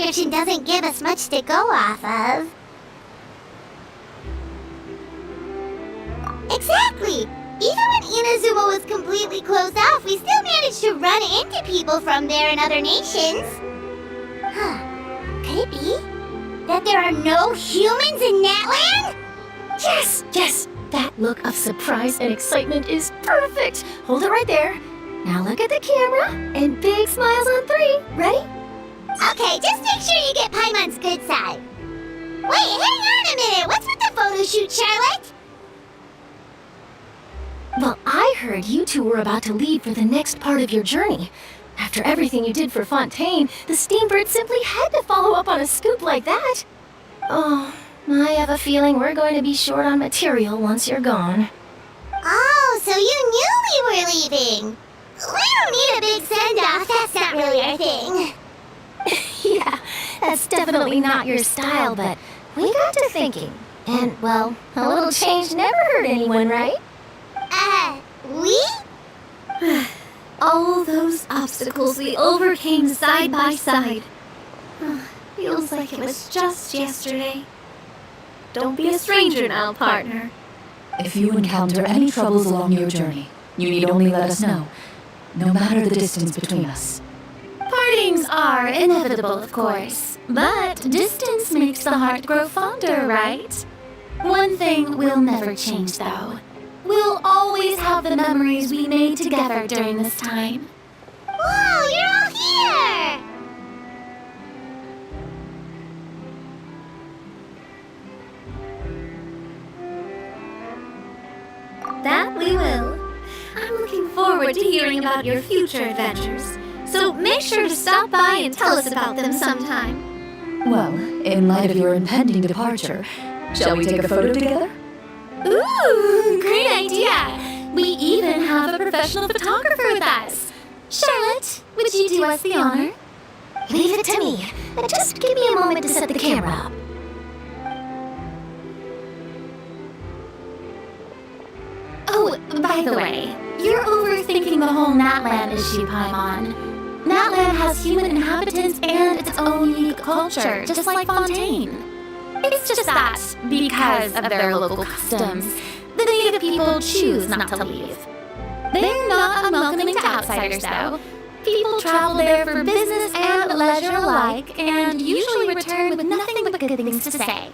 description doesn't give us much to go off of. Exactly! Even when Inazuma was completely closed off, we still managed to run into people from there in other nations. Huh. Could it be that there are no humans in Natland? Yes, yes! That look of surprise and excitement is perfect! Hold it right there. Now look at the camera, and big smiles on 3. Ready? Okay, just make sure you get Paimon's good side. Wait, hang on a minute! What's with the photo shoot, Charlotte? Well, I heard you two were about to leave for the next part of your journey. After everything you did for Fontaine, the Steambird simply had to follow up on a scoop like that. Oh, I have a feeling we're going to be short on material once you're gone. Oh, so you knew we were leaving. We don't need a big send-off, that's not really our thing. Yeah, that's definitely not your style, but we got to thinking. And, well, a little change never hurt anyone, right? We? All those obstacles we overcame side by side. Feels like it was just yesterday. Don't be a stranger now, partner. If you encounter any troubles along your journey, you need only let us know, no matter the distance between us. Partings are inevitable, of course, but distance makes the heart grow fonder, right? One thing will never change, though. We'll always have the memories we made together during this time. Whoa, you're all here! That we will. I'm looking forward to hearing about your future adventures, so make sure to stop by and tell us about them sometime. Well, in light of your impending departure, shall we take a photo together? Ooh, great idea! We even have a professional photographer with us. Charlotte, would you do us the honor? Leave it to me. Just give me a moment to set the camera up. Oh, by the way, you're overthinking the whole Natland issue, Paimon. Natland has human inhabitants and its own unique culture, just like Fontaine. It's just that, because of their local customs, the native people choose not to leave. They're not unwelcoming to outsiders, though. People travel there for business and leisure alike, and usually return with nothing but good things to say.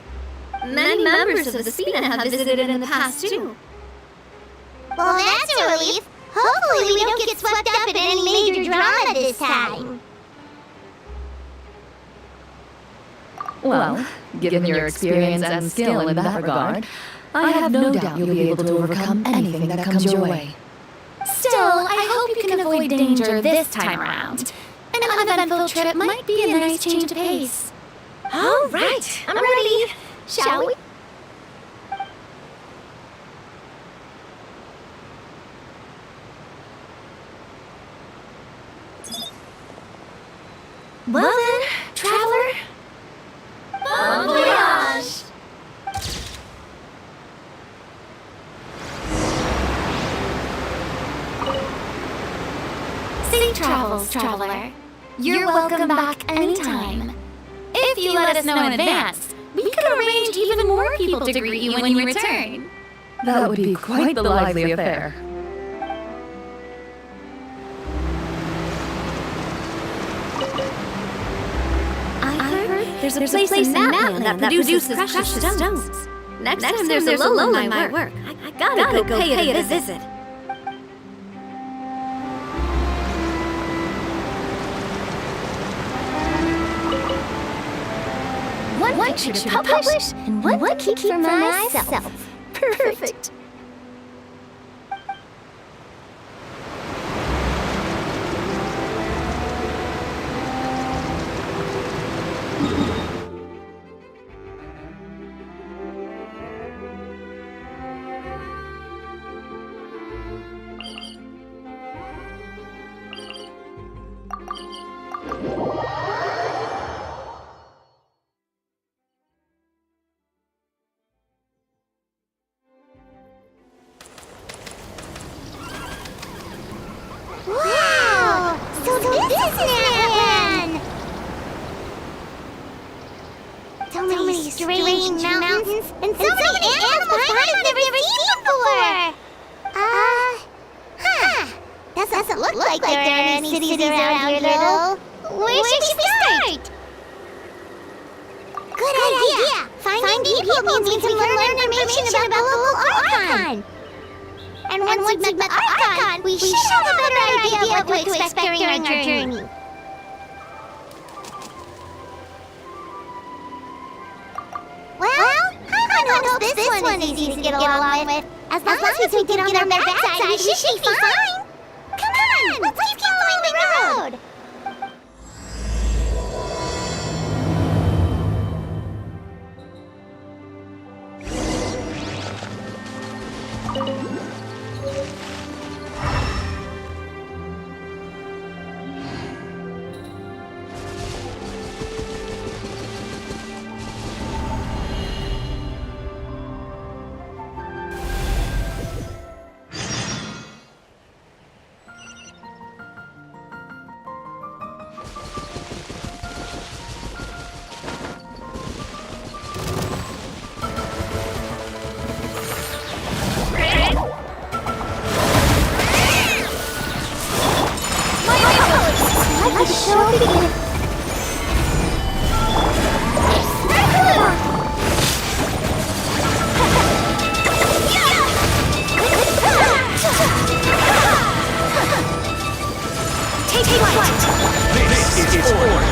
Many members of the Spina have visited in the past, too. Well, that's a relief. Hopefully we don't get swept up in any major drama this time. Well, given your experience and skill in that regard, I have no doubt you'll be able to overcome anything that comes your way. Still, I hope you can avoid danger this time around. An uneventful trip might be a nice change of pace. All right, I'm ready. Shall we? Well then, traveler. Bon voyage! Safe travels, traveler. You're welcome back anytime. If you let us know in advance, we could arrange even more people to greet you when you return. That would be quite the lively affair. There's a place in Natland that produces precious stones. Next time there's a lull in my work, I gotta go pay it a visit. One picture to publish and one keep for myself. Perfect. Wow! So this is Natland! strange mountains, and so many animals I've never seen before. Doesn't look like there are any cities around here, though. Where should we start? Good idea. Finding people means we can learn information about the local Archon. And once we've met the Archon, we should have a better idea of what to expect during our journey. Well, I hope this one is easy to get along with. As long as we don't get on their backside, we should be fine. Come on, let's keep following the road. Let the show begin. Take flight. This is order.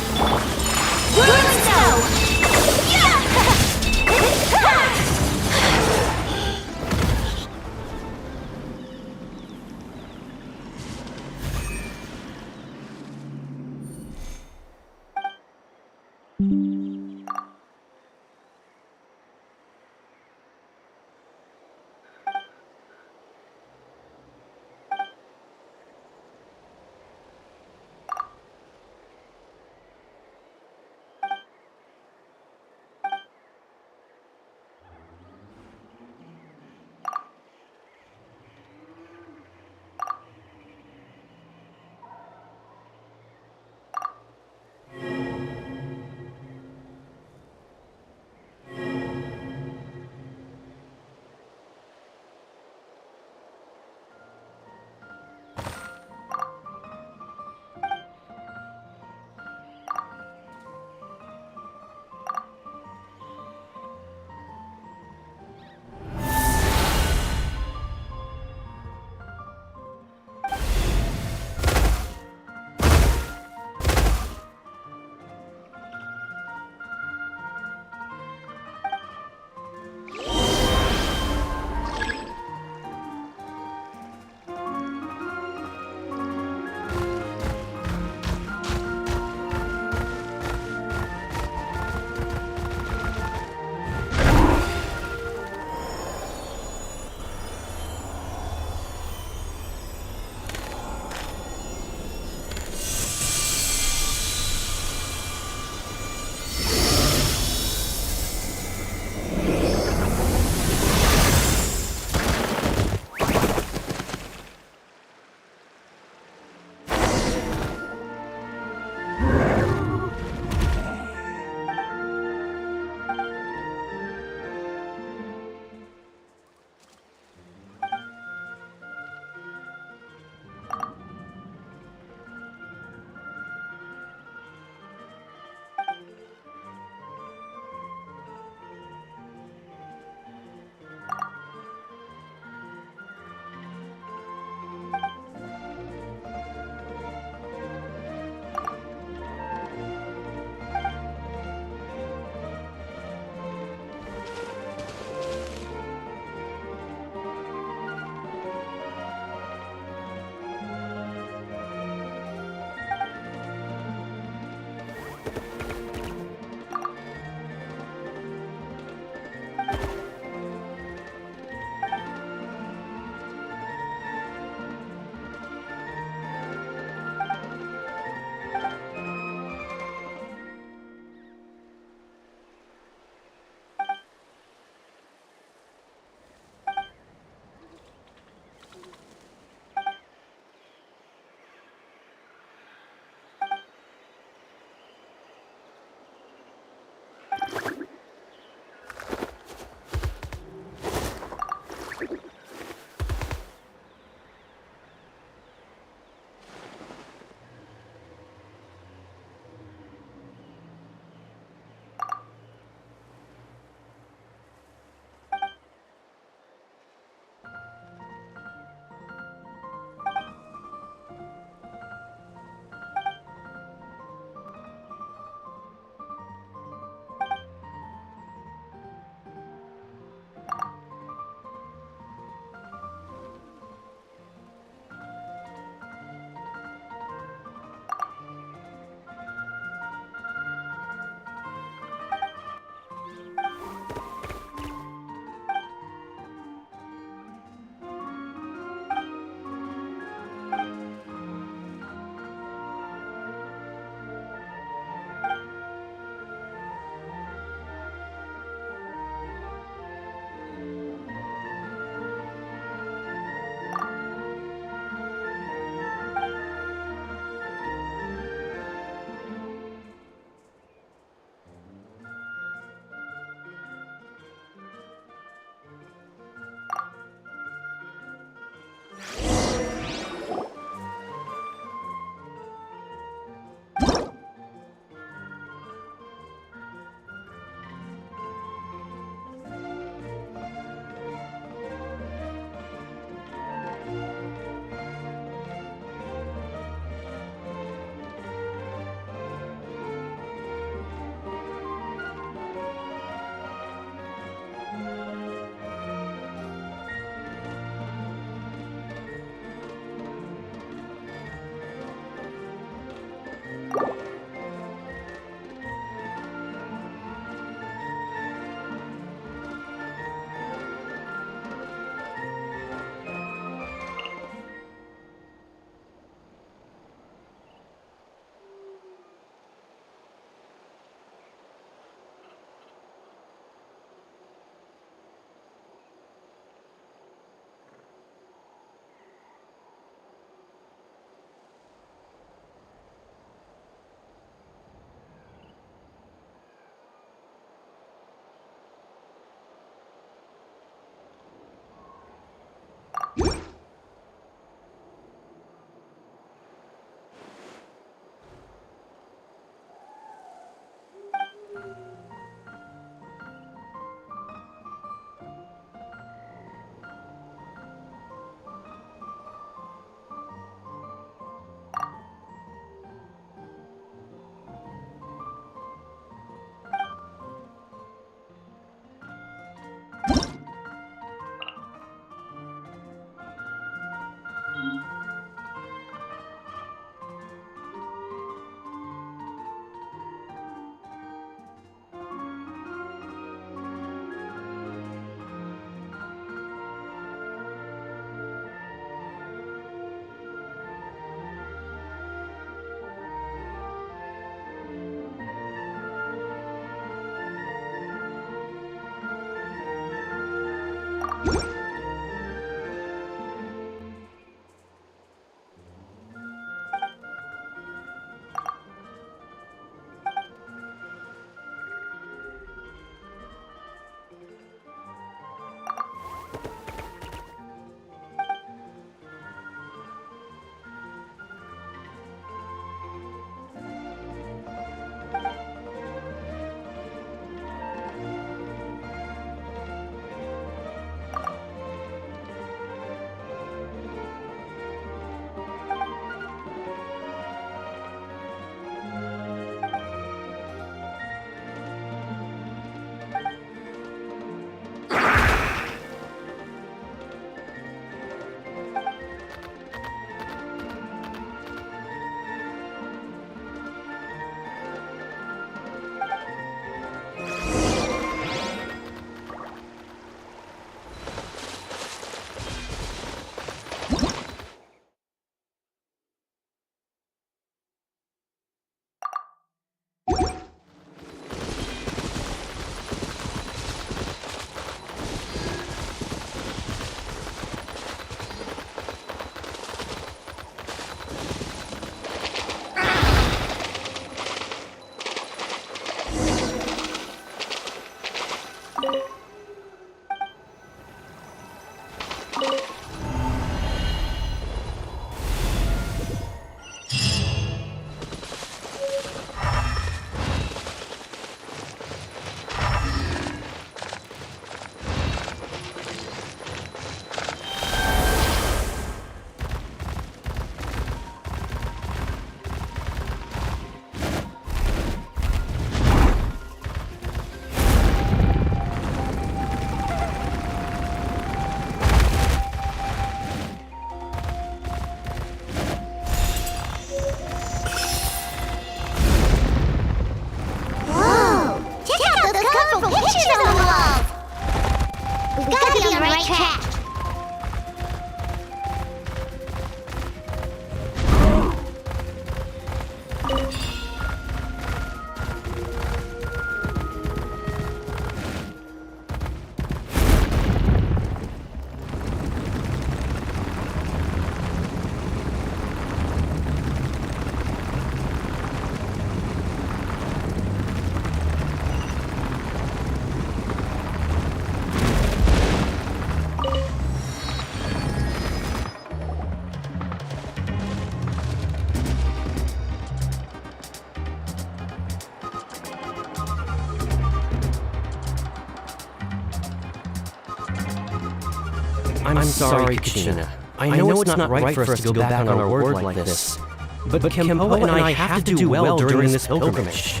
I'm sorry, Kachina. I know it's not right for us to go back on our word like this. But Kempo and I have to do well during this pilgrimage.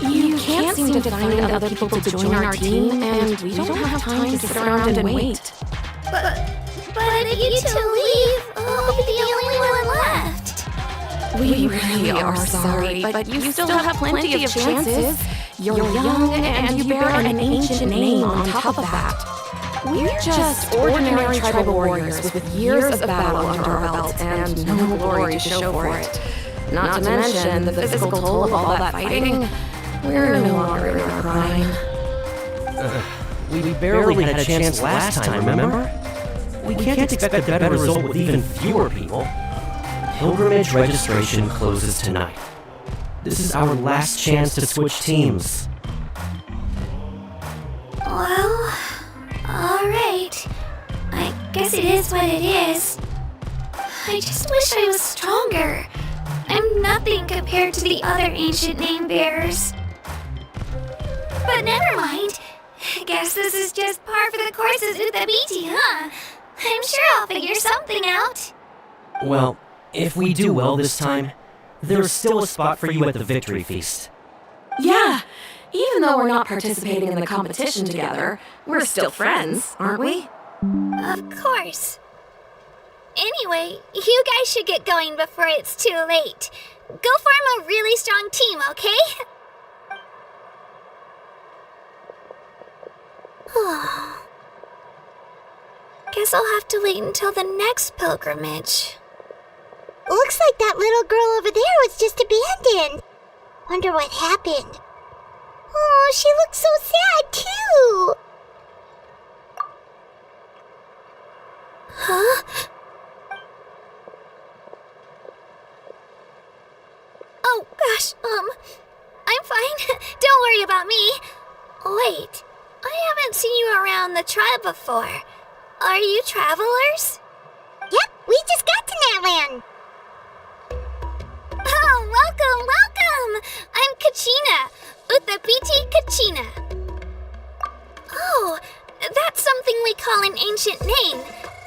You can't seem to find other people to join our team, and we don't have time to sit around and wait. But if you two leave, I'll be the only one left. We really are sorry, but you still have plenty of chances. You're young, and you bear an ancient name on top of that. We're just ordinary tribal warriors with years of battle under our belt and no glory to show for it. Not to mention the physical toll of all that fighting. We're no longer in our prime. We barely had a chance last time, remember? We can't expect a better result with even fewer people. Pilgrimage registration closes tonight. This is our last chance to switch teams. Well, alright. I guess it is what it is. I just wish I was stronger. I'm nothing compared to the other ancient name bearers. But never mind. Guess this is just par for the course as Uthabiti, huh? I'm sure I'll figure something out. Well, if we do well this time, there's still a spot for you at the victory feast. Yeah, even though we're not participating in the competition together, we're still friends, aren't we? Of course. Anyway, you guys should get going before it's too late. Go form a really strong team, okay? Guess I'll have to wait until the next pilgrimage. Looks like that little girl over there was just abandoned. Wonder what happened. Oh, she looks so sad, too. Huh? Oh, gosh, I'm fine. Don't worry about me. Wait, I haven't seen you around the tribe before. Are you travelers? Yep, we just got to Natland. Oh, welcome! I'm Kachina, Uthapiti Kachina. Oh, that's something we call an ancient name.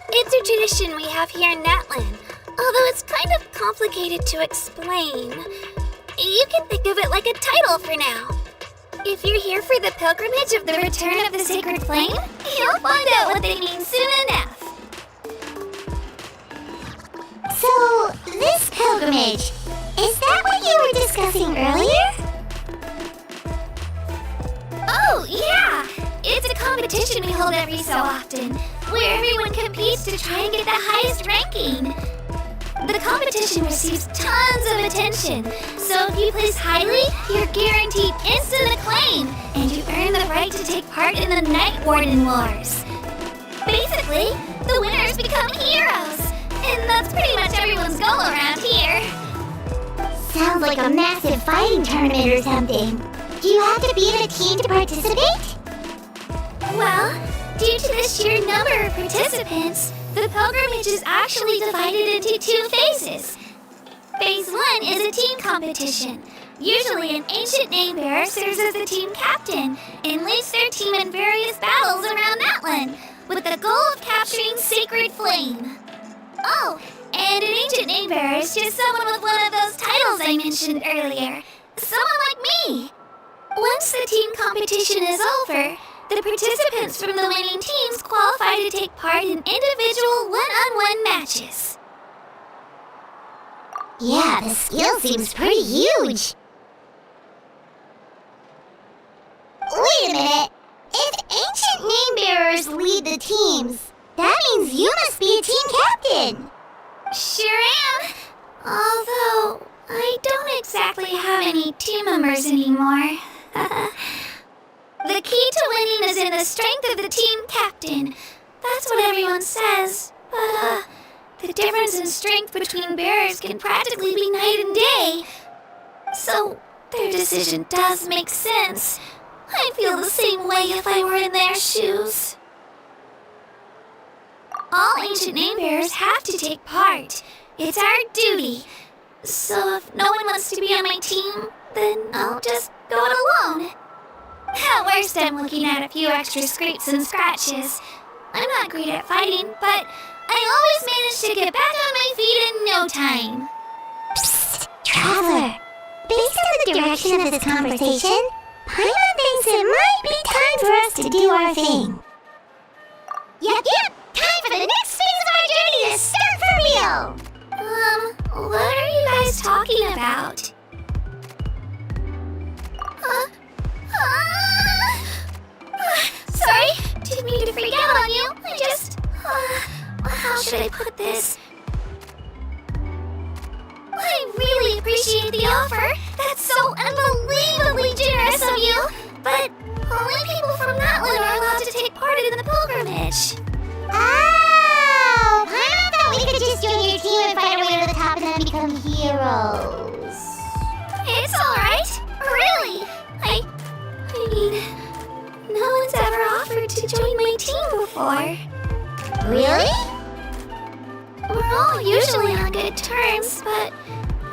It's a tradition we have here in Natland, although it's kind of complicated to explain. You can think of it like a title for now. If you're here for the pilgrimage of the return of the sacred flame, you'll find out what they mean soon enough. So, this pilgrimage, is that what you were discussing earlier? Oh, yeah! It's a competition we hold every so often, where everyone competes to try and get the highest ranking. The competition receives tons of attention, so if you place highly, you're guaranteed instant acclaim, and you earn the right to take part in the Night Warden Wars. Basically, the winners become heroes, and that's pretty much everyone's goal around here. Sounds like a massive fighting tournament or something. Do you have to be in a team to participate? Well, due to the sheer number of participants, the pilgrimage is actually divided into 2 phases. Phase 1 is a team competition. Usually an ancient name bearer serves as the team captain and leads their team in various battles around Natland, with the goal of capturing Sacred Flame. Oh, and an ancient name bearer is just someone with one of those titles I mentioned earlier. Someone like me. Once the team competition is over, the participants from the winning teams qualify to take part in individual one-on-one matches. Yeah, the skill seems pretty huge. Wait a minute. If ancient name bearers lead the teams, that means you must be a team captain. Sure am. Although, I don't exactly have any team members anymore. The key to winning is in the strength of the team captain. That's what everyone says. But, the difference in strength between bearers can practically be night and day. So, their decision does make sense. I'd feel the same way if I were in their shoes. All ancient name bearers have to take part. It's our duty. So if no one wants to be on my team, then I'll just go it alone. At worst, I'm looking at a few extra scrapes and scratches. I'm not great at fighting, but I always manage to get back on my feet in no time. Psst, Traveler. Based on the direction of this conversation, Paimon thinks it might be time for us to do our thing. Yep, time for the next phase of our journey to start for real! What are you guys talking about? Sorry, didn't mean to freak out on you. I just... how should I put this? I really appreciate the offer. That's so unbelievably generous of you. But only people from Natland are allowed to take part in the pilgrimage. Oh! I thought we could just join your team and fight our way to the top and then become heroes. It's alright. Really. I mean, no one's ever offered to join my team before. Really? We're all usually on good terms, but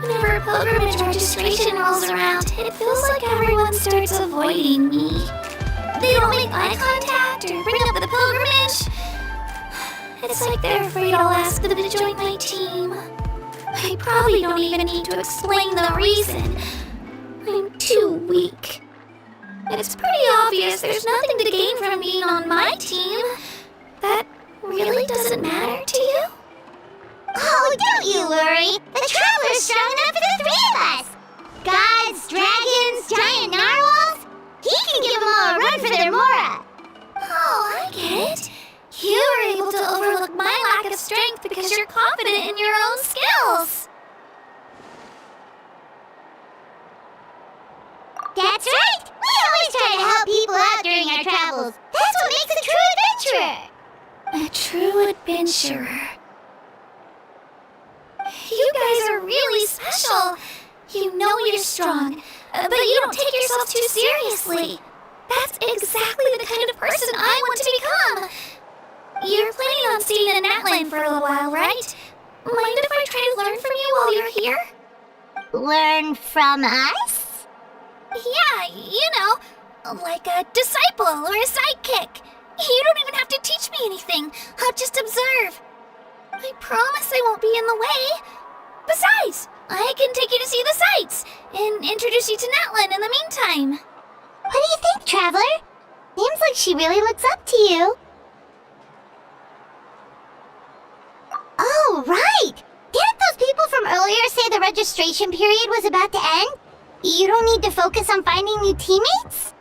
whenever pilgrimage registration rolls around, it feels like everyone starts avoiding me. They don't make eye contact or bring up the pilgrimage. It's like they're afraid I'll ask them to join my team. I probably don't even need to explain the reason. I'm too weak. It's pretty obvious there's nothing to gain from being on my team. That really doesn't matter to you? Oh, don't you worry. The Traveler's strong enough for the 3 of us. Gods, dragons, giant narwhals. He can give them all a run for their Mora. Oh, I get it. You were able to overlook my lack of strength because you're confident in your own skills. That's right. We always try to help people out during our travels. That's what makes a true adventurer. A true adventurer. You guys are really special. You know you're strong, but you don't take yourself too seriously. That's exactly the kind of person I want to become. You're planning on staying in Natlan for a little while, right? Mind if I try to learn from you while you're here? Learn from us? Yeah, you know, like a disciple or a sidekick. You don't even have to teach me anything. I'll just observe. I promise I won't be in the way. Besides, I can take you to see the sights and introduce you to Natlan in the meantime. What do you think, Traveler? Seems like she really looks up to you. Oh, right! Didn't those people from earlier say the registration period was about to end? You don't need to focus on finding new teammates?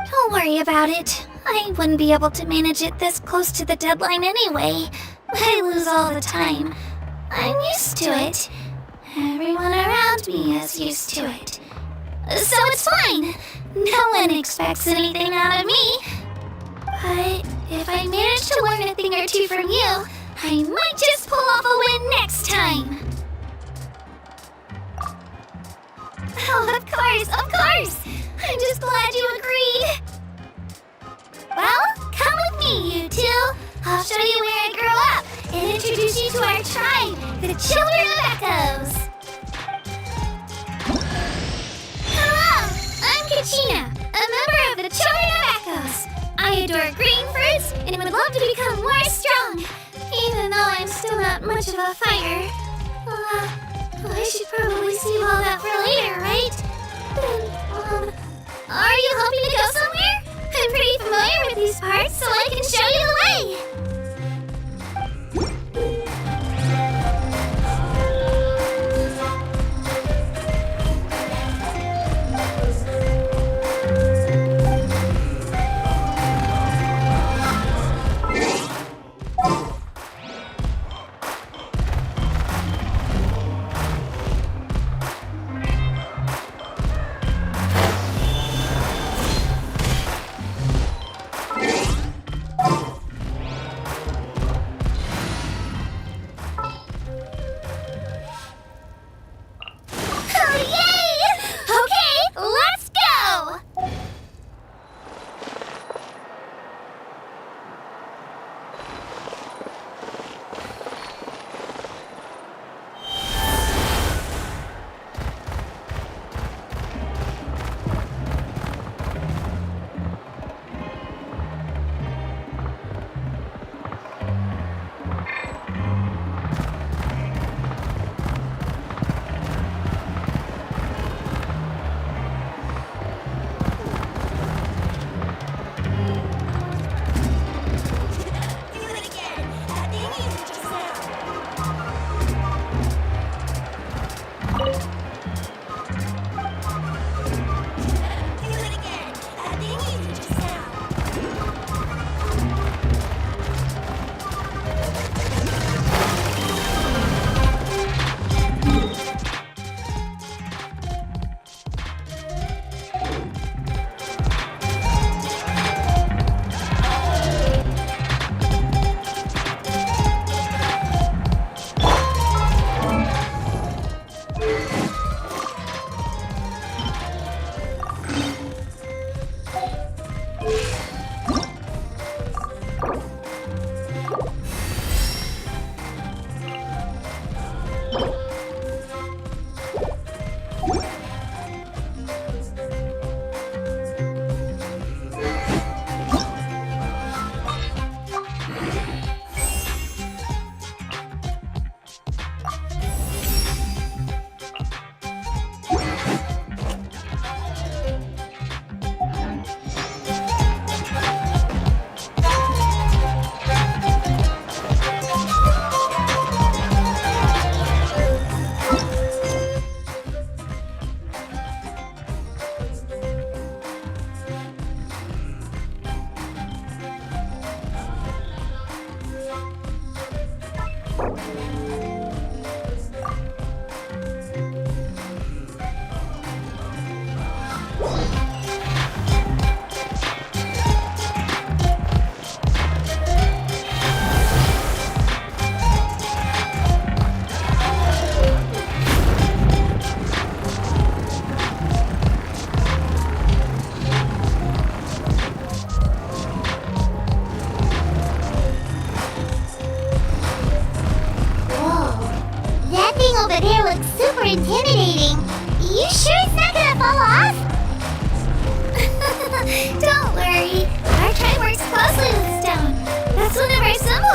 Don't worry about it. I wouldn't be able to manage it this close to the deadline anyway. I lose all the time. I'm used to it. Everyone around me is used to it. So it's fine. No one expects anything out of me. But if I manage to learn a thing or two from you, I might just pull off a win next time. Oh, of course. I'm just glad you agreed. Well, come with me, you two. I'll show you where I grew up and introduce you to our tribe, the Children of Echoes. Hello, I'm Kachina, a member of the Children of Echoes. I adore green fruits and would love to become more strong, even though I'm still not much of a fighter. I should probably save all that for later, right? Are you hoping to go somewhere? I'm pretty familiar with these parts, so I can show you the way.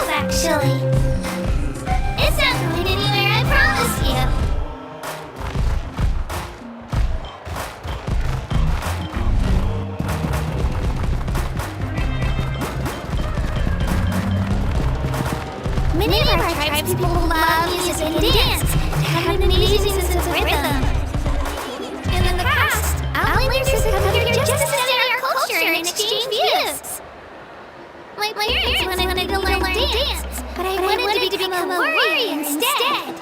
else, actually. It's not going anywhere, I promise you. Many of our tribespeople love music and dance, have an amazing sense of rhythm. In the past, outlanders have come here just to study our culture and exchange views. My parents wanted to learn dance, but I wanted to become a warrior instead.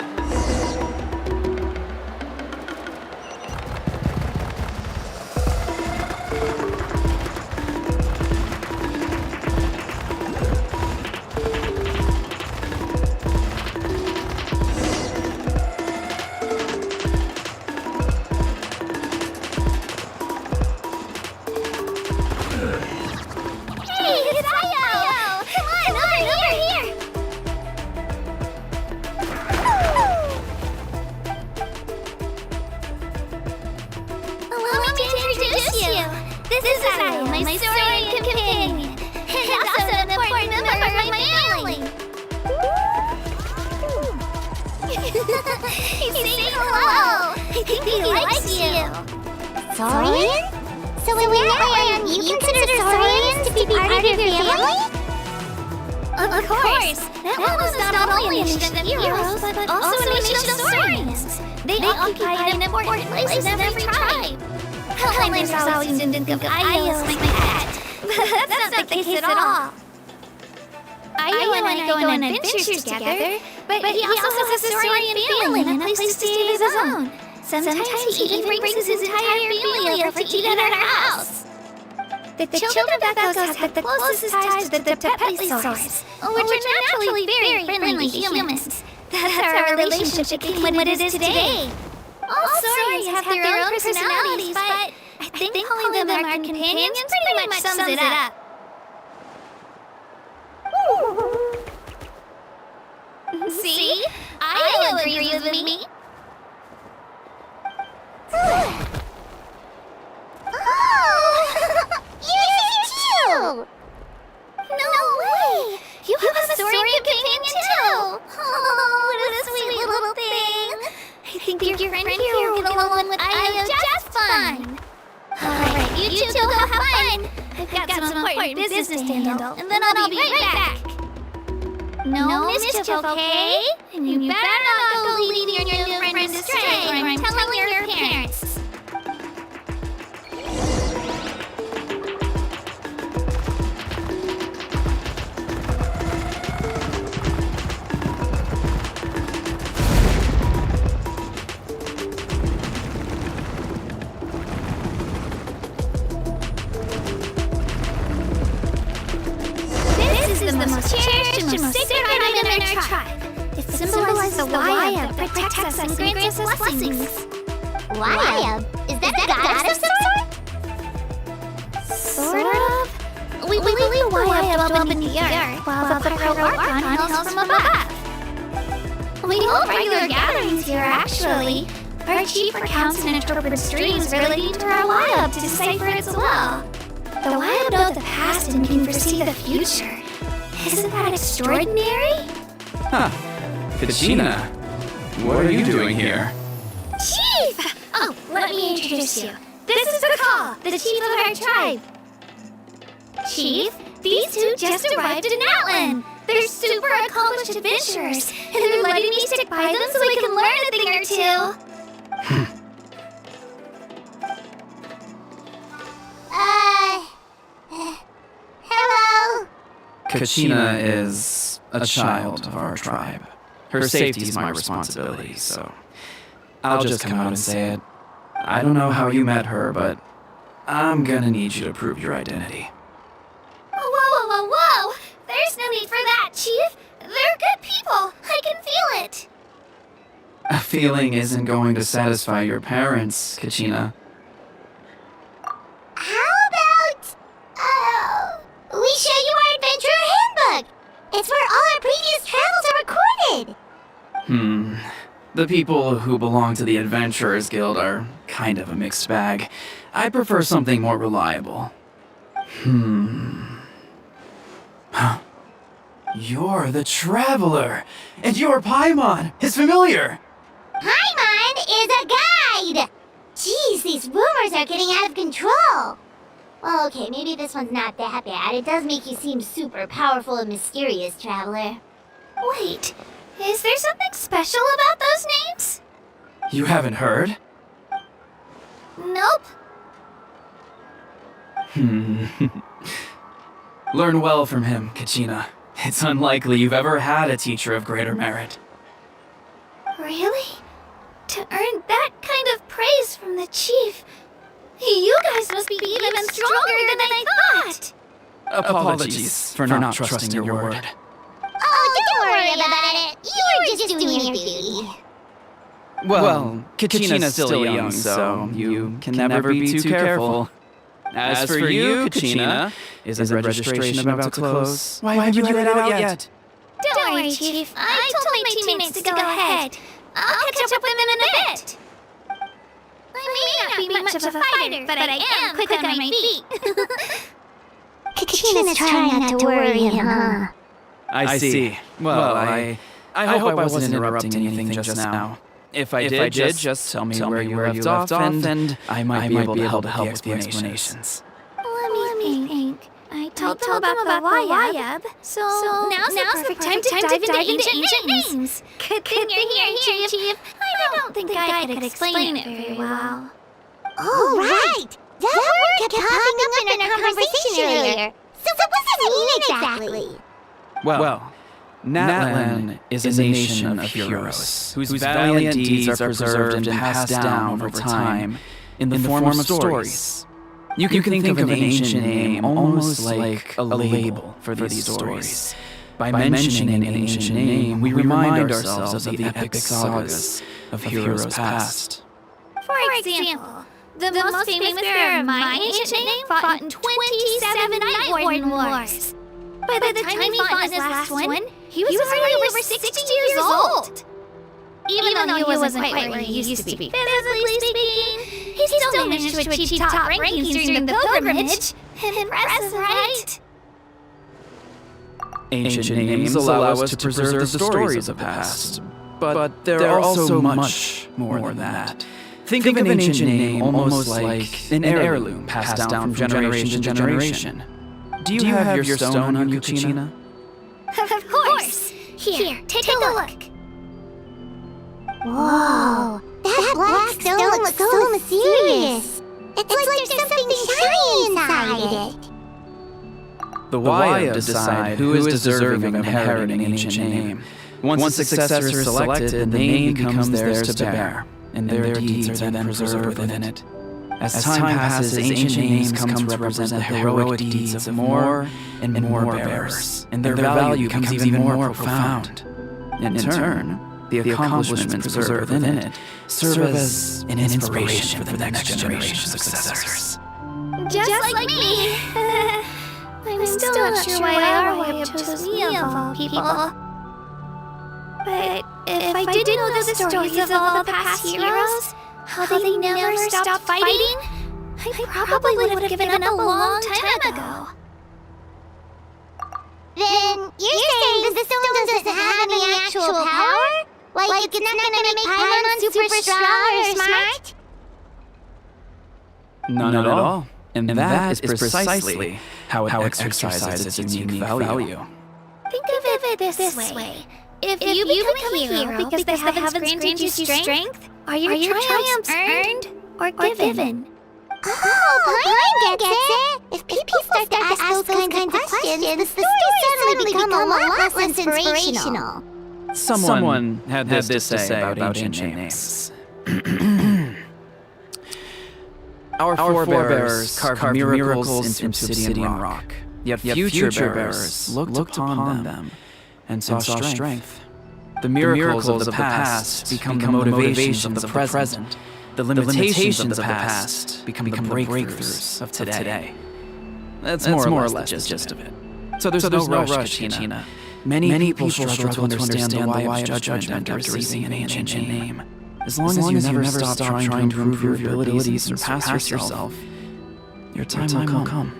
My Saurian companion, and also an important member of my family. He's saying hello. I think he likes you. Saurian? So in Natlan, you consider Saurians to be part of your family? Of course. Natlan was not only a nation of heroes, but also a nation of Saurians. They occupy an important place in every tribe. Outlanders always seem to think of Io as my pet, but that's not the case at all. Io and I go on adventures together, but he also has a Saurian family and a place to stay of his own. Sometimes he even brings his entire family over to eat at our house. The children of Ethos have the closest ties to the Petlisaurs, which are naturally very friendly to humans. That's how our relationship became what it is today. All Saurians have their own personalities, but I think calling them our companions pretty much sums it up. See? Io agrees with me. You too! No way! You have a Saurian companion too! Oh, what a sweet little thing! I think your friend here will get along with Io just fine. Alright, you two go have fun. I've got some important business to handle, and then I'll be right back. No mischief, okay? And you better not go leading your new friend astray, or I'm telling your parents. This is the most cherished and most sacred item in our tribe. It symbolizes the Wayab that protects us and grants us blessings. Wayab? Is that a goddess of some sort? Sort of. We believe the Wayab dwell beneath the earth, while the Pyro Archon hails from above. We hold regular gatherings here, actually. Our chief recounts and interprets dreams relating to our Wayab to decipher its will. The Wayab know the past and can foresee the future. Isn't that extraordinary? Huh. Kachina, what are you doing here? Chief! Oh, let me introduce you. This is Bakal, the chief of our tribe. Chief, these two just arrived in Natlan. They're super accomplished adventurers, and they're letting me stick by them so we can learn a thing or two. Hello? Kachina is a child of our tribe. Her safety is my responsibility, so I'll just come out and say it. I don't know how you met her, but I'm gonna need you to prove your identity. Whoa! There's no need for that, Chief. They're good people. I can feel it. A feeling isn't going to satisfy your parents, Kachina. How about, we show you our adventure handbook? It's where all our previous travels are recorded. The people who belong to the Adventurers Guild are kind of a mixed bag. I prefer something more reliable. You're the Traveler, and you're Paimon, his familiar. Paimon is a guide! Jeez, these rumors are getting out of control. Well, okay, maybe this one's not that bad. It does make you seem super powerful and mysterious, Traveler. Wait, is there something special about those names? You haven't heard? Nope. Learn well from him, Kachina. It's unlikely you've ever had a teacher of greater merit. Really? To earn that kind of praise from the chief, you guys must be even stronger than I thought. Apologies for not trusting your word. Oh, don't worry about it. You were just doing your duty. Well, Kachina's still young, so you can never be too careful. As for you, Kachina, isn't registration about to close? Why haven't you headed out yet? Don't worry, Chief. I told my teammates to go ahead. I'll catch up with them in a bit. I may not be much of a fighter, but I am quick on my feet. Kachina's trying not to worry him, huh? I see. Well, I hope I wasn't interrupting anything just now. If I did, just tell me where you left off, and I might be able to help with the explanations. Let me think. I told them about the Wayab, so now's the perfect time to dive into ancient names. Good thing you're here, Chief. I don't think I could explain it very well. Oh, right! That word kept popping up in our conversation earlier. So what does it mean exactly? Well, Natlan is a nation of heroes, whose valiant deeds are preserved and passed down over time in the form of stories. You can think of an ancient name almost like a label for these stories. By mentioning an ancient name, we remind ourselves of the epic sagas of heroes past. For example, the most famous bearer of my ancient name fought in 27 Night Warden Wars. By the time he fought in his last one, he was already over 60 years old. Even though he wasn't quite where he used to be physically speaking, he still managed to achieve top rankings during the pilgrimage. Impressive, right? Ancient names allow us to preserve the stories of the past, but they're also much more than that. Think of an ancient name almost like an heirloom passed down from generation to generation. Do you have your stone on you, Kachina? Of course. Here, take a look. Whoa, that black stone looks so mysterious. It's like there's something shiny inside it. The Wayab decide who is deserving of inheriting an ancient name. Once a successor is selected, the name becomes theirs to bear, and their deeds are then preserved within it. As time passes, ancient names come to represent the heroic deeds of more and more bearers, and their value becomes even more profound. In turn, the accomplishments preserved within it serve as an inspiration for the next generation of successors. Just like me. I'm still not sure why our Wayab chose me of all people. But if I did know the stories of all the past heroes, how they never stopped fighting, I probably would have given up a long time ago. Then you're saying the stone doesn't have any actual power? Like it's not gonna make Paimon super strong or smart? None at all. And that is precisely how it exercises its unique value. Think of it this way. If you become a hero because the heavens granted you strength, are your triumphs earned or given? Oh, Paimon gets it! If people start to ask those kinds of questions, the stories suddenly become a lot less inspirational. Someone had this to say about ancient names. Our forebears carved miracles into obsidian rock, yet future bearers looked upon them and saw strength. The miracles of the past become the motivations of the present. The limitations of the past become the breakthroughs of today. That's more or less the gist of it. So there's no rush, Kachina. Many people struggle to understand the Wayab's judgment after receiving an ancient name. As long as you never stop trying to improve your abilities and surpass yourself, your time will come.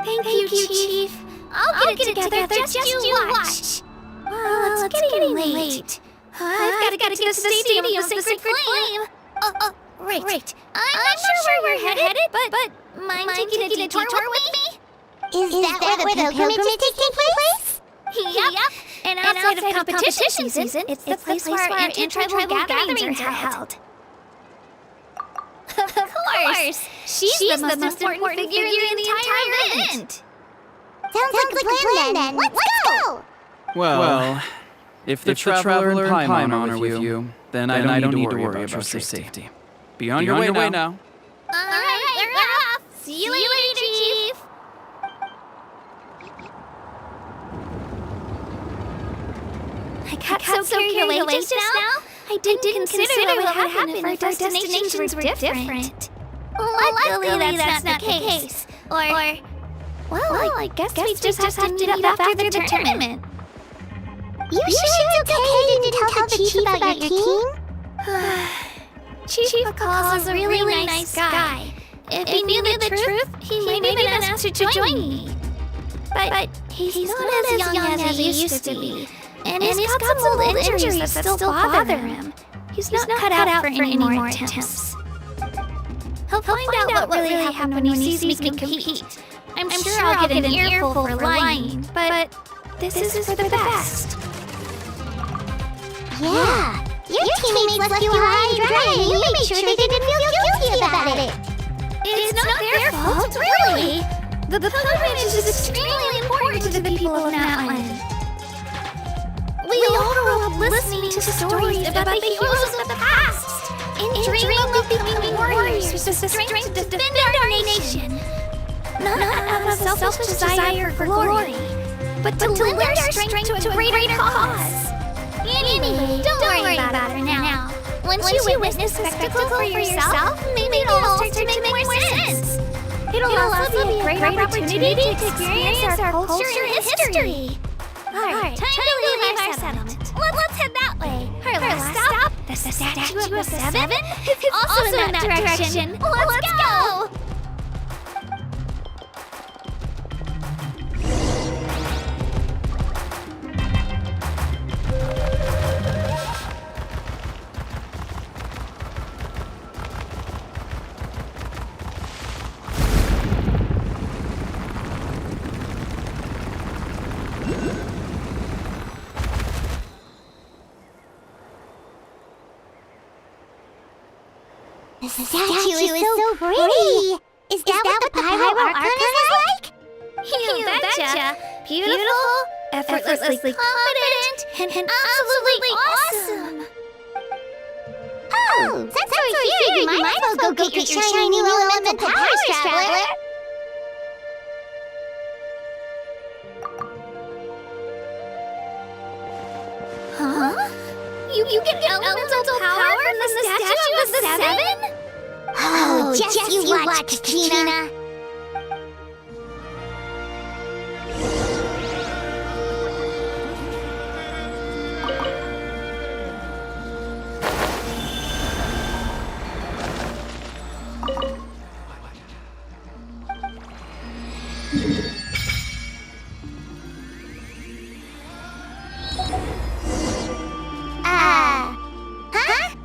Thank you, Chief. I'll get it together. Just you watch. Well, it's getting late. I've got to get to the stadium of the Sacred Flame. Right. I'm not sure where you're headed, but mind taking a detour with me? Is that where the pilgrimage is taking place? Yep. And outside of competition season, it's the place where our intertribal gatherings are held. Of course. She's the most important figure in the entire event. Sounds like a plan then. Let's go! Well, if the Traveler and Paimon are with you, then I don't need to worry about your safety. Be on your way now. Alright, we're off. See you later, Chief. I got so carried away just now. I didn't consider what would happen if our destinations were different. Luckily, that's not the case. Well, I guess we just have to meet up after the tournament. You sure it's okay you didn't tell the chief about your team? Chief McCall's a really nice guy. If he knew the truth, he might even ask to join me. But he's not as young as he used to be. And he's got some old injuries that still bother him. He's not cut out for any more attempts. He'll find out what really happened when he sees me compete. I'm sure I'll get an earful for lying, but this is for the best. Yeah. Your teammates left you high and dry, and you made sure they didn't feel guilty about it. It's not their fault, really. The pilgrimage is extremely important to the people of Natland. We all grew up listening to stories about the heroes of the past, and dream of becoming warriors with the strength to defend our nation. Not out of selfish desire for glory, but to lend our strength to a greater cause. Anyway, don't worry about her now. Once you witness the spectacle for yourself, maybe it'll all start to make more sense. It'll also be a great opportunity to experience our culture and history. Alright, time to leave our settlement. Let's head that way. Our last stop, the statue of the Seven, is also in that direction. Let's go! The statue is so pretty! Is that what the Pyro Archon is like? You betcha! Beautiful, effortlessly confident, and absolutely awesome! Oh, since we're here, you might as well go get your shiny new elemental powers, Traveler! Huh? You get elemental power from the statue of the Seven? Oh, just you watch, Katrina! Huh?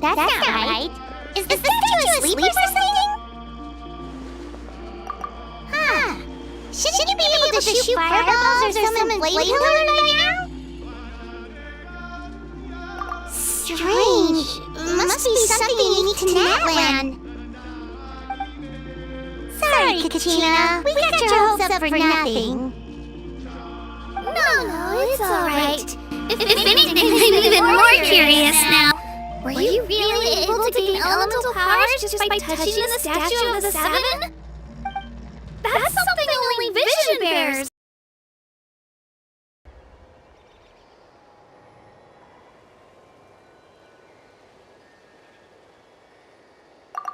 That's not right. Is the statue asleep or something? Huh. Shouldn't you be able to shoot fireballs or summon flame pillars by now? Strange. Must be something unique to Natland. Sorry, Katrina. We got your hopes up for nothing. No, it's alright. If anything, I'm even more curious now. Were you really able to gain elemental powers just by touching the statue of the Seven? That's something only vision bears.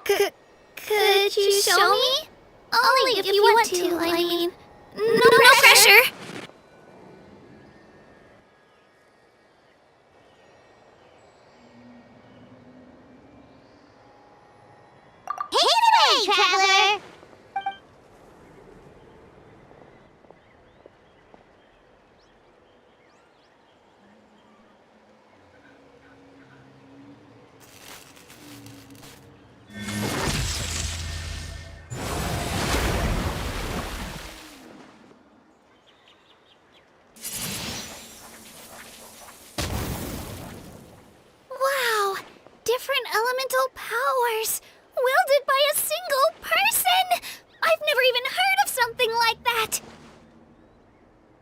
Could you show me? Only if you want to, I mean. No pressure. Take it away, Traveler! elemental powers, wielded by a single person! I've never even heard of something like that!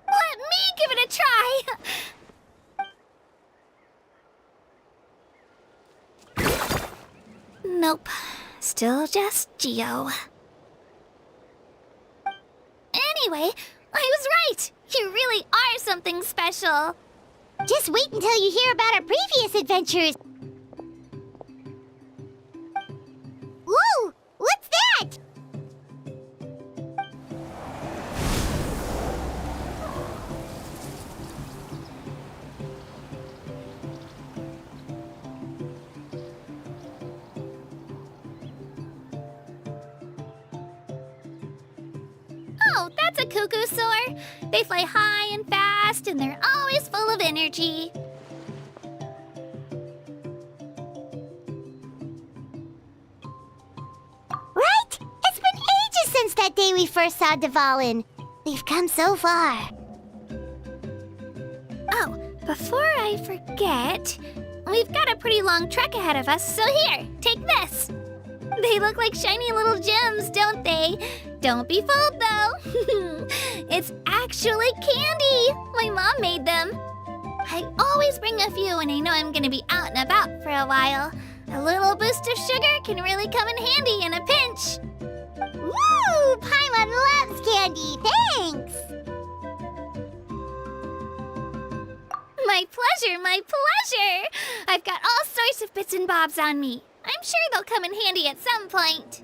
Let me give it a try! Nope. Still just Geo. Anyway, I was right! You really are something special! Just wait until you hear about our previous adventures. Whoa! What's that? Oh, that's a cuckoo soar. They fly high and fast, and they're always full of energy. Right? It's been ages since that day we first saw Dvalin. We've come so far. Oh, before I forget, we've got a pretty long trek ahead of us, so here, take this. They look like shiny little gems, don't they? Don't be fooled, though. It's actually candy. My mom made them. I always bring a few when I know I'm gonna be out and about for a while. A little boost of sugar can really come in handy in a pinch. Woo! Paimon loves candy. Thanks. My pleasure, my pleasure! I've got all sorts of bits and bobs on me. I'm sure they'll come in handy at some point.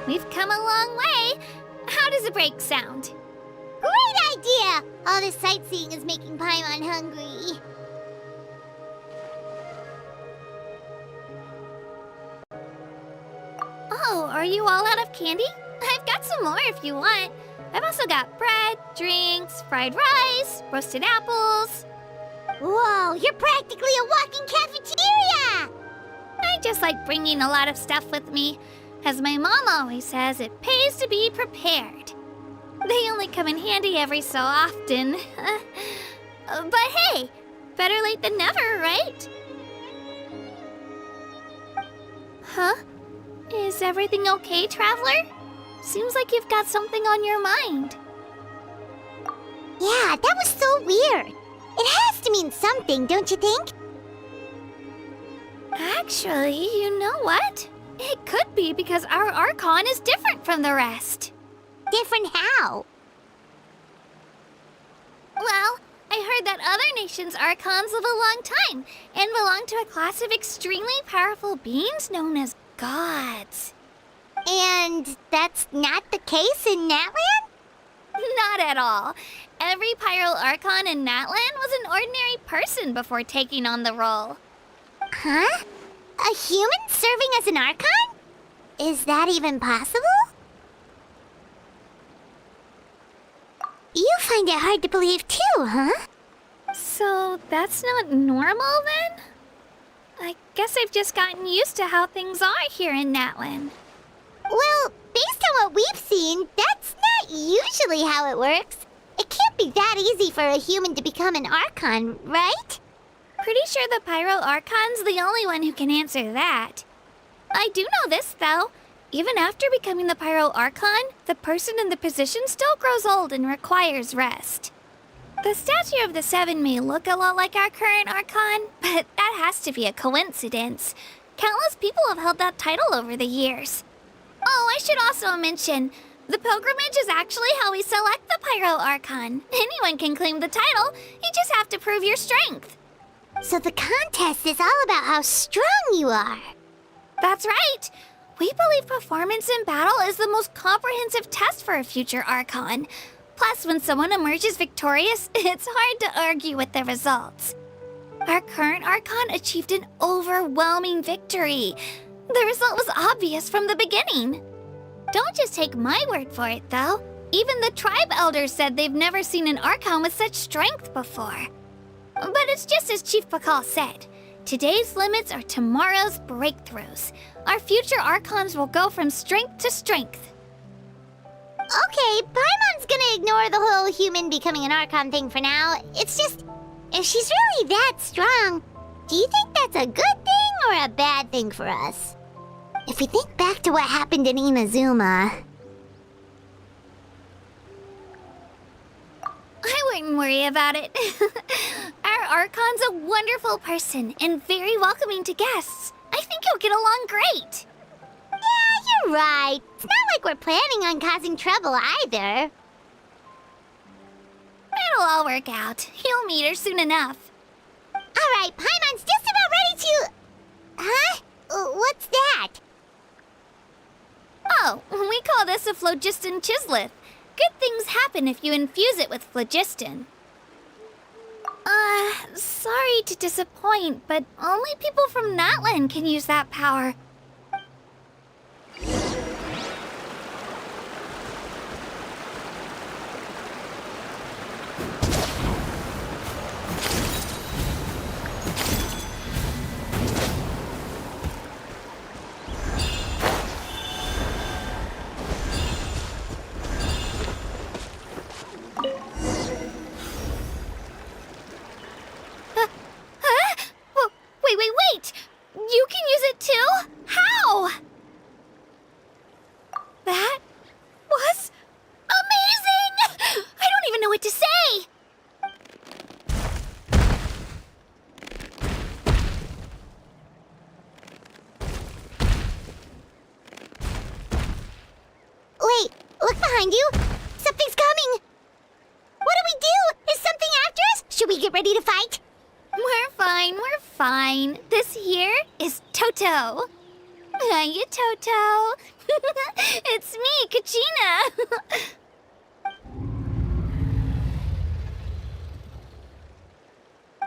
We've come a long way. How does a break sound? Great idea! All this sightseeing is making Paimon hungry. Oh, are you all out of candy? I've got some more if you want. I've also got bread, drinks, fried rice, roasted apples. Whoa, you're practically a walking cafeteria! I just like bringing a lot of stuff with me. As my mom always says, it pays to be prepared. They only come in handy every so often. But hey, better late than never, right? Huh? Is everything okay, Traveler? Seems like you've got something on your mind. Yeah, that was so weird. It has to mean something, don't you think? Actually, you know what? It could be because our Archon is different from the rest. Different how? Well, I heard that other nations' Archons live a long time and belong to a class of extremely powerful beings known as gods. And that's not the case in Natland? Not at all. Every Pyro Archon in Natland was an ordinary person before taking on the role. Huh? A human serving as an Archon? Is that even possible? You find it hard to believe too, huh? So that's not normal then? I guess I've just gotten used to how things are here in Natland. Well, based on what we've seen, that's not usually how it works. It can't be that easy for a human to become an Archon, right? Pretty sure the Pyro Archon's the only one who can answer that. I do know this, though. Even after becoming the Pyro Archon, the person in the position still grows old and requires rest. The statue of the Seven may look a lot like our current Archon, but that has to be a coincidence. Countless people have held that title over the years. Oh, I should also mention, the pilgrimage is actually how we select the Pyro Archon. Anyone can claim the title, you just have to prove your strength. So the contest is all about how strong you are. That's right. We believe performance in battle is the most comprehensive test for a future Archon. Plus, when someone emerges victorious, it's hard to argue with the results. Our current Archon achieved an overwhelming victory. The result was obvious from the beginning. Don't just take my word for it, though. Even the tribe elders said they've never seen an Archon with such strength before. But it's just as Chief Pakal said. Today's limits are tomorrow's breakthroughs. Our future Archons will go from strength to strength. Okay, Paimon's gonna ignore the whole human becoming an Archon thing for now. It's just, if she's really that strong, do you think that's a good thing or a bad thing for us? If we think back to what happened in Inazuma... I wouldn't worry about it. Our Archon's a wonderful person and very welcoming to guests. I think you'll get along great. Yeah, you're right. It's not like we're planning on causing trouble either. It'll all all work out. You'll meet her soon enough. Alright, Paimon's just about ready to... Huh? What's that? Oh, we call this a phlogiston chisleth. Good things happen if you infuse it with phlogiston. Sorry to disappoint, but only people from Natlan can use that power. Wait! You can use it too? How? That was amazing! I don't even know what to say! Wait, look behind you. Something's coming. What do we do? Is something after us? Should we get ready to fight? We're fine. This here is Toto. Hiya, Toto. It's me, Kachina.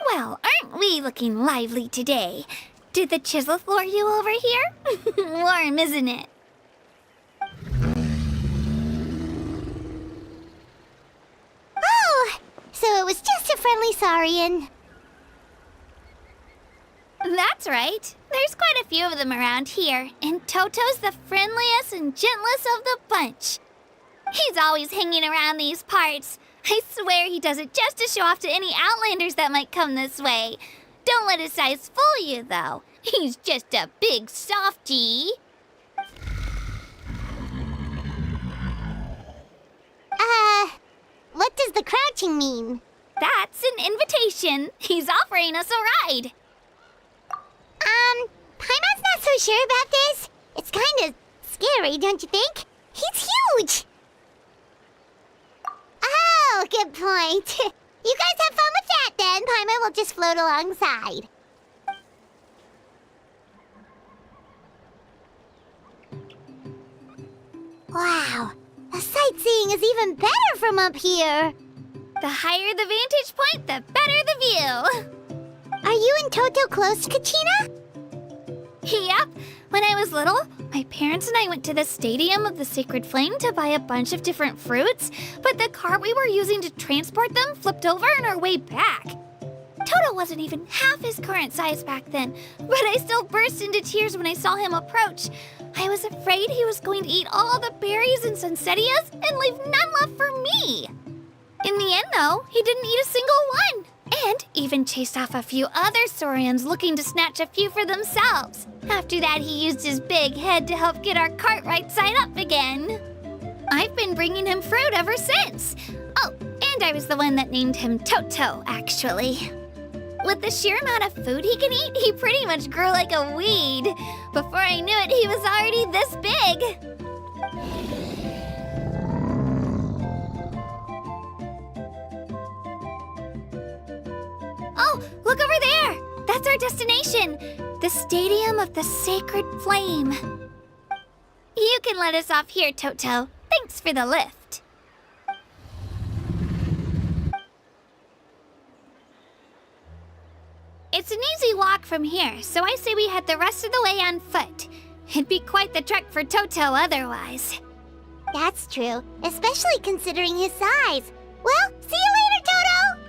Well, aren't we looking lively today? Did the chisel floor you over here? Warm, isn't it? Oh, so it was just a friendly saurian. That's right. There's quite a few of them around here, and Toto's the friendliest and gentlest of the bunch. He's always hanging around these parts. I swear he does it just to show off to any Outlanders that might come this way. Don't let his size fool you, though. He's just a big softie. What does the crouching mean? That's an invitation. He's offering us a ride. Paimon's not so sure about this. It's kind of scary, don't you think? He's huge! Oh, good point. You guys have fun with that then. Paimon will just float alongside. Wow, the sightseeing is even better from up here. The higher the vantage point, the better the view. Are you and Toto close, Kachina? Yep. When I was little, my parents and I went to the Stadium of the Sacred Flame to buy a bunch of different fruits, but the cart we were using to transport them flipped over on our way back. Toto wasn't even half his current size back then, but I still burst into tears when I saw him approach. I was afraid he was going to eat all the berries and sunsettias and leave none left for me. In the end, though, he didn't eat a single one, and even chased off a few other saurians looking to snatch a few for themselves. After that, he used his big head to help get our cart right side up again. I've been bringing him fruit ever since. Oh, and I was the one that named him Toto, actually. With the sheer amount of food he can eat, he pretty much grew like a weed. Before I knew it, he was already this big. Oh, look over there! That's our destination! The Stadium of the Sacred Flame. You can let us off here, Toto. Thanks for the lift. It's an easy walk from here, so I say we head the rest of the way on foot. It'd be quite the trek for Toto otherwise. That's true, especially considering his size. Well, see you later, Toto!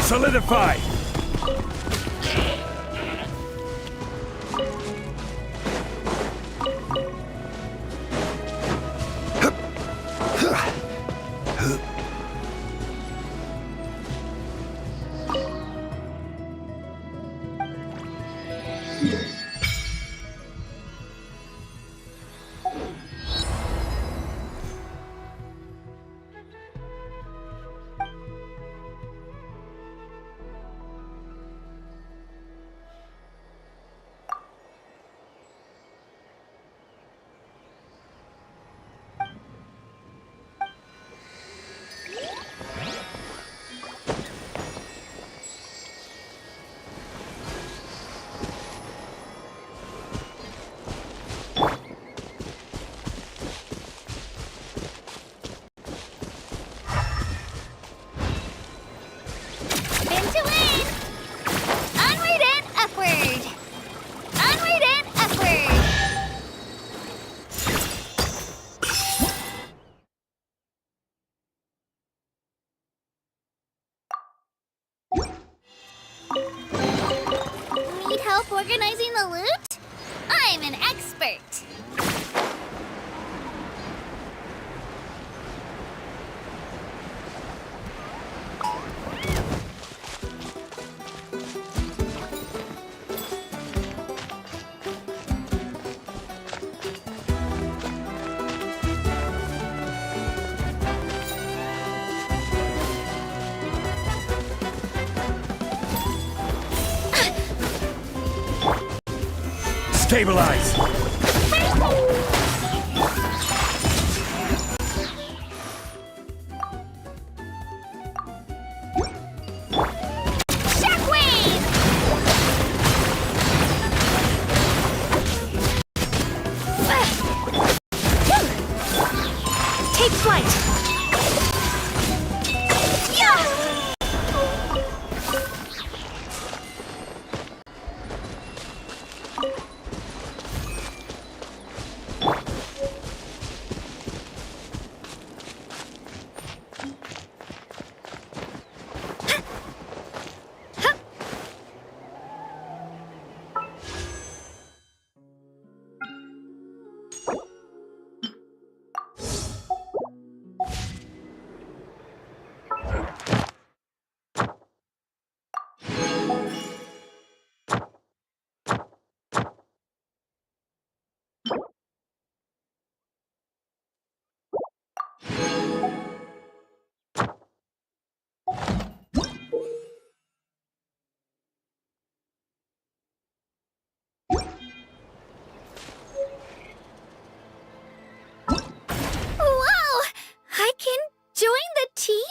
Solidify! Spin to win! Onward and upward! Onward and upward! Need help organizing the loot? I'm an expert! Stabilize! Shockwave! Take flight! Whoa! I can join the team?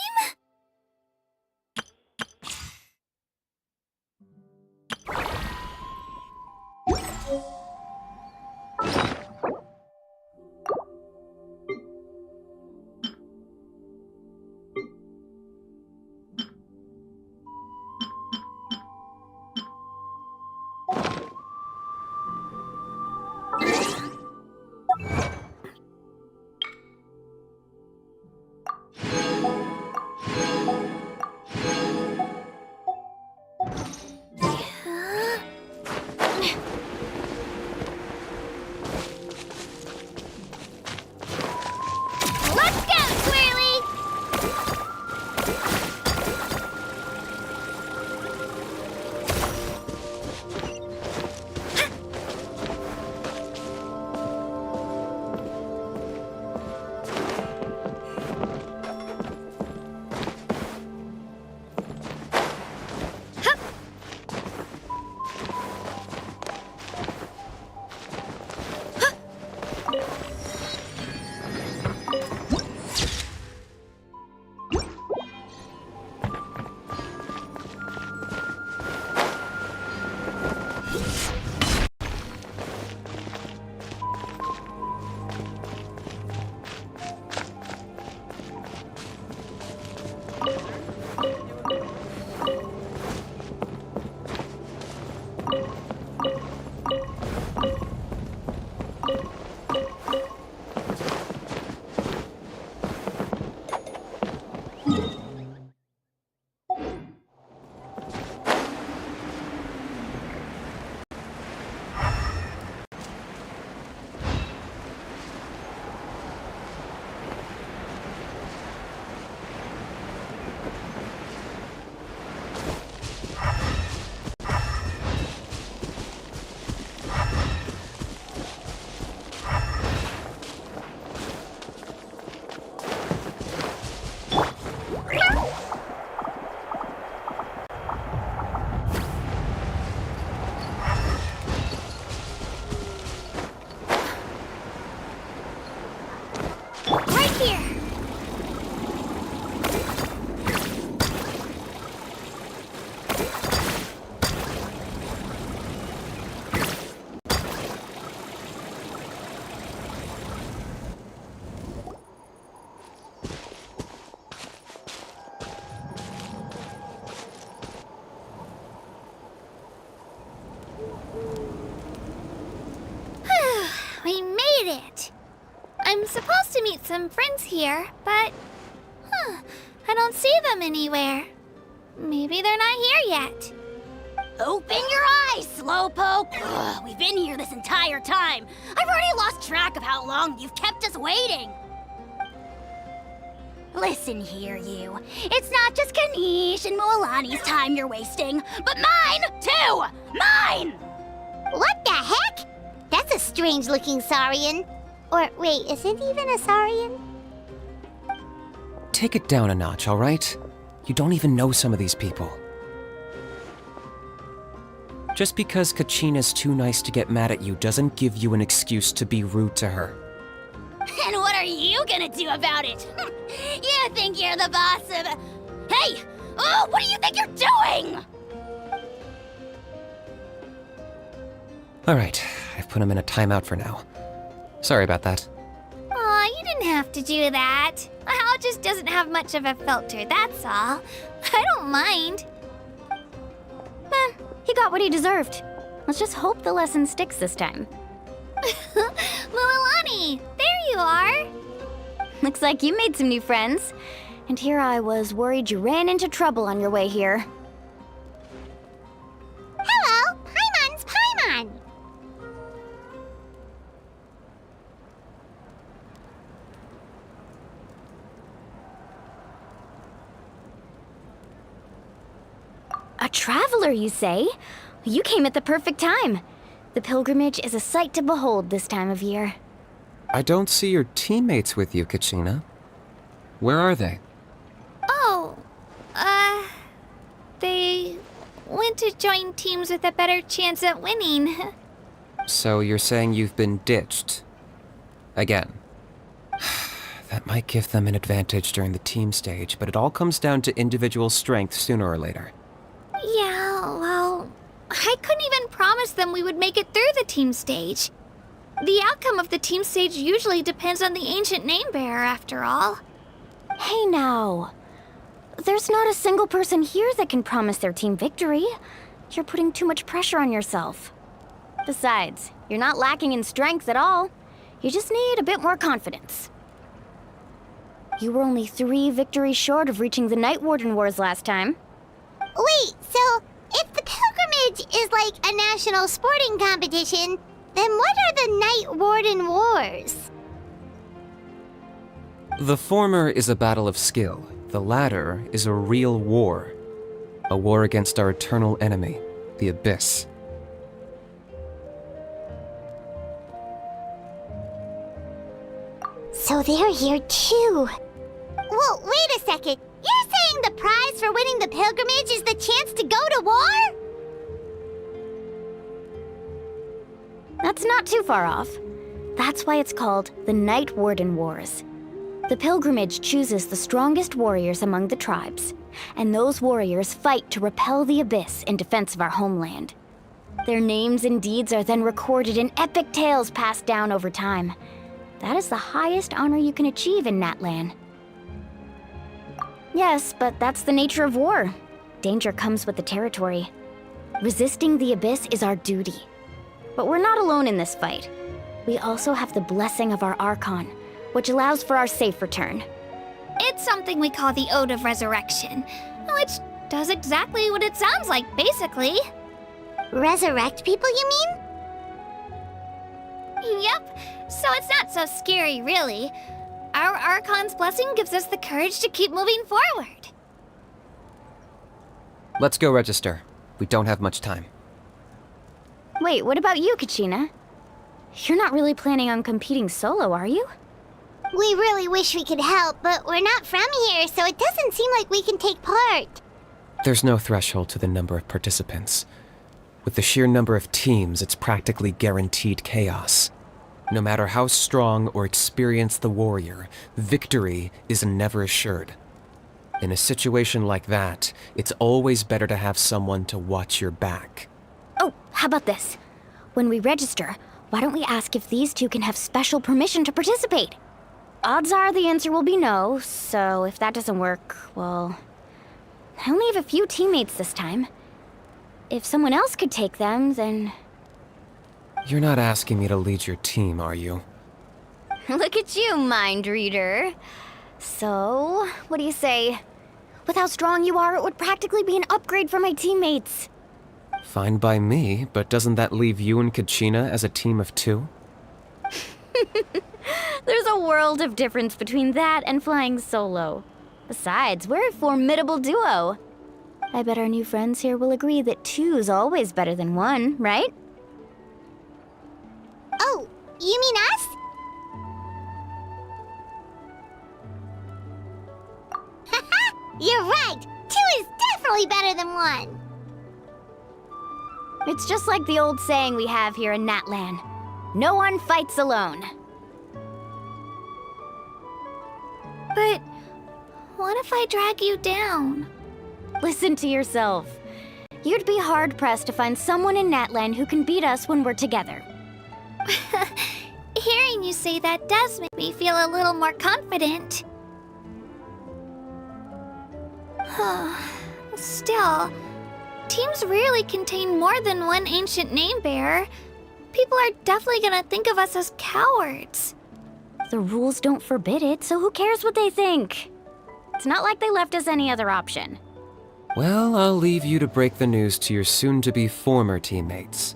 did it! I'm supposed to meet some friends here, but... I don't see them anywhere. Maybe they're not here yet. Open your eyes, Slowpoke! Ugh, we've been here this entire time. I've already lost track of how long you've kept us waiting. Listen here, you. It's not just Kanish and Moalani's time you're wasting, but mine, too! Mine! What the heck? That's a strange-looking Saurian. Or, wait, is it even a Saurian? Take it down a notch, all right? You don't even know some of these people. Just because Kachina's too nice to get mad at you doesn't give you an excuse to be rude to her. And what are you gonna do about it? You think you're the boss of... Hey! Oh, what do you think you're doing? All right, I've put him in a timeout for now. Sorry about that. Aw, you didn't have to do that. Hal just doesn't have much of a filter, that's all. I don't mind. He got what he deserved. Let's just hope the lesson sticks this time. Mualani, there you are. Looks like you made some new friends. And here I was worried you ran into trouble on your way here. Hello, Paimon's Paimon. A traveler, you say? You came at the perfect time. The pilgrimage is a sight to behold this time of year. I don't see your teammates with you, Kachina. Where are they? Oh, they went to join teams with a better chance at winning. So you're saying you've been ditched? Again. That might give them an advantage during the team stage, but it all comes down to individual strength sooner or later. Yeah, well, I couldn't even promise them we would make it through the team stage. The outcome of the team stage usually depends on the ancient name bearer, after all. Hey now. There's not a single person here that can promise their team victory. You're putting too much pressure on yourself. Besides, you're not lacking in strength at all. You just need a bit more confidence. You were only 3 victories short of reaching the Night Warden Wars last time. Wait, so if the pilgrimage is like a national sporting competition, then what are the Night Warden Wars? The former is a battle of skill. The latter is a real war. A war against our eternal enemy, the Abyss. So they're here too. Well, wait a second. You're saying the prize for winning the pilgrimage is the chance to go to war? That's not too far off. That's why it's called the Night Warden Wars. The pilgrimage chooses the strongest warriors among the tribes, and those warriors fight to repel the Abyss in defense of our homeland. Their names and deeds are then recorded in epic tales passed down over time. That is the highest honor you can achieve in Natlan. Yes, but that's the nature of war. Danger comes with the territory. Resisting the Abyss is our duty. But we're not alone in this fight. We also have the blessing of our Archon, which allows for our safe return. It's something we call the Ode of Resurrection, which does exactly what it sounds like, basically. Resurrect people, you mean? Yep, so it's not so scary, really. Our Archon's blessing gives us the courage to keep moving forward. Let's go register. We don't have much time. Wait, what about you, Kachina? You're not really planning on competing solo, are you? We really wish we could help, but we're not from here, so it doesn't seem like we can take part. There's no threshold to the number of participants. With the sheer number of teams, it's practically guaranteed chaos. No matter how strong or experienced the warrior, victory is never assured. In a situation like that, it's always better to have someone to watch your back. Oh, how about this? When we register, why don't we ask if these two can have special permission to participate? Odds are the answer will be no, so if that doesn't work, well... I only have a few teammates this time. If someone else could take them, then... You're not asking me to lead your team, are you? Look at you, mind reader. So, what do you say? With how strong you are, it would practically be an upgrade for my teammates. Fine by me, but doesn't that leave you and Kachina as a team of 2? There's a world of difference between that and flying solo. Besides, we're a formidable duo. I bet our new friends here will agree that 2's always better than 1, right? Oh, you mean us? Haha, you're right. 2 is definitely better than 1. It's just like the old saying we have here in Natlan. No one fights alone. But what if I drag you down? Listen to yourself. You'd be hard-pressed to find someone in Natlan who can beat us when we're together. Hearing you say that does make me feel a little more confident. Still, teams rarely contain more than one ancient name bearer. People are definitely gonna think of us as cowards. The rules don't forbid it, so who cares what they think? It's not like they left us any other option. Well, I'll leave you to break the news to your soon-to-be former teammates.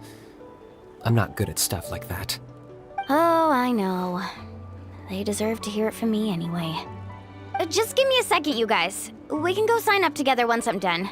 I'm not good at stuff like that. Oh, I know. They deserve to hear it from me anyway. Just give me a second, you guys. We can go sign up together once I'm done.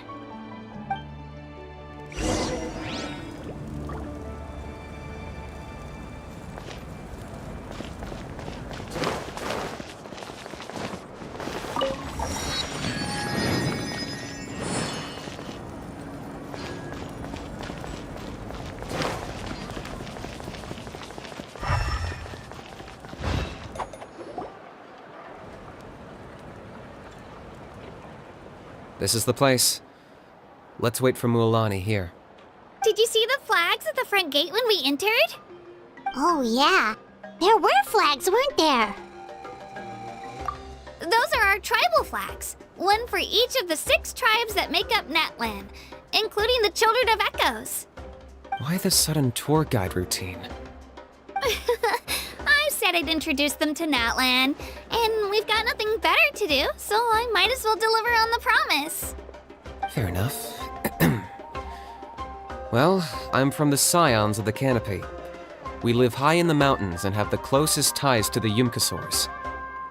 This is the place. Let's wait for Mualani here. Did you see the flags at the front gate when we entered? Oh, yeah. There were flags, weren't there? Those are our tribal flags. One for each of the 6 tribes that make up Natlan, including the Children of Echoes. Why the sudden tour guide routine? I said I'd introduce them to Natlan, and we've got nothing better to do, so I might as well deliver on the promise. Fair enough. Well, I'm from the Scions of the Canopy. We live high in the mountains and have the closest ties to the Yumkasaurs.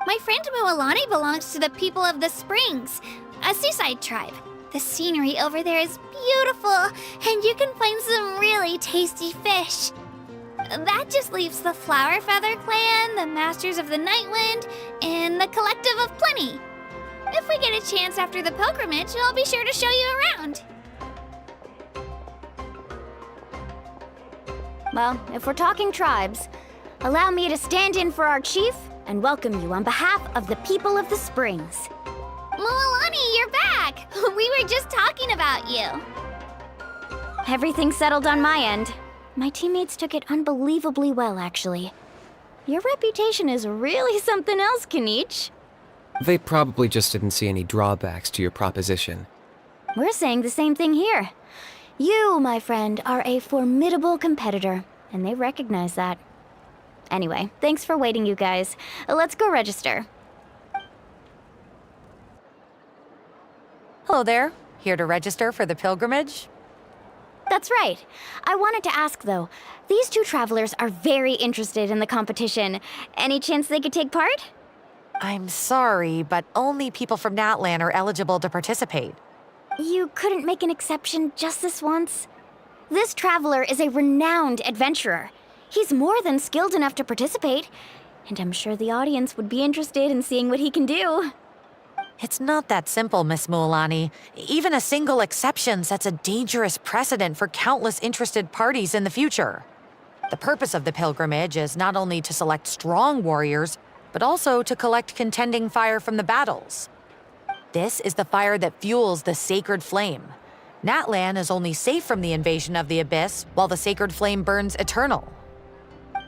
My friend Mualani belongs to the people of the Springs, a seaside tribe. The scenery over there is beautiful, and you can find some really tasty fish. That just leaves the Flower Feather Clan, the Masters of the Nightwind, and the Collective of Plenty. If we get a chance after the pilgrimage, I'll be sure to show you around. Well, if we're talking tribes, allow me to stand in for our chief and welcome you on behalf of the people of the Springs. Mualani, you're back! We were just talking about you. Everything's settled on my end. My teammates took it unbelievably well, actually. Your reputation is really something else, Kanich. They probably just didn't see any drawbacks to your proposition. We're saying the same thing here. You, my friend, are a formidable competitor, and they recognize that. Anyway, thanks for waiting, you guys. Let's go register. Hello there. Here to register for the pilgrimage? That's right. I wanted to ask, though. These 2 travelers are very interested in the competition. Any chance they could take part? I'm sorry, but only people from Natlan are eligible to participate. You couldn't make an exception just this once? This traveler is a renowned adventurer. He's more than skilled enough to participate, and I'm sure the audience would be interested in seeing what he can do. It's not that simple, Miss Mualani. Even a single exception sets a dangerous precedent for countless interested parties in the future. The purpose of the pilgrimage is not only to select strong warriors, but also to collect contending fire from the battles. This is the fire that fuels the sacred flame. Natlan is only safe from the invasion of the Abyss, while the sacred flame burns eternal.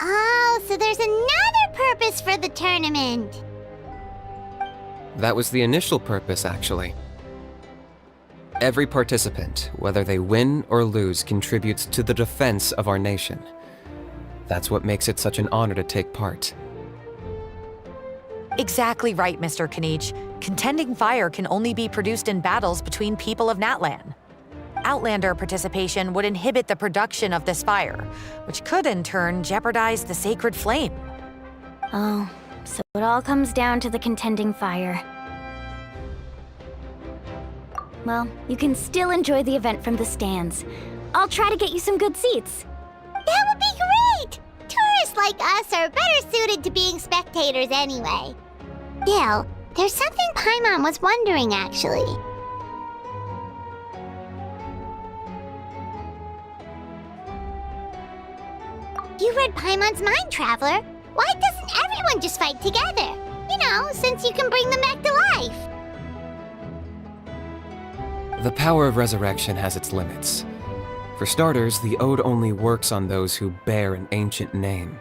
Oh, so there's another purpose for the tournament. That was the initial purpose, actually. Every participant, whether they win or lose, contributes to the defense of our nation. That's what makes it such an honor to take part. Exactly right, Mr. Kanich. Contending fire can only be produced in battles between people of Natlan. Outlander participation would inhibit the production of this fire, which could in turn jeopardize the sacred flame. Oh, so it all comes down to the contending fire. Well, you can still enjoy the event from the stands. I'll try to get you some good seats. That would be great! Tourists like us are better suited to being spectators anyway. Gil, there's something Paimon was wondering, actually. You read Paimon's mind, Traveler. Why doesn't everyone just fight together? You know, since you can bring them back to life. The power of resurrection has its limits. For starters, the ode only works on those who bear an ancient name.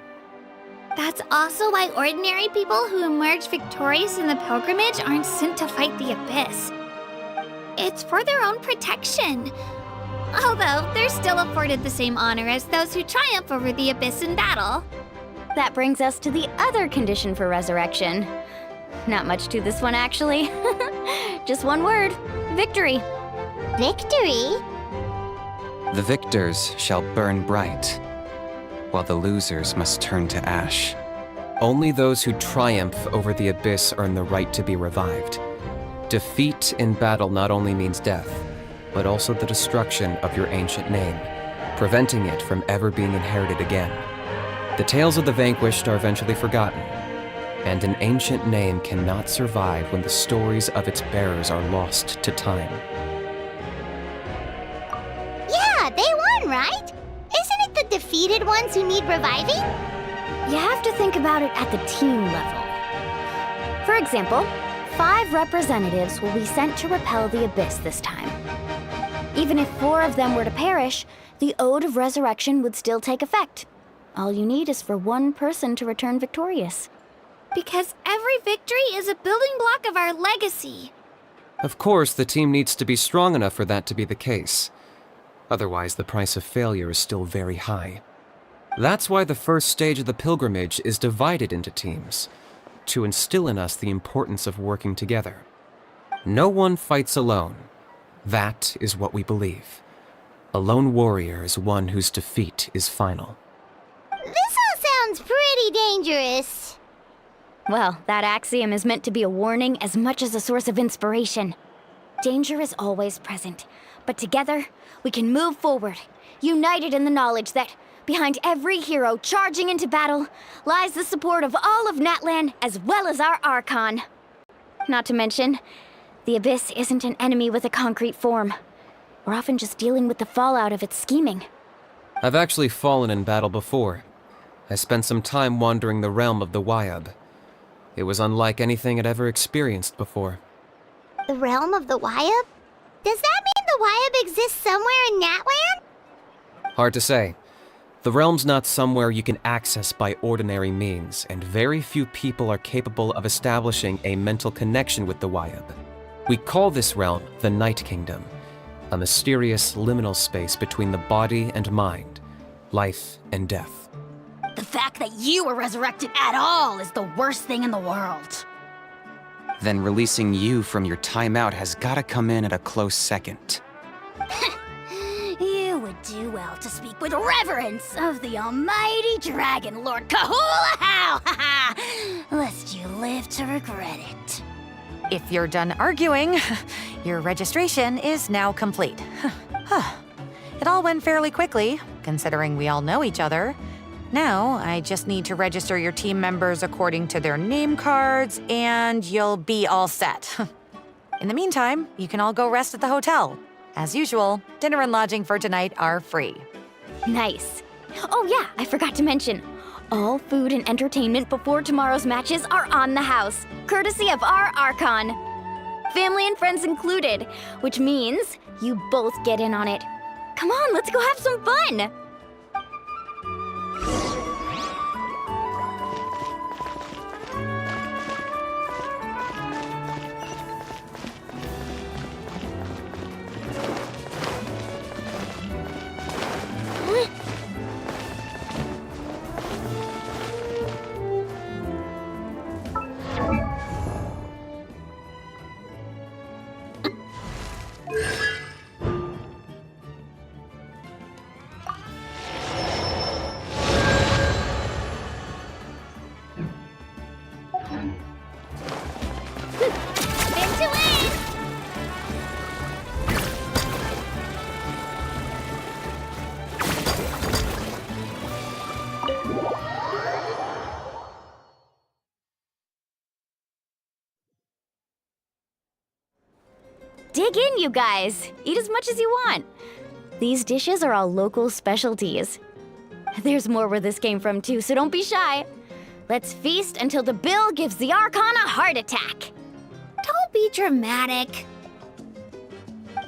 That's also why ordinary people who emerge victorious in the pilgrimage aren't sent to fight the Abyss. It's for their own protection. Although, they're still afforded the same honor as those who triumph over the Abyss in battle. That brings us to the other condition for resurrection. Not much to this one, actually. Just one word: victory. Victory? The victors shall burn bright, while the losers must turn to ash. Only those who triumph over the Abyss earn the right to be revived. Defeat in battle not only means death, but also the destruction of your ancient name, preventing it from ever being inherited again. The tales of the vanquished are eventually forgotten, and an ancient name cannot survive when the stories of its bearers are lost to time. Yeah, they won, right? Isn't it the defeated ones who need reviving? You have to think about it at the team level. For example, 5 representatives will be sent to repel the Abyss this time. Even if 4 of them were to perish, the Ode of Resurrection would still take effect. All you need is for one person to return victorious. Because every victory is a building block of our legacy. Of course, the team needs to be strong enough for that to be the case. Otherwise, the price of failure is still very high. That's why the first stage of the pilgrimage is divided into teams, to instill in us the importance of working together. No one fights alone. That is what we believe. A lone warrior is one whose defeat is final. This all sounds pretty dangerous. Well, that axiom is meant to be a warning as much as a source of inspiration. Danger is always present, but together, we can move forward, united in the knowledge that behind every hero charging into battle lies the support of all of Natlan as well as our Archon. Not to mention, the Abyss isn't an enemy with a concrete form. We're often just dealing with the fallout of its scheming. I've actually fallen in battle before. I spent some time wandering the realm of the Wyab. It was unlike anything I'd ever experienced before. The realm of the Wyab? Does that mean the Wyab exists somewhere in Natlan? Hard to say. The realm's not somewhere you can access by ordinary means, and very few people are capable of establishing a mental connection with the Wyab. We call this realm the Night Kingdom, a mysterious liminal space between the body and mind, life and death. The fact that you were resurrected at all is the worst thing in the world. Then releasing you from your timeout has gotta come in at a close second. You would do well to speak with reverence of the almighty Dragon Lord Kahula-How, lest you live to regret it. If you're done arguing, your registration is now complete. It all went fairly quickly, considering we all know each other. Now, I just need to register your team members according to their name cards, and you'll be all set. In the meantime, you can all go rest at the hotel. As usual, dinner and lodging for tonight are free. Nice. Oh yeah, I forgot to mention. All food and entertainment before tomorrow's matches are on the house, courtesy of our Archon. Family and friends included, which means you both get in on it. Come on, let's go have some fun! Dig in, you guys. Eat as much as you want. These dishes are all local specialties. There's more where this came from too, so don't be shy. Let's feast until the bill gives the Archon a heart attack. Don't be dramatic.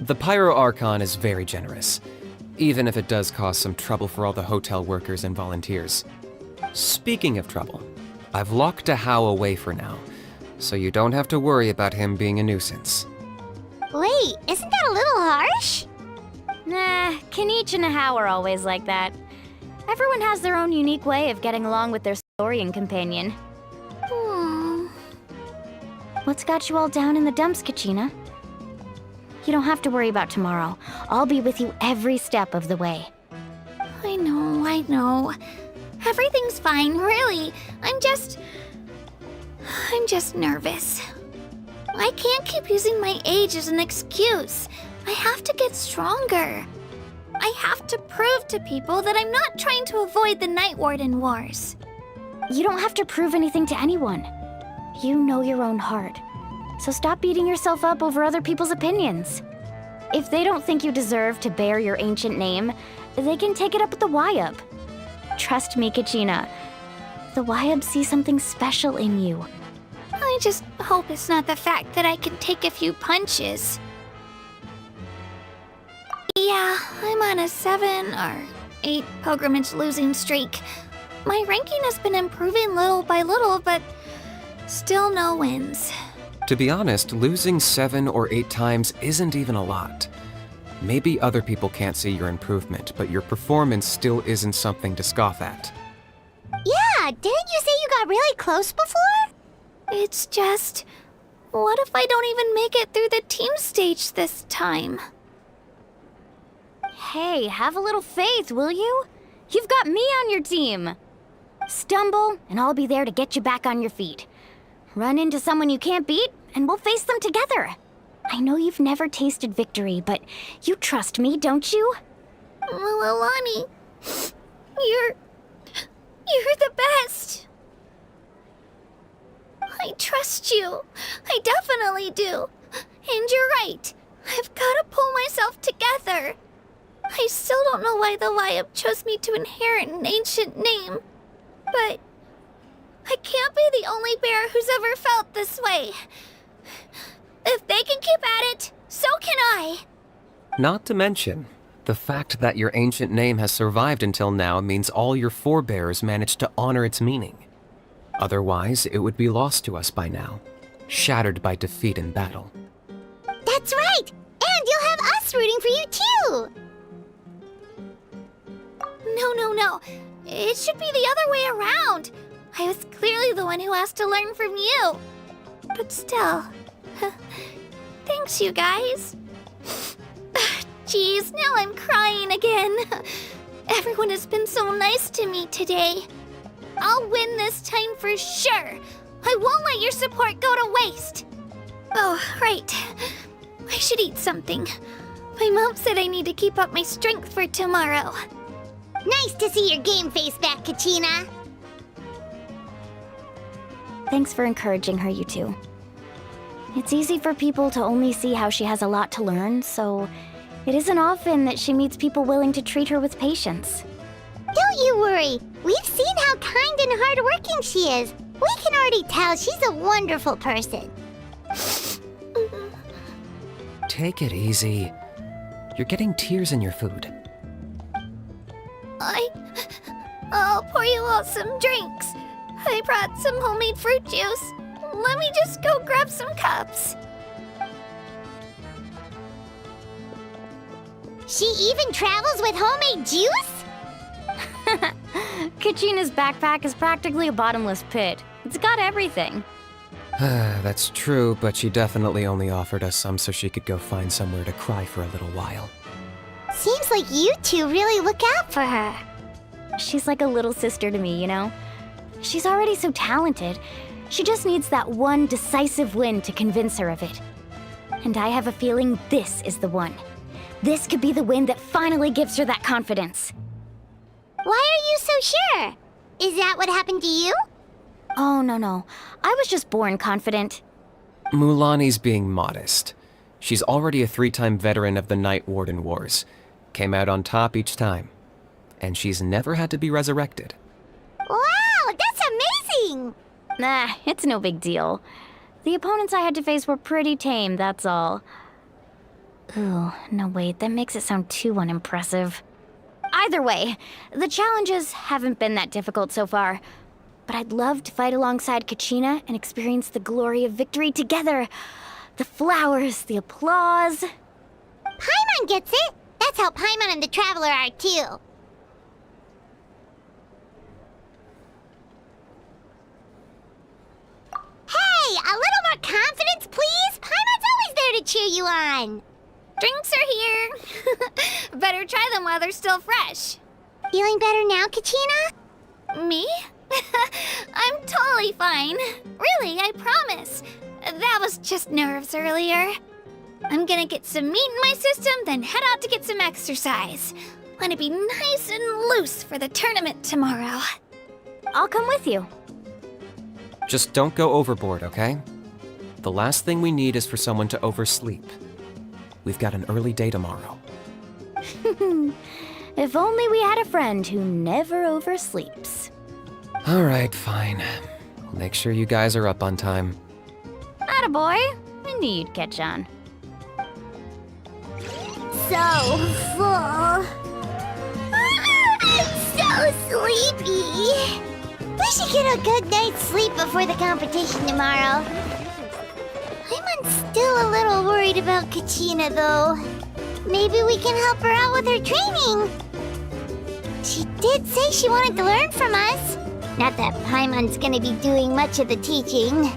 The Pyro Archon is very generous, even if it does cause some trouble for all the hotel workers and volunteers. Speaking of trouble, I've locked Ahau away for now, so you don't have to worry about him being a nuisance. Wait, isn't that a little harsh? Nah, Kenichi and Ahau are always like that. Everyone has their own unique way of getting along with their Saurian companion. What's got you all down in the dumps, Kachina? You don't have to worry about tomorrow. I'll be with you every step of the way. I know. Everything's fine, really. I'm just nervous. I can't keep using my age as an excuse. I have to get stronger. I have to prove to people that I'm not trying to avoid the Night Warden Wars. You don't have to prove anything to anyone. You know your own heart. So stop beating yourself up over other people's opinions. If they don't think you deserve to bear your ancient name, they can take it up with the Wyub. Trust me, Kachina. The Wyub see something special in you. I just hope it's not the fact that I can take a few punches. Yeah, I'm on a 7 or 8 pilgrimage losing streak. My ranking has been improving little by little, but still no wins. To be honest, losing 7 or 8 times isn't even a lot. Maybe other people can't see your improvement, but your performance still isn't something to scoff at. Yeah, didn't you say you got really close before? It's just, what if I don't even make it through the team stage this time? Hey, have a little faith, will you? You've got me on your team. Stumble, and I'll be there to get you back on your feet. Run into someone you can't beat, and we'll face them together. I know you've never tasted victory, but you trust me, don't you? Alani, you're the best. I trust you. I definitely do. And you're right. I've got to pull myself together. I still don't know why the Wyub chose me to inherit an ancient name. But I can't be the only bear who's ever felt this way. If they can keep at it, so can I. Not to mention, the fact that your ancient name has survived until now means all your forebears managed to honor its meaning. Otherwise, it would be lost to us by now, shattered by defeat in battle. That's right! And you'll have us rooting for you too! No. It should be the other way around. I was clearly the one who asked to learn from you. But still, thanks you guys. Geez, now I'm crying again. Everyone has been so nice to me today. I'll win this time for sure. I won't let your support go to waste. Oh, right. I should eat something. My mom said I need to keep up my strength for tomorrow. Nice to see your game face back, Kachina. Thanks for encouraging her, you two. It's easy for people to only see how she has a lot to learn, so it isn't often that she meets people willing to treat her with patience. Don't you worry. We've seen how kind and hardworking she is. We can already tell she's a wonderful person. Take it easy. You're getting tears in your food. I'll pour you all some drinks. I brought some homemade fruit juice. Let me just go grab some cups. She even travels with homemade juice? Kachina's backpack is practically a bottomless pit. It's got everything. That's true, but she definitely only offered us some so she could go find somewhere to cry for a little while. Seems like you two really look out for her. She's like a little sister to me, you know? She's already so talented. She just needs that one decisive win to convince her of it. And I have a feeling this is the one. This could be the win that finally gives her that confidence. Why are you so sure? Is that what happened to you? Oh, no. I was just born confident. Mulani's being modest. She's already a 3-time veteran of the Night Warden Wars. Came out on top each time. And she's never had to be resurrected. Wow, that's amazing! Nah, it's no big deal. The opponents I had to face were pretty tame, that's all. Ooh, no wait, that makes it sound too unimpressive. Either way, the challenges haven't been that difficult so far. But I'd love to fight alongside Kachina and experience the glory of victory together. The flowers, the applause. Paimon gets it! That's how Paimon and the Traveler are too. Hey, a little more confidence, please! Paimon's always there to cheer you on! Drinks are here. Better try them while they're still fresh. Feeling better now, Kachina? Me? I'm totally fine. Really, I promise. That was just nerves earlier. I'm gonna get some meat in my system, then head out to get some exercise. Want to be nice and loose for the tournament tomorrow. I'll come with you. Just don't go overboard, okay? The last thing we need is for someone to oversleep. We've got an early day tomorrow. If only we had a friend who never oversleeps. All right, fine. I'll make sure you guys are up on time. Attaboy. I knew you'd catch on. So full. I'm so sleepy. We should get a good night's sleep before the competition tomorrow. I'm still a little worried about Kachina, though. Maybe we can help her out with her training. She did say she wanted to learn from us. Not that Paimon's gonna be doing much of the teaching.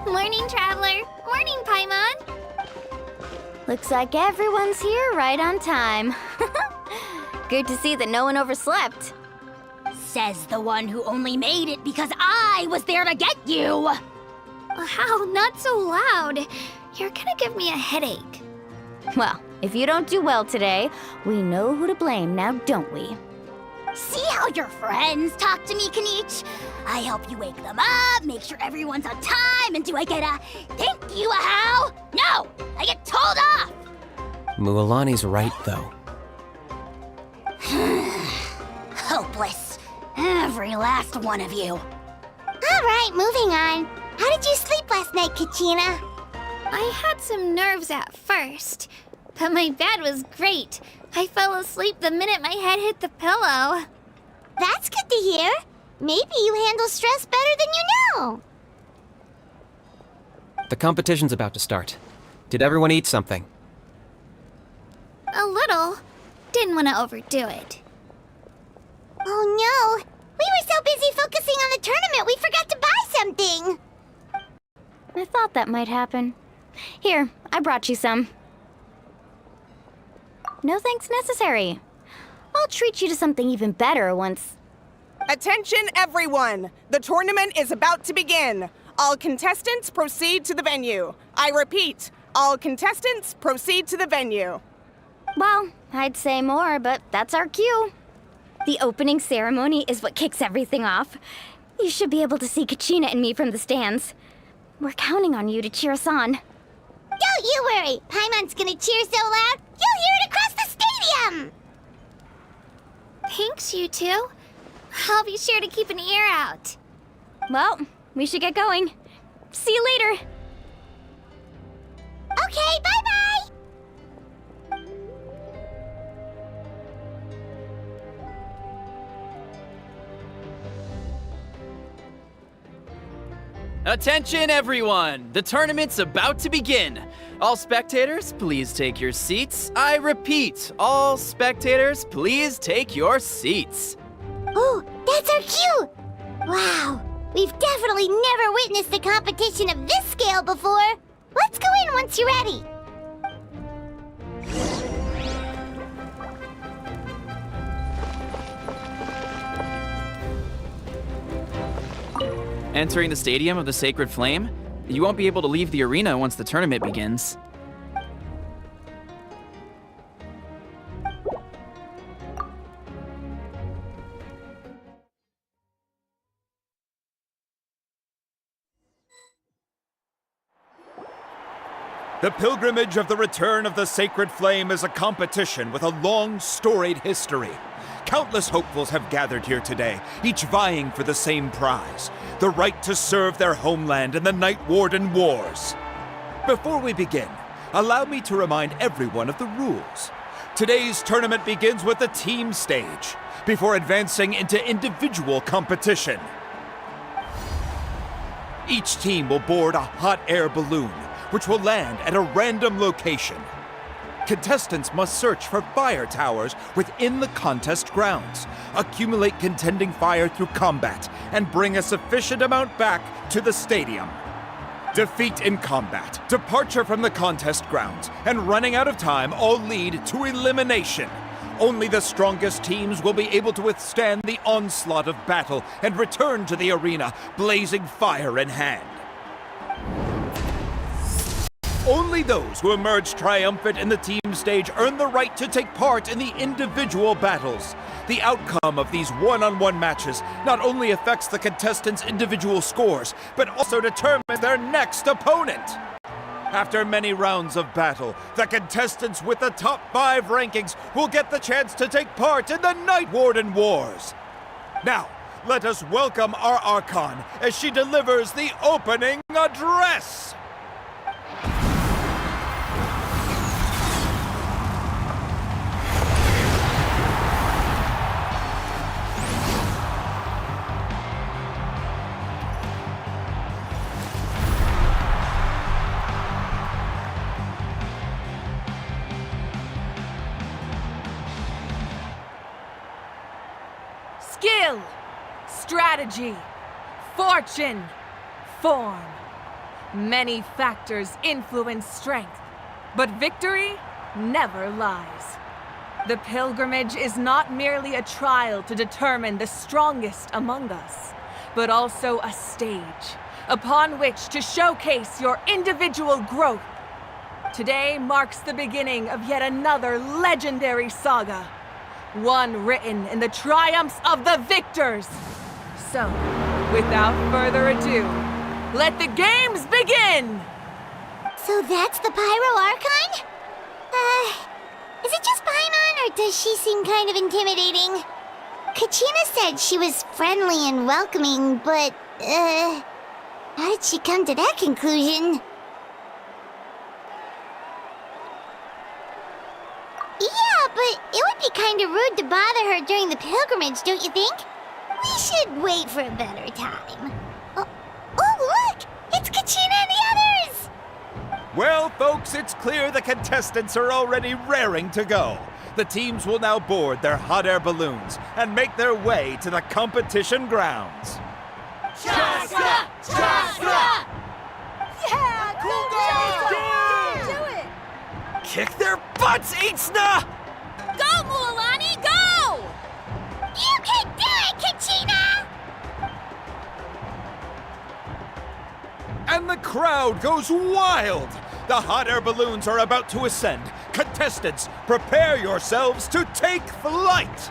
Morning, Traveler. Morning, Paimon. Looks like everyone's here right on time. Good to see that no one overslept. Says the one who only made it because I was there to get you! How? Not so loud. You're gonna give me a headache. Well, if you don't do well today, we know who to blame now, don't we? See how your friends talk to me, Kanich? I help you wake them up, make sure everyone's on time, and do I get a thank you, a how? No! I get told off! Mualani's right, though. Hopeless. Every last one of you. Alright, moving on. How did you sleep last night, Kachina? I had some nerves at first, but my bed was great. I fell asleep the minute my head hit the pillow. That's good to hear. Maybe you handle stress better than you know. The competition's about to start. Did everyone eat something? A little. Didn't want to overdo it. Oh no! We were so busy focusing on the tournament we forgot to buy something! I thought that might happen. Here, I brought you some. No thanks necessary. I'll treat you to something even better once... Attention, everyone! The tournament is about to begin. All contestants proceed to the venue. I repeat, all contestants proceed to the venue. Well, I'd say more, but that's our cue. The opening ceremony is what kicks everything off. You should be able to see Kachina and me from the stands. We're counting on you to cheer us on. Don't you worry! Paimon's gonna cheer so loud, you'll hear it across the stadium! Thanks, you two. I'll be sure to keep an ear out. Well, we should get going. See you later. Okay, bye-bye! Attention, everyone! The tournament's about to begin. All spectators, please take your seats. I repeat, all spectators, please take your seats. Oh, that's our cue! Wow, we've definitely never witnessed a competition of this scale before. Let's go in once you're ready. Entering the Stadium of the Sacred Flame, you won't be able to leave the arena once the tournament begins. The pilgrimage of the return of the Sacred Flame is a competition with a long, storied history. Countless hopefuls have gathered here today, each vying for the same prize, the right to serve their homeland in the Night Warden Wars. Before we begin, allow me to remind everyone of the rules. Today's tournament begins with the team stage, before advancing into individual competition. Each team will board a hot air balloon, which will land at a random location. Contestants must search for fire towers within the contest grounds, accumulate contending fire through combat, and bring a sufficient amount back to the stadium. Defeat in combat, departure from the contest grounds, and running out of time all lead to elimination. Only the strongest teams will be able to withstand the onslaught of battle and return to the arena, blazing fire in hand. Only those who emerge triumphant in the team stage earn the right to take part in the individual battles. The outcome of these one-on-one matches not only affects the contestants' individual scores, but also determines their next opponent. After many rounds of battle, the contestants with the top 5 rankings will get the chance to take part in the Night Warden Wars. Now, let us welcome our Archon as she delivers the opening address. Skill, strategy, fortune, form. Many factors influence strength, but victory never lies. The pilgrimage is not merely a trial to determine the strongest among us, but also a stage upon which to showcase your individual growth. Today marks the beginning of yet another legendary saga. one written in the triumphs of the victors. So, without further ado, let the games begin! So that's the Pyro Archon? Is it just Paimon, or does she seem kind of intimidating? Kachina said she was friendly and welcoming, but, how did she come to that conclusion? Yeah, but it would be kind of rude to bother her during the pilgrimage, don't you think? We should wait for a better time. Oh, look! It's Kachina and the others! Well, folks, it's clear the contestants are already raring to go. The teams will now board their hot air balloons and make their way to the competition grounds. Chaska! Chaska! Yeah, cool girl! Do it! Kick their butts, Itzna! Go, Mualani, go! You can do it, Kachina! And the crowd goes wild! The hot air balloons are about to ascend. Contestants, prepare yourselves to take flight!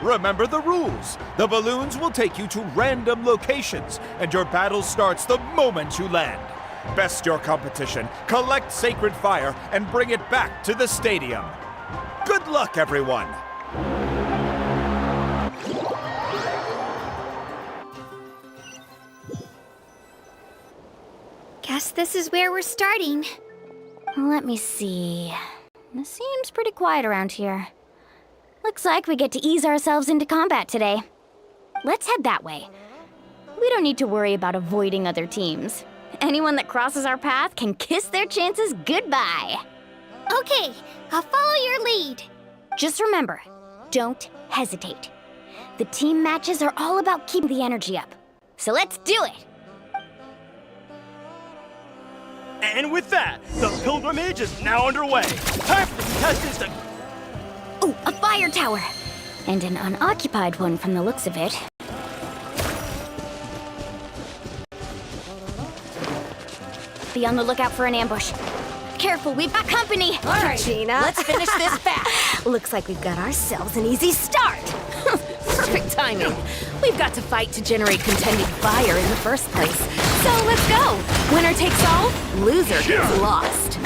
Remember the rules. The balloons will take you to random locations, and your battle starts the moment you land. Best your competition, collect sacred fire, and bring it back to the stadium. Good luck, everyone! Guess this is where we're starting. Let me see. It seems pretty quiet around here. Looks like we get to ease ourselves into combat today. Let's head that way. We don't need to worry about avoiding other teams. Anyone that crosses our path can kiss their chances goodbye. Okay, I'll follow your lead. Just remember, don't hesitate. The team matches are all about keeping the energy up. So let's do it! And with that, the pilgrimage is now underway. Time for the contestants to... Ooh, a fire tower! And an unoccupied one from the looks of it. Be on the lookout for an ambush. Careful, we've got company! All right, Gina. Let's finish this fast! Looks like we've got ourselves an easy start. Perfect timing. We've got to fight to generate contending fire in the first place. So let's go. Winner takes all, loser gets lost.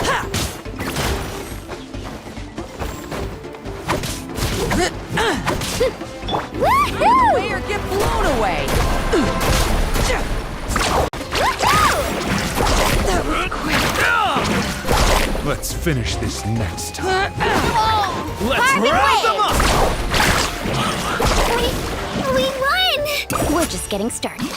Woohoo! Away or get blown away! Let's finish this next time. Let's round them up! We won! We're just getting started.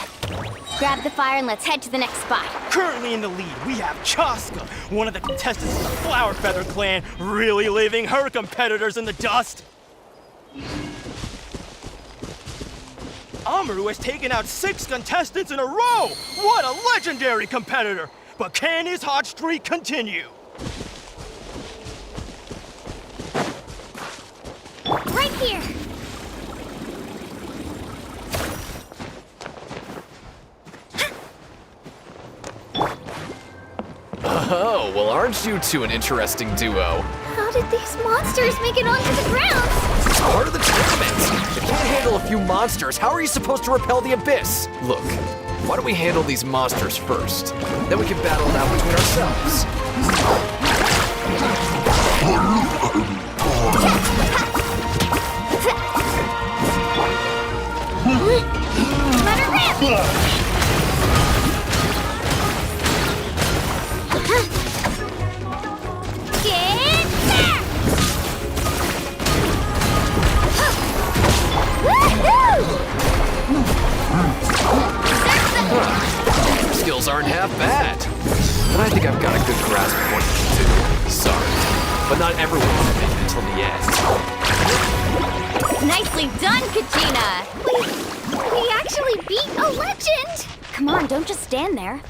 Grab the fire and let's head to the next spot. Currently in the lead, we have Chaska, one of the contestants of the Flower Feather clan, really leaving her competitors in the dust. Amaru has taken out 6 contestants in a row! What a legendary competitor! But can his hot streak continue? Right here! Oh, well, aren't you two an interesting duo? How did these monsters make it onto the ground? It's part of the tournament. If you can't handle a few monsters, how are you supposed to repel the abyss? Look, why don't we handle these monsters first? Then we can battle it out between ourselves. Let her rip! Get back! Your skills aren't half bad. But I think I've got a good grasp of what you can do. Sorry, but not everyone can make it until the end. Nicely done, Kachina! We actually beat a legend! Come on, don't just stand there.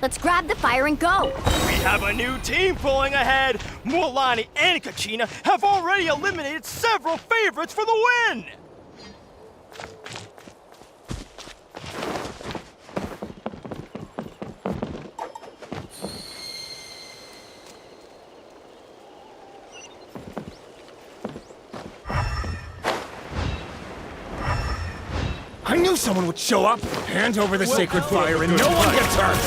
Let's grab the fire and go. We have a new team pulling ahead. Mualani and Kachina have already eliminated several favorites for the win. knew someone would show up. Hand over the sacred fire and no one gets hurt.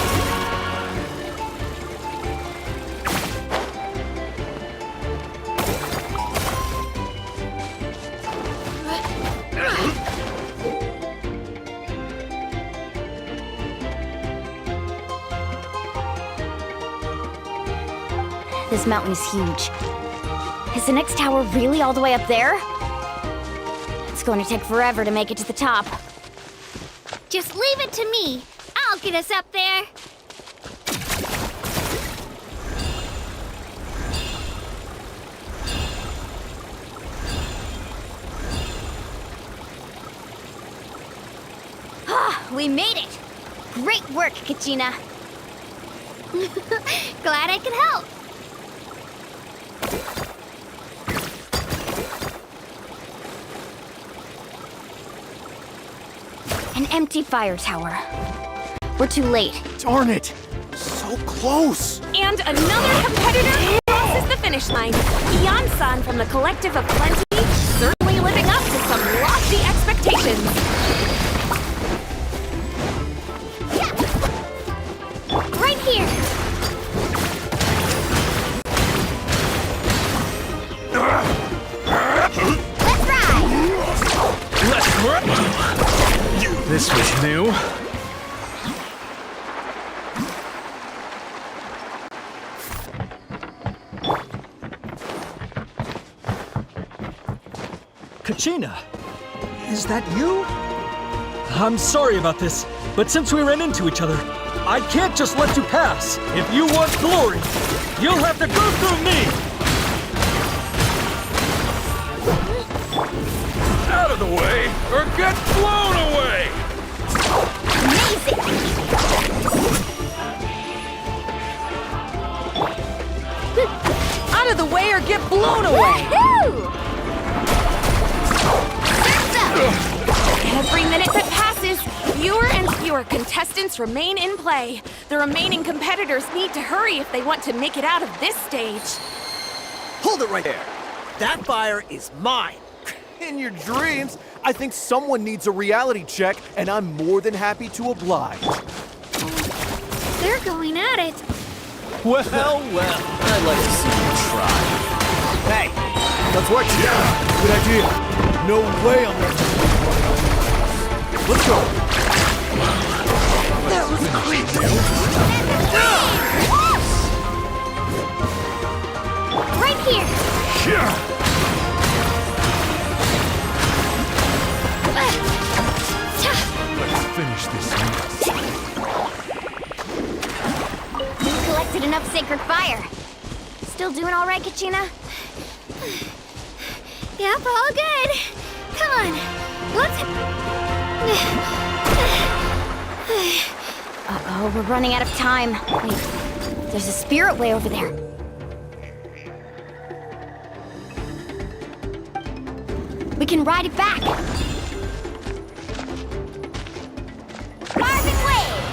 This mountain is huge. Is the next tower really all the way up there? It's going to take forever to make it to the top. Just leave it to me. I'll get us up there. Ah, we made it! Great work, Kachina. Glad I could help. An empty fire tower. We're too late. Darn it! So close! And another competitor crosses the finish line. Ian-san from the Collective of Plenty, certainly living up to some lofty expectations. Right here. Let's ride! Let's ride! This was new. Kachina, is that you? I'm sorry about this, but since we ran into each other, I can't just let you pass. If you want glory, you'll have to go through me! Out of the way, or get blown away! Amazing! Out of the way or get blown away! Woohoo! Every minute that passes, fewer and fewer contestants remain in play. The remaining competitors need to hurry if they want to make it out of this stage. Hold it right there. That fire is mine. In your dreams, I think someone needs a reality check, and I'm more than happy to oblige. They're going at it. Well, I'd like to see you try. Hey, let's work together. Good idea. No way I'm letting you. Let's go. That was a great deal. Right here. Yeah. Let's finish this one. We collected enough sacred fire. Still doing all right, Kachina? Yep, all good. Come on. Let's... Uh-oh, we're running out of time. Wait, there's a spirit way over there. We can ride it back. Marvin Wave!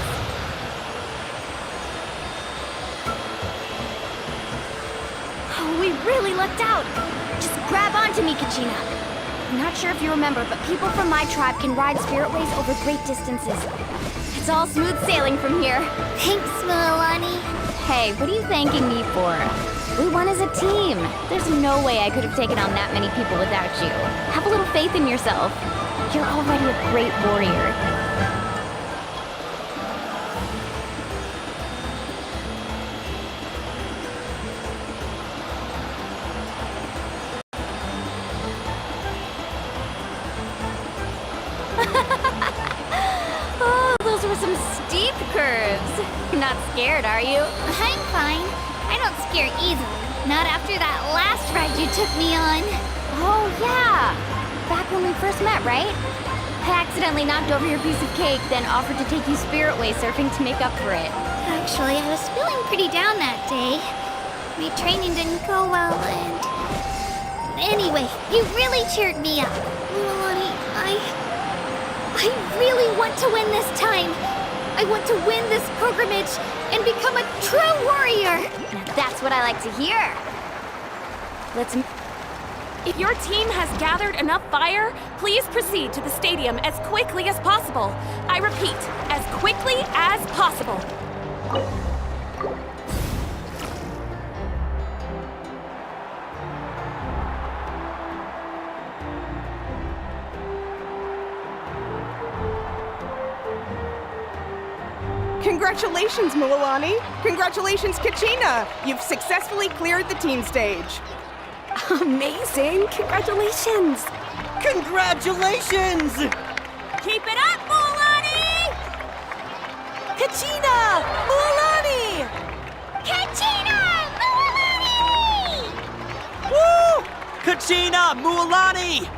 Oh, we really lucked out. Just grab onto me, Kachina. I'm not sure if you remember, but people from my tribe can ride spiritways over great distances. It's all smooth sailing from here. Thanks, Milani. Hey, what are you thanking me for? We won as a team. There's no way I could have taken on that many people without you. Have a little faith in yourself. You're already a great warrior. Oh, those were some steep curves. You're not scared, are you? I'm fine. I don't scare easily. Not after that last ride you took me on. Oh, yeah. Back when we first met, right? I accidentally knocked over your piece of cake, then offered to take you spiritway surfing to make up for it. Actually, I was feeling pretty down that day. My training didn't go well, and... Anyway, you really cheered me up. Milani, I really want to win this time. I want to win this pilgrimage and become a true warrior. Now that's what I like to hear. Let's... If your team has gathered enough fire, please proceed to the stadium as quickly as possible. I repeat, as quickly as possible. Congratulations, Mualani! Congratulations, Kachina! You've successfully cleared the team stage. Amazing! Congratulations! Congratulations! Keep it up, Mualani! Kachina! Mualani! Kachina! Mualani! Woo! Kachina! Mualani!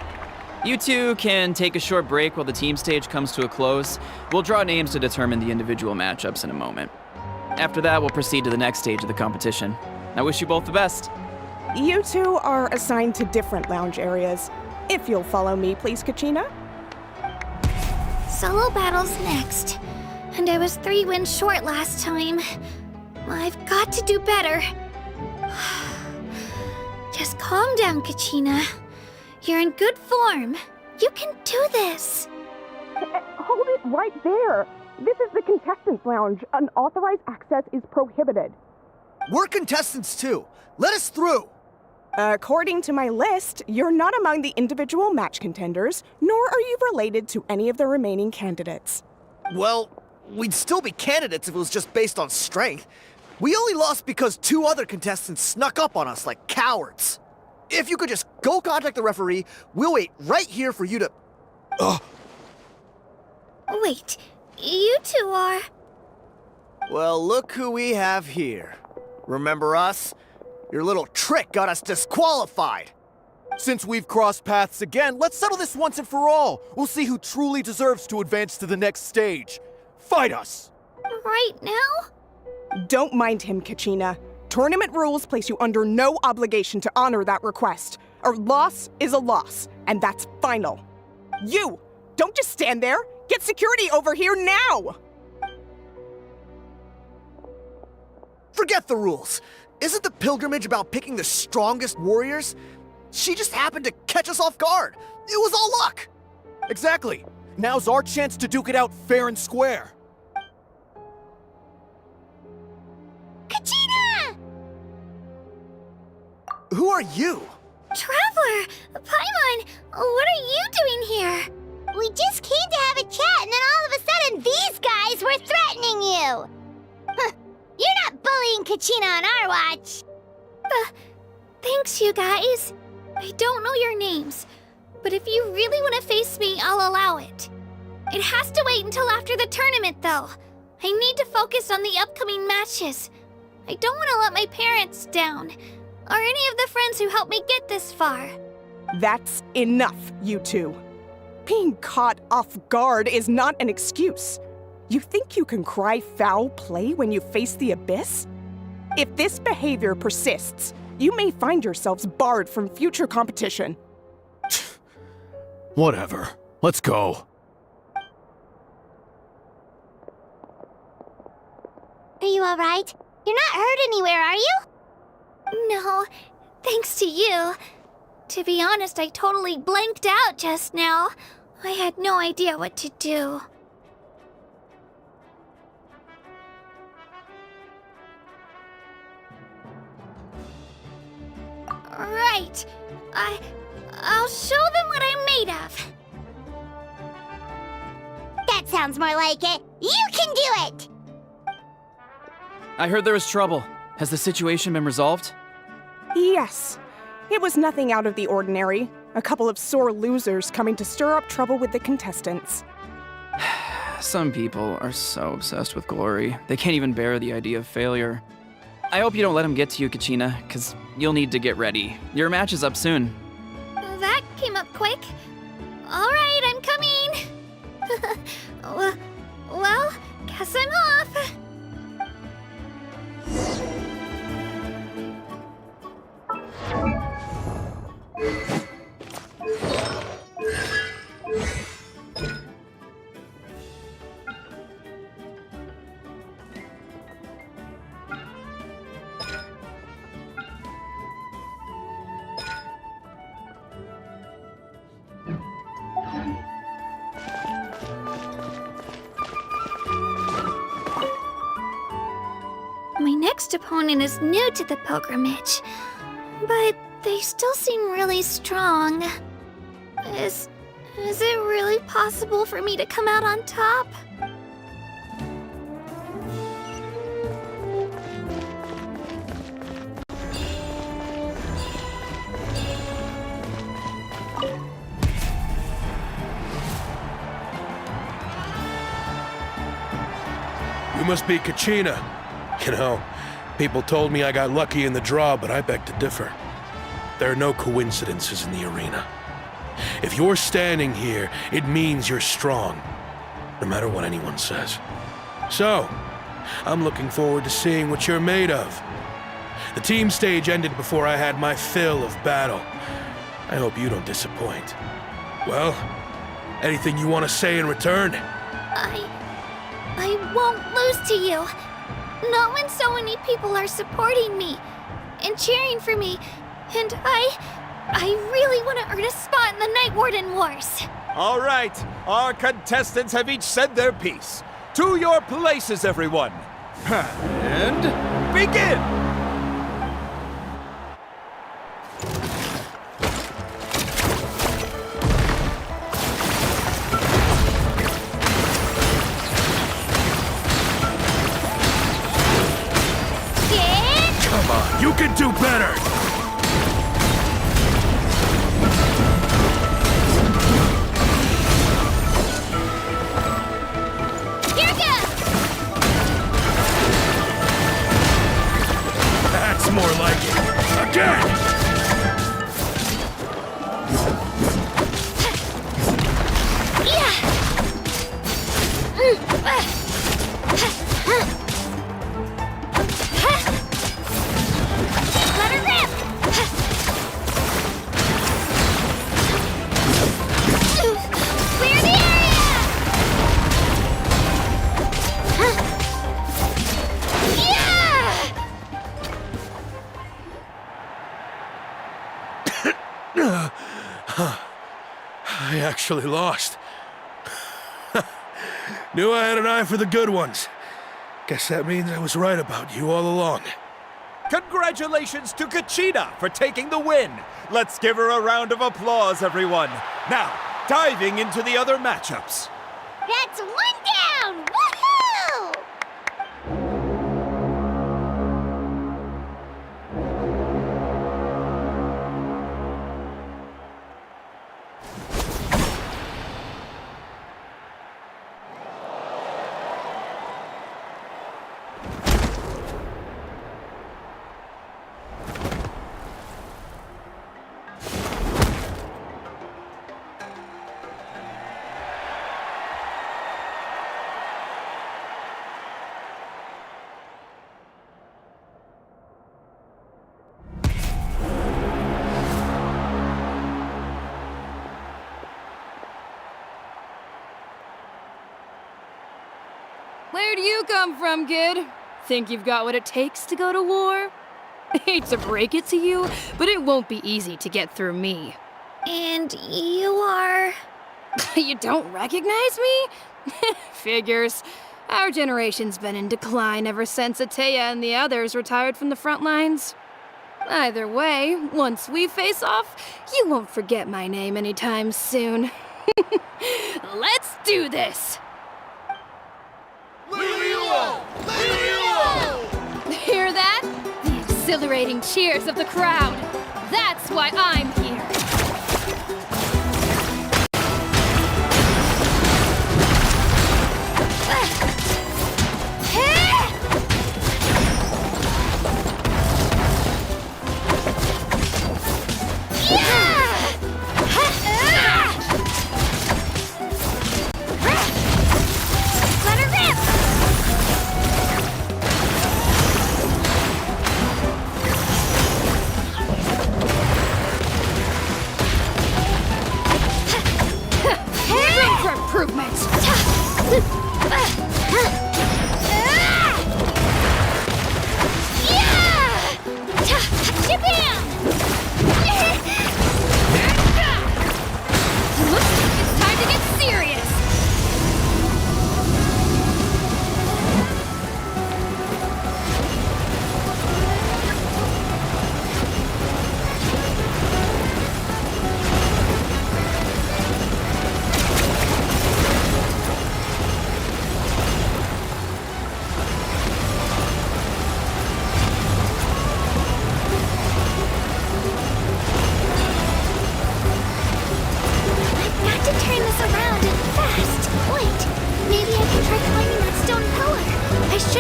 You two can take a short break while the team stage comes to a close. We'll draw names to determine the individual matchups in a moment. After that, we'll proceed to the next stage of the competition. I wish you both the best. You two are assigned to different lounge areas. If you'll follow me, please, Kachina. Solo battles next. And I was 3 wins short last time. I've got to do better. Just calm down, Kachina. You're in good form. You can do this. Hold it right there. This is the contestants' lounge. Unauthorized access is prohibited. We're contestants too. Let us through. According to my list, you're not among the individual match contenders, nor are you related to any of the remaining candidates. Well, we'd still be candidates if it was just based on strength. We only lost because 2 other contestants snuck up on us like cowards. If you could just go contact the referee, we'll wait right here for you to... Ugh. Wait, you two are... Well, look who we have here. Remember us? Your little trick got us disqualified. Since we've crossed paths again, let's settle this once and for all. We'll see who truly deserves to advance to the next stage. Fight us! Right now? Don't mind him, Kachina. Tournament rules place you under no obligation to honor that request. A loss is a loss, and that's final. You! Don't just stand there! Get security over here now! Forget the rules. Isn't the pilgrimage about picking the strongest warriors? She just happened to catch us off guard. It was all luck. Exactly. Now's our chance to duke it out fair and square. Kachina! Who are you? Traveler! Paimon! What are you doing here? We just came to have a chat, and then all of a sudden these guys were threatening you! Huh. You're not bullying Kachina on our watch! Thanks, you guys. I don't know your names, but if you really want to face me, I'll allow it. It has to wait until after the tournament, though. I need to focus on the upcoming matches. I don't want to let my parents down, or any of the friends who helped me get this far. That's enough, you two. Being caught off guard is not an excuse. You think you can cry foul play when you face the abyss? If this behavior persists, you may find yourselves barred from future competition. Whatever. Let's go. Are you alright? You're not hurt anywhere, are you? No, thanks to you. To be honest, I totally blanked out just now. I had no idea what to do. Right. I'll show them what I'm made of. That sounds more like it. You can do it! I heard there was trouble. Has the situation been resolved? Yes. It was nothing out of the ordinary. A couple of sore losers coming to stir up trouble with the contestants. Some people are so obsessed with glory, they can't even bear the idea of failure. I hope you don't let him get to you, Kachina, because you'll need to get ready. Your match is up soon. That came up quick. All right, I'm coming. Well, guess I'm off. first opponent is new to the pilgrimage, but they still seem really strong. Is it really possible for me to come out on top? You must be Kachina. You know, people told me I got lucky in the draw, but I beg to differ. There are no coincidences in the arena. If you're standing here, it means you're strong, no matter what anyone says. So, I'm looking forward to seeing what you're made of. The team stage ended before I had my fill of battle. I hope you don't disappoint. Well, anything you want to say in return? I won't lose to you. Not when so many people are supporting me and cheering for me, and I really want to earn a spot in the Night Warden Wars. All right, our contestants have each said their piece. To your places, everyone. And begin! Come on, you can do better! That's more like it. Again! Let her rip! Clear the area! I actually lost. Knew I had an eye for the good ones. Guess that means I was right about you all along. Congratulations to Kachina for taking the win. Let's give her a round of applause, everyone. Now, diving into the other matchups. That's one down! Woohoo! Where do you come from, kid? Think you've got what it takes to go to war? Hate to break it to you, but it won't be easy to get through me. And you are... You don't recognize me? Figures. Our generation's been in decline ever since Ateya and the others retired from the front lines. Either way, once we face off, you won't forget my name anytime soon. Let's do this! Hear that? The exhilarating cheers of the crowd. That's why I'm here.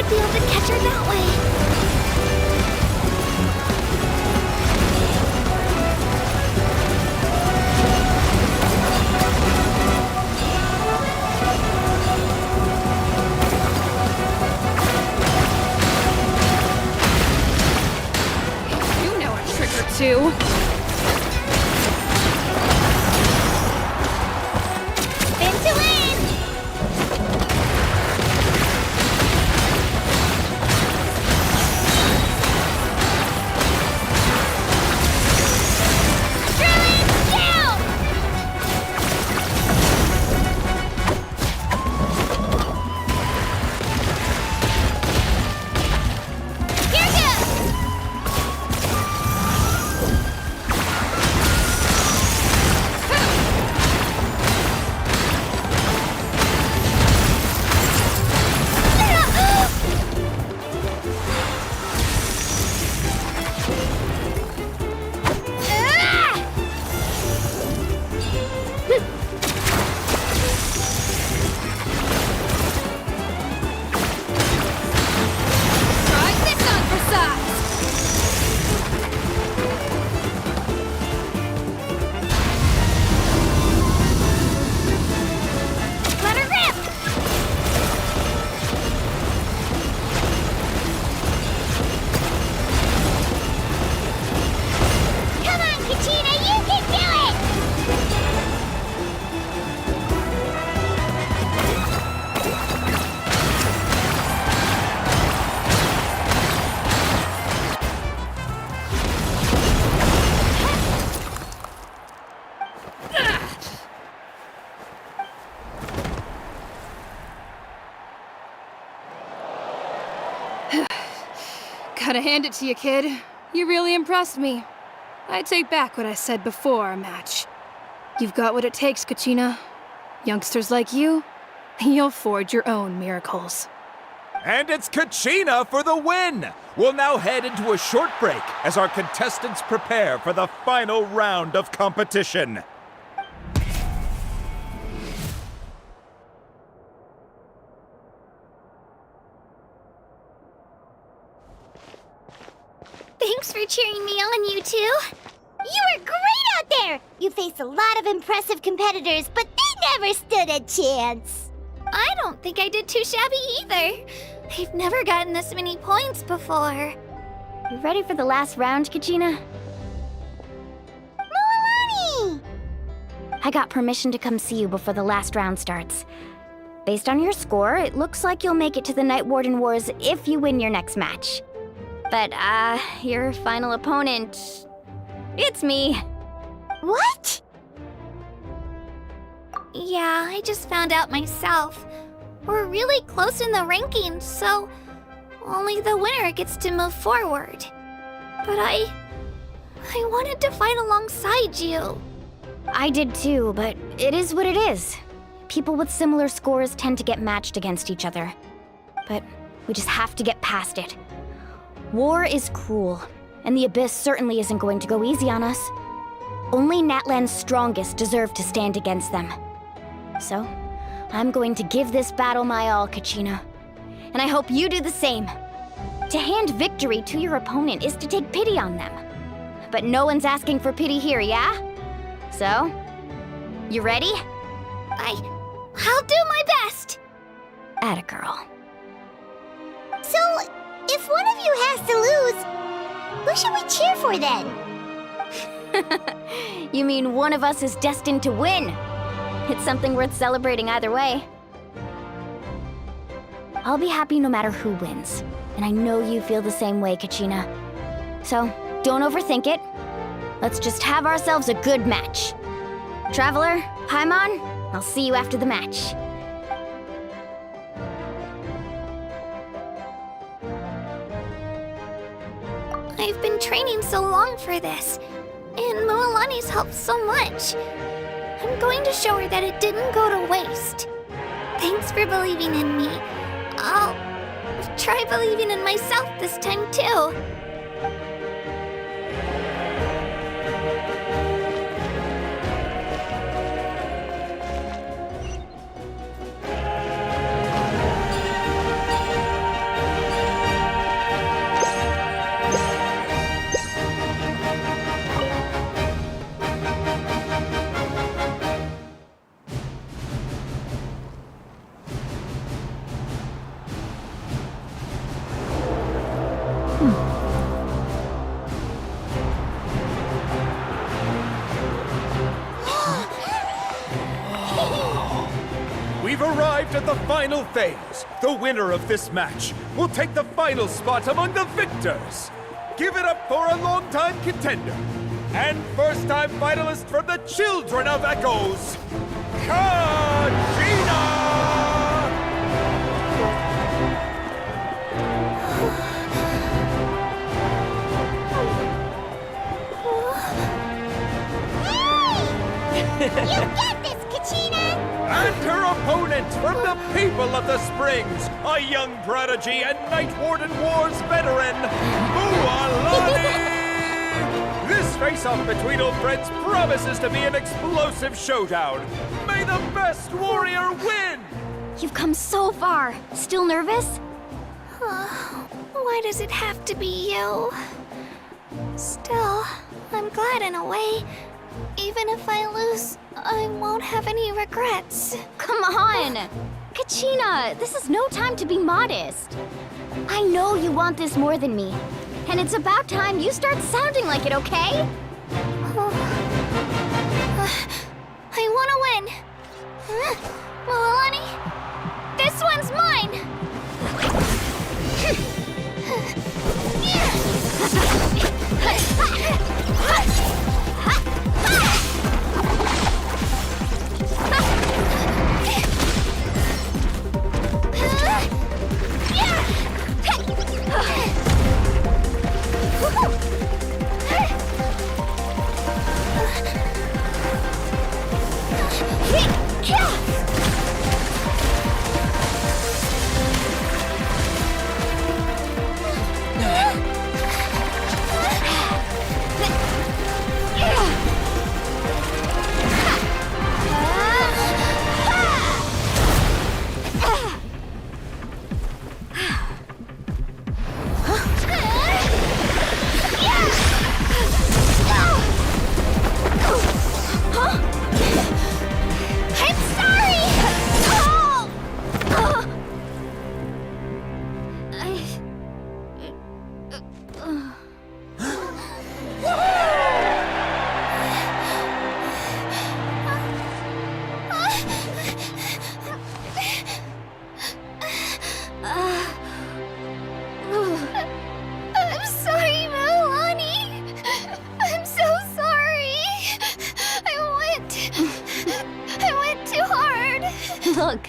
should be able to catch her that way. You know a trick or two. Spin to win! Drilling down! Here goes! Try this on for size. Let her rip! Come on, Kachina, you can do it! Gotta hand it to you, kid. You really impressed me. I take back what I said before our match. You've got what it takes, Kachina. Youngsters like you, you'll forge your own miracles. And it's Kachina for the win! We'll now head into a short break as our contestants prepare for the final round of competition. Thanks for cheering me on, you two. You were great out there! You faced a lot of impressive competitors, but they never stood a chance. I don't think I did too shabby either. I've never gotten this many points before. You ready for the last round, Kachina? Moalani! I got permission to come see you before the last round starts. Based on your score, it looks like you'll make it to the Night Warden Wars if you win your next match. But, your final opponent... It's me. What? Yeah, I just found out myself. We're really close in the rankings, so only the winner gets to move forward. But I wanted to fight alongside you. I did too, but it is what it is. People with similar scores tend to get matched against each other. But we just have to get past it. War is cruel, and the Abyss certainly isn't going to go easy on us. Only Natlan's strongest deserve to stand against them. So, I'm going to give this battle my all, Kachina. And I hope you do the same. To hand victory to your opponent is to take pity on them. But no one's asking for pity here, yeah? So, you ready? I'll do my best! Atta girl. So, if one of you has to lose, who should we cheer for then? You mean one of us is destined to win? It's something worth celebrating either way. I'll be happy no matter who wins. And I know you feel the same way, Kachina. So, don't overthink it. Let's just have ourselves a good match. Traveler, Paimon, I'll see you after the match. I've been training so long for this, and Moalani's helped so much. I'm going to show her that it didn't go to waste. Thanks for believing in me. I'll try believing in myself this time too. We've arrived at the final phase. The winner of this match will take the final spot among the victors. Give it up for a longtime contender and first-time finalist from the Children of Echoes, Kachina! You get this, Kachina! And her opponent from the people of the Springs, a young prodigy and Night Warden Wars veteran, Mualani! This face-off between old friends promises to be an explosive showdown. May the best warrior win! You've come so far. Still nervous? Why does it have to be you? Still, I'm glad in a way. Even if I lose, I won't have any regrets. Come on! Kachina, this is no time to be modest. I know you want this more than me. And it's about time you start sounding like it, okay? I want to win. Mualani, this one's mine! Look.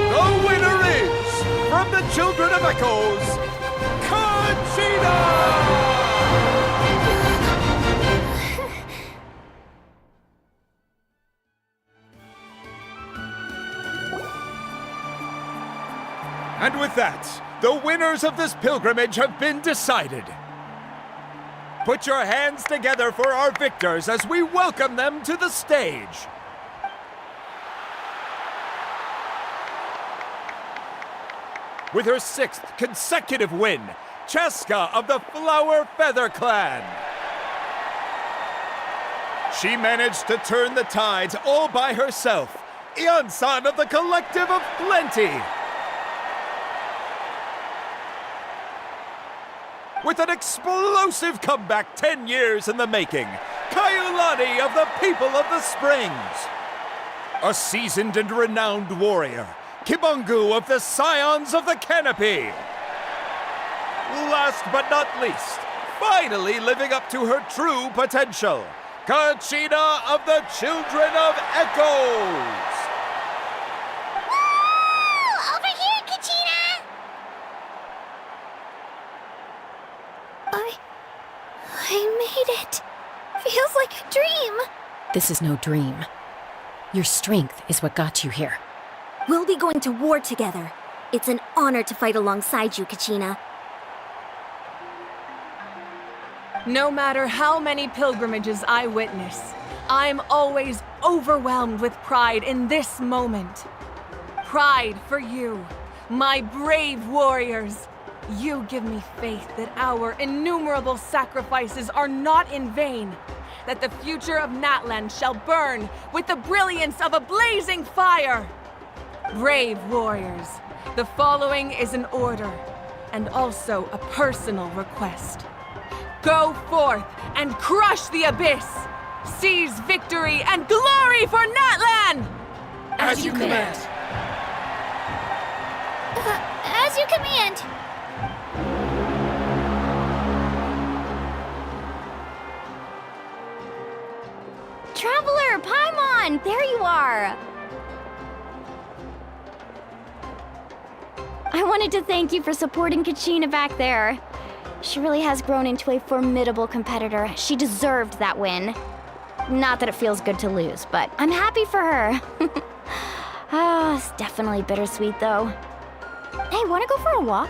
The winner is, from the Children of Echoes, Kachina! And with that, the winners of this pilgrimage have been decided. Put your hands together for our victors as we welcome them to the stage. With her 6th consecutive win, Cheska of the Flower Feather Clan. She managed to turn the tides all by herself. Ian-san of the Collective of Plenty. With an explosive comeback 10 years in the making, Kayulani of the People of the Springs. A seasoned and renowned warrior, Kibungu of the Scions of the Canopy. Last but not least, finally living up to her true potential, Kachina of the Children of Echoes. Woo! Over here, Kachina! I made it. Feels like a dream. This is no dream. Your strength is what got you here. We'll be going to war together. It's an honor to fight alongside you, Kachina. No matter how many pilgrimages I witness, I'm always overwhelmed with pride in this moment. Pride for you, my brave warriors. You give me faith that our innumerable sacrifices are not in vain, that the future of Natlan shall burn with the brilliance of a blazing fire. Brave warriors, the following is an order, and also a personal request. Go forth and crush the abyss! Seize victory and glory for Natlan! As you command. As you command. Traveler, Paimon, there you are! I wanted to thank you for supporting Kachina back there. She really has grown into a formidable competitor. She deserved that win. Not that it feels good to lose, but I'm happy for her. It's definitely bittersweet, though. Hey, wanna go for a walk?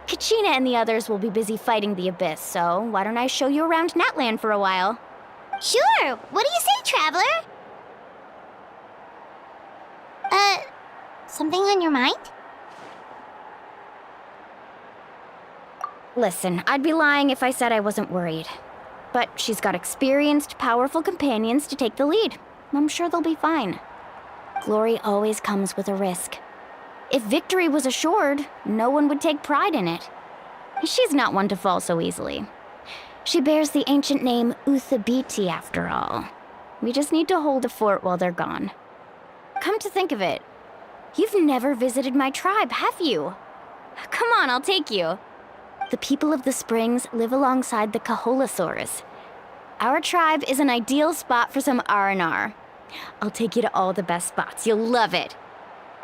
Kachina and the others will be busy fighting the Abyss, so why don't I show you around Natlan for a while? Sure. What do you say, Traveler? Something on your mind? Listen, I'd be lying if I said I wasn't worried. But she's got experienced, powerful companions to take the lead. I'm sure they'll be fine. Glory always comes with a risk. If victory was assured, no one would take pride in it. She's not one to fall so easily. She bears the ancient name Uthabiti, after all. We just need to hold the fort while they're gone. Come to think of it, you've never visited my tribe, have you? Come on, I'll take you. The people of the Springs live alongside the Kaholasaurus. Our tribe is an ideal spot for some R&R. I'll take you to all the best spots. You'll love it.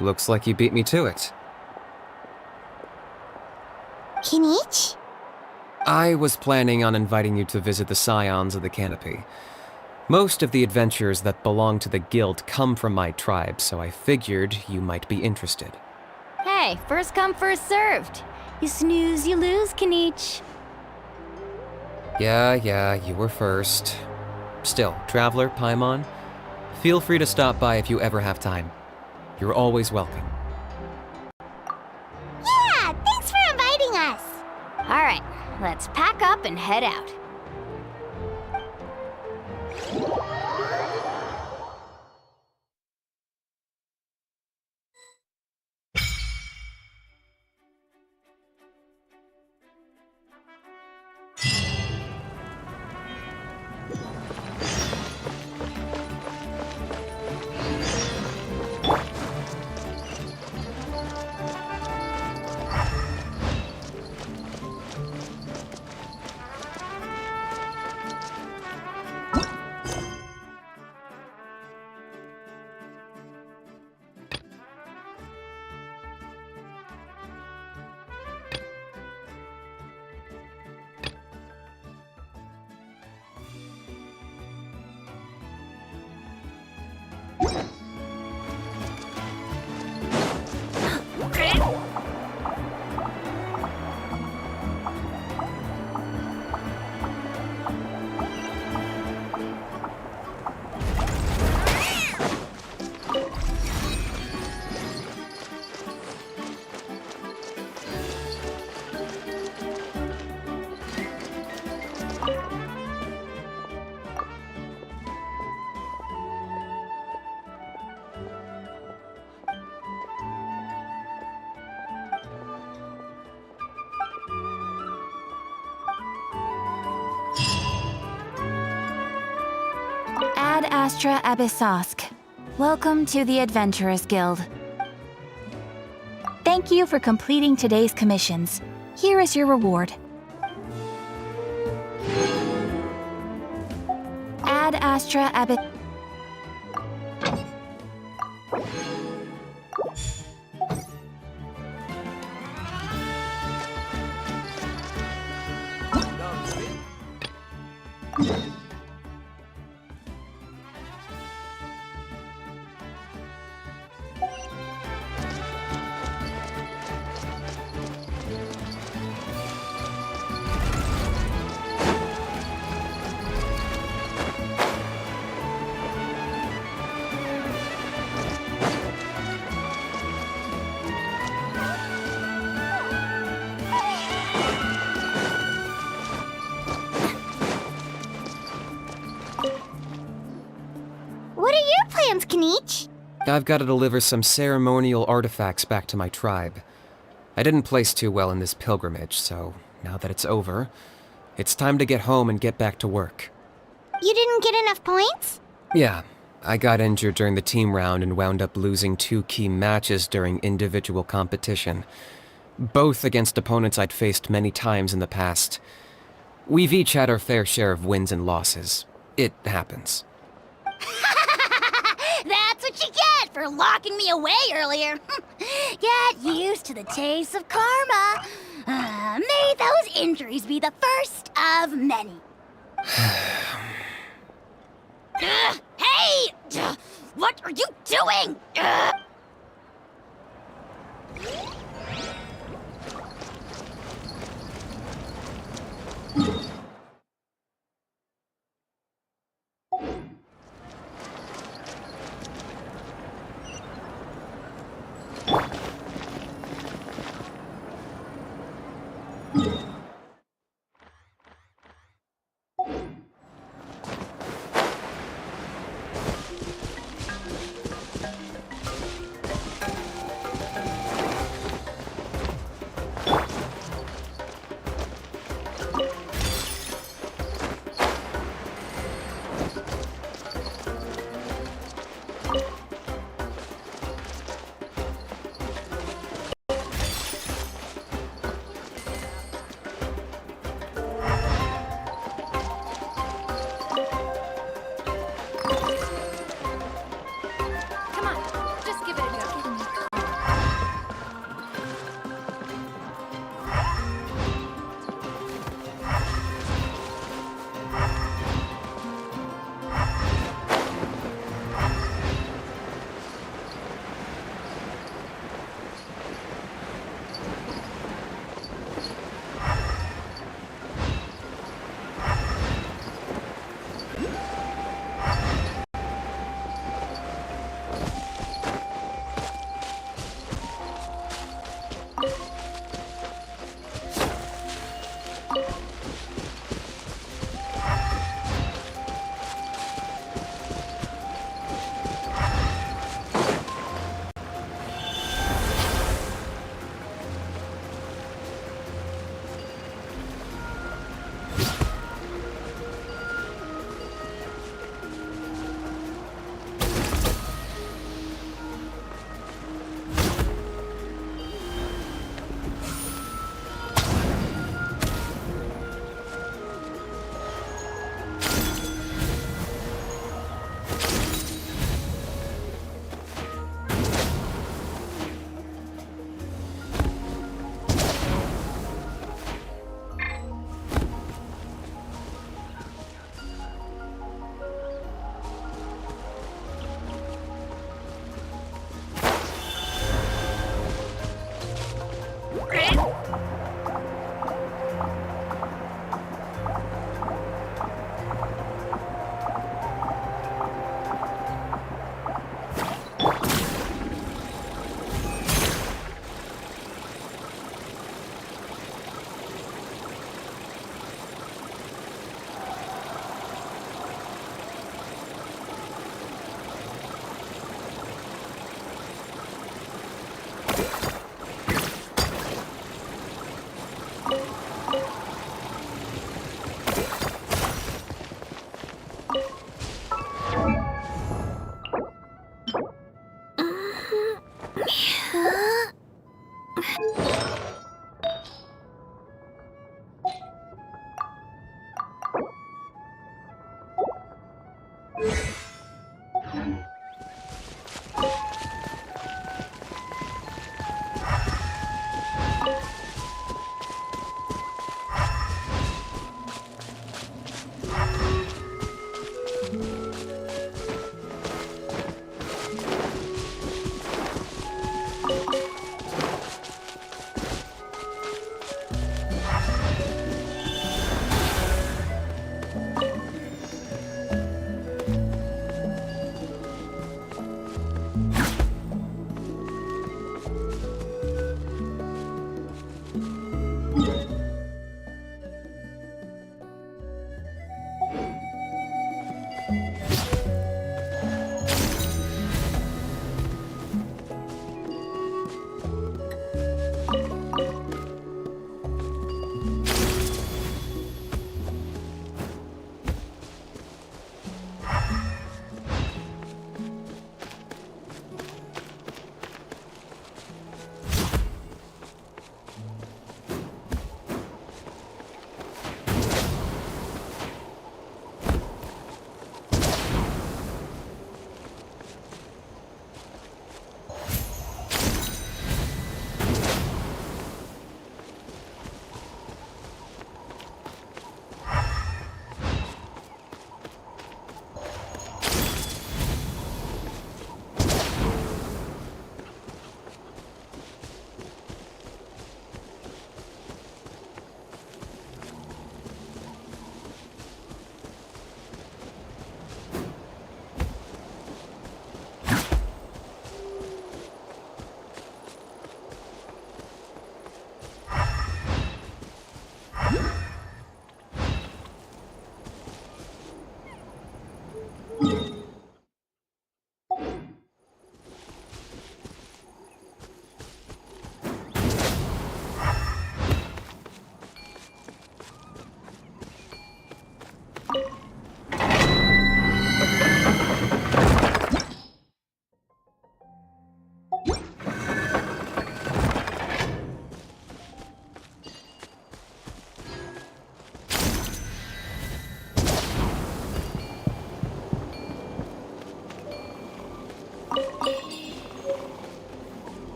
Looks like you beat me to it. Kinich? I was planning on inviting you to visit the Scions of the Canopy. Most of the adventurers that belong to the guild come from my tribe, so I figured you might be interested. Hey, first come, first served. You snooze, you lose, Kinich. Yeah, you were first. Still, Traveler, Paimon, feel free to stop by if you ever have time. You're always welcome. Yeah, thanks for inviting us. All right, let's pack up and head out. Ad Astra Abyssosk. Welcome to the Adventurers Guild. Thank you for completing today's commissions. Here is your reward. Ad Astra Abyssosk. plans, Kniech? I've got to deliver some ceremonial artifacts back to my tribe. I didn't place too well in this pilgrimage, so now that it's over, it's time to get home and get back to work. You didn't get enough points? Yeah, I got injured during the team round and wound up losing 2 key matches during individual competition, both against opponents I'd faced many times in the past. We've each had our fair share of wins and losses. It happens. That's what you get for locking me away earlier. Get used to the taste of karma. May those injuries be the first of many. Hey! What are you doing?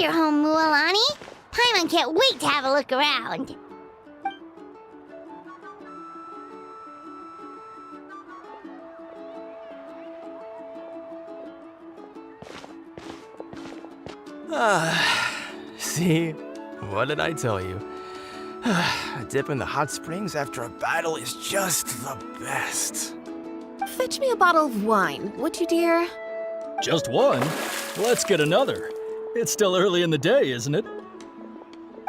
your home, Mualani. Paimon can't wait to have a look around. See? What did I tell you? A dip in the hot springs after a battle is just the best. Fetch me a bottle of wine, would you, dear? Just one? Let's get another. It's still early in the day, isn't it?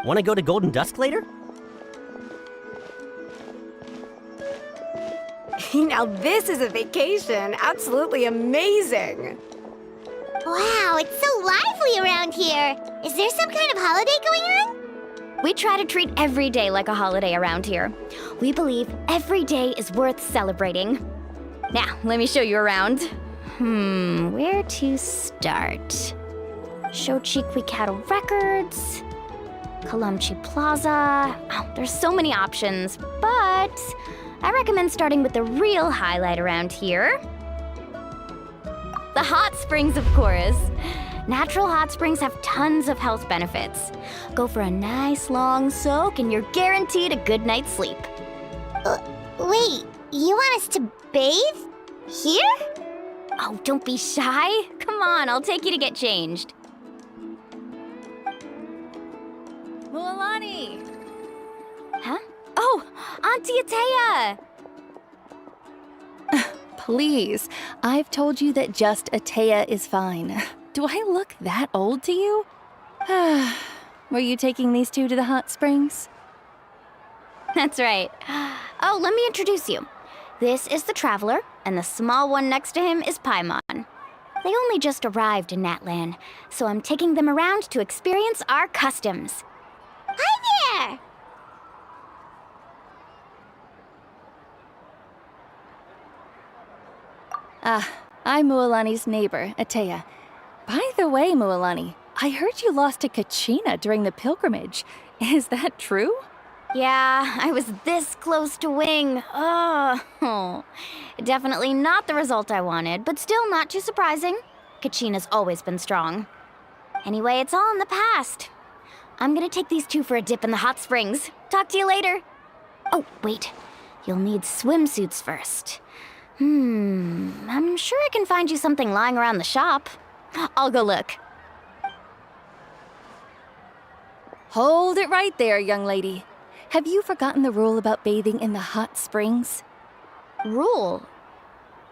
Wanna go to Golden Dusk later? Now this is a vacation. Absolutely amazing. Wow, it's so lively around here. Is there some kind of holiday going on? We try to treat every day like a holiday around here. We believe every day is worth celebrating. Now, let me show you around. Where to start? Shochiqui Cattle Records, Kalamchi Plaza. Oh, there's so many options, but I recommend starting with the real highlight around here. The hot springs, of course. Natural hot springs have tons of health benefits. Go for a nice long soak and you're guaranteed a good night's sleep. Wait, you want us to bathe? Here? Oh, don't be shy. Come on, I'll take you to get changed. Mualani! Huh? Oh, Auntie Atea! Please, I've told you that just Atea is fine. Do I look that old to you? Were you taking these two to the hot springs? That's right. Oh, let me introduce you. This is the Traveler, and the small one next to him is Paimon. They only just arrived in Natlan, so I'm taking them around to experience our customs. Hi there! I'm Mualani's neighbor, Atea. By the way, Mualani, I heard you lost to Kachina during the pilgrimage. Is that true? Yeah, I was this close to winning. Oh, definitely not the result I wanted, but still not too surprising. Kachina's always been strong. Anyway, it's all in the past. I'm gonna take these two for a dip in the hot springs. Talk to you later. Oh, wait. You'll need swimsuits first. I'm sure I can find you something lying around the shop. I'll go look. Hold it right there, young lady. Have you forgotten the rule about bathing in the hot springs? Rule?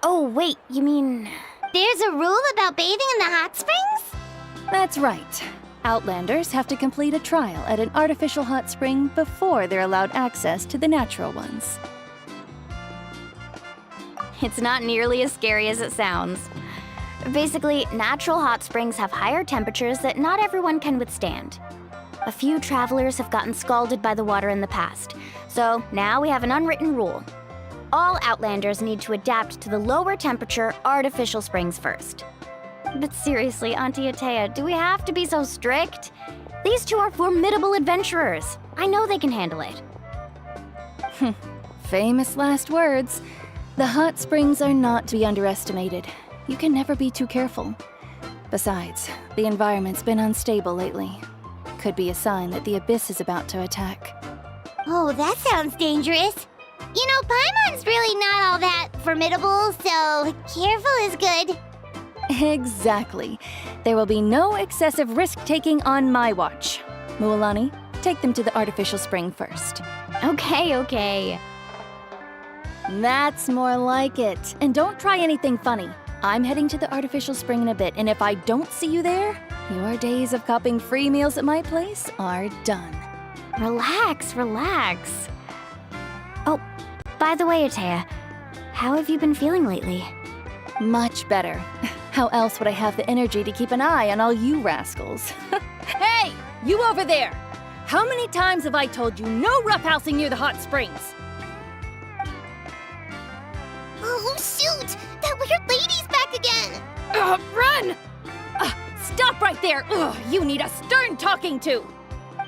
Oh, wait, you mean... There's a rule about bathing in the hot springs? That's right. Outlanders have to complete a trial at an artificial hot spring before they're allowed access to the natural ones. It's not nearly as scary as it sounds. Basically, natural hot springs have higher temperatures that not everyone can withstand. A few travelers have gotten scalded by the water in the past, so now we have an unwritten rule. All Outlanders need to adapt to the lower temperature artificial springs first. But seriously, Auntie Atea, do we have to be so strict? These two are formidable adventurers. I know they can handle it. Famous last words. The hot springs are not to be underestimated. You can never be too careful. Besides, the environment's been unstable lately. Could be a sign that the Abyss is about to attack. Oh, that sounds dangerous. You know, Paimon's really not all that formidable, so careful is good. Exactly. There will be no excessive risk-taking on my watch. Mualani, take them to the artificial spring first. Okay. That's more like it. And don't try anything funny. I'm heading to the artificial spring in a bit, and if I don't see you there, your days of copping free meals at my place are done. Relax. Oh, by the way, Atea, how have you been feeling lately? Much better. How else would I have the energy to keep an eye on all you rascals? Hey, you over there! How many times have I told you no roughhousing near the hot springs? Oh, shoot! That weird lady's back again! Run! Stop right there! You need a stern talking to!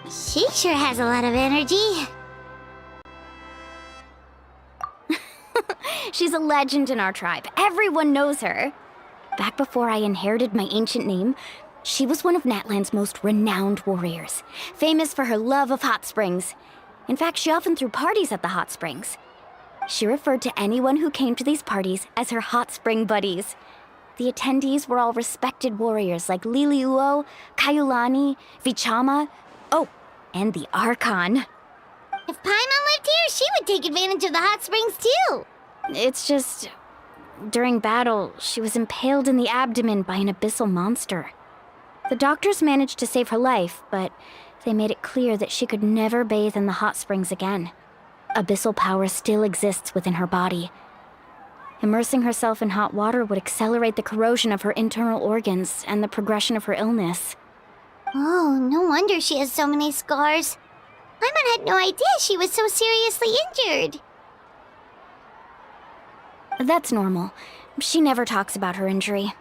She sure has a lot of energy. She's a legend in our tribe. Everyone knows her. Back before I inherited my ancient name, She was one of Natlan's most renowned warriors, famous for her love of hot springs. In fact, she often threw parties at the hot springs. She referred to anyone who came to these parties as her hot spring buddies. The attendees were all respected warriors like Liliuo, Kaiulani, Vichama, oh, and the Archon. If Paimon lived here, she would take advantage of the hot springs too. It's just, during battle, she was impaled in the abdomen by an abyssal monster. The doctors managed to save her life, but they made it clear that she could never bathe in the hot springs again. Abyssal power still exists within her body. Immersing herself in hot water would accelerate the corrosion of her internal organs and the progression of her illness. Oh, no wonder she has so many scars. Paimon had no idea she was so seriously injured. That's normal. She never talks about her injury.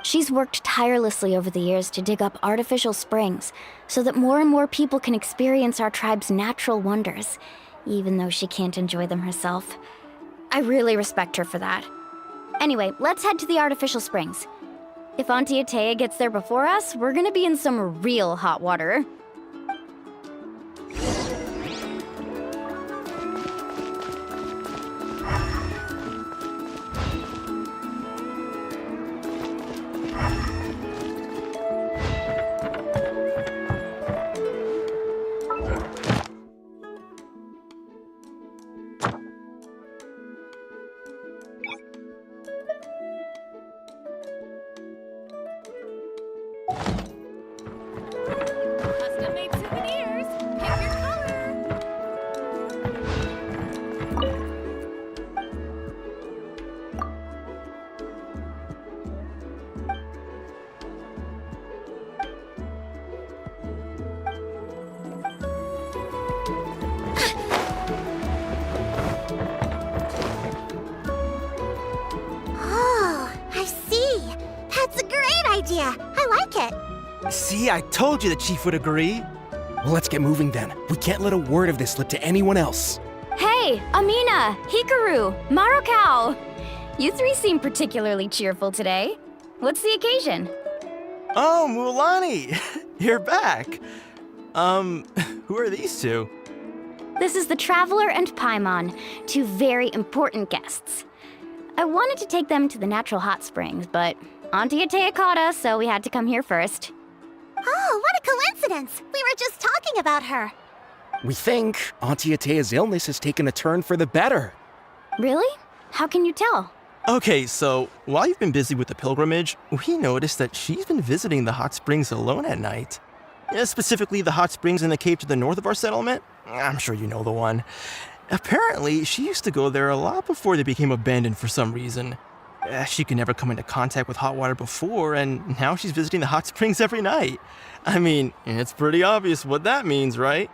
She's worked tirelessly over the years to dig up artificial springs so that more and more people can experience our tribe's natural wonders, even though she can't enjoy them herself. I really respect her for that. Anyway, let's head to the artificial springs. If Auntie Atea gets there before us, we're gonna be in some real hot water. Custom-made souvenirs. Pick your color. Oh, I see. That's a great idea. I like it. See, I told you the chief would agree. Well, let's get moving then. We can't let a word of this slip to anyone else. Hey, Amina, Hikaru, Marukao! You three seem particularly cheerful today. What's the occasion? Oh, Mulani! You're back. Who are these two? This is the Traveler and Paimon, two very important guests. I wanted to take them to the natural hot springs, but Auntie Atea caught us, so we had to come here first. Oh, what a coincidence! We were just talking about her. We think Auntie Atea's illness has taken a turn for the better. Really? How can you tell? Okay, so while you've been busy with the pilgrimage, we noticed that she's been visiting the hot springs alone at night. Specifically, the hot springs in the cave to the north of our settlement. I'm sure you know the one. Apparently, she used to go there a lot before they became abandoned for some reason. She could never come into contact with hot water before, and now she's visiting the hot springs every night. I mean, it's pretty obvious what that means, right?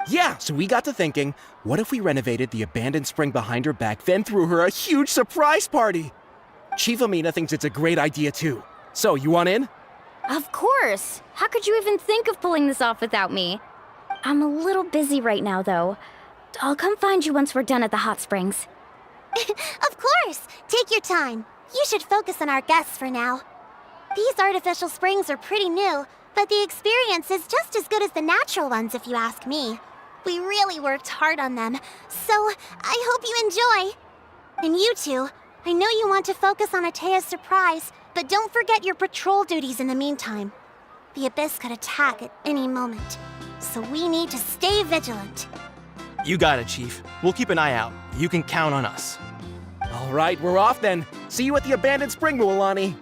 Yeah, so we got to thinking, what if we renovated the abandoned spring behind her back, then threw her a huge surprise party? Chief Amina thinks it's a great idea too. So, you want in? Of course! How could you even think of pulling this off without me? I'm a little busy right now, though. I'll come find you once we're done at the hot springs. Of course! Take your time. You should focus on our guests for now. These artificial springs are pretty new, but the experience is just as good as the natural ones if you ask me. We really worked hard on them, so I hope you enjoy. And you two, I know you want to focus on Atea's surprise, but don't forget your patrol duties in the meantime. The Abyss could attack at any moment, so we need to stay vigilant. You got it, Chief. We'll keep an eye out. You can count on us. All right, we're off then. See you at the abandoned spring, Mualani.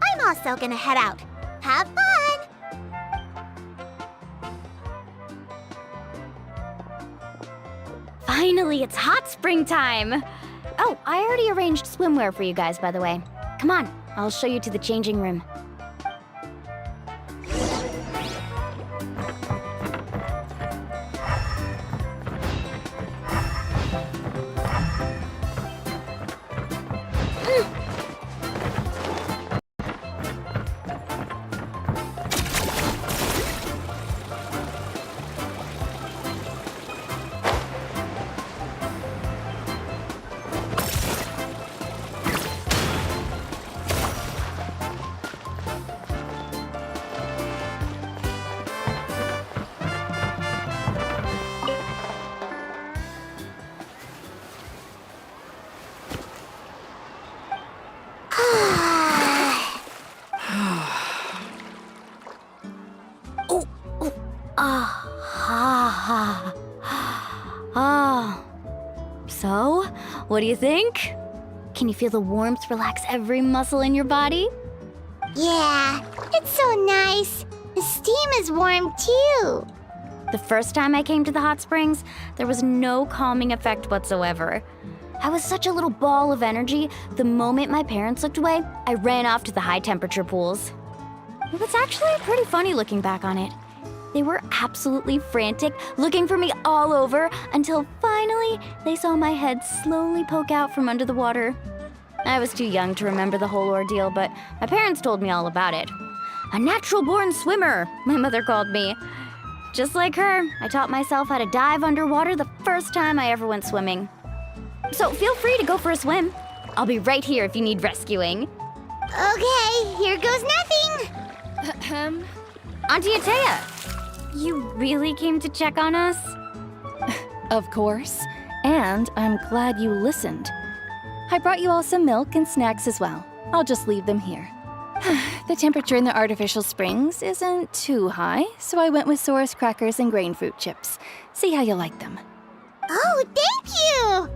I'm also gonna head out. Have fun! Finally, it's hot spring time! Oh, I already arranged swimwear for you guys, by the way. Come on, I'll show you to the changing room. What do you think? Can you feel the warmth relax every muscle in your body? Yeah, it's so nice. The steam is warm too. The first time I came to the hot springs, there was no calming effect whatsoever. I was such a little ball of energy, the moment my parents looked away, I ran off to the high temperature pools. It was actually pretty funny looking back on it. They were absolutely frantic, looking for me all over, until finally they saw my head slowly poke out from under the water. I was too young to remember the whole ordeal, but my parents told me all about it. A natural-born swimmer, my mother called me. Just like her, I taught myself how to dive underwater the first time I ever went swimming. So feel free to go for a swim. I'll be right here if you need rescuing. Okay, here goes nothing. Auntie Atea, you really came to check on us? Of course. And I'm glad you listened. I brought you all some milk and snacks as well. I'll just leave them here. The temperature in the artificial springs isn't too high, so I went with Saurus crackers and grain fruit chips. See how you like them. Oh, thank you!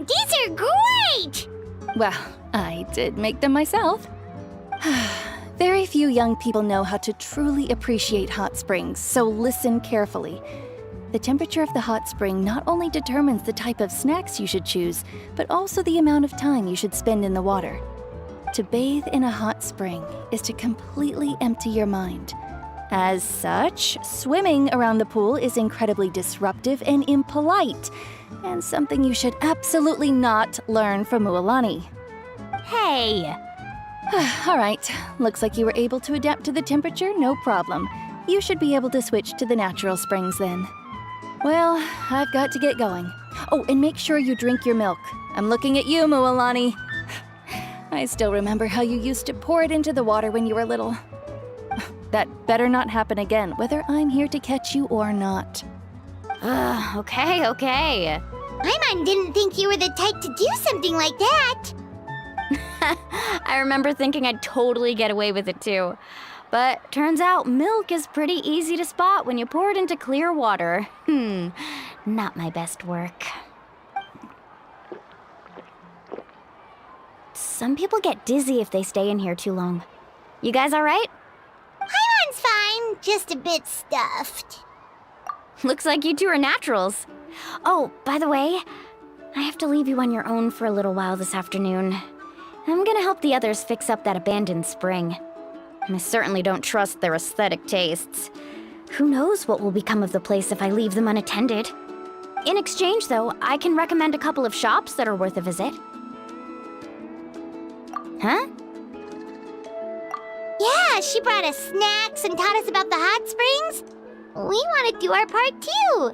These are great! Well, I did make them myself. Very few young people know how to truly appreciate hot springs, so listen carefully. The temperature of the hot spring not only determines the type of snacks you should choose, but also the amount of time you should spend in the water. To bathe in a hot spring is to completely empty your mind. As such, swimming around the pool is incredibly disruptive and impolite, and something you should absolutely not learn from Mualani. Hey! All right, looks like you were able to adapt to the temperature, no problem. You should be able to switch to the natural springs then. Well, I've got to get going. Oh, and make sure you drink your milk. I'm looking at you, Mualani. I still remember how you used to pour it into the water when you were little. That better not happen again, whether I'm here to catch you or not. Okay. Paimon didn't think you were the type to do something like that. I remember thinking I'd totally get away with it too. But turns out milk is pretty easy to spot when you pour it into clear water. Not my best work. Some people get dizzy if they stay in here too long. You guys all right? Paimon's fine, just a bit stuffed. Looks like you two are naturals. Oh, by the way, I have to leave you on your own for a little while this afternoon. I'm gonna help the others fix up that abandoned spring. I certainly don't trust their aesthetic tastes. Who knows what will become of the place if I leave them unattended? In exchange, though, I can recommend a couple of shops that are worth a visit. Huh? Yeah, she brought us snacks and taught us about the hot springs. We want to do our part too.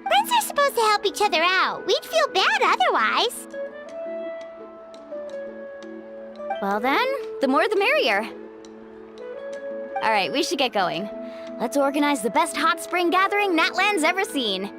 Friends are supposed to help each other out. We'd feel bad otherwise. Well then, the more the merrier. All right, we should get going. Let's organize the best hot spring gathering Natland's ever seen.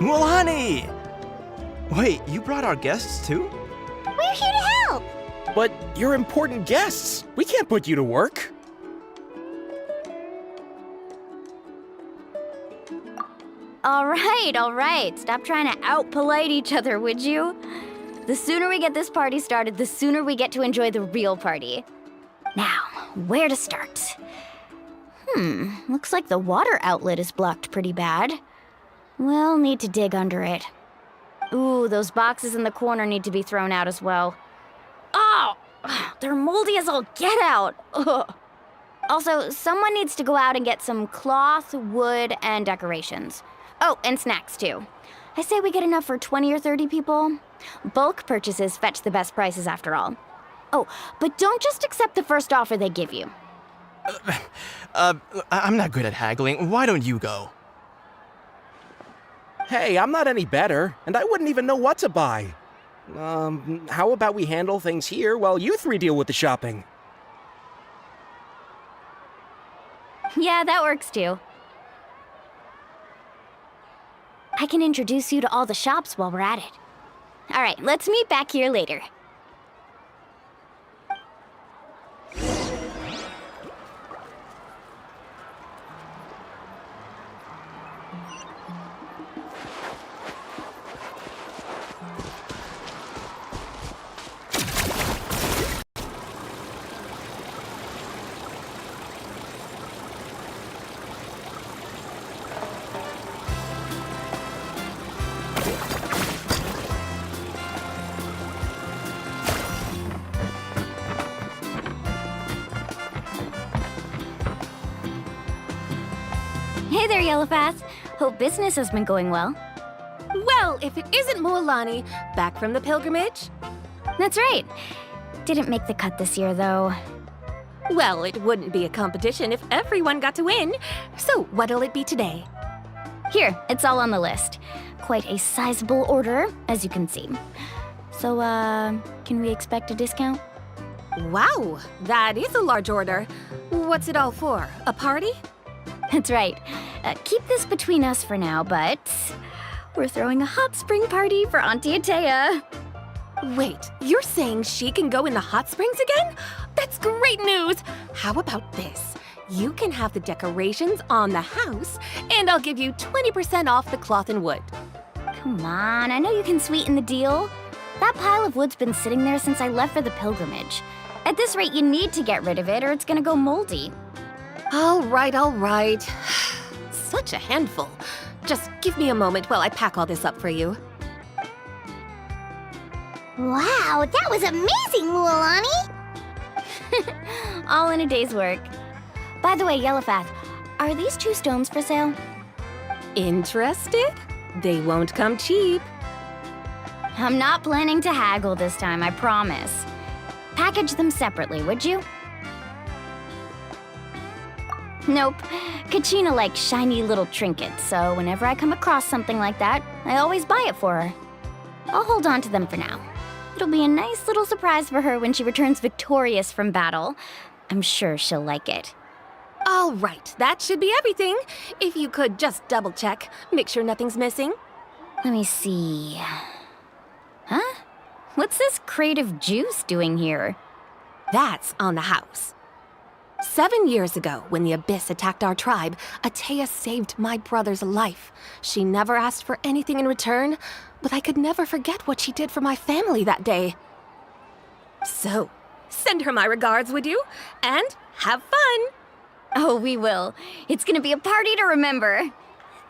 Mualani! Wait, you brought our guests too? We're here to help. But you're important guests. We can't put you to work. All right. Stop trying to out-polite each other, would you? The sooner we get this party started, the sooner we get to enjoy the real party. Now, where to start? Looks like the water outlet is blocked pretty bad. We'll need to dig under it. Ooh, those boxes in the corner need to be thrown out as well. Oh! They're moldy as all get out! Ugh. Also, someone needs to go out and get some cloth, wood, and decorations. Oh, and snacks too. I say we get enough for 20 or 30 people. Bulk purchases fetch the best prices after all. Oh, but don't just accept the first offer they give you. I'm not good at haggling. Why don't you go? Hey, I'm not any better, and I wouldn't even know what to buy. How about we handle things here while you three deal with the shopping? Yeah, that works too. I can introduce you to all the shops while we're at it. All right, let's meet back here later. Hey there, Yellowfast. Hope business has been going well. Well, if it isn't Mualani, back from the pilgrimage? That's right. Didn't make the cut this year, though. Well, it wouldn't be a competition if everyone got to win. So, what'll it be today? Here, it's all on the list. Quite a sizable order, as you can see. So, can we expect a discount? Wow, that is a large order. What's it all for? A party? That's right. Keep this between us for now, but we're throwing a hot spring party for Auntie Atea. Wait, you're saying she can go in the hot springs again? That's great news! How about this? You can have the decorations on the house, and I'll give you 20% off the cloth and wood. Come on, I know you can sweeten the deal. That pile of wood's been sitting there since I left for the pilgrimage. At this rate, you need to get rid of it or it's gonna go moldy. All right. Such a handful. Just give me a moment while I pack all this up for you. Wow, that was amazing, Mualani! All in a day's work. By the way, Yellowfast, are these 2 stones for sale? Interested? They won't come cheap. I'm not planning to haggle this time, I promise. Package them separately, would you? Nope. Kachina likes shiny little trinkets, so whenever I come across something like that, I always buy it for her. I'll hold on to them for now. It'll be a nice little surprise for her when she returns victorious from battle. I'm sure she'll like it. All right, that should be everything. If you could just double check, make sure nothing's missing. Let me see. Huh? What's this crate of juice doing here? That's on the house. 7 years ago, when the Abyss attacked our tribe, Atea saved my brother's life. She never asked for anything in return, but I could never forget what she did for my family that day. So, send her my regards, would you? And have fun! Oh, we will. It's gonna be a party to remember.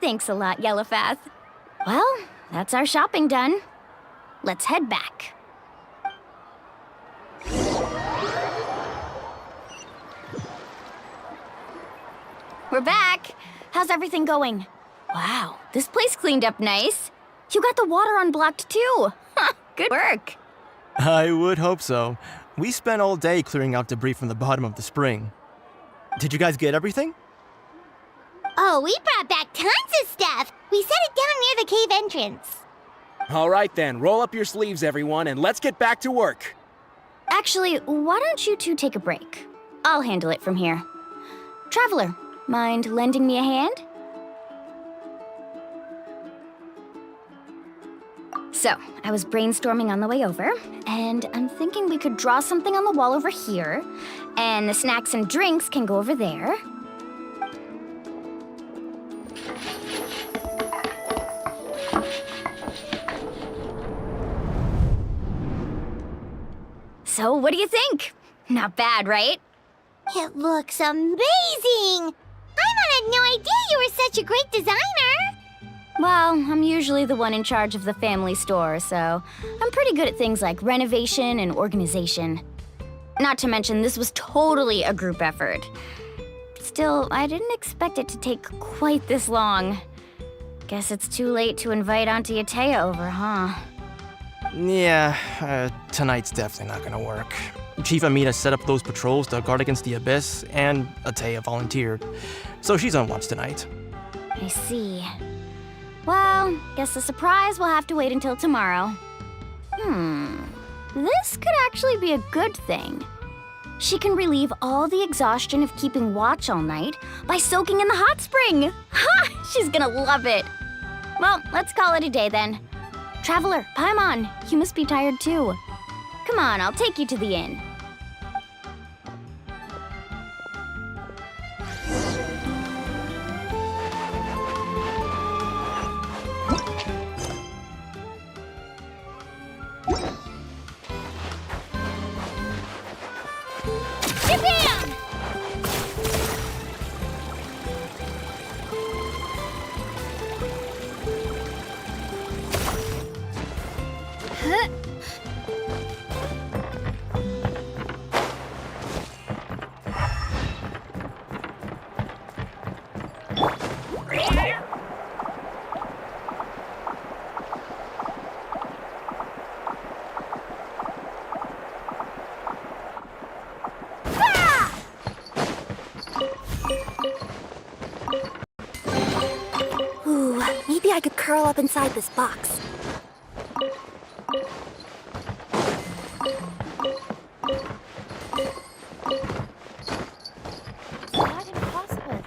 Thanks a lot, Yellowfast. Well, that's our shopping done. Let's head back. We're back. How's everything going? Wow, this place cleaned up nice. You got the water unblocked too. Good work. I would hope so. We spent all day clearing out debris from the bottom of the spring. Did you guys get everything? Oh, we brought back tons of stuff! We set it down near the cave entrance. All right then, roll up your sleeves, everyone, and let's get back to work. Actually, why don't you two take a break? I'll handle it from here. Traveler, mind lending me a hand? So, I was brainstorming on the way over, and I'm thinking we could draw something on the wall over here, and the snacks and drinks can go over there. So, what do you think? Not bad, right? It looks amazing! Paimon had no idea you were such a great designer! Well, I'm usually the one in charge of the family store, so I'm pretty good at things like renovation and organization. Not to mention, this was totally a group effort. Still, I didn't expect it to take quite this long. Guess it's too late to invite Auntie Atea over, huh? Yeah, tonight's definitely not gonna work. Chief Amina set up those patrols to guard against the Abyss, and Atea volunteered. So she's on watch tonight. I see. Well, guess the surprise will have to wait until tomorrow. This could actually be a good thing. She can relieve all the exhaustion of keeping watch all night by soaking in the hot spring. Ha! She's gonna love it. Well, let's call it a day then. Traveler, Paimon, you must be tired too. Come on, I'll take you to the inn. Ooh, maybe I could curl up inside this box. Not impossible.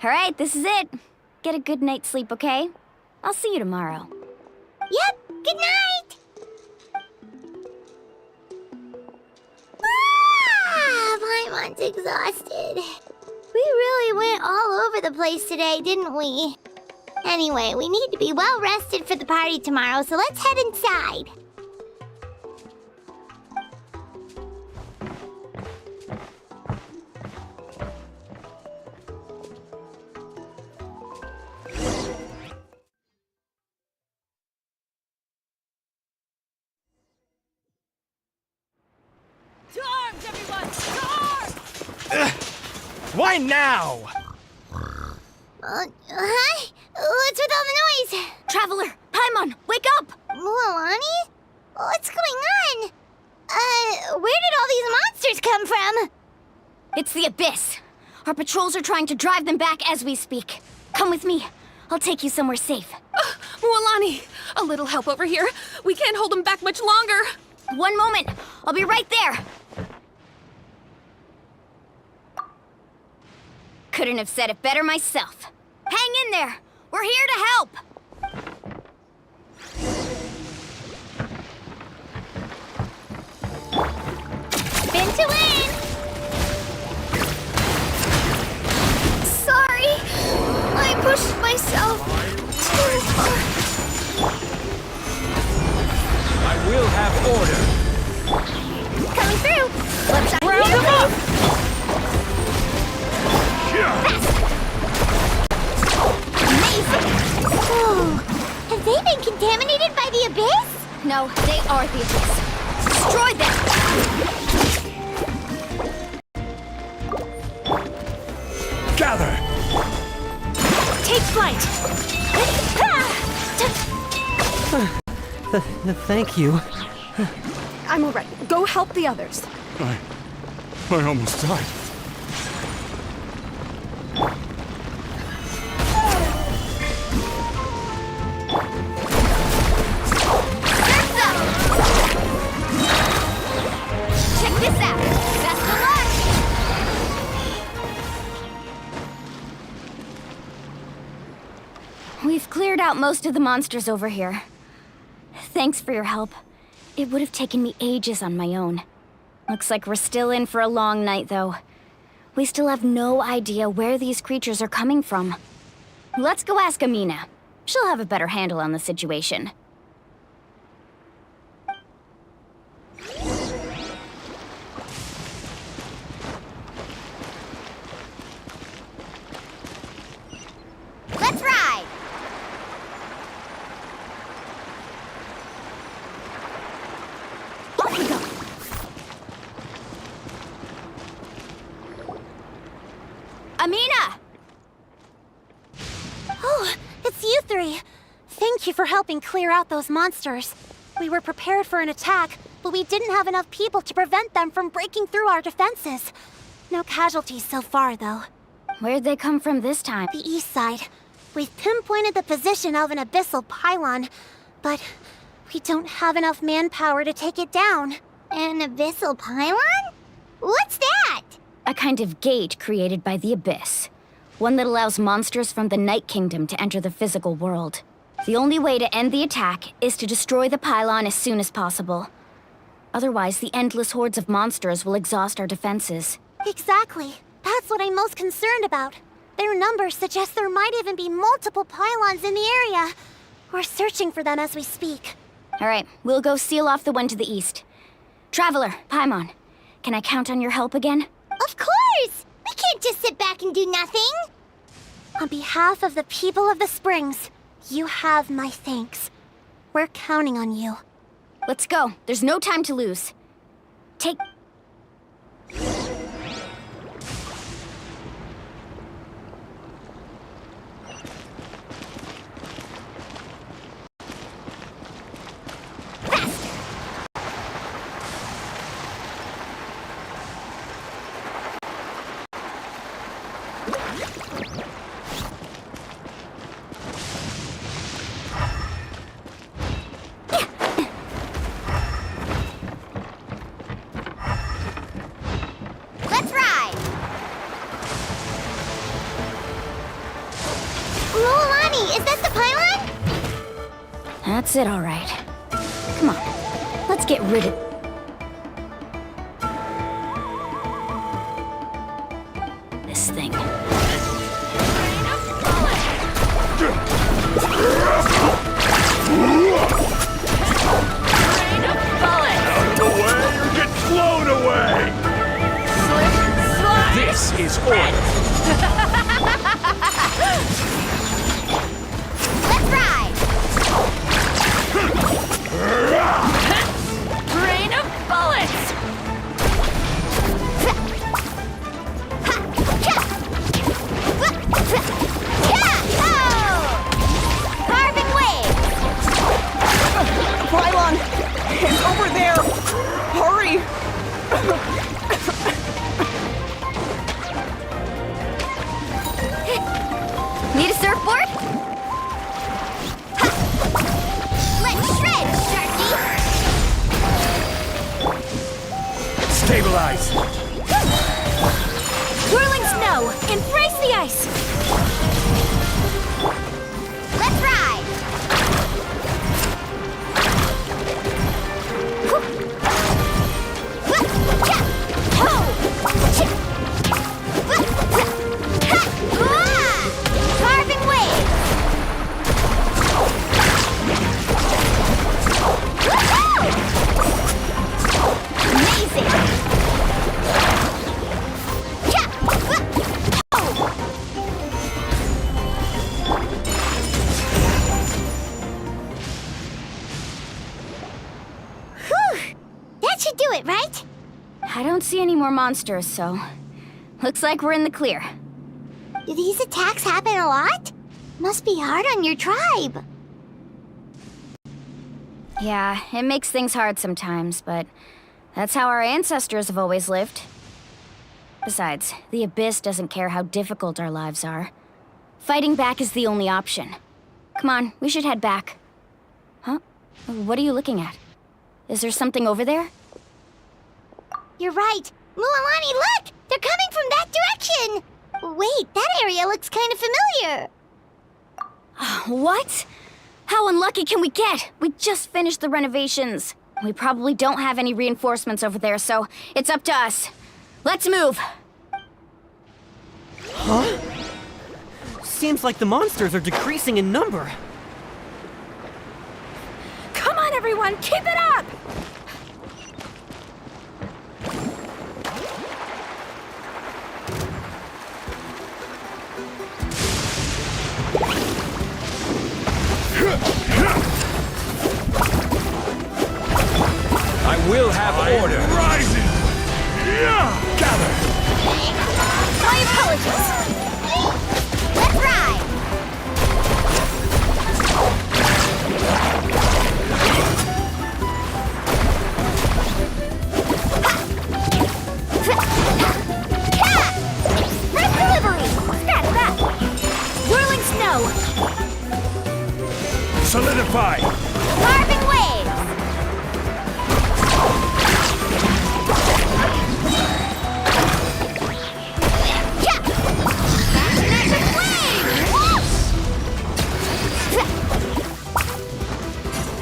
All right, this is it. Get a good night's sleep, okay? I'll see you tomorrow. Yep, good night! Paimon's exhausted. We really went all over the place today, didn't we? Anyway, we need to be well rested for the party tomorrow, so let's head inside. To arms, everyone! To arms! Why now? Huh? What's with all the noise? Traveler, Paimon, wake up! Mualani? What's going on? Where did all these monsters come from? It's the Abyss. Our patrols are trying to drive them back as we speak. Come with me. I'll take you somewhere safe. Mualani, a little help over here. We can't hold them back much longer. One moment. I'll be right there. Couldn't have said it better myself. Hang in there. We're here to help. Spin to win! Sorry, I pushed myself too far. I will have order. Coming through! Let's Round them up! Amazing! Oh, have they been contaminated by the Abyss? No, they are the Abyss. Destroy them! Gather! Take flight! Thank you. I'm all right. Go help the others. I almost died. Check this out! Best of luck! We've cleared out most of the monsters over here. Thanks for your help. It would have taken me ages on my own. Looks like we're still in for a long night, though. We still have no idea where these creatures are coming from. Let's go ask Amina. She'll have a better handle on the situation. Let's ride! Amina! Oh, it's you three. Thank you for helping clear out those monsters. We were prepared for an attack, but we didn't have enough people to prevent them from breaking through our defenses. No casualties so far, though. Where'd they come from this time? The east side. We've pinpointed the position of an abyssal pylon, but we don't have enough manpower to take it down. An abyssal pylon? What's that? A kind of gate created by the Abyss. One that allows monsters from the Night Kingdom to enter the physical world. The only way to end the attack is to destroy the pylon as soon as possible. Otherwise, the endless hordes of monsters will exhaust our defenses. Exactly. That's what I'm most concerned about. Their numbers suggest there might even be multiple pylons in the area. We're searching for them as we speak. All right, we'll go seal off the one to the east. Traveler, Paimon, can I count on your help again? Of course! We can't just sit back and do nothing! On behalf of the people of the Springs, you have my thanks. We're counting on you. Let's go. There's no time to lose. Take... Let's ride! Lolani, is that the pylon? That's it, all right. Come on, let's get rid of... this thing. Out of the way or get blown away! This is order. Let's ride! Rain of bullets! Carving waves! Pylon! It's over there! Hurry! Need a surfboard? Ha! Let's shred, Sharky! Stabilize! Whirling snow! Embrace the ice! Let's ride! Carving waves! Amazing! Whew! That should do it, right? I don't see any more monsters, so... looks like we're in the clear. Do these attacks happen a lot? Must be hard on your tribe. Yeah, it makes things hard sometimes, but that's how our ancestors have always lived. Besides, the Abyss doesn't care how difficult our lives are. Fighting back is the only option. Come on, we should head back. Huh? What are you looking at? Is there something over there? You're right. Mualani, look! They're coming from that direction! Wait, that area looks kind of familiar. What? How unlucky can we get? We just finished the renovations. We probably don't have any reinforcements over there, so it's up to us. Let's move! Huh? Seems like the monsters are decreasing in number. Come on, everyone, keep it up! I will have order. Rising! Yeah! Gather! My gorgeous. Let's ride! Red delivery! Scatter that! Whirling snow! Solidify! Carving waves!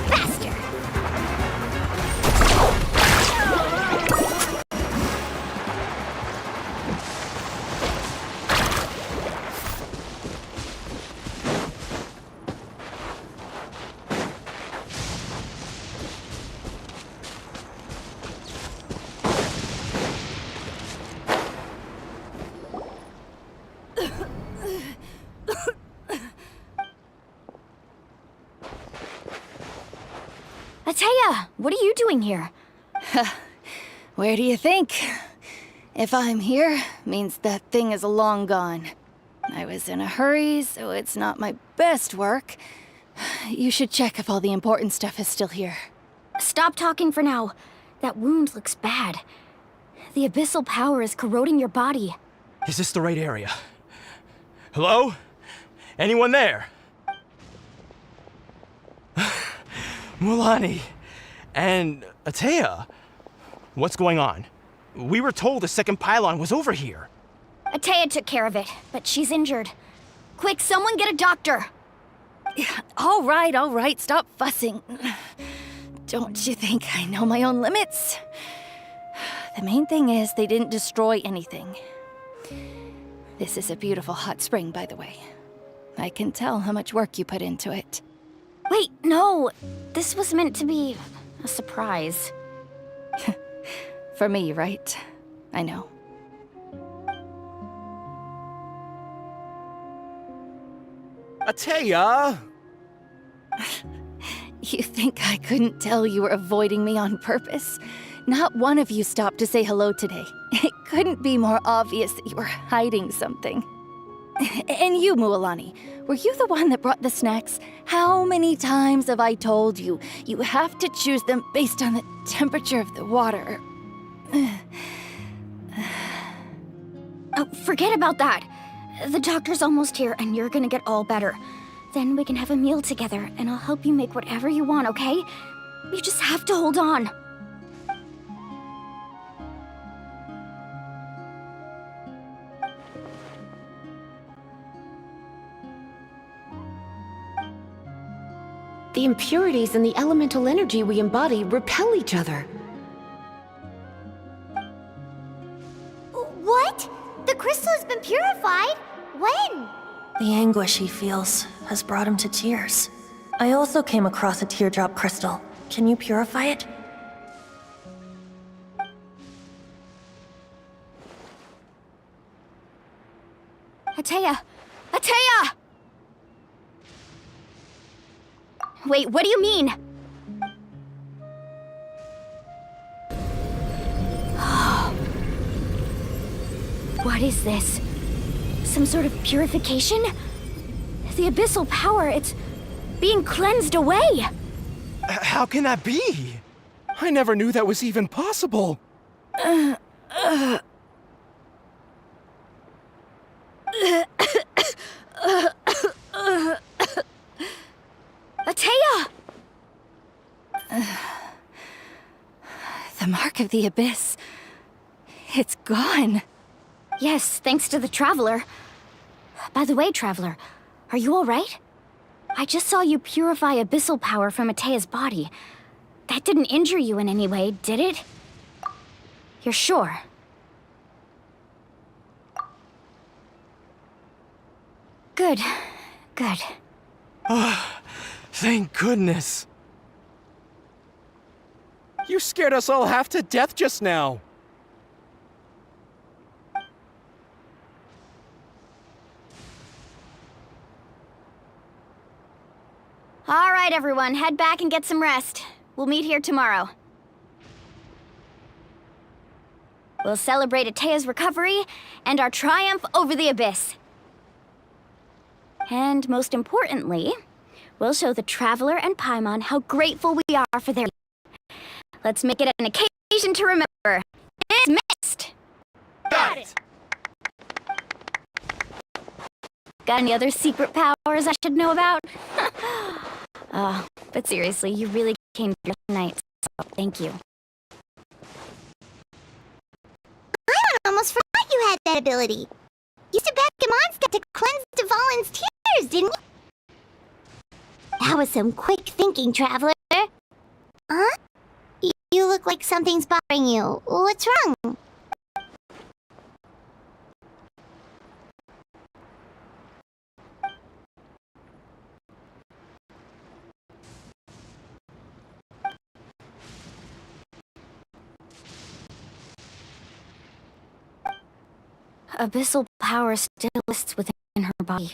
Faster! Atea, what are you doing here? Where do you think? If I'm here, means that thing is long gone. I was in a hurry, so it's not my best work. You should check if all the important stuff is still here. Stop talking for now. That wound looks bad. The abyssal power is corroding your body. Is this the right area? Hello? Anyone there? Mulani and Atea. What's going on? We were told the second pylon was over here. Atea took care of it, but she's injured. Quick, someone get a doctor! All right, stop fussing. Don't you think I know my own limits? The main thing is they didn't destroy anything. This is a beautiful hot spring, by the way. I can tell how much work you put into it. Wait, no! This was meant to be a surprise. For me, right? I know. Atea! You think I couldn't tell you were avoiding me on purpose? Not one of you stopped to say hello today. It couldn't be more obvious that you were hiding something. And you, Mualani, were you the one that brought the snacks? How many times have I told you, you have to choose them based on the temperature of the water? Oh, forget about that. The doctor's almost here and you're gonna get all better. Then we can have a meal together and I'll help you make whatever you want, okay? You just have to hold on. The impurities in the elemental energy we embody repel each other. What? The crystal has been purified? When? The anguish he feels has brought him to tears. I also came across a teardrop crystal. Can you purify it? Atea! Atea! Wait, what do you mean? What is this? Some sort of purification? The abyssal power, it's being cleansed away! How can that be? I never knew that was even possible. Atea! The mark of the abyss. It's gone. Yes, thanks to the Traveler. By the way, Traveler, are you alright? I just saw you purify abyssal power from Atea's body. That didn't injure you in any way, did it? You're sure? Good. Good. Thank goodness. You scared us all half to death just now. All right, everyone, head back and get some rest. We'll meet here tomorrow. We'll celebrate Atea's recovery and our triumph over the Abyss. And most importantly, we'll show the Traveler and Paimon how grateful we are for their... Let's make it an occasion to remember. Dismissed! Got it! Got any other secret powers I should know about? But seriously, you really came here tonight, so thank you. I almost forgot you had that ability. You used to back a monster to cleanse Devalin's tears, didn't you? That was some quick thinking, Traveler. Huh? You look like something's bothering you. What's wrong? Abyssal power still exists within her body.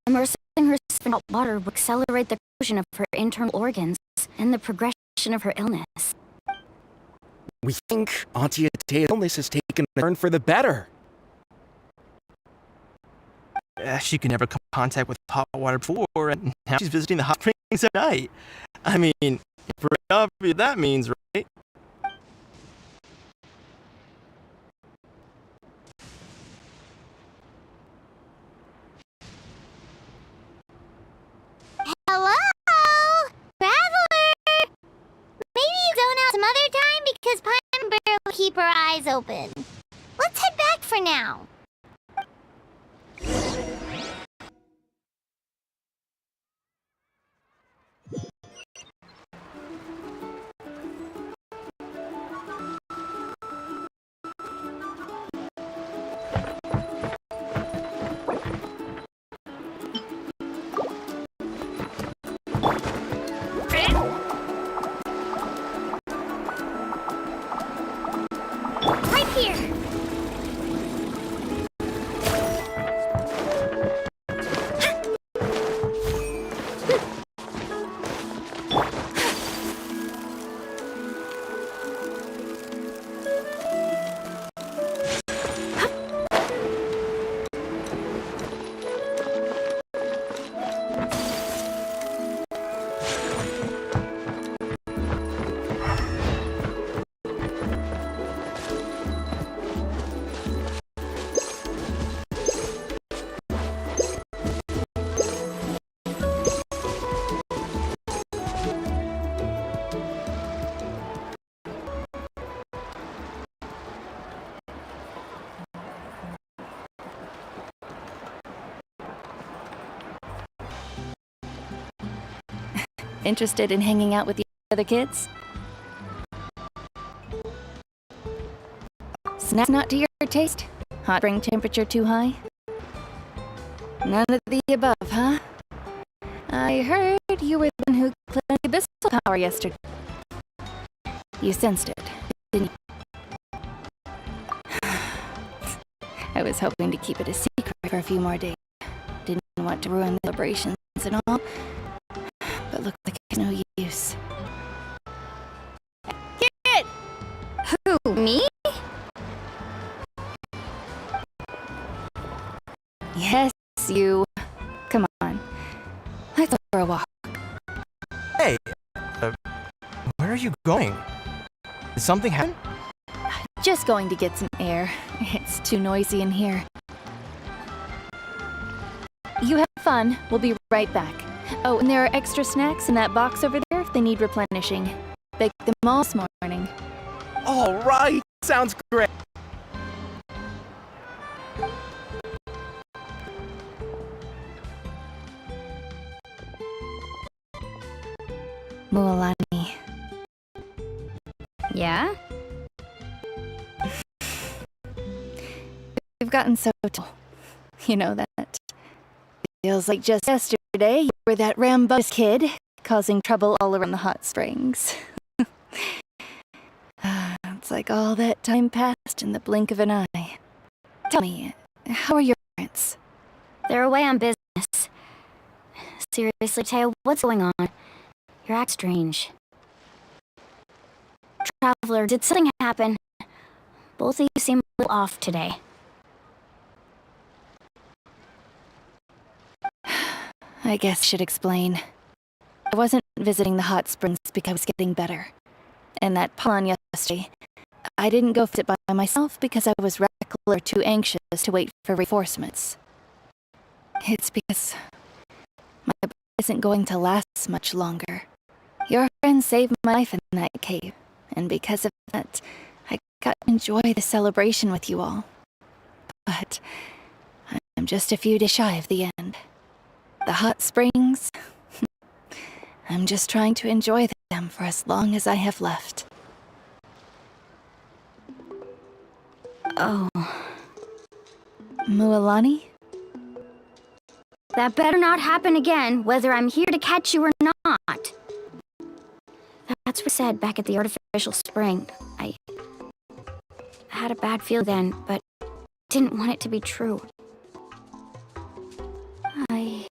Immersing herself in hot water will accelerate the corrosion of her internal organs and the progression of her illness. We think Auntie Atea's illness has taken a turn for the better. She could never come in contact with hot water before, and now she's visiting the hot springs at night. I mean, for obvious that means, right? Hello? Traveler! Maybe you zone out some other time because Pine Bear will keep her eyes open. Let's head back for now. Right here! Interested in hanging out with the other kids? Snacks not to your taste? Hot spring temperature too high? None of the above, huh? I heard you were the one who claimed the abyssal power yesterday. You sensed it, didn't you? I was hoping to keep it a secret for a few more days. Didn't want to ruin the celebrations and all. But look like it's no use. Kid! Who, me? Yes, you. Come on. Let's go for a walk. Hey, where are you going? Did something happen? Just going to get some air. It's too noisy in here. You have fun. We'll be right back. Oh, and there are extra snacks in that box over there if they need replenishing. Baked them all this morning. All right, sounds great. Mualani. Yeah? We've gotten so tall. You know that. Feels like just yesterday you were that rambunctious kid, causing trouble all around the hot springs. It's like all that time passed in the blink of an eye. Tell me, how are your parents? They're away on business. Seriously, Teo, what's going on? You're acting strange. Traveler, did something happen? Both of you seem a little off today. I guess I should explain. I wasn't visiting the hot springs because I was getting better. And that pond yesterday, I didn't go visit by myself because I was reckless or too anxious to wait for reinforcements. It's because my body isn't going to last much longer. Your friend saved my life in that cave, and because of that, I got to enjoy the celebration with you all. But I'm just a few days shy of the end. The hot springs, I'm just trying to enjoy them for as long as I have left. Oh. Mualani? That better not happen again, whether I'm here to catch you or not. That's what I said back at the artificial spring. I had a bad feel then, but didn't want it to be true. I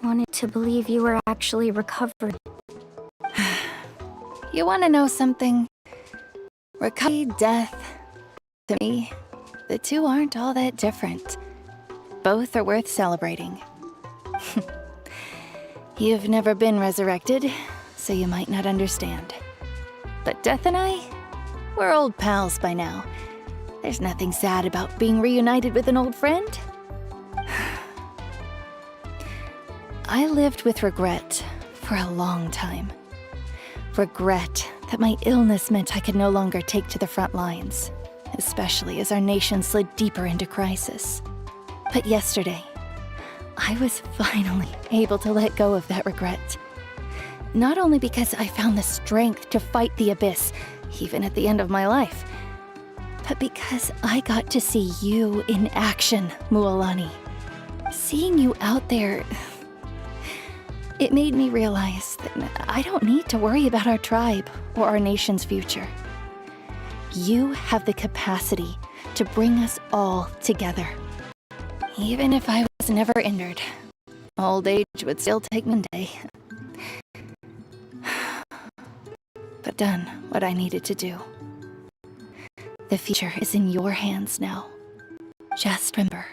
wanted to believe you were actually recovered. You want to know something? Recovery, death, to me, the two aren't all that different. Both are worth celebrating. You've never been resurrected, so you might not understand. But Death and I, we're old pals by now. There's nothing sad about being reunited with an old friend. I lived with regret for a long time. Regret that my illness meant I could no longer take to the front lines, especially as our nation slid deeper into crisis. But yesterday, I was finally able to let go of that regret. Not only because I found the strength to fight the abyss, even at the end of my life, but because I got to see you in action, Mualani. Seeing you out there, it made me realize that I don't need to worry about our tribe or our nation's future. You have the capacity to bring us all together. Even if I was never injured, old age would still take me one day. But done what I needed to do. The future is in your hands now. Just remember,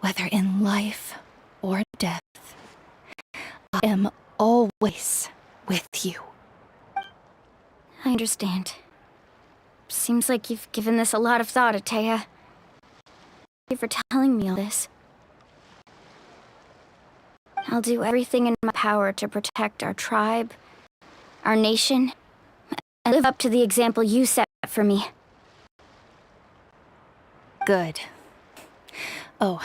whether in life or death, I am always with you. I understand. Seems like you've given this a lot of thought, Atea. Thank you for telling me all this. I'll do everything in my power to protect our tribe, our nation, and live up to the example you set for me. Good. Oh,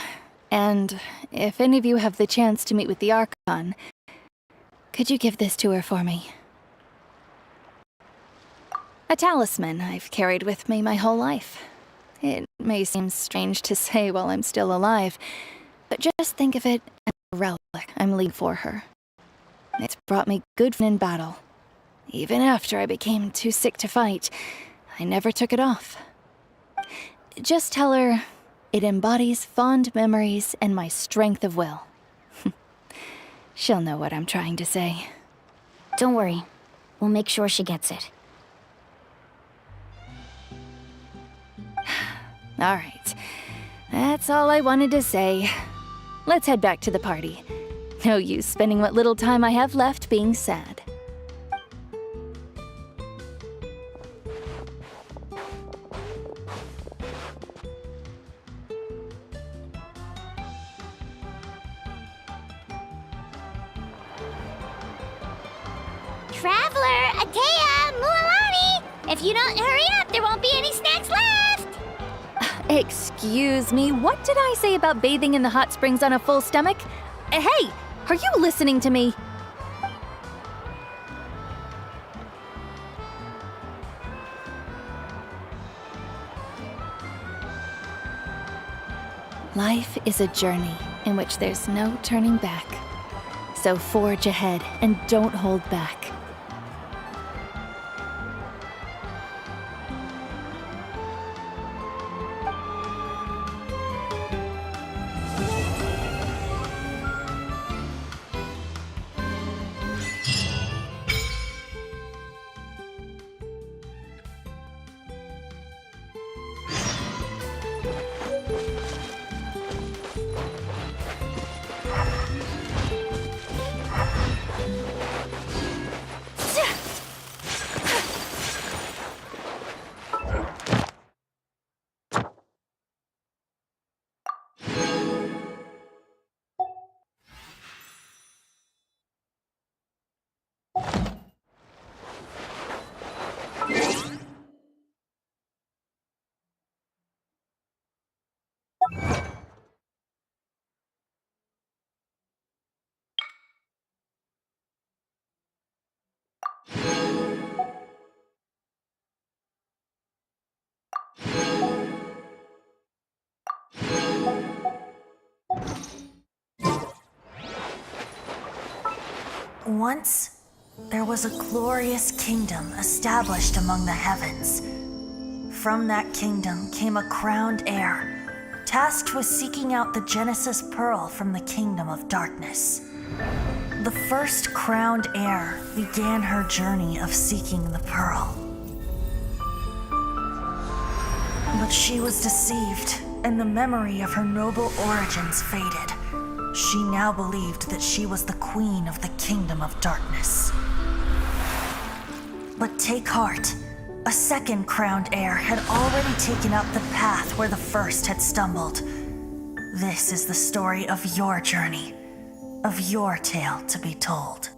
and if any of you have the chance to meet with the Archon, could you give this to her for me? A talisman I've carried with me my whole life. It may seem strange to say while I'm still alive, but just think of it as a relic I'm leaving for her. It's brought me good fun in battle. Even after I became too sick to fight, I never took it off. Just tell her it embodies fond memories and my strength of will. She'll know what I'm trying to say. Don't worry. We'll make sure she gets it. All right. That's all I wanted to say. Let's head back to the party. No use spending what little time I have left being sad. Traveler, Atea, Mualani! If you don't hurry up, there won't be any snacks left! Excuse me, what did I say about bathing in the hot springs on a full stomach? Hey, are you listening to me? Life is a journey in which there's no turning back. So forge ahead and don't hold back. Once, there was a glorious kingdom established among the heavens. From that kingdom came a crowned heir, tasked with seeking out the Genesis Pearl from the kingdom of darkness. The first crowned heir began her journey of seeking the pearl. But she was deceived, and the memory of her noble origins faded. She now believed that she was the queen of the kingdom of darkness. But take heart. A second crowned heir had already taken up the path where the first had stumbled. This is the story of your journey, of your tale to be told.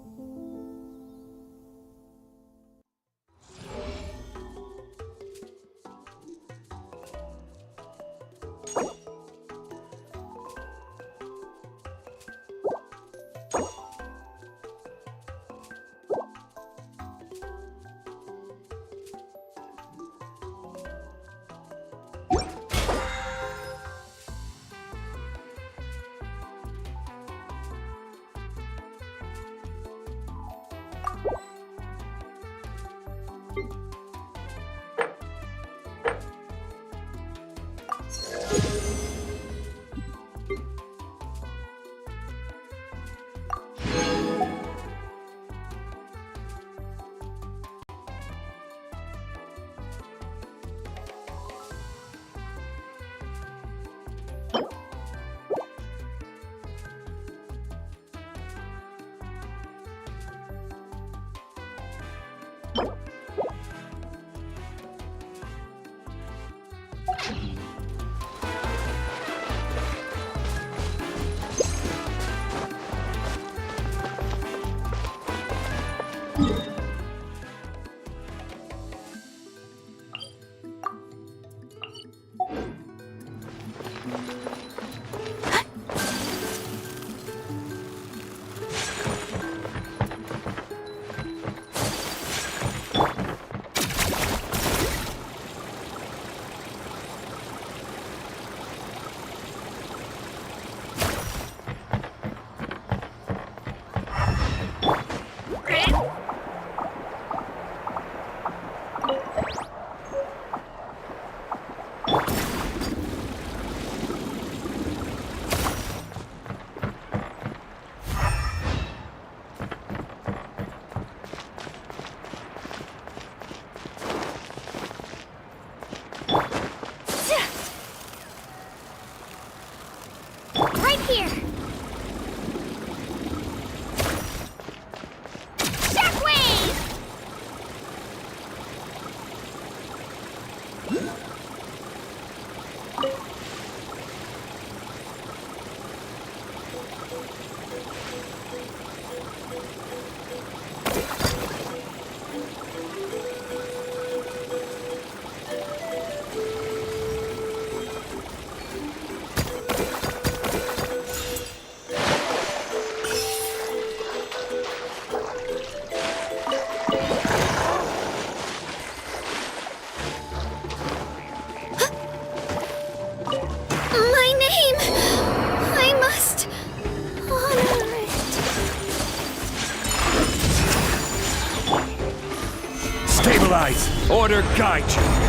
Order guide you.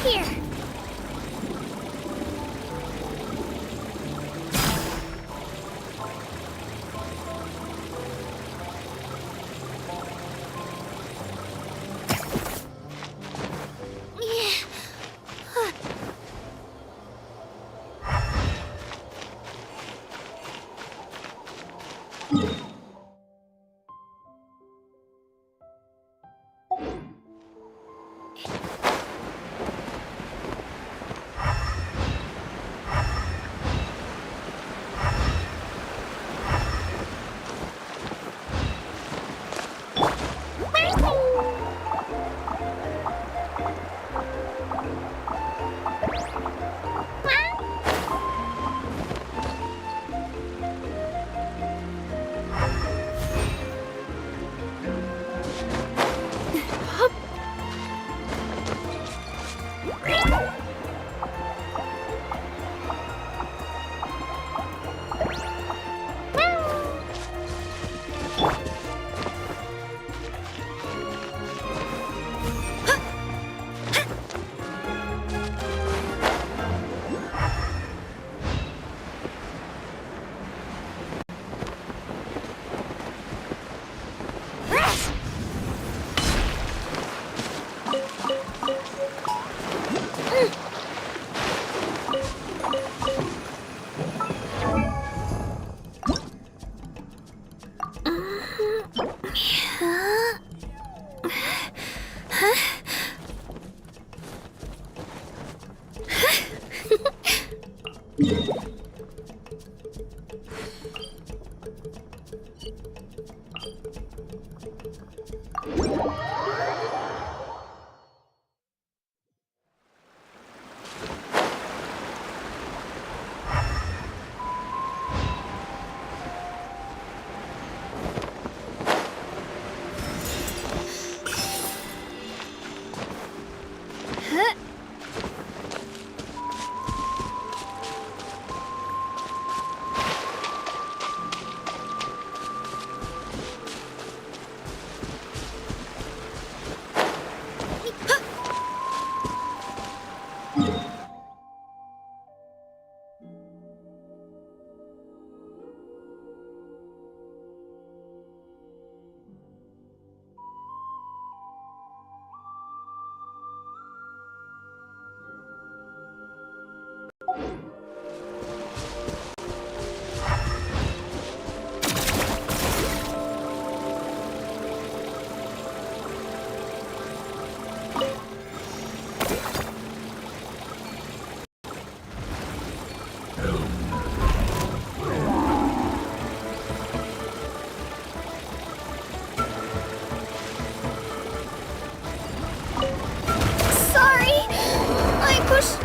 here.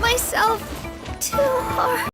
Myself too hard.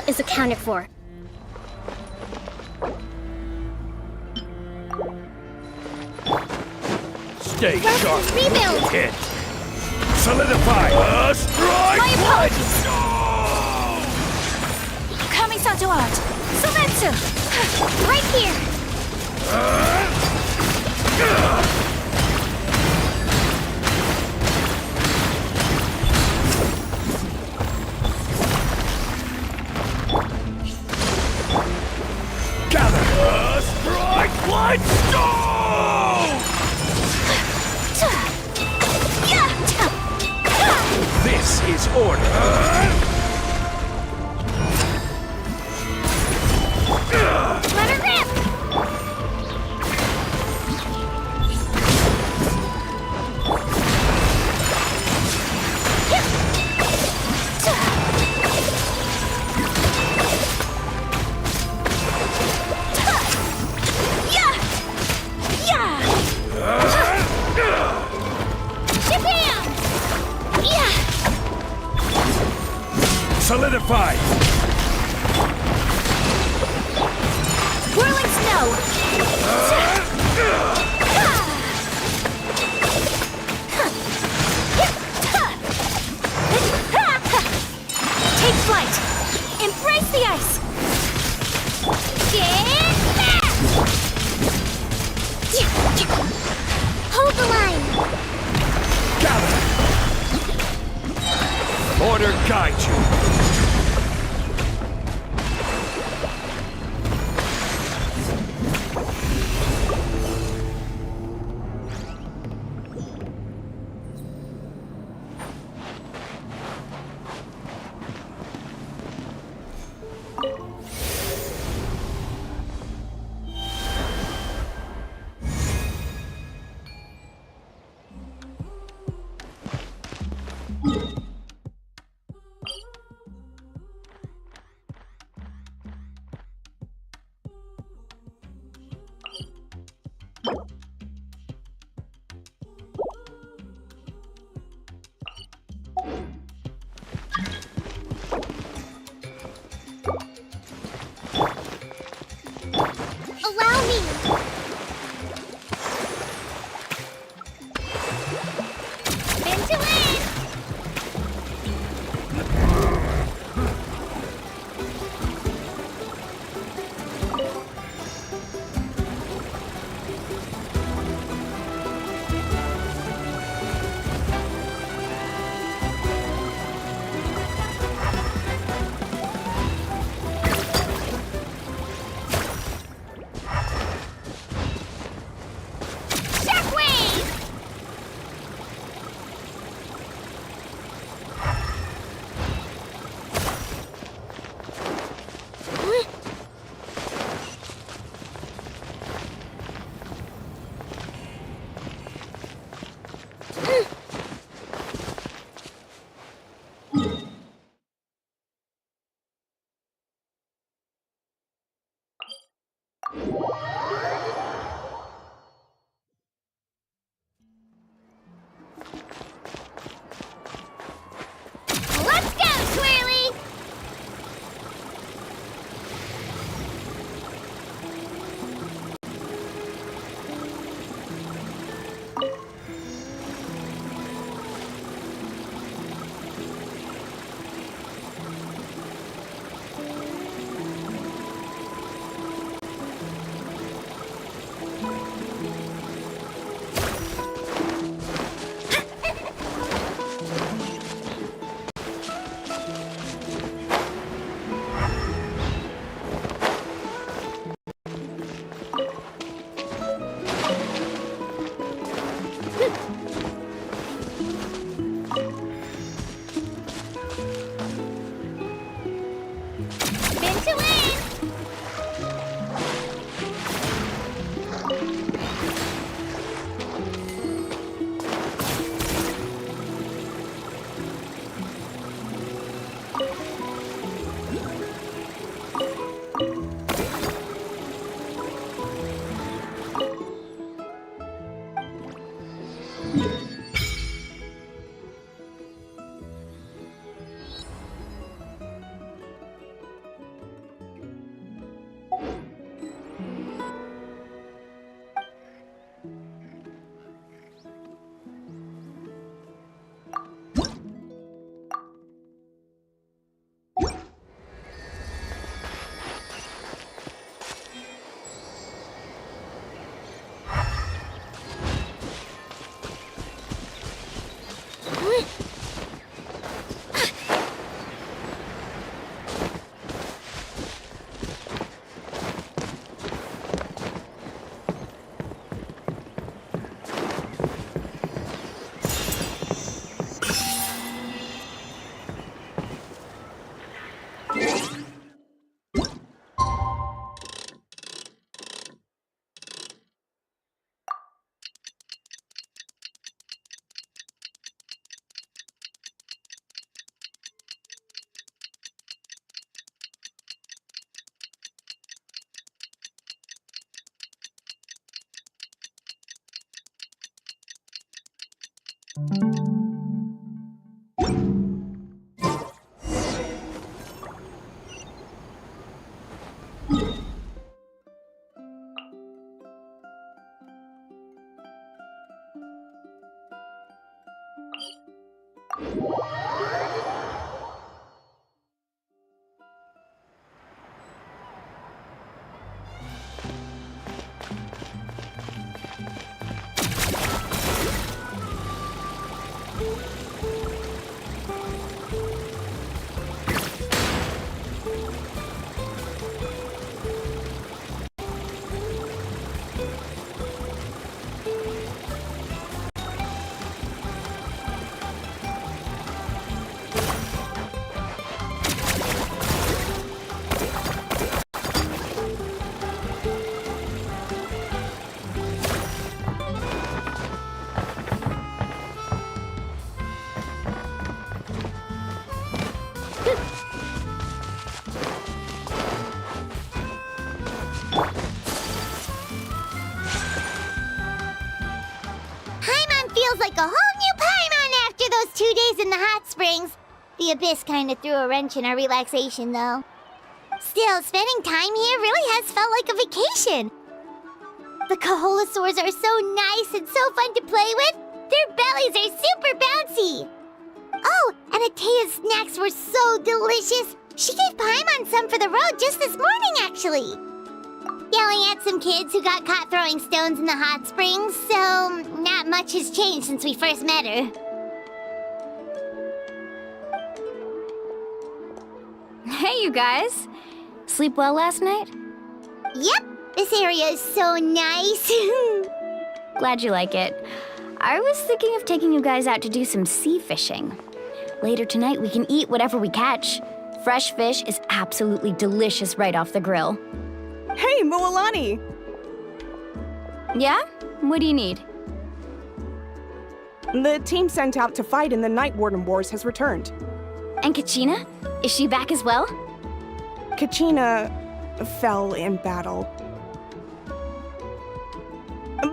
is accounted for. Stay Welcome sharp. to rebuild. Hit. Solidify. Strike. My apologies. Kami-san to art. Sometsu. Right here. Gather. Strike. Blood stone. This is order. Let her rip. Solidify. Whirling snow. Take flight. Embrace the ice. Get back. Hold the line. Gather. Order guide you. Feels like a whole new Paimon after those 2 days in the hot springs. The Abyss kinda threw a wrench in our relaxation, though. Still, spending time here really has felt like a vacation. The Kaholosaurs are so nice and so fun to play with. Their bellies are super bouncy. Oh, and Atea's snacks were so delicious. She gave Paimon some for the road just this morning, actually. Yelling at some kids who got caught throwing stones in the hot springs, so not much has changed since we first met her. Hey, you guys. Sleep well last night? Yep, this area is so nice. Glad you like it. I was thinking of taking you guys out to do some sea fishing. Later tonight, we can eat whatever we catch. Fresh fish is absolutely delicious right off the grill. Hey, Mualani! Yeah? What do you need? The team sent out to fight in the Night Warden Wars has returned. And Kachina? Is she back as well? Kachina fell in battle.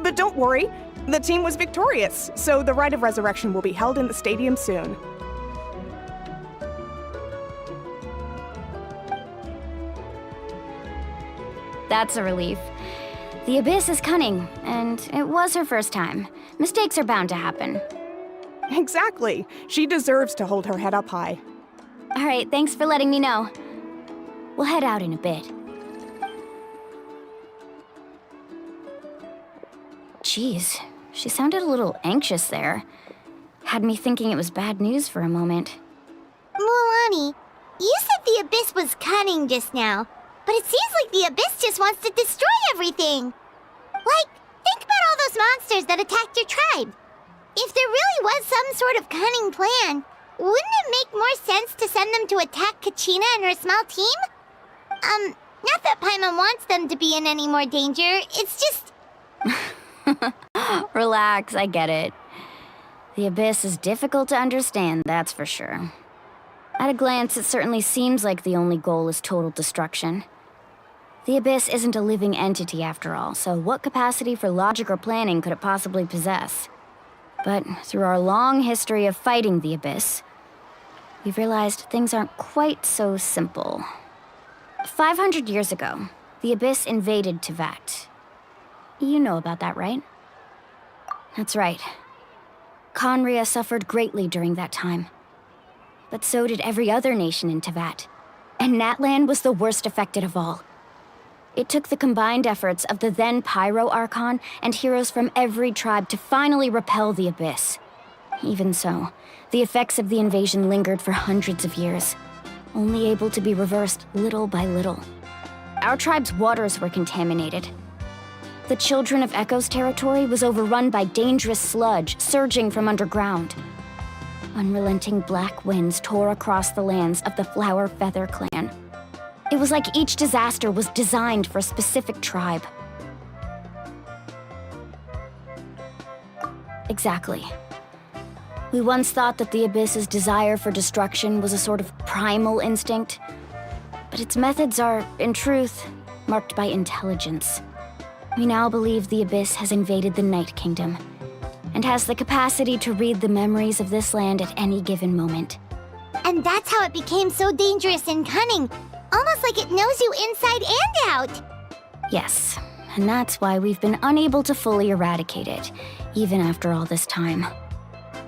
But don't worry, the team was victorious, so the Rite of Resurrection will be held in the stadium soon. That's a relief. The Abyss is cunning, and it was her first time. Mistakes are bound to happen. Exactly. She deserves to hold her head up high. All right, thanks for letting me know. We'll head out in a bit. Jeez, she sounded a little anxious there. Had me thinking it was bad news for a moment. Mualani, you said the Abyss was cunning just now. But it seems like the Abyss just wants to destroy everything. Like, think about all those monsters that attacked your tribe. If there really was some sort of cunning plan, wouldn't it make more sense to send them to attack Kachina and her small team? Not that Paimon wants them to be in any more danger, it's just... Relax, I get it. The Abyss is difficult to understand, that's for sure. At a glance, it certainly seems like the only goal is total destruction. The Abyss isn't a living entity after all, so what capacity for logic or planning could it possibly possess? But through our long history of fighting the Abyss, we've realized things aren't quite so simple. 500 years ago, the Abyss invaded Teyvat. You know about that, right? That's right. Conria suffered greatly during that time. But so did every other nation in Teyvat. And Natlan was the worst affected of all. It took the combined efforts of the then Pyro Archon and heroes from every tribe to finally repel the Abyss. Even so, the effects of the invasion lingered for hundreds of years, only able to be reversed little by little. Our tribe's waters were contaminated. The Children of Echo's territory was overrun by dangerous sludge surging from underground. Unrelenting black winds tore across the lands of the Flower Feather clan. It was like each disaster was designed for a specific tribe. Exactly. We once thought that the Abyss's desire for destruction was a sort of primal instinct, but its methods are, in truth, marked by intelligence. We now believe the Abyss has invaded the Night Kingdom, and has the capacity to read the memories of this land at any given moment. And that's how it became so dangerous and cunning, almost like it knows you inside and out. Yes, and that's why we've been unable to fully eradicate it, even after all this time.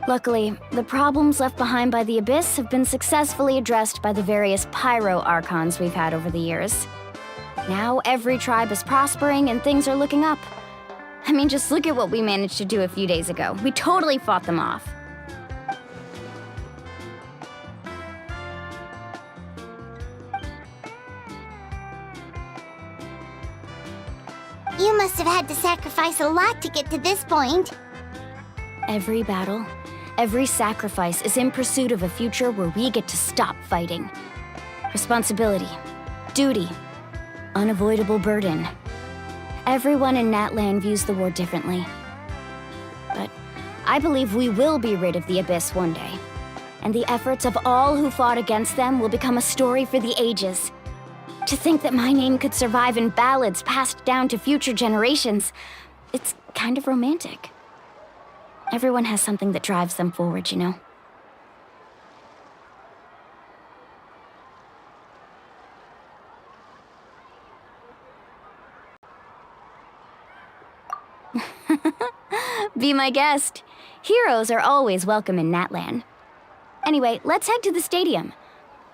Luckily, the problems left behind by the Abyss have been successfully addressed by the various pyro archons we've had over the years. Now every tribe is prospering and things are looking up. I mean, just look at what we managed to do a few days ago. We totally fought them off. You must have had to sacrifice a lot to get to this point. Every battle, every sacrifice is in pursuit of a future where we get to stop fighting. Responsibility, duty, unavoidable burden. Everyone in Natlan views the war differently. But I believe we will be rid of the Abyss one day. And the efforts of all who fought against them will become a story for the ages. To think that my name could survive in ballads passed down to future generations, it's kind of romantic. Everyone has something that drives them forward, you know? Be my guest. Heroes are always welcome in Natlan. Anyway, let's head to the stadium.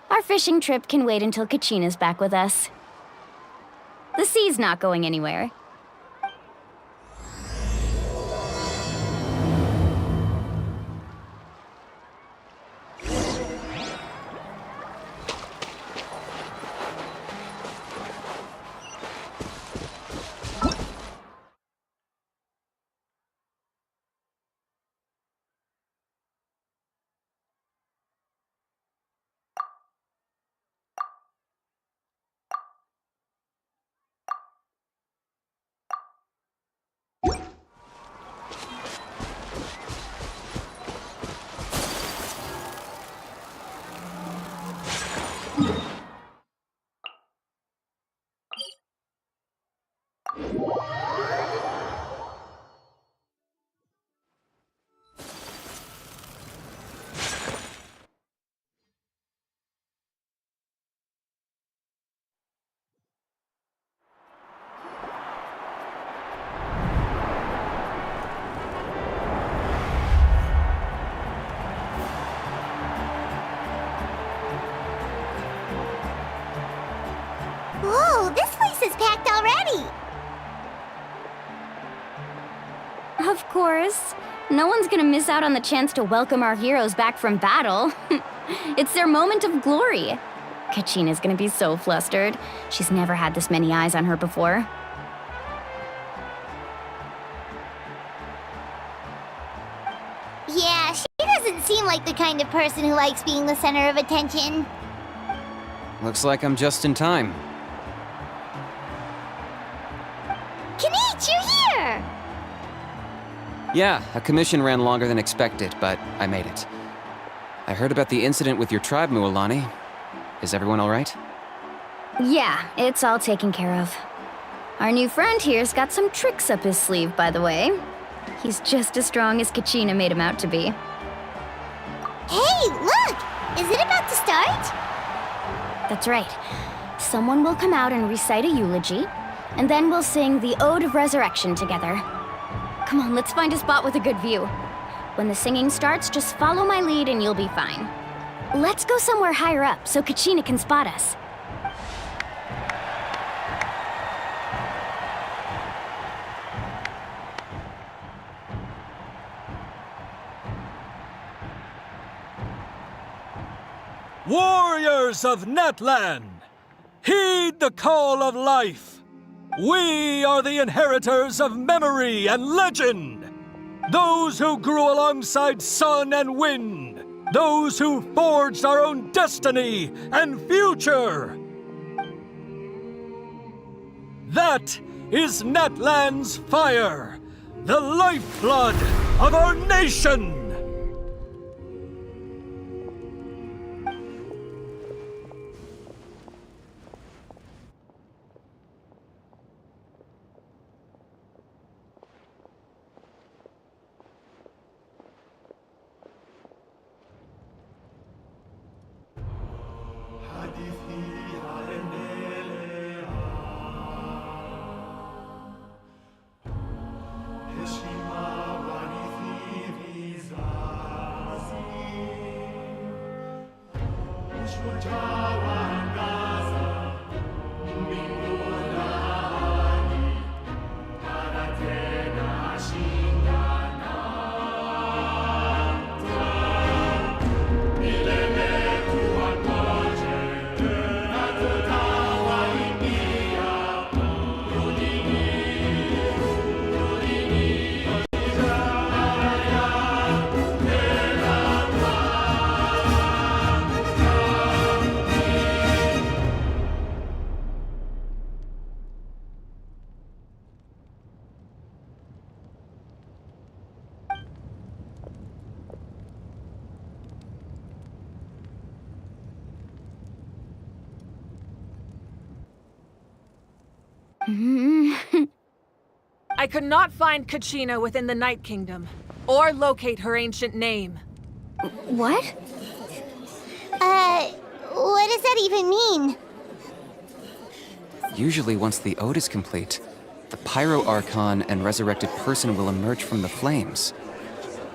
Our fishing trip can wait until Kachina's back with us. The sea's not going anywhere. Whoa, this place is packed already! Of course. No one's gonna miss out on the chance to welcome our heroes back from battle. It's their moment of glory. Kachina's gonna be so flustered. She's never had this many eyes on her before. Yeah, she doesn't seem like the kind of person who likes being the center of attention. Looks like I'm just in time. Kanich, you're here! Yeah, a commission ran longer than expected, but I made it. I heard about the incident with your tribe, Mualani. Is everyone all right? Yeah, it's all taken care of. Our new friend here's got some tricks up his sleeve, by the way. He's just as strong as Kachina made him out to be. Hey, look! Is it about to start? That's right. Someone will come out and recite a eulogy, and then we'll sing the Ode of Resurrection together. Come on, let's find a spot with a good view. When the singing starts, just follow my lead and you'll be fine. Let's go somewhere higher up so Kachina can spot us. Warriors of Natlan, heed the call of life. We are the inheritors of memory and legend. Those who grew alongside sun and wind. Those who forged our own destiny and future. That is Natlan's fire, the lifeblood of our nation. I could not find Kachina within the Night Kingdom, or locate her ancient name. What? What does that even mean? Usually once the ode is complete, the Pyro Archon and resurrected person will emerge from the flames.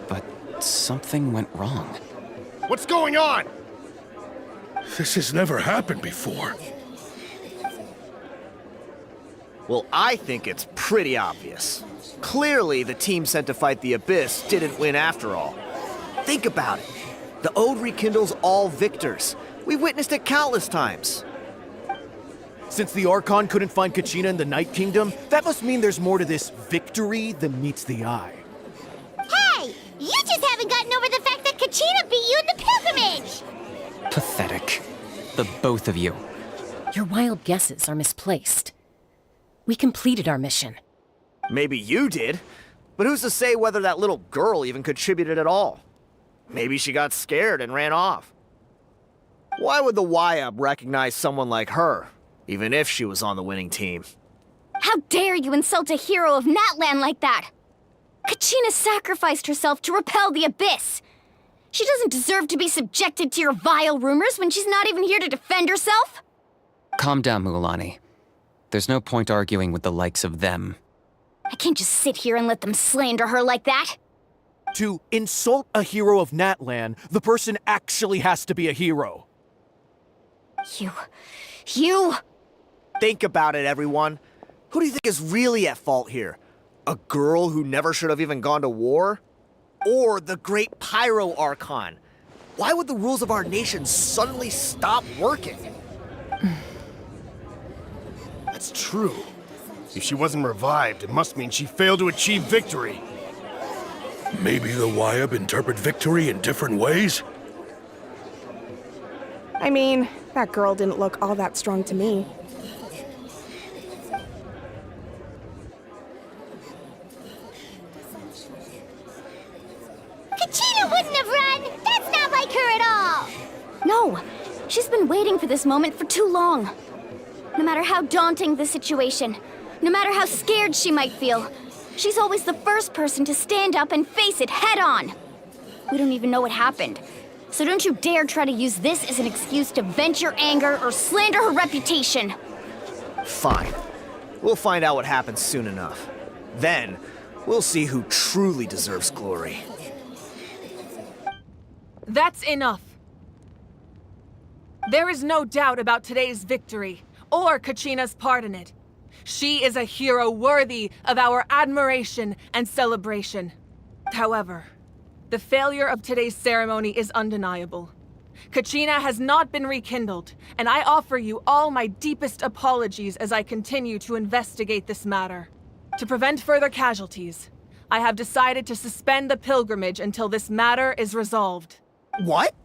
But something went wrong. What's going on? This has never happened before. Well, I think it's pretty obvious. Clearly, the team sent to fight the Abyss didn't win after all. Think about it. The Ode rekindles all victors. We've witnessed it countless times. Since the Archon couldn't find Kachina in the Night Kingdom, that must mean there's more to this victory than meets the eye. Hey! You just haven't gotten over the fact that Kachina beat you in the pilgrimage! Pathetic. The both of you. Your wild guesses are misplaced. We completed our mission. Maybe you did, but who's to say whether that little girl even contributed at all? Maybe she got scared and ran off. Why would the YUB recognize someone like her, even if she was on the winning team? How dare you insult a hero of Natlan like that? Kachina sacrificed herself to repel the Abyss. She doesn't deserve to be subjected to your vile rumors when she's not even here to defend herself. Calm down, Mualani. There's no point arguing with the likes of them. I can't just sit here and let them slander her like that. To insult a hero of Natlan, the person actually has to be a hero. You... Think about it, everyone. Who do you think is really at fault here? A girl who never should have even gone to war? Or the great Pyro Archon? Why would the rules of our nation suddenly stop working? That's true. If she wasn't revived, it must mean she failed to achieve victory. Maybe the YUB interpret victory in different ways? I mean, that girl didn't look all that strong to me. Kachina wouldn't have run! That's not like her at all! No, she's been waiting for this moment for too long. No matter how daunting the situation, no matter how scared she might feel, she's always the first person to stand up and face it head on. We don't even know what happened, so don't you dare try to use this as an excuse to vent your anger or slander her reputation. Fine. We'll find out what happens soon enough. Then, we'll see who truly deserves glory. That's enough. There is no doubt about today's victory, or Kachina's part in it. She is a hero worthy of our admiration and celebration. However, the failure of today's ceremony is undeniable. Kachina has not been rekindled, and I offer you all my deepest apologies as I continue to investigate this matter. To prevent further casualties, I have decided to suspend the pilgrimage until this matter is resolved. What?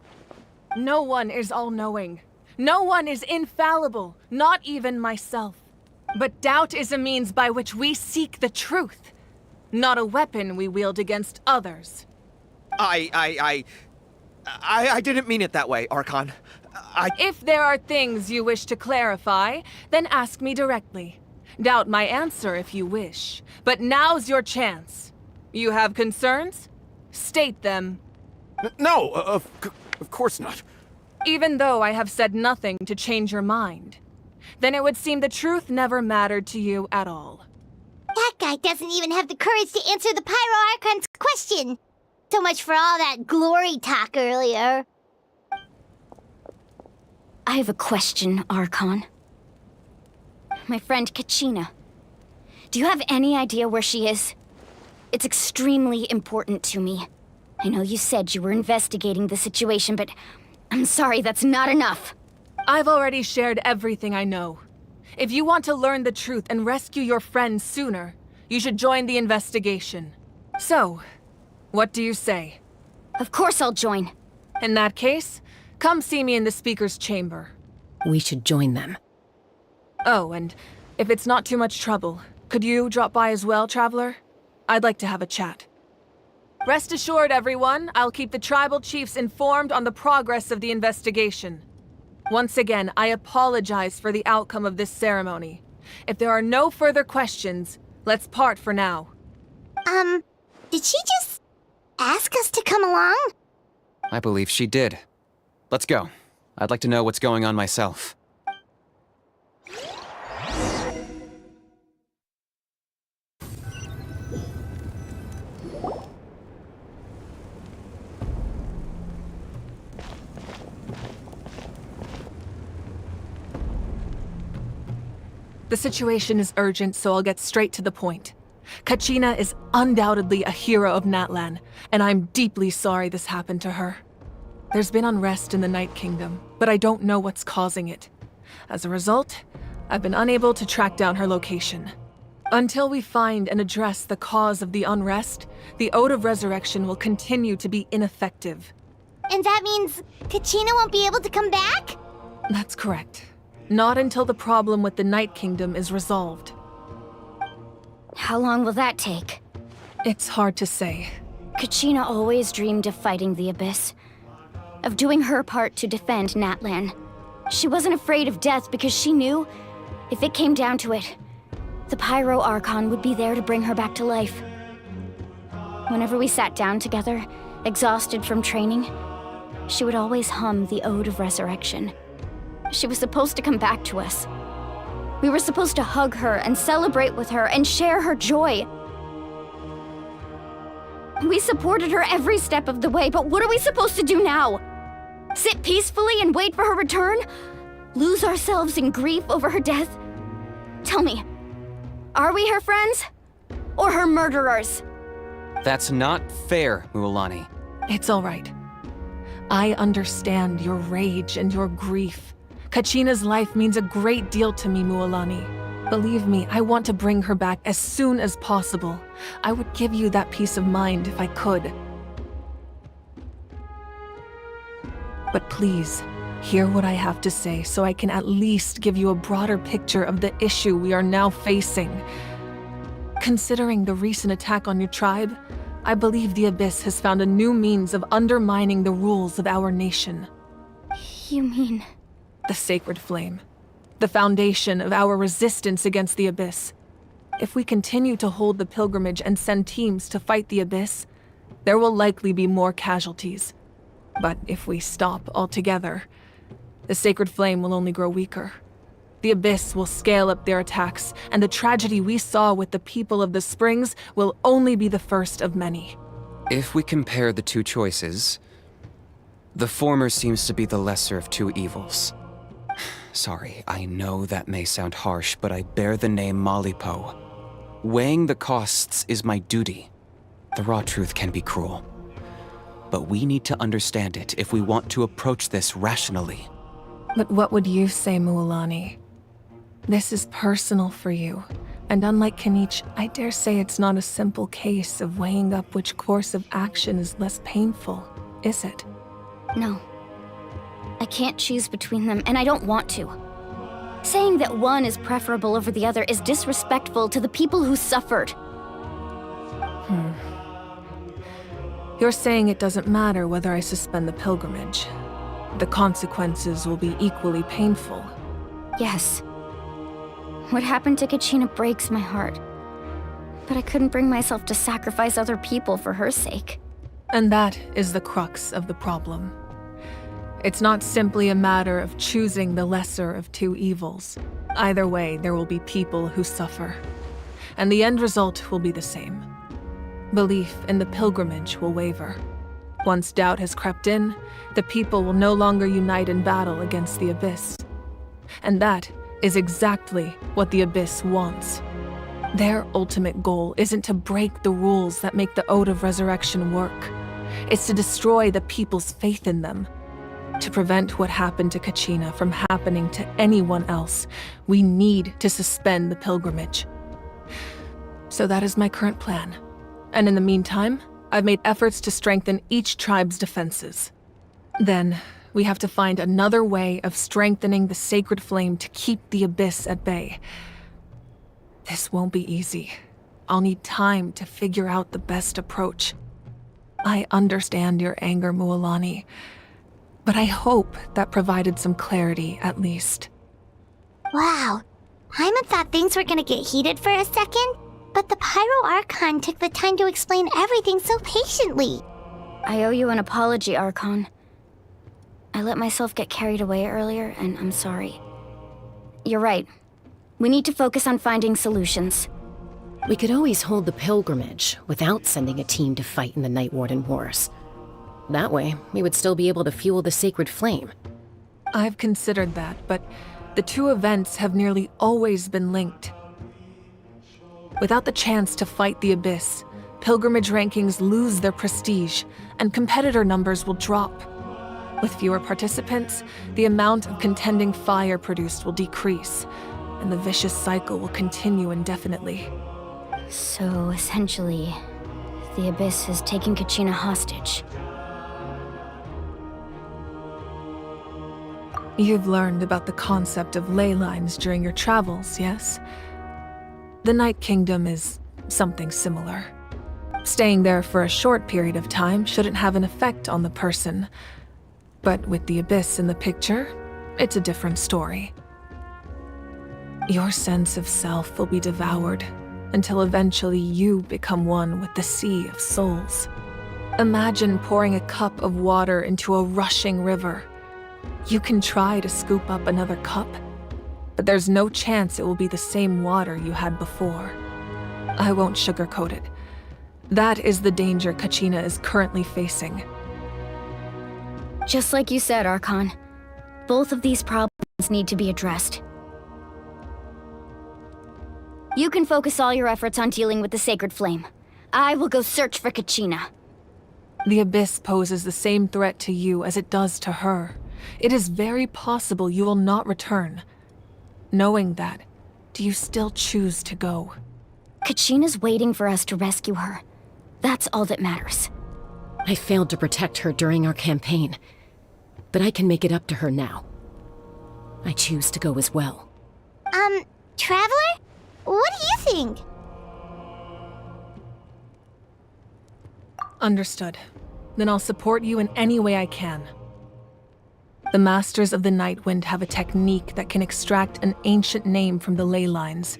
No one is all-knowing. No one is infallible, not even myself. But doubt is a means by which we seek the truth, not a weapon we wield against others. I didn't mean it that way, Archon. If there are things you wish to clarify, then ask me directly. Doubt my answer if you wish, but now's your chance. You have concerns? State them. No, of course not. Even though I have said nothing to change your mind, then it would seem the truth never mattered to you at all. That guy doesn't even have the courage to answer the Pyro Archon's question. So much for all that glory talk earlier. I have a question, Archon. My friend Kachina. Do you have any idea where she is? It's extremely important to me. I know you said you were investigating the situation, but I'm sorry, that's not enough. I've already shared everything I know. If you want to learn the truth and rescue your friend sooner, you should join the investigation. So, what do you say? Of course I'll join. In that case, come see me in the speaker's chamber. We should join them. Oh, and if it's not too much trouble, could you drop by as well, Traveler? I'd like to have a chat. Rest assured, everyone, I'll keep the tribal chiefs informed on the progress of the investigation. Once again, I apologize for the outcome of this ceremony. If there are no further questions, let's part for now. Did she just ask us to come along? I believe she did. Let's go. I'd like to know what's going on myself. The situation is urgent, so I'll get straight to the point. Kachina is undoubtedly a hero of Natlan, and I'm deeply sorry this happened to her. There's been unrest in the Night Kingdom, but I don't know what's causing it. As a result, I've been unable to track down her location. Until we find and address the cause of the unrest, the Ode of Resurrection will continue to be ineffective. And that means Kachina won't be able to come back? That's correct. Not until the problem with the Night Kingdom is resolved. How long will that take? It's hard to say. Kachina always dreamed of fighting the Abyss. Of doing her part to defend Natlan. She wasn't afraid of death because she knew, if it came down to it, the Pyro Archon would be there to bring her back to life. Whenever we sat down together, exhausted from training, she would always hum the Ode of Resurrection. She was supposed to come back to us. We were supposed to hug her and celebrate with her and share her joy. We supported her every step of the way, but what are we supposed to do now? Sit peacefully and wait for her return? Lose ourselves in grief over her death? Tell me, are we her friends? Or her murderers? That's not fair, Mualani. It's all right. I understand your rage and your grief. Kachina's life means a great deal to me, Mualani. Believe me, I want to bring her back as soon as possible. I would give you that peace of mind if I could. But please, hear what I have to say so I can at least give you a broader picture of the issue we are now facing. Considering the recent attack on your tribe, I believe the Abyss has found a new means of undermining the rules of our nation. You mean... The Sacred Flame. The foundation of our resistance against the Abyss. If we continue to hold the pilgrimage and send teams to fight the Abyss, there will likely be more casualties. But if we stop altogether, the Sacred Flame will only grow weaker. The Abyss will scale up their attacks, and the tragedy we saw with the people of the Springs will only be the first of many. If we compare the two choices, the former seems to be the lesser of two evils. Sorry, I know that may sound harsh, but I bear the name Malipo. Weighing the costs is my duty. The raw truth can be cruel. But we need to understand it if we want to approach this rationally. But what would you say, Mualani? This is personal for you, and unlike Kanich, I dare say it's not a simple case of weighing up which course of action is less painful, is it? No. I can't choose between them, and I don't want to. Saying that one is preferable over the other is disrespectful to the people who suffered. You're saying it doesn't matter whether I suspend the pilgrimage. The consequences will be equally painful. Yes. What happened to Kachina breaks my heart. But I couldn't bring myself to sacrifice other people for her sake. And that is the crux of the problem. It's not simply a matter of choosing the lesser of two evils. Either way, there will be people who suffer. And the end result will be the same. Belief in the pilgrimage will waver. Once doubt has crept in, the people will no longer unite in battle against the Abyss. And that is exactly what the Abyss wants. Their ultimate goal isn't to break the rules that make the Ode of Resurrection work. It's to destroy the people's faith in them. To prevent what happened to Kachina from happening to anyone else, we need to suspend the pilgrimage. So that is my current plan. And in the meantime, I've made efforts to strengthen each tribe's defenses. Then, we have to find another way of strengthening the sacred flame to keep the Abyss at bay. This won't be easy. I'll need time to figure out the best approach. I understand your anger, Mualani, but I hope that provided some clarity at least. Wow. Paimon thought things were gonna get heated for a second, but the Pyro Archon took the time to explain everything so patiently. I owe you an apology, Archon. I let myself get carried away earlier, and I'm sorry. You're right. We need to focus on finding solutions. We could always hold the pilgrimage without sending a team to fight in the Night Warden Wars. That way, we would still be able to fuel the sacred flame. I've considered that, but the two events have nearly always been linked. Without the chance to fight the Abyss, pilgrimage rankings lose their prestige, and competitor numbers will drop. With fewer participants, the amount of contending fire produced will decrease, and the vicious cycle will continue indefinitely. So, essentially, the Abyss is taking Kachina hostage. You've learned about the concept of ley lines during your travels, yes? The Night Kingdom is something similar. Staying there for a short period of time shouldn't have an effect on the person. But with the Abyss in the picture, it's a different story. Your sense of self will be devoured until eventually you become one with the sea of souls. Imagine pouring a cup of water into a rushing river. You can try to scoop up another cup, but there's no chance it will be the same water you had before. I won't sugarcoat it. That is the danger Kachina is currently facing. Just like you said, Archon, both of these problems need to be addressed. You can focus all your efforts on dealing with the sacred flame. I will go search for Kachina. The Abyss poses the same threat to you as it does to her. It is very possible you will not return. Knowing that, do you still choose to go? Kachina's waiting for us to rescue her. That's all that matters. I failed to protect her during our campaign, but I can make it up to her now. I choose to go as well. Traveler? What do you think? Understood. Then I'll support you in any way I can. The Masters of the Nightwind have a technique that can extract an ancient name from the ley lines.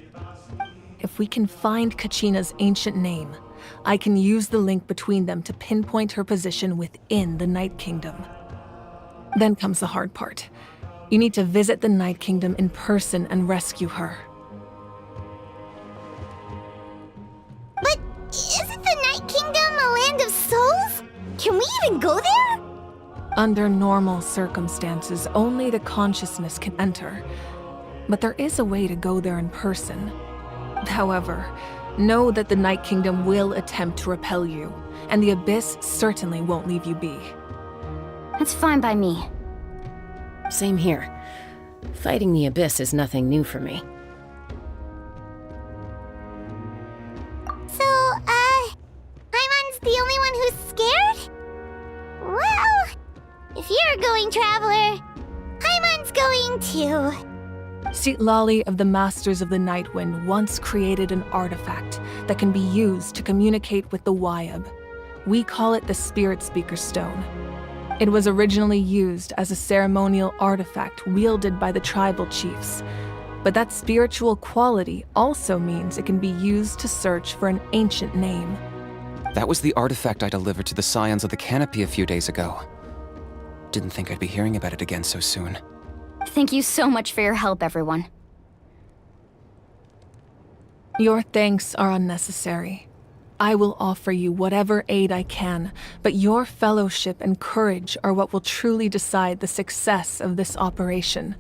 If we can find Kachina's ancient name, I can use the link between them to pinpoint her position within the Night Kingdom. Then comes the hard part. You need to visit the Night Kingdom in person and rescue her. But isn't the Night Kingdom a land of souls? Can we even go there? Under normal circumstances, only the consciousness can enter. But there is a way to go there in person. However, know that the Night Kingdom will attempt to repel you, and the Abyss certainly won't leave you be. That's fine by me. Same here. Fighting the Abyss is nothing new for me. So, Paimon's the only one who's scared? Well, if you're going, Traveler, Paimon's going too. Citlali of the Masters of the Nightwind once created an artifact that can be used to communicate with the Wyab. We call it the Spirit Speaker Stone. It was originally used as a ceremonial artifact wielded by the tribal chiefs, but that spiritual quality also means it can be used to search for an ancient name. That was the artifact I delivered to the Scions of the Canopy a few days ago. Didn't think I'd be hearing about it again so soon. Thank you so much for your help, everyone. Your thanks are unnecessary. I will offer you whatever aid I can, but your fellowship and courage are what will truly decide the success of this operation.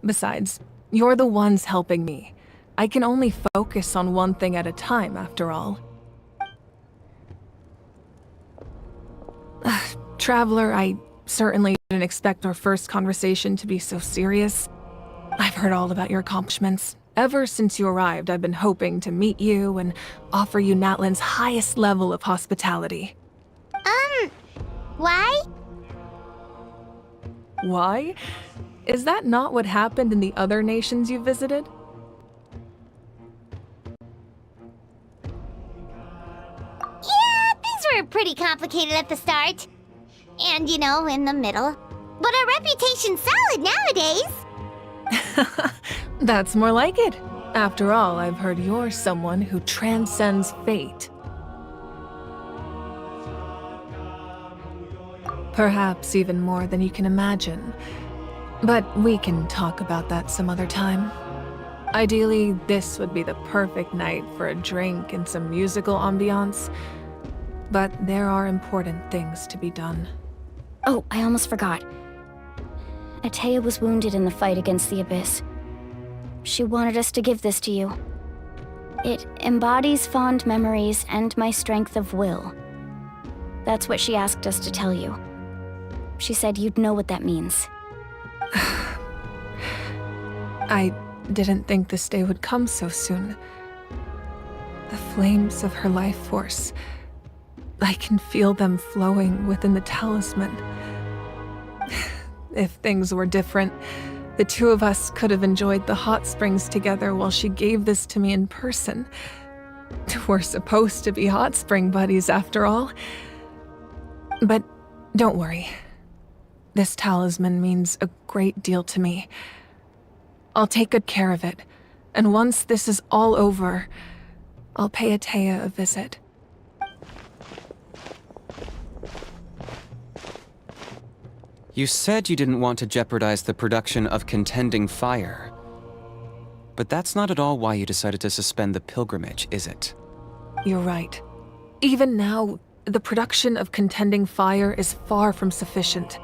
Besides, you're the ones helping me. I can only focus on one thing at a time, after all. Traveler, I certainly didn't expect our first conversation to be so serious. I've heard all about your accomplishments. Ever since you arrived, I've been hoping to meet you and offer you Natlan's highest level of hospitality. Why? Why? Is that not what happened in the other nations you visited? Yeah, things were pretty complicated at the start. And, in the middle. But our reputation's solid nowadays. That's more like it. After all, I've heard you're someone who transcends fate. Perhaps even more than you can imagine. But we can talk about that some other time. Ideally, this would be the perfect night for a drink and some musical ambiance. But there are important things to be done. Oh, I almost forgot. Atea was wounded in the fight against the Abyss. She wanted us to give this to you. It embodies fond memories and my strength of will. That's what she asked us to tell you. She said you'd know what that means. I didn't think this day would come so soon. The flames of her life force. I can feel them flowing within the talisman. If things were different, the two of us could have enjoyed the hot springs together while she gave this to me in person. We're supposed to be hot spring buddies after all. But don't worry. This talisman means a great deal to me. I'll take good care of it, and once this is all over, I'll pay Atea a visit. You said you didn't want to jeopardize the production of Contending Fire. But that's not at all why you decided to suspend the pilgrimage, is it? You're right. Even now, the production of Contending Fire is far from sufficient.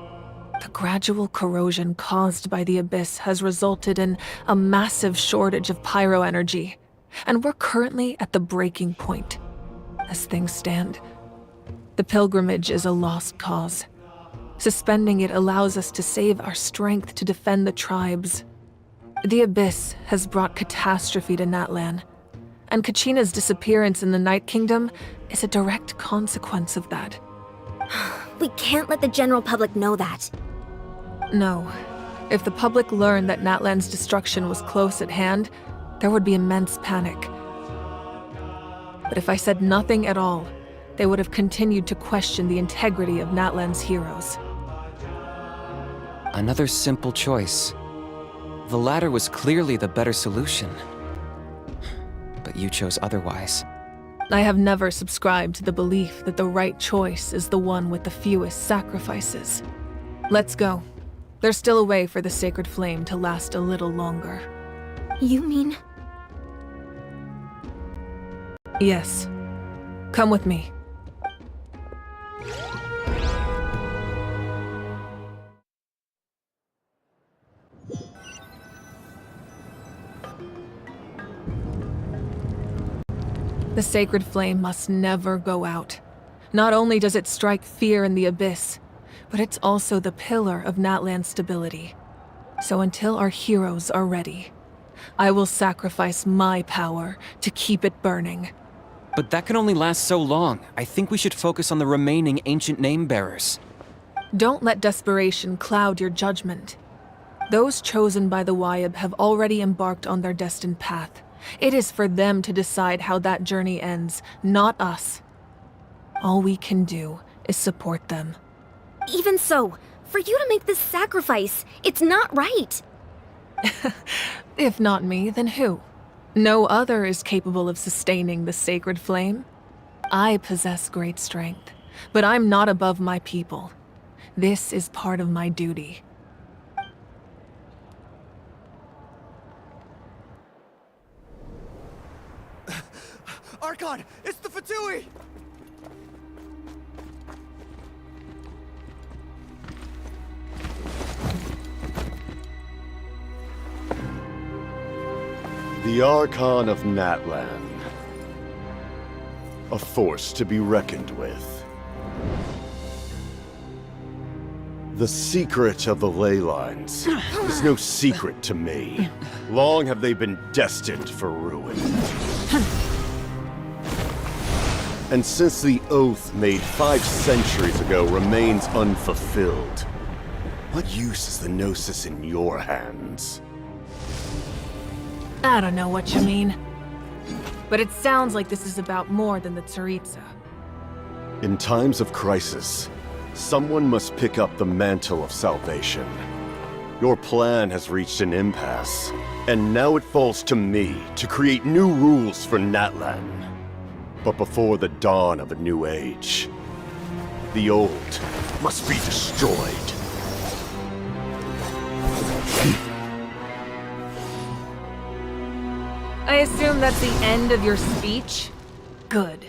The gradual corrosion caused by the Abyss has resulted in a massive shortage of pyro energy, and we're currently at the breaking point. As things stand, the pilgrimage is a lost cause. Suspending it allows us to save our strength to defend the tribes. The Abyss has brought catastrophe to Natlan, and Kachina's disappearance in the Night Kingdom is a direct consequence of that. We can't let the general public know that. No. If the public learned that Natlan's destruction was close at hand, there would be immense panic. But if I said nothing at all, they would have continued to question the integrity of Natlan's heroes. Another simple choice. The latter was clearly the better solution. But you chose otherwise. I have never subscribed to the belief that the right choice is the one with the fewest sacrifices. Let's go. There's still a way for the sacred flame to last a little longer. You mean? Yes. Come with me. The sacred flame must never go out. Not only does it strike fear in the Abyss, but it's also the pillar of Natlan's stability. So until our heroes are ready, I will sacrifice my power to keep it burning. But that can only last so long. I think we should focus on the remaining ancient name-bearers. Don't let desperation cloud your judgment. Those chosen by the Wyeb have already embarked on their destined path. It is for them to decide how that journey ends, not us. All we can do is support them. Even so, for you to make this sacrifice, it's not right. If not me, then who? No other is capable of sustaining the sacred flame. I possess great strength, but I'm not above my people. This is part of my duty. Archon, it's the Fatui! The Archon of Natlan. A force to be reckoned with. The secret of the ley lines is no secret to me. Long have they been destined for ruin. And since the oath made 5 centuries ago remains unfulfilled, what use is the Gnosis in your hands? I don't know what you mean. But it sounds like this is about more than the Tsaritsa. In times of crisis, someone must pick up the mantle of salvation. Your plan has reached an impasse, and now it falls to me to create new rules for Natlan. But before the dawn of a new age, the old must be destroyed. I assume that's the end of your speech? Good.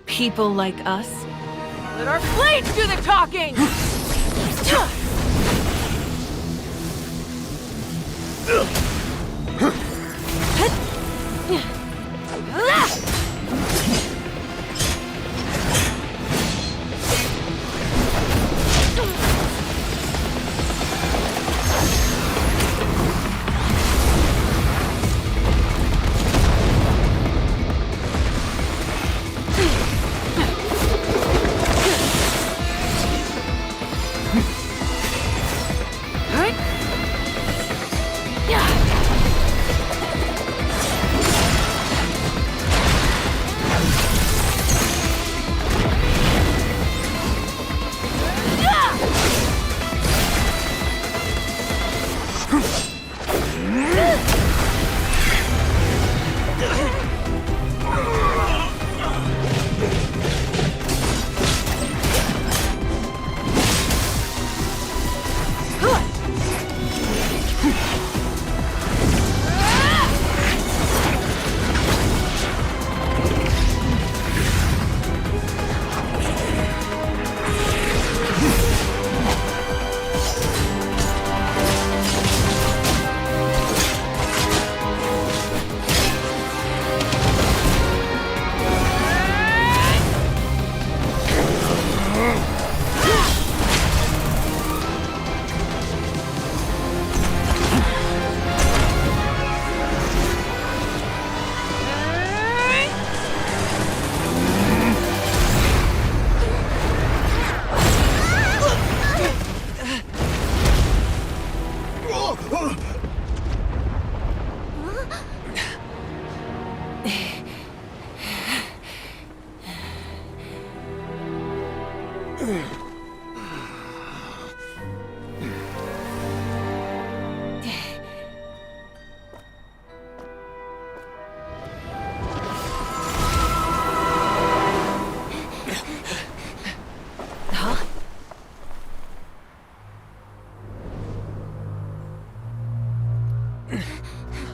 People like us? Let our blades do the talking!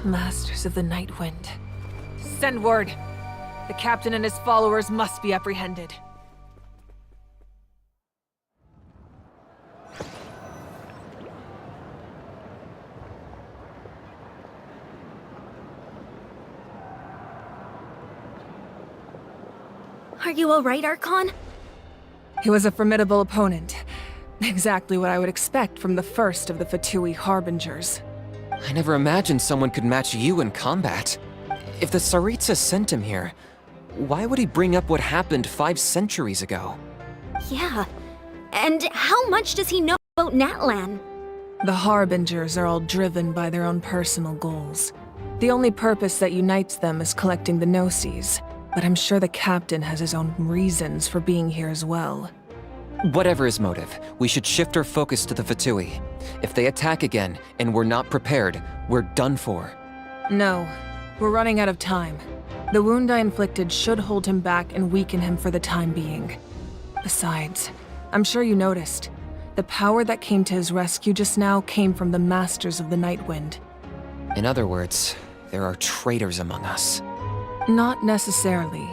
Masters of the Night Wind. Send word. The captain and his followers must be apprehended. Are you alright, Archon? He was a formidable opponent. Exactly what I would expect from the first of the Fatui Harbingers. I never imagined someone could match you in combat. If the Tsaritsa sent him here, why would he bring up what happened 5 centuries ago? Yeah. And how much does he know about Natlan? The Harbingers are all driven by their own personal goals. The only purpose that unites them is collecting the Gnosis, but I'm sure the captain has his own reasons for being here as well. Whatever his motive, we should shift our focus to the Fatui. If they attack again, and we're not prepared, we're done for. No, we're running out of time. The wound I inflicted should hold him back and weaken him for the time being. Besides, I'm sure you noticed, the power that came to his rescue just now came from the Masters of the Night Wind. In other words, there are traitors among us. Not necessarily.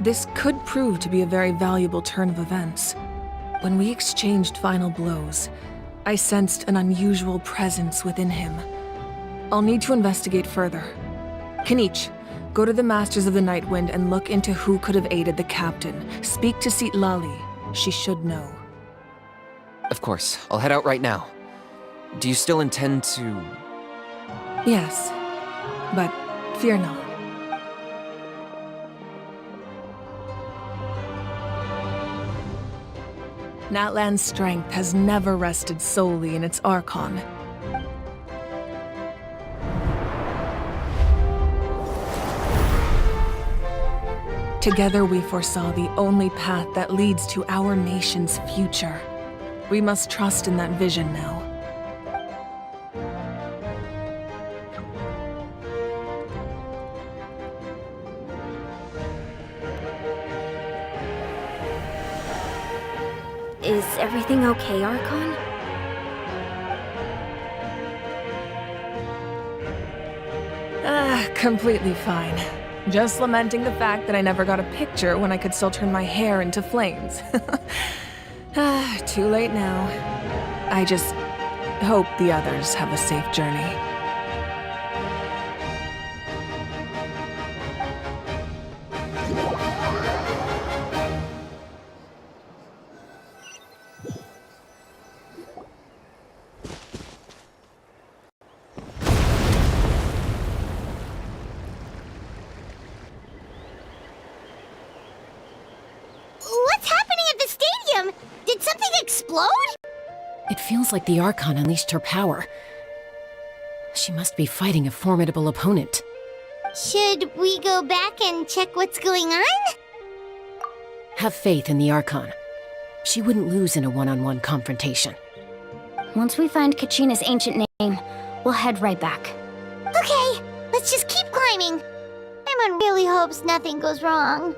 This could prove to be a very valuable turn of events. When we exchanged final blows, I sensed an unusual presence within him. I'll need to investigate further. Kenichi, go to the Masters of the Nightwind and look into who could have aided the captain. Speak to Lali. She should know. Of course, I'll head out right now. Do you still intend to... Yes, but fear not. Natlan's strength has never rested solely in its Archon. Together we foresaw the only path that leads to our nation's future. We must trust in that vision now. Is everything okay, Archon? Completely fine. Just lamenting the fact that I never got a picture when I could still turn my hair into flames. Too late now. I just hope the others have a safe journey. What's happening at the stadium? Did something explode? It feels like the Archon unleashed her power. She must be fighting a formidable opponent. Should we go back and check what's going on? Have faith in the Archon. She wouldn't lose in a one-on-one confrontation. Once we find Kachina's ancient name, we'll head right back. Okay, let's just keep climbing. Everyone really hopes nothing goes wrong.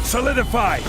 Solidify!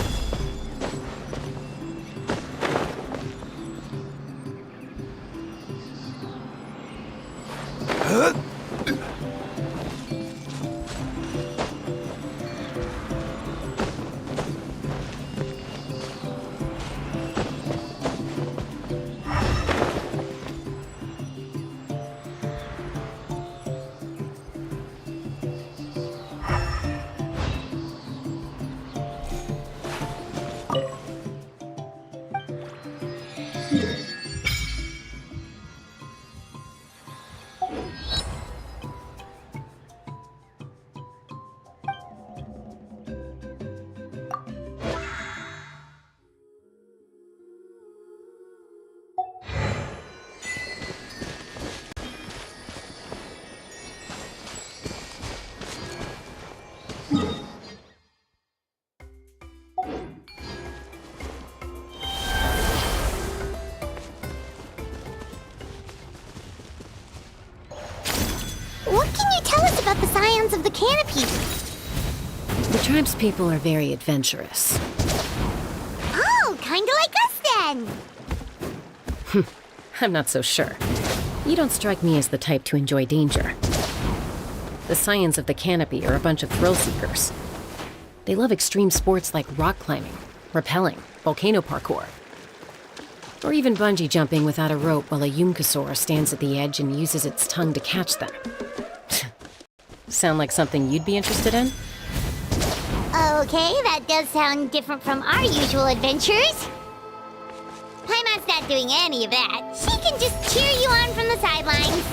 What can you tell us about the Scions of the Canopy? The tribe's people are very adventurous. Oh, kinda like us then. I'm not so sure. You don't strike me as the type to enjoy danger. The Scions of the Canopy are a bunch of thrill seekers. They love extreme sports like rock climbing, rappelling, volcano parkour, or even bungee jumping without a rope while a Yumkasaur stands at the edge and uses its tongue to catch them. Sound like something you'd be interested in? Okay, that does sound different from our usual adventures. Paimon's not doing any of that. She can just cheer you on from the sidelines.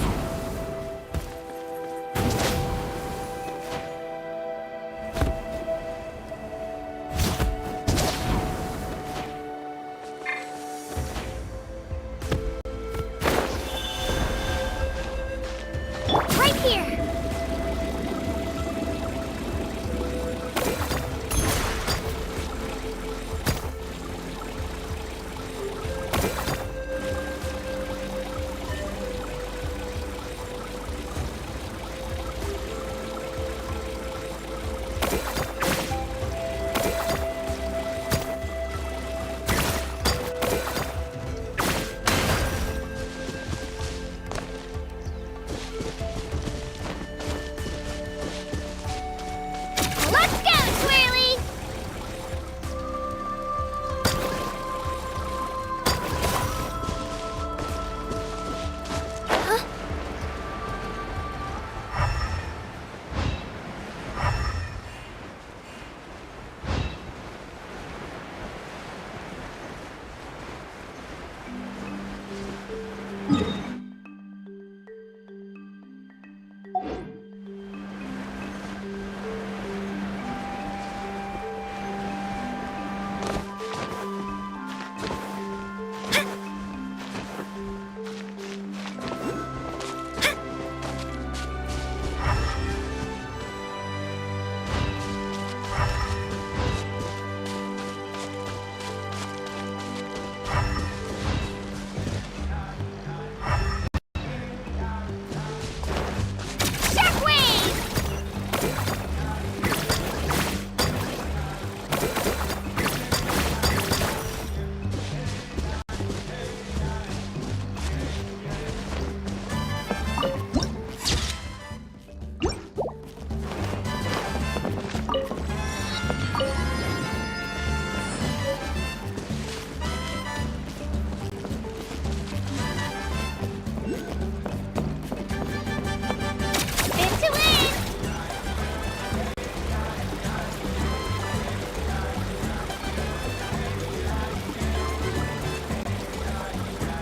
Right here!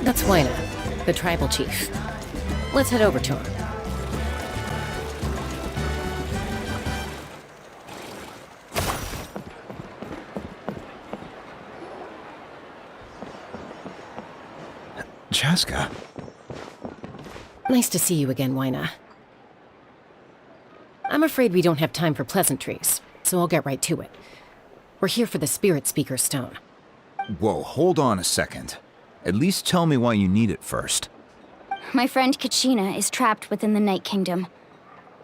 That's Wyna, the tribal chief. Let's head over to him. Chaska. Nice to see you again, Wyna. I'm afraid we don't have time for pleasantries, so I'll get right to it. We're here for the Spirit Speaker Stone. Whoa, hold on a second. At least tell me why you need it first. My friend Kachina is trapped within the Night Kingdom.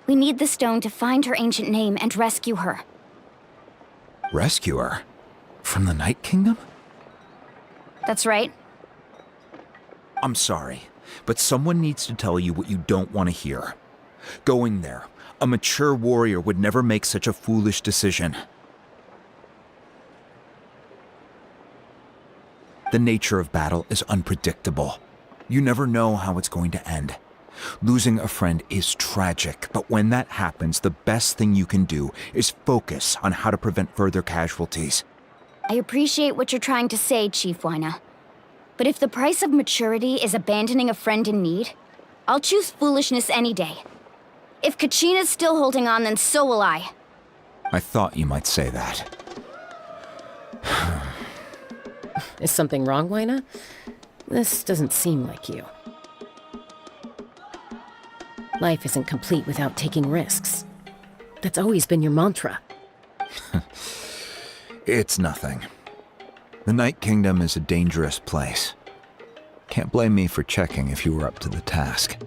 We need the stone to find her ancient name and rescue her. Rescue her? From the Night Kingdom? That's right. I'm sorry, but someone needs to tell you what you don't want to hear. Going there, a mature warrior would never make such a foolish decision. The nature of battle is unpredictable. You never know how it's going to end. Losing a friend is tragic, but when that happens, the best thing you can do is focus on how to prevent further casualties. I appreciate what you're trying to say, Chief Wyna. But if the price of maturity is abandoning a friend in need, I'll choose foolishness any day. If Kachina's still holding on, then so will I. I thought you might say that. Is something wrong, Wyna? This doesn't seem like you. Life isn't complete without taking risks. That's always been your mantra. It's nothing. The Night Kingdom is a dangerous place. Can't blame me for checking if you were up to the task.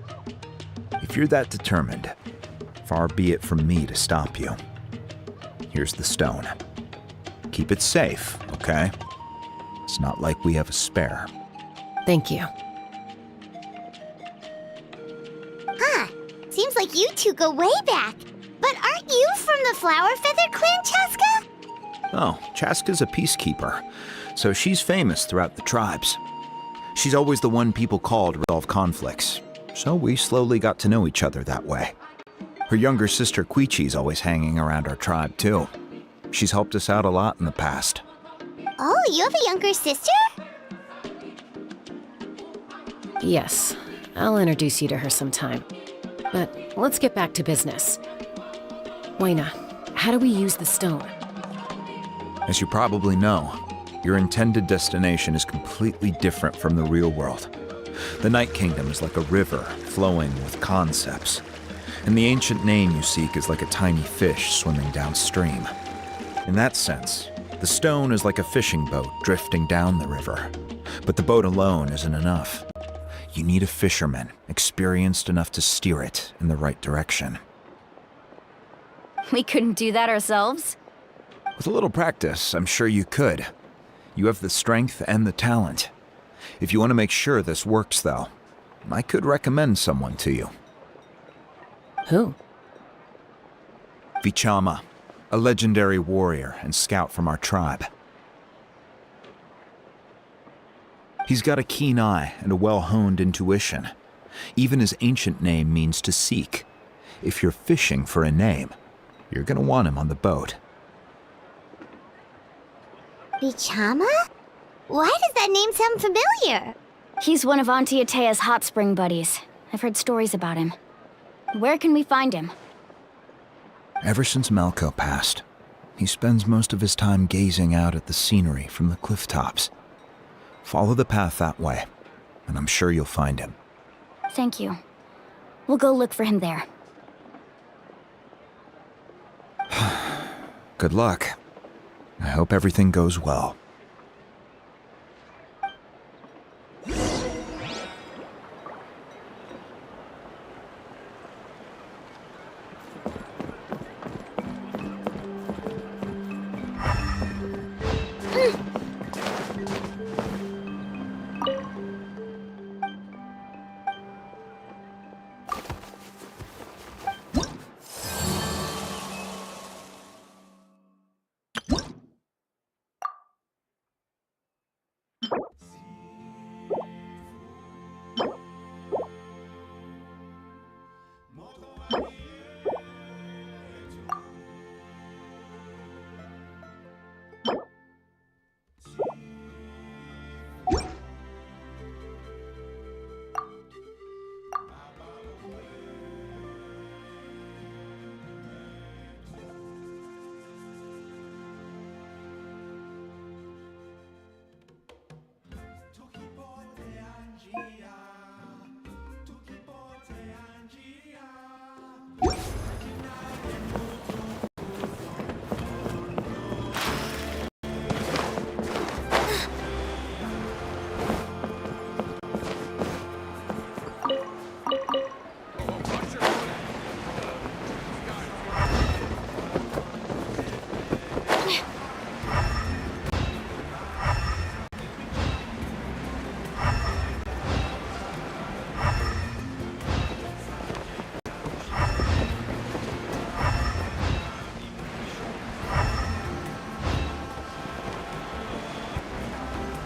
If you're that determined, far be it from me to stop you. Here's the stone. Keep it safe, okay? It's not like we have a spare. Thank you. Huh. Seems like you two go way back. But aren't you from the Flower Feather clan, Chaska? Oh, Chaska's a peacekeeper, so she's famous throughout the tribes. She's always the one people call to resolve conflicts, so we slowly got to know each other that way. Her younger sister Quichi's always hanging around our tribe, too. She's helped us out a lot in the past. Oh, you have a younger sister? Yes, I'll introduce you to her sometime. But let's get back to business. Wyna, how do we use the stone? As you probably know, your intended destination is completely different from the real world. The Night Kingdom is like a river flowing with concepts, and the ancient name you seek is like a tiny fish swimming downstream. In that sense, the stone is like a fishing boat drifting down the river, but the boat alone isn't enough. You need a fisherman experienced enough to steer it in the right direction. We couldn't do that ourselves? With a little practice, I'm sure you could. You have the strength and the talent. If you want to make sure this works, though, I could recommend someone to you. Who? Vichama, a legendary warrior and scout from our tribe. He's got a keen eye and a well-honed intuition. Even his ancient name means to seek. If you're fishing for a name, you're gonna want him on the boat. Vichama? Why does that name sound familiar? He's one of Auntie Atea's hot spring buddies. I've heard stories about him. Where can we find him? Ever since Malco passed, he spends most of his time gazing out at the scenery from the cliff tops. Follow the path that way, and I'm sure you'll find him. Thank you. We'll go look for him there. Good luck. I hope everything goes well.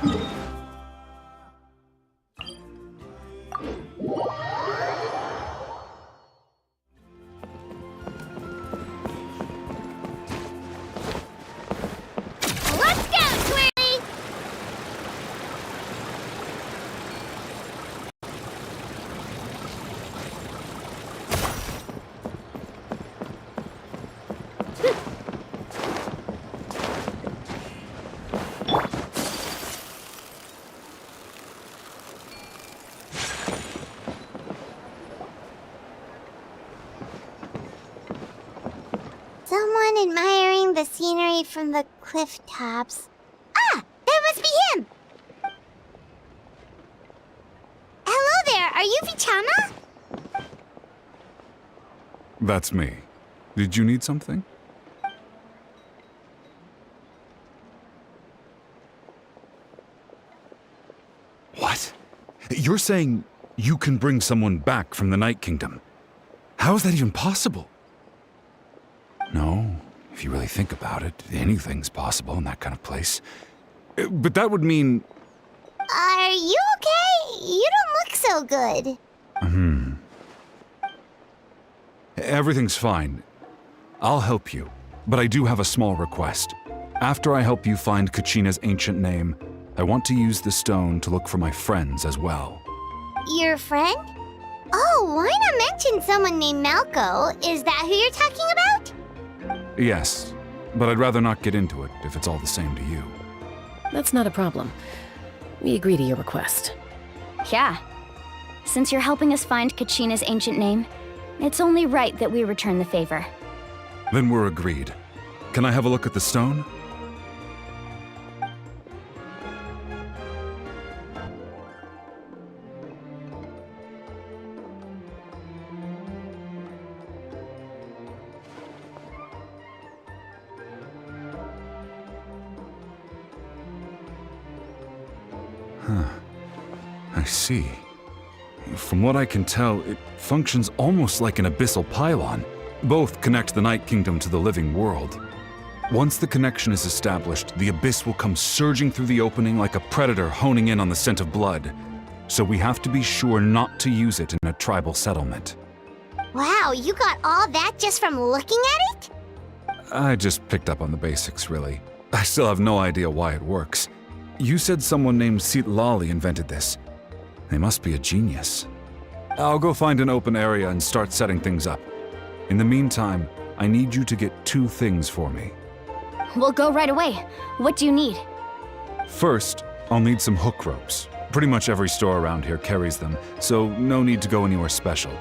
Let's go, Twirly! Someone admiring the scenery from the cliff tops. Ah! That must be him! Hello there, are you Vichama? That's me. Did you need something? What? You're saying you can bring someone back from the Night Kingdom? How is that even possible? No, if you really think about it, anything's possible in that kind of place. But that would mean... Are you okay? You don't look so good. Everything's fine. I'll help you, but I do have a small request. After I help you find Kachina's ancient name, I want to use the stone to look for my friends as well. Your friend? Oh, why not mention someone named Malco? Is that who you're talking about? Yes, but I'd rather not get into it if it's all the same to you. That's not a problem. We agree to your request. Yeah. Since you're helping us find Kachina's ancient name, it's only right that we return the favor. Then we're agreed. Can I have a look at the stone? Huh. I see. From what I can tell, it functions almost like an abyssal pylon. Both connect the Night Kingdom to the living world. Once the connection is established, the abyss will come surging through the opening like a predator honing in on the scent of blood. So we have to be sure not to use it in a tribal settlement. Wow, you got all that just from looking at it? I just picked up on the basics, really. I still have no idea why it works. You said someone named Sitlali invented this. They must be a genius. I'll go find an open area and start setting things up. In the meantime, I need you to get 2 things for me. We'll go right away. What do you need? First, I'll need some hook ropes. Pretty much every store around here carries them, so no need to go anywhere special.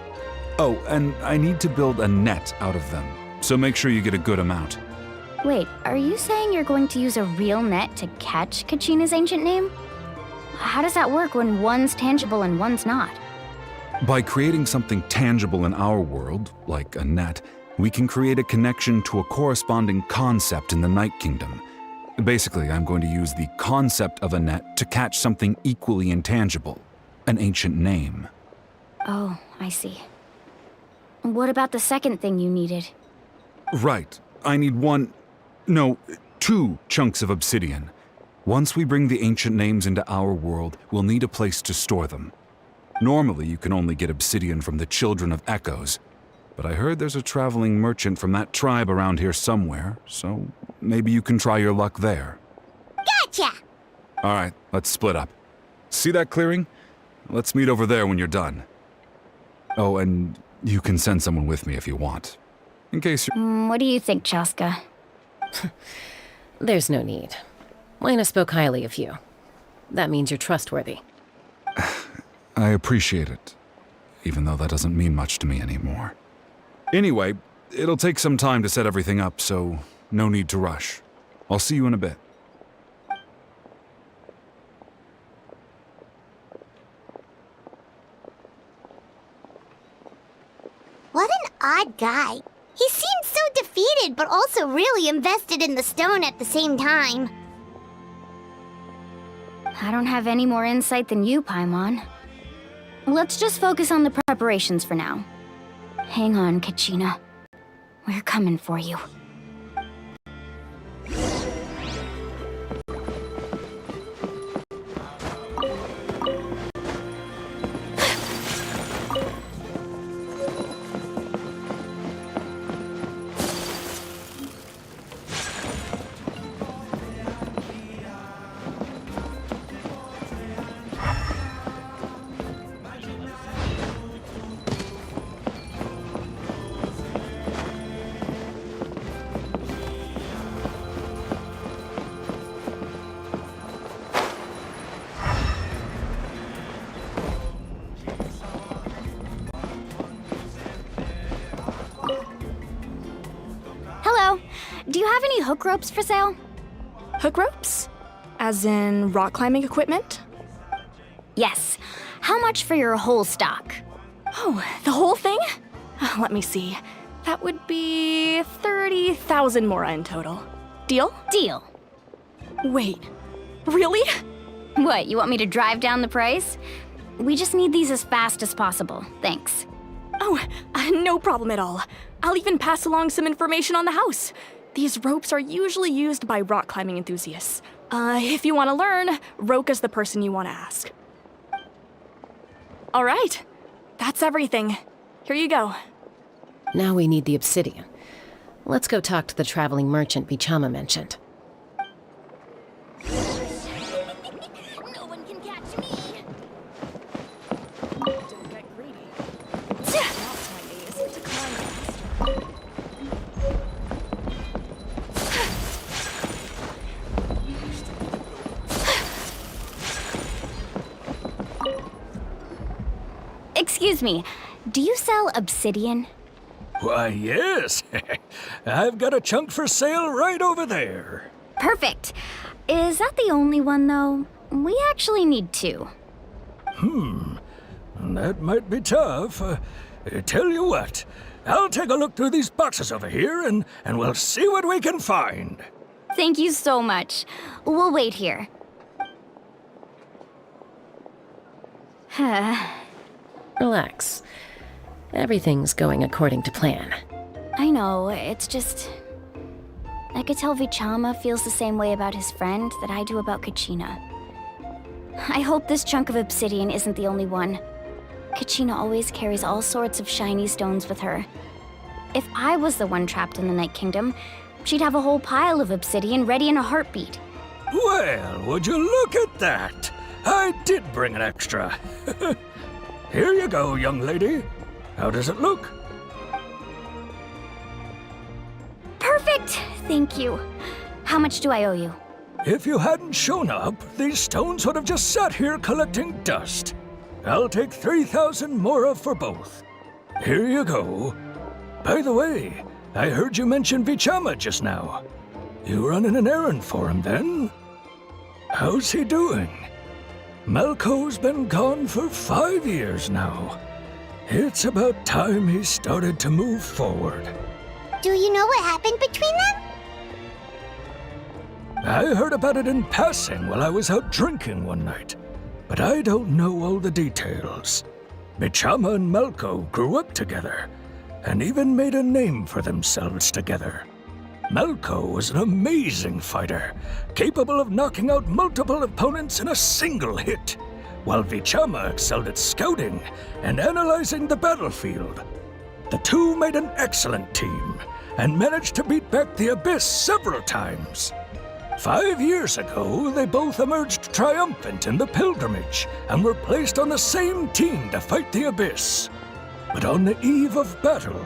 Oh, and I need to build a net out of them, so make sure you get a good amount. Wait, are you saying you're going to use a real net to catch Kachina's ancient name? How does that work when one's tangible and one's not? By creating something tangible in our world, like a net, we can create a connection to a corresponding concept in the Night Kingdom. Basically, I'm going to use the concept of a net to catch something equally intangible, an ancient name. Oh, I see. What about the second thing you needed? Right. I need 2 chunks of obsidian. Once we bring the ancient names into our world, we'll need a place to store them. Normally, you can only get obsidian from the Children of Echoes, but I heard there's a traveling merchant from that tribe around here somewhere, so maybe you can try your luck there. Gotcha! All right, let's split up. See that clearing? Let's meet over there when you're done. Oh, and you can send someone with me if you want. In case you're... What do you think, Chaska? There's no need. Lena spoke highly of you. That means you're trustworthy. I appreciate it, even though that doesn't mean much to me anymore. Anyway, it'll take some time to set everything up, so no need to rush. I'll see you in a bit. What an odd guy. He seemed so defeated, but also really invested in the stone at the same time. I don't have any more insight than you, Paimon. Let's just focus on the preparations for now. Hang on, Kachina. We're coming for you. have any hook ropes for sale? Hook ropes? As in rock climbing equipment? Yes. How much for your whole stock? Oh, the whole thing? Let me see. That would be 30,000 mora in total. Deal? Deal. Wait, really? What, you want me to drive down the price? We just need these as fast as possible. Thanks. Oh, no problem at all. I'll even pass along some information on the house. These ropes are usually used by rock climbing enthusiasts. If you want to learn, Roka's the person you want to ask. All right, that's everything. Here you go. Now we need the obsidian. Let's go talk to the traveling merchant Vichama mentioned. No one can catch me. Don't get greedy. Excuse me, do you sell obsidian? Why, yes. I've got a chunk for sale right over there. Perfect. Is that the only one, though? We actually need two. That might be tough. Tell you what, I'll take a look through these boxes over here and we'll see what we can find. Thank you so much. We'll wait here. Relax. Everything's going according to plan. I know, it's just... I could tell Vichama feels the same way about his friend that I do about Kachina. I hope this chunk of obsidian isn't the only one. Kachina always carries all sorts of shiny stones with her. If I was the one trapped in the Night Kingdom, she'd have a whole pile of obsidian ready in a heartbeat. Well, would you look at that? I did bring an extra. Here you go, young lady. How does it look? Perfect! Thank you. How much do I owe you? If you hadn't shown up, these stones would have just sat here collecting dust. I'll take 3,000 mora for both. Here you go. By the way, I heard you mention Vichama just now. You running an errand for him, then? How's he doing? Malko's been gone for 5 years now. It's about time he started to move forward. Do you know what happened between them? I heard about it in passing while I was out drinking one night, but I don't know all the details. Vichama and Malko grew up together, and even made a name for themselves together. Malko was an amazing fighter, capable of knocking out multiple opponents in a single hit, while Vichama excelled at scouting and analyzing the battlefield. The two made an excellent team, and managed to beat back the Abyss several times. 5 years ago, they both emerged triumphant in the pilgrimage, and were placed on the same team to fight the Abyss. But on the eve of battle,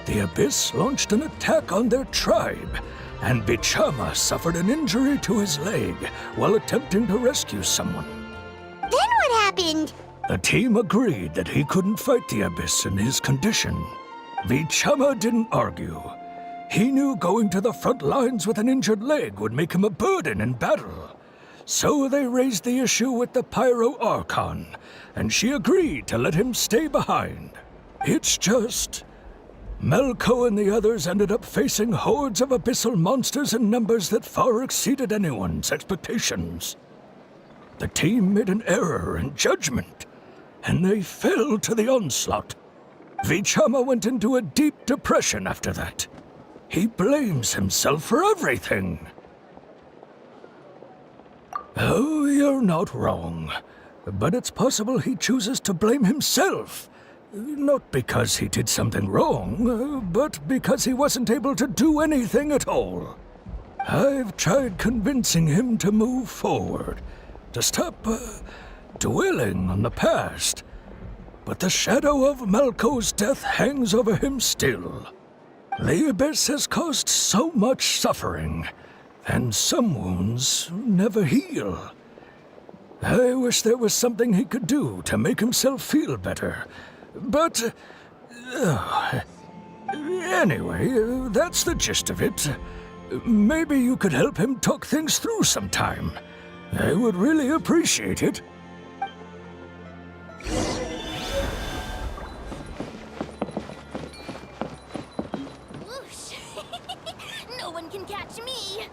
the Abyss launched an attack on their tribe, and Vichama suffered an injury to his leg while attempting to rescue someone. Then what happened? The team agreed that he couldn't fight the Abyss in his condition. Vichama didn't argue. He knew going to the front lines with an injured leg would make him a burden in battle. So they raised the issue with the Pyro Archon, and she agreed to let him stay behind. It's just... Malko and the others ended up facing hordes of abyssal monsters in numbers that far exceeded anyone's expectations. The team made an error in judgment, and they fell to the onslaught. Vichama went into a deep depression after that. He blames himself for everything. Oh, you're not wrong. But it's possible he chooses to blame himself. Not because he did something wrong, but because he wasn't able to do anything at all. I've tried convincing him to move forward, to stop dwelling on the past. But the shadow of Malko's death hangs over him still. The Abyss has caused so much suffering, and some wounds never heal. I wish there was something he could do to make himself feel better. But... anyway, that's the gist of it. Maybe you could help him talk things through sometime. I would really appreciate it. Whoosh! No one can catch me!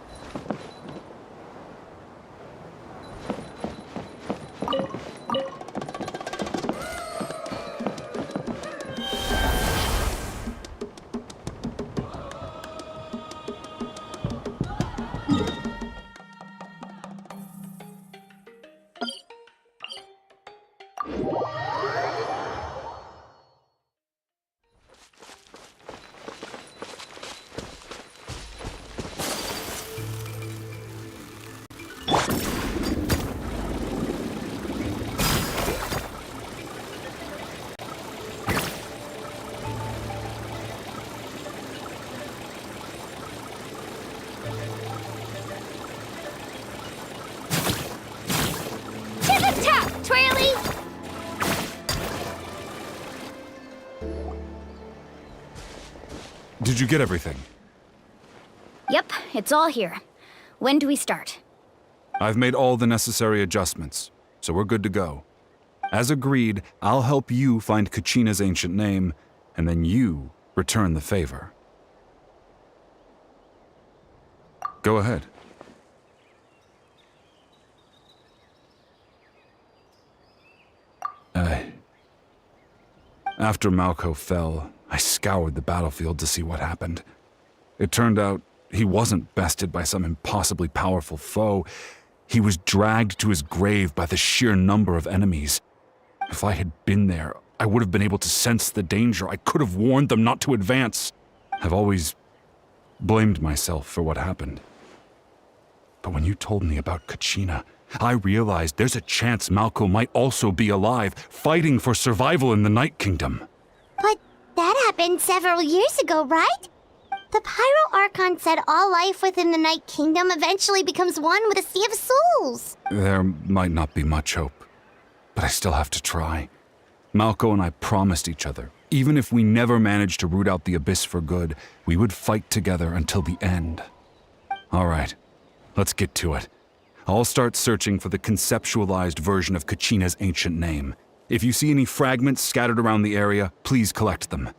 Did you get everything? Yep, it's all here. When do we start? I've made all the necessary adjustments, so we're good to go. As agreed, I'll help you find Kachina's ancient name, and then you return the favor. Go ahead. After Malko fell, I scoured the battlefield to see what happened. It turned out he wasn't bested by some impossibly powerful foe. He was dragged to his grave by the sheer number of enemies. If I had been there, I would have been able to sense the danger. I could have warned them not to advance. I've always blamed myself for what happened. But when you told me about Kachina, I realized there's a chance Malko might also be alive, fighting for survival in the Night Kingdom. But that happened several years ago, right? The Pyro Archon said all life within the Night Kingdom eventually becomes one with the Sea of Souls. There might not be much hope, but I still have to try. Malko and I promised each other, even if we never managed to root out the Abyss for good, we would fight together until the end. All right, let's get to it. I'll start searching for the conceptualized version of Kachina's ancient name. If you see any fragments scattered around the area, please collect them.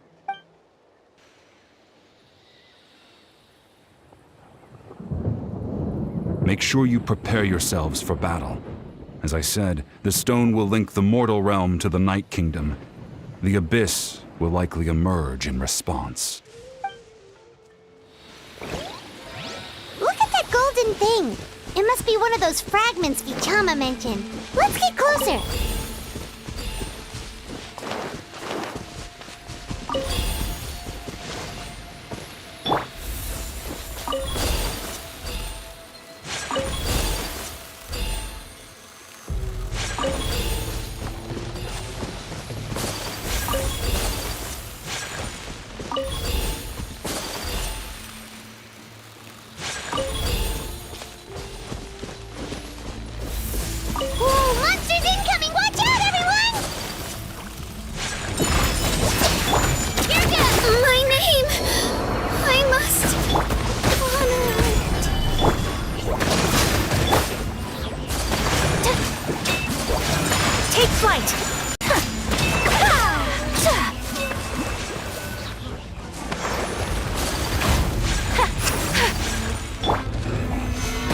Make sure you prepare yourselves for battle. As I said, the stone will link the mortal realm to the Night Kingdom. The Abyss will likely emerge in response. Look at that golden thing! It must be one of those fragments Vichama mentioned. Let's get closer!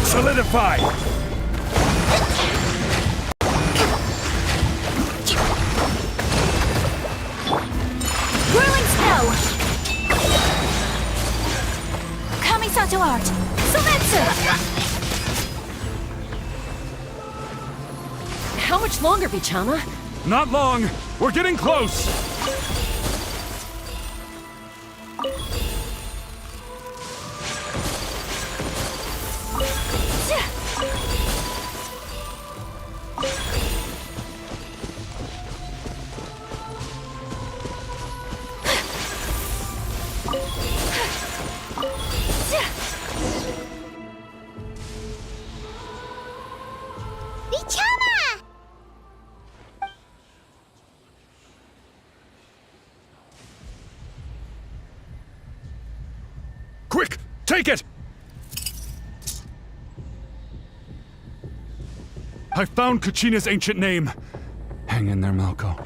Solidify! Whirling snow! Kamisato art! Sometsu! How much longer, Vichama? Not long! We're getting close! Quick! Take it! I found Kachina's ancient name. Hang in there, Malko.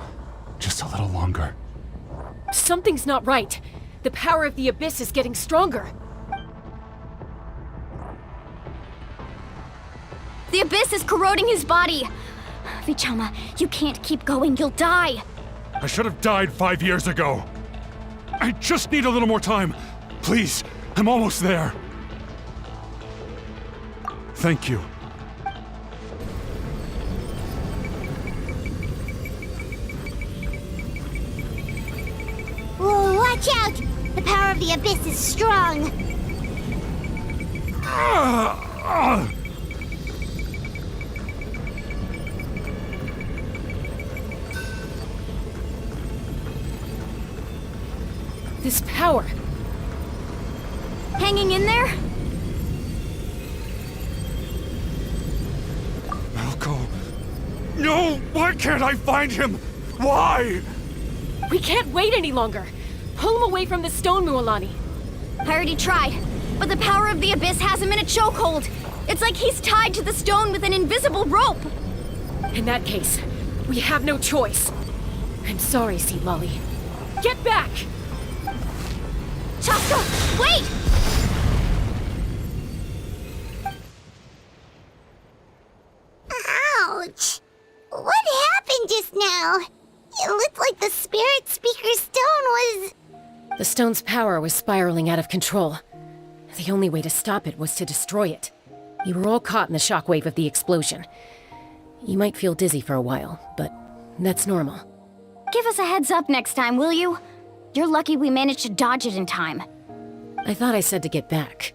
Just a little longer. Something's not right. The power of the Abyss is getting stronger. The Abyss is corroding his body. Vichama, you can't keep going. You'll die. I should have died 5 years ago. I just need a little more time. Please, I'm almost there. Thank you. Whoa, watch out! The power of the Abyss is strong. This power. Hanging in there? Malko. No! Why can't I find him? Why? We can't wait any longer. Pull him away from the stone, Mualani. I already tried, but the power of the Abyss has him in a chokehold. It's like he's tied to the stone with an invisible rope. In that case, we have no choice. I'm sorry, Sea Lolly. Get back! Chaska, wait! Ouch! What happened just now? It looked like the Spirit Speaker's stone was... The stone's power was spiraling out of control. The only way to stop it was to destroy it. You were all caught in the shockwave of the explosion. You might feel dizzy for a while, but that's normal. Give us a heads up next time, will you? You're lucky we managed to dodge it in time. I thought I said to get back.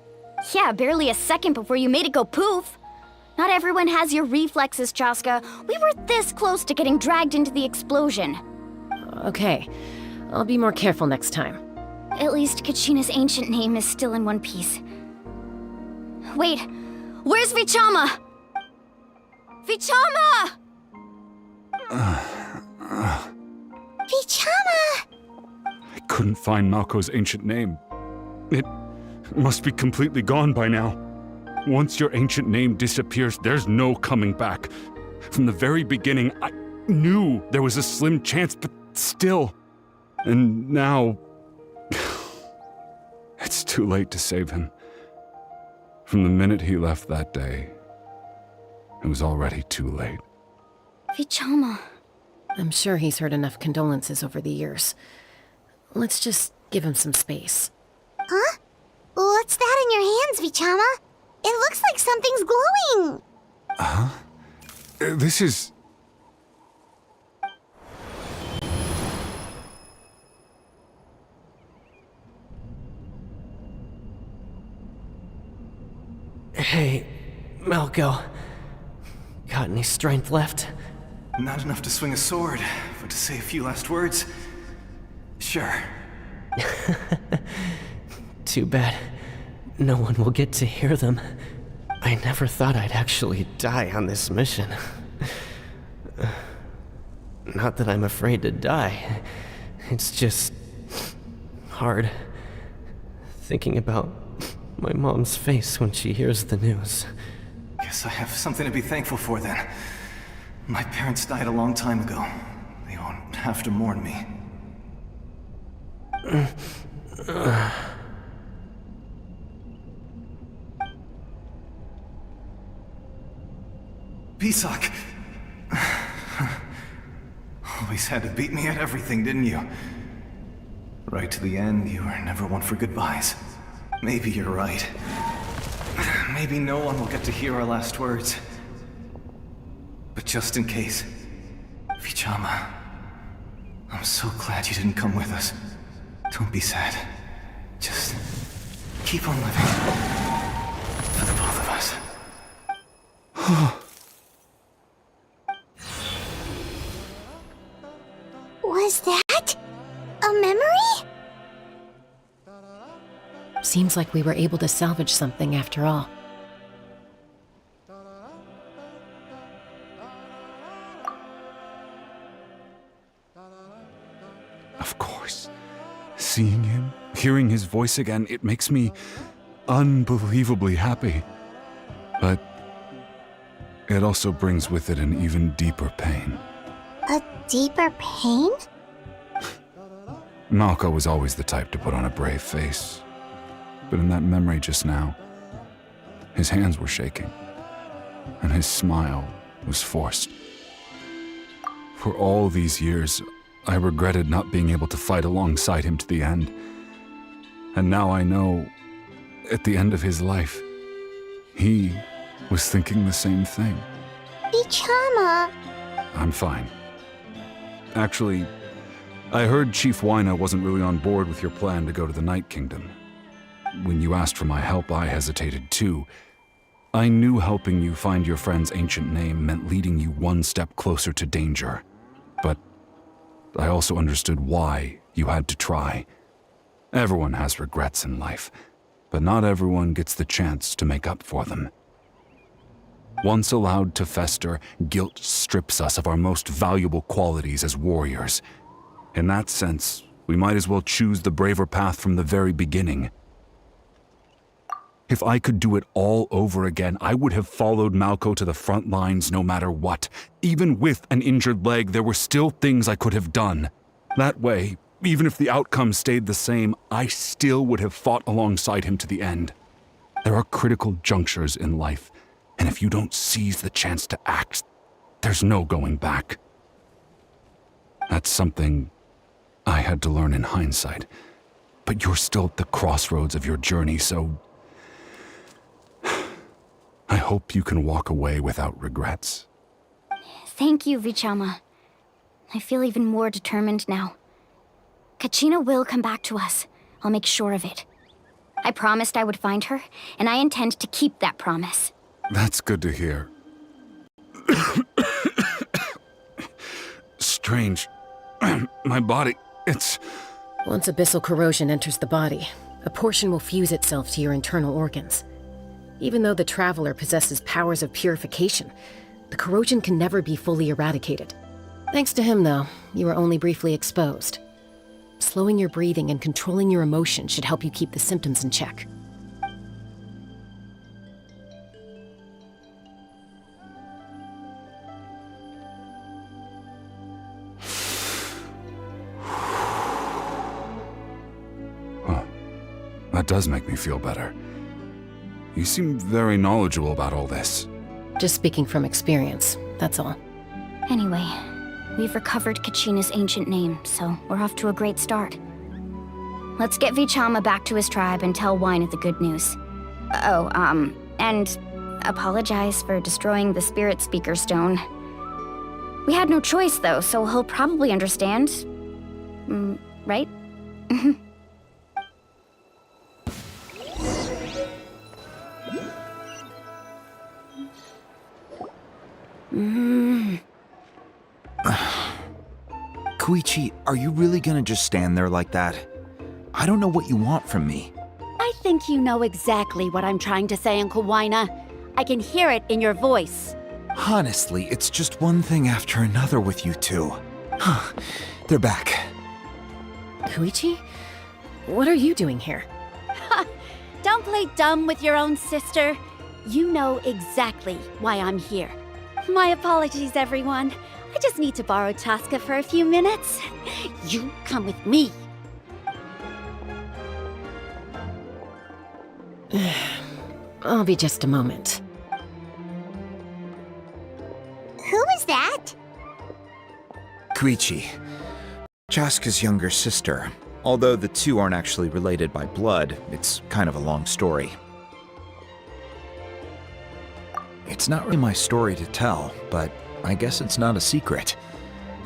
Yeah, barely a second before you made it go poof. Not everyone has your reflexes, Chaska. We were this close to getting dragged into the explosion. Okay, I'll be more careful next time. At least Kachina's ancient name is still in one piece. Wait, where's Vichama? Vichama! Vichama! I couldn't find Malko's ancient name. It must be completely gone by now. Once your ancient name disappears, there's no coming back. From the very beginning, I knew there was a slim chance, but still. And now... it's too late to save him. From the minute he left that day, it was already too late. Vichama. I'm sure he's heard enough condolences over the years. Let's just give him some space. Huh? What's that in your hands, Vichama? It looks like something's glowing! Huh? This is... Hey, Malko. Got any strength left? Not enough to swing a sword, but to say a few last words? Sure. Too bad. No one will get to hear them. I never thought I'd actually die on this mission. Not that I'm afraid to die. It's just... hard. Thinking about my mom's face when she hears the news. Guess I have something to be thankful for then. My parents died a long time ago. They won't have to mourn me. Pisak! Always had to beat me at everything, didn't you? Right to the end, you were never one for goodbyes. Maybe you're right. Maybe no one will get to hear our last words. But just in case, Vichama, I'm so glad you didn't come with us. Don't be sad. Just keep on living. For the both of us. Was that a memory? Seems like we were able to salvage something after all. Of course. Seeing him, hearing his voice again, it makes me unbelievably happy. But it also brings with it an even deeper pain. A deeper pain? Malco was always the type to put on a brave face. But in that memory just now, his hands were shaking, and his smile was forced. For all these years, I regretted not being able to fight alongside him to the end. And now I know, at the end of his life, he was thinking the same thing. Vichama! I'm fine. Actually, I heard Chief Wyna wasn't really on board with your plan to go to the Night Kingdom. When you asked for my help, I hesitated too. I knew helping you find your friend's ancient name meant leading you one step closer to danger. But I also understood why you had to try. Everyone has regrets in life, but not everyone gets the chance to make up for them. Once allowed to fester, guilt strips us of our most valuable qualities as warriors. In that sense, we might as well choose the braver path from the very beginning. If I could do it all over again, I would have followed Malco to the front lines no matter what. Even with an injured leg, there were still things I could have done. That way, even if the outcome stayed the same, I still would have fought alongside him to the end. There are critical junctures in life, and if you don't seize the chance to act, there's no going back. That's something I had to learn in hindsight. But you're still at the crossroads of your journey, so I hope you can walk away without regrets. Thank you, Vichama. I feel even more determined now. Kachina will come back to us. I'll make sure of it. I promised I would find her, and I intend to keep that promise. That's good to hear. Strange. My body, it's... Once abyssal corrosion enters the body, a portion will fuse itself to your internal organs. Even though the Traveler possesses powers of purification, the corrosion can never be fully eradicated. Thanks to him, though, you were only briefly exposed. Slowing your breathing and controlling your emotions should help you keep the symptoms in check. That does make me feel better. You seem very knowledgeable about all this. Just speaking from experience, that's all. Anyway, we've recovered Kachina's ancient name, so we're off to a great start. Let's get Vichama back to his tribe and tell Wyna the good news. And apologize for destroying the Spirit Speaker Stone. We had no choice, though, so he'll probably understand. Right? Koichi, are you really gonna just stand there like that? I don't know what you want from me. I think you know exactly what I'm trying to say, Uncle Wyna. I can hear it in your voice. Honestly, it's just one thing after another with you two. They're back. Koichi? What are you doing here? Don't play dumb with your own sister. You know exactly why I'm here. My apologies, everyone. I just need to borrow Chaska for a few minutes. You come with me. I'll be just a moment. Who was that? Koichi, Chaska's younger sister. Although the two aren't actually related by blood, it's kind of a long story. It's not really my story to tell, but I guess it's not a secret.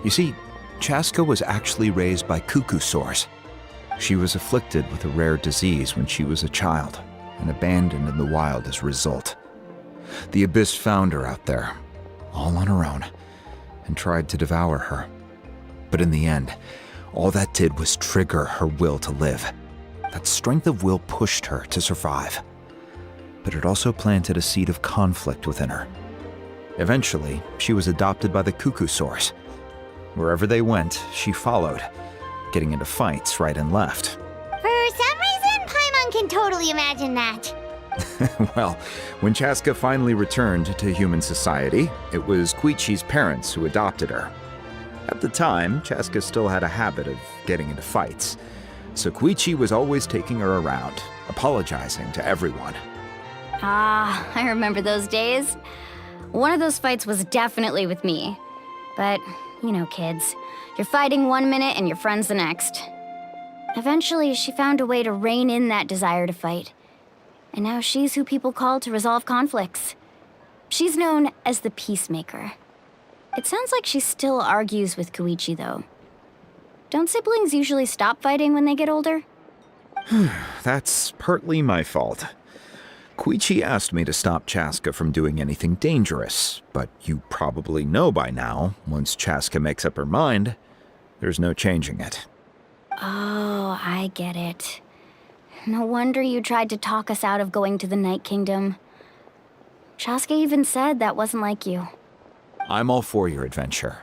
You see, Chaska was actually raised by cuckoo sores. She was afflicted with a rare disease when she was a child, and abandoned in the wild as a result. The Abyss found her out there, all on her own, and tried to devour her. But in the end, all that did was trigger her will to live. That strength of will pushed her to survive. But it also planted a seed of conflict within her. Eventually, she was adopted by the cuckoo sores. Wherever they went, she followed, getting into fights right and left. For some reason, Paimon can totally imagine that. Well, when Chaska finally returned to human society, it was Koichi's parents who adopted her. At the time, Chaska still had a habit of getting into fights, so Koichi was always taking her around, apologizing to everyone. Ah, I remember those days. One of those fights was definitely with me. But, you know, kids. You're fighting one minute and your friend's the next. Eventually, she found a way to rein in that desire to fight. And now she's who people call to resolve conflicts. She's known as the Peacemaker. It sounds like she still argues with Koichi, though. Don't siblings usually stop fighting when they get older? That's partly my fault. Koichi asked me to stop Chaska from doing anything dangerous, but you probably know by now, once Chaska makes up her mind, there's no changing it. Oh, I get it. No wonder you tried to talk us out of going to the Night Kingdom. Chaska even said that wasn't like you. I'm all for your adventure.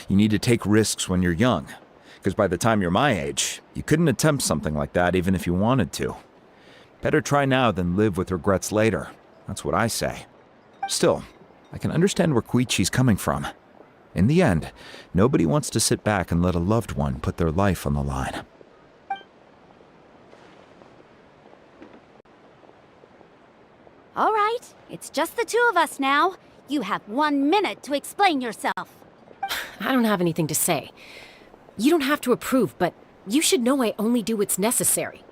You need to take risks when you're young, because by the time you're my age, you couldn't attempt something like that even if you wanted to. Better try now than live with regrets later. That's what I say. Still, I can understand where Koichi's coming from. In the end, nobody wants to sit back and let a loved one put their life on the line. All right, it's just the two of us now. You have 1 minute to explain yourself. I don't have anything to say. You don't have to approve, but you should know I only do what's necessary.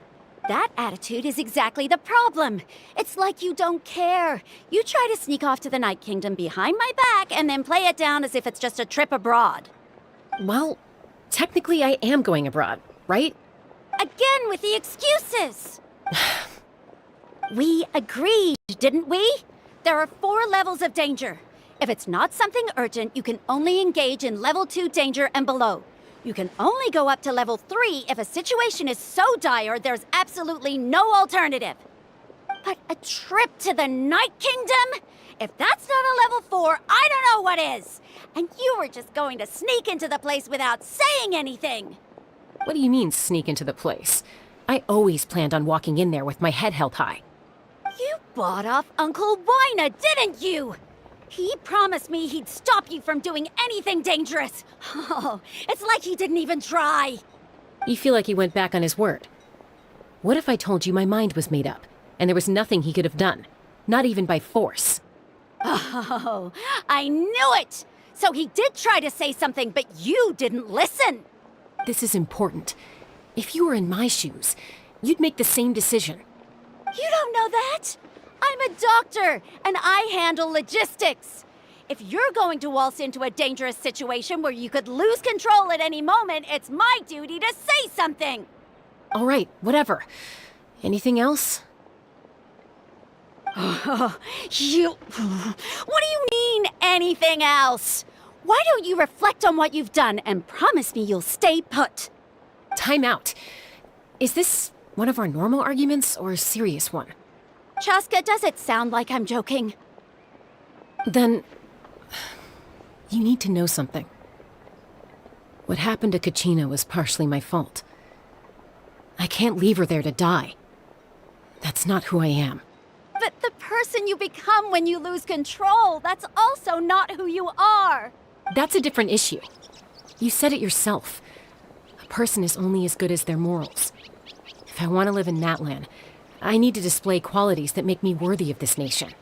That attitude is exactly the problem. It's like you don't care. You try to sneak off to the Night Kingdom behind my back and then play it down as if it's just a trip abroad. Well, technically I am going abroad, right? Again with the excuses! We agreed, didn't we? There are 4 levels of danger. If it's not something urgent, you can only engage in level 2 danger and below. You can only go up to level 3 if a situation is so dire there's absolutely no alternative. But a trip to the Night Kingdom? If that's not a level 4, I don't know what is! And you were just going to sneak into the place without saying anything! What do you mean, sneak into the place? I always planned on walking in there with my head held high. You bought off Uncle Wina, didn't you? He promised me he'd stop you from doing anything dangerous. Oh, it's like he didn't even try. You feel like he went back on his word. What if I told you my mind was made up, and there was nothing he could have done? Not even by force. Oh, I knew it! So he did try to say something, but you didn't listen. This is important. If you were in my shoes, you'd make the same decision. You don't know that? I'm a doctor, and I handle logistics. If you're going to waltz into a dangerous situation where you could lose control at any moment, it's my duty to say something. All right, whatever. Anything else? What do you mean, anything else? Why don't you reflect on what you've done and promise me you'll stay put? Time out. Is this one of our normal arguments or a serious one? Chaska, does it sound like I'm joking? Then, you need to know something. What happened to Kachina was partially my fault. I can't leave her there to die. That's not who I am. But the person you become when you lose control, that's also not who you are. That's a different issue. You said it yourself. A person is only as good as their morals. If I want to live in Natlan, I need to display qualities that make me worthy of this nation.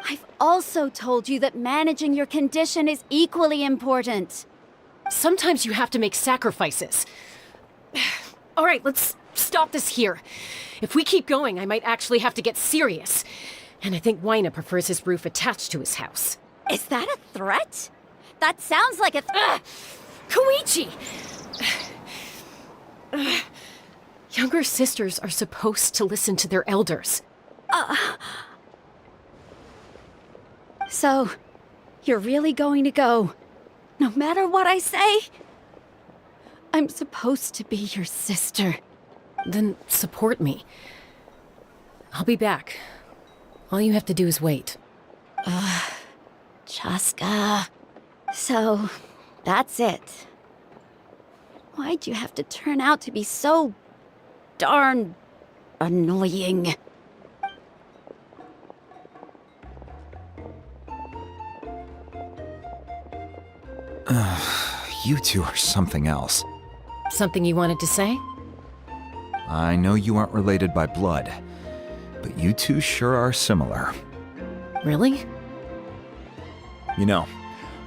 I've also told you that managing your condition is equally important. Sometimes you have to make sacrifices. All right, let's stop this here. If we keep going, I might actually have to get serious. And I think Wina prefers his roof attached to his house. Is that a threat? That sounds like a Koichi! Younger sisters are supposed to listen to their elders. So, you're really going to go, no matter what I say? I'm supposed to be your sister. Then support me. I'll be back. All you have to do is wait. Chaska. So, that's it. Why'd you have to turn out to be so darn annoying? You two are something else. Something you wanted to say? I know you aren't related by blood, but you two sure are similar. Really? You know,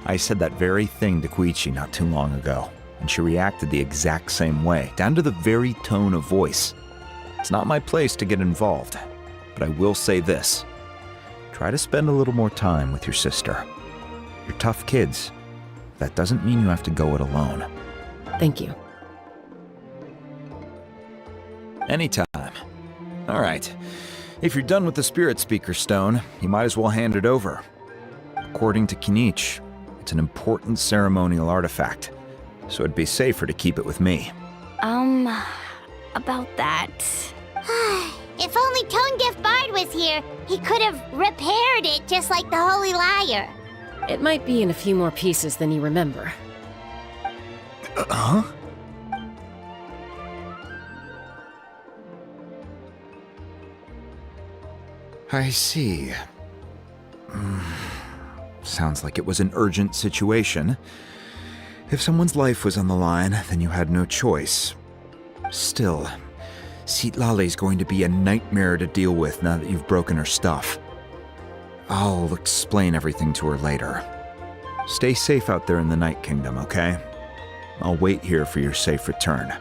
I said that very thing to Koichi not too long ago, and she reacted the exact same way, down to the very tone of voice. It's not my place to get involved, but I will say this. Try to spend a little more time with your sister. You're tough kids. That doesn't mean you have to go it alone. Thank you. Anytime. All right. If you're done with the Spirit Speaker Stone, you might as well hand it over. According to Kinich, it's an important ceremonial artifact, so it'd be safer to keep it with me. About that. If only Tone-Deaf Bard was here, he could have repaired it just like the Holy Liar. It might be in a few more pieces than you remember. Huh? I see. Sounds like it was an urgent situation. If someone's life was on the line, then you had no choice. Still, Citlali's going to be a nightmare to deal with now that you've broken her stuff. I'll explain everything to her later. Stay safe out there in the Night Kingdom, okay? I'll wait here for your safe return.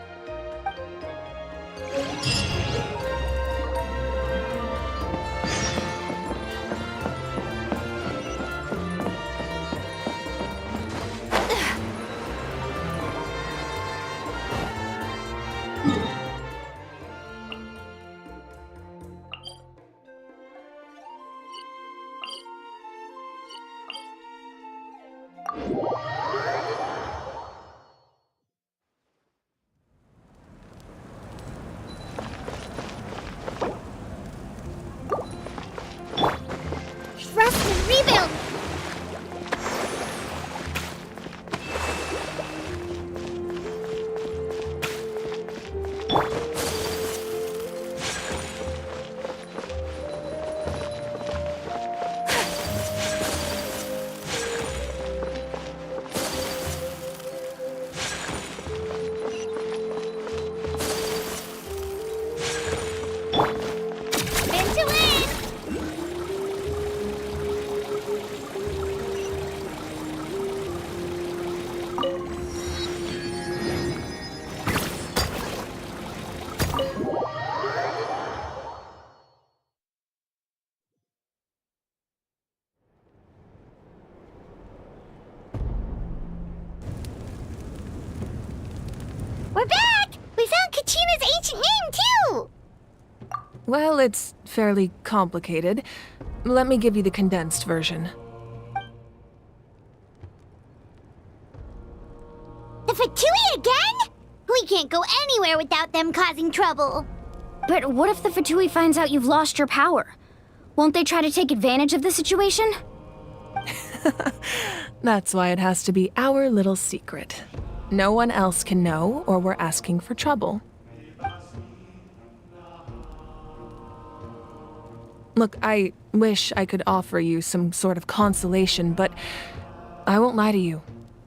Rust and rebuild! We're back! We found Kachina's ancient name, too! Well, it's fairly complicated. Let me give you the condensed version. The Fatui again? We can't go anywhere without them causing trouble. But what if the Fatui finds out you've lost your power? Won't they try to take advantage of the situation? That's why it has to be our little secret. No one else can know, or we're asking for trouble. Look, I wish I could offer you some sort of consolation, but I won't lie to you.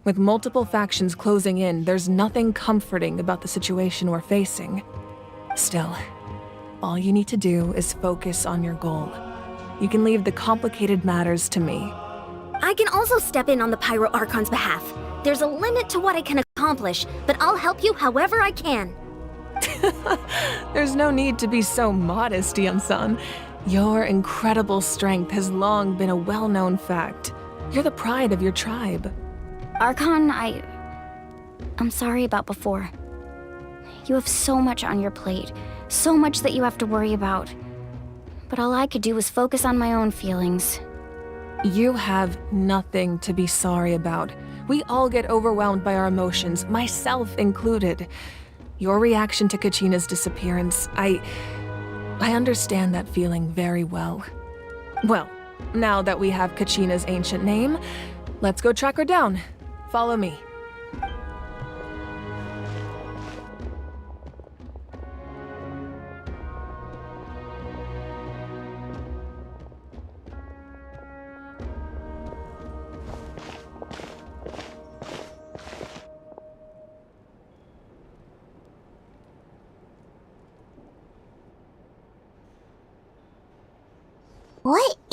With multiple factions closing in, there's nothing comforting about the situation we're facing. Still, all you need to do is focus on your goal. You can leave the complicated matters to me. I can also step in on the Pyro Archon's behalf. There's a limit to what I can accomplish, but I'll help you however I can. There's no need to be so modest, Yeon-san. Your incredible strength has long been a well-known fact. You're the pride of your tribe. Archon, I'm sorry about before. You have so much on your plate, so much that you have to worry about. But all I could do was focus on my own feelings. You have nothing to be sorry about. We all get overwhelmed by our emotions, myself included. Your reaction to Kachina's disappearance, I understand that feeling very well. Well, now that we have Kachina's ancient name, let's go track her down. Follow me.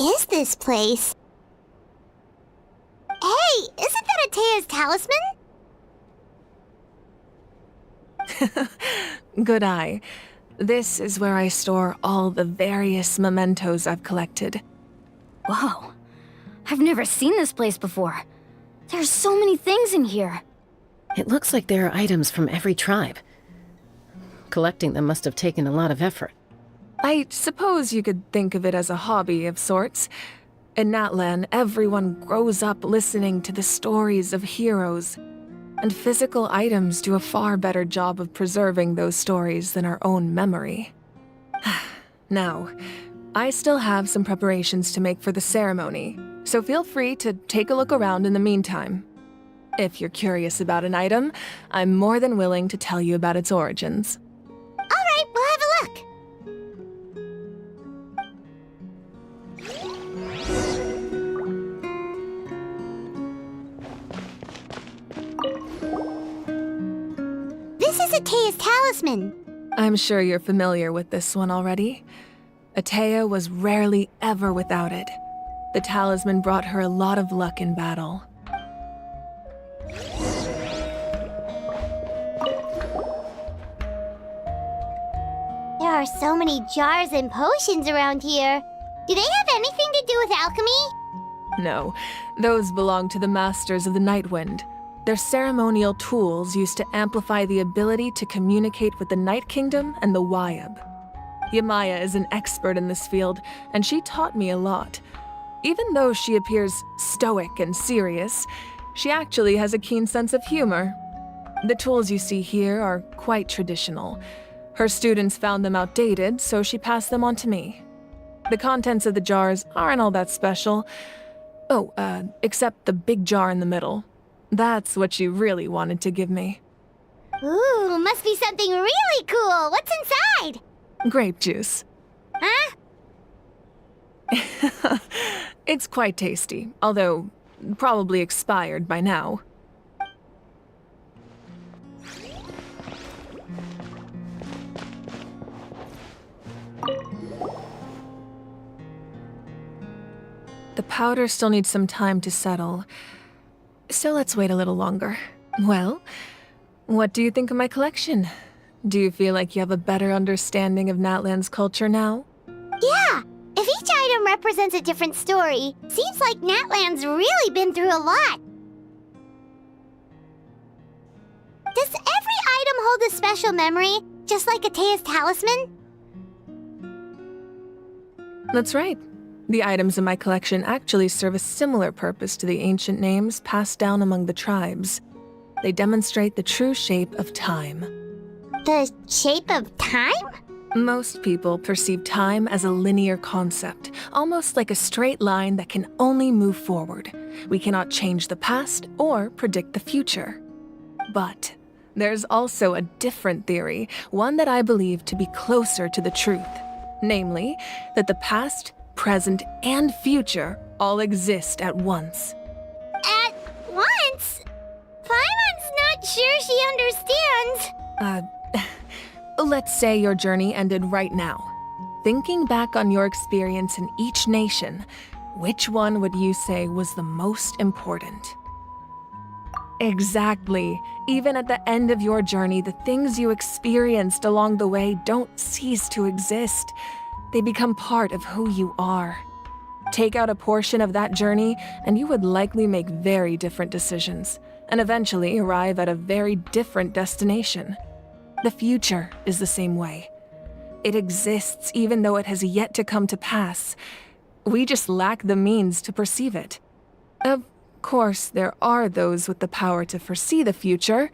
is this place? Hey, isn't that Atea's talisman? Good eye. This is where I store all the various mementos I've collected. Whoa. I've never seen this place before. There's so many things in here. It looks like there are items from every tribe. Collecting them must have taken a lot of effort. I suppose you could think of it as a hobby of sorts. In Natlan, everyone grows up listening to the stories of heroes, and physical items do a far better job of preserving those stories than our own memory. Now, I still have some preparations to make for the ceremony, so feel free to take a look around in the meantime. If you're curious about an item, I'm more than willing to tell you about its origins. All right, we'll have a look. This is Atea's talisman. I'm sure you're familiar with this one already. Atea was rarely ever without it. The talisman brought her a lot of luck in battle. There are so many jars and potions around here. Do they have anything to do with alchemy? No, those belong to the Masters of the Nightwind. They're ceremonial tools used to amplify the ability to communicate with the Night Kingdom and the Wyab. Yamaya is an expert in this field, and she taught me a lot. Even though she appears stoic and serious, she actually has a keen sense of humor. The tools you see here are quite traditional. Her students found them outdated, so she passed them on to me. The contents of the jars aren't all that special. Oh, except the big jar in the middle. That's what she really wanted to give me. Ooh, must be something really cool. What's inside? Grape juice. Huh? It's quite tasty, although probably expired by now. The powder still needs some time to settle, so let's wait a little longer. Well, what do you think of my collection? Do you feel like you have a better understanding of Natlan's culture now? Yeah! If each item represents a different story, seems like Natlan's really been through a lot. Does every item hold a special memory, just like Atea's talisman? That's right. The items in my collection actually serve a similar purpose to the ancient names passed down among the tribes. They demonstrate the true shape of time. The shape of time? Most people perceive time as a linear concept, almost like a straight line that can only move forward. We cannot change the past or predict the future. But there's also a different theory, one that I believe to be closer to the truth. Namely, that the past, present, and future all exist at once. At once? Paimon's not sure she understands. Let's say your journey ended right now. Thinking back on your experience in each nation, which one would you say was the most important? Exactly. Even at the end of your journey, the things you experienced along the way don't cease to exist. They become part of who you are. Take out a portion of that journey, and you would likely make very different decisions, and eventually arrive at a very different destination. The future is the same way. It exists even though it has yet to come to pass. We just lack the means to perceive it. Of course, there are those with the power to foresee the future.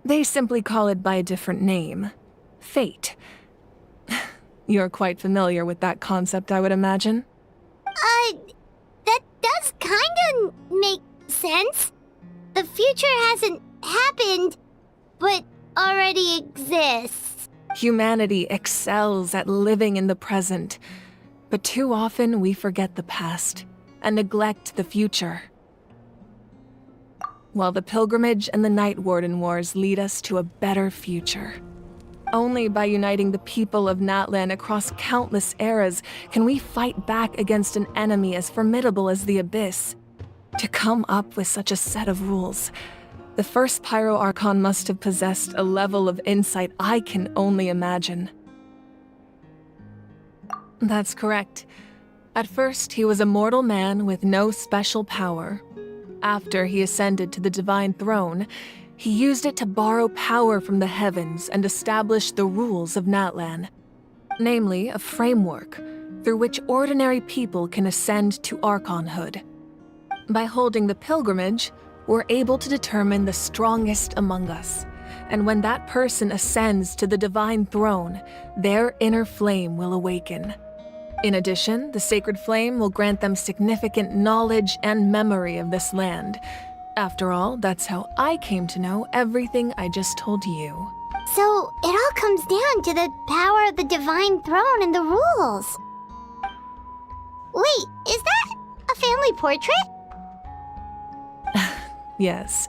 They simply call it by a different name. Fate. You're quite familiar with that concept, I would imagine. That does kinda make sense. The future hasn't happened, but already exists. Humanity excels at living in the present, but too often we forget the past and neglect the future. While the pilgrimage and the Night Warden Wars lead us to a better future. Only by uniting the people of Natlan across countless eras can we fight back against an enemy as formidable as the Abyss. To come up with such a set of rules, the first Pyro Archon must have possessed a level of insight I can only imagine. That's correct. At first, he was a mortal man with no special power. After he ascended to the Divine Throne, he used it to borrow power from the heavens and establish the rules of Natlan. Namely, a framework through which ordinary people can ascend to Archonhood. By holding the pilgrimage, we're able to determine the strongest among us. And when that person ascends to the Divine Throne, their inner flame will awaken. In addition, the sacred flame will grant them significant knowledge and memory of this land. After all, that's how I came to know everything I just told you. So, it all comes down to the power of the Divine Throne and the rules. Wait, is that a family portrait? Yes,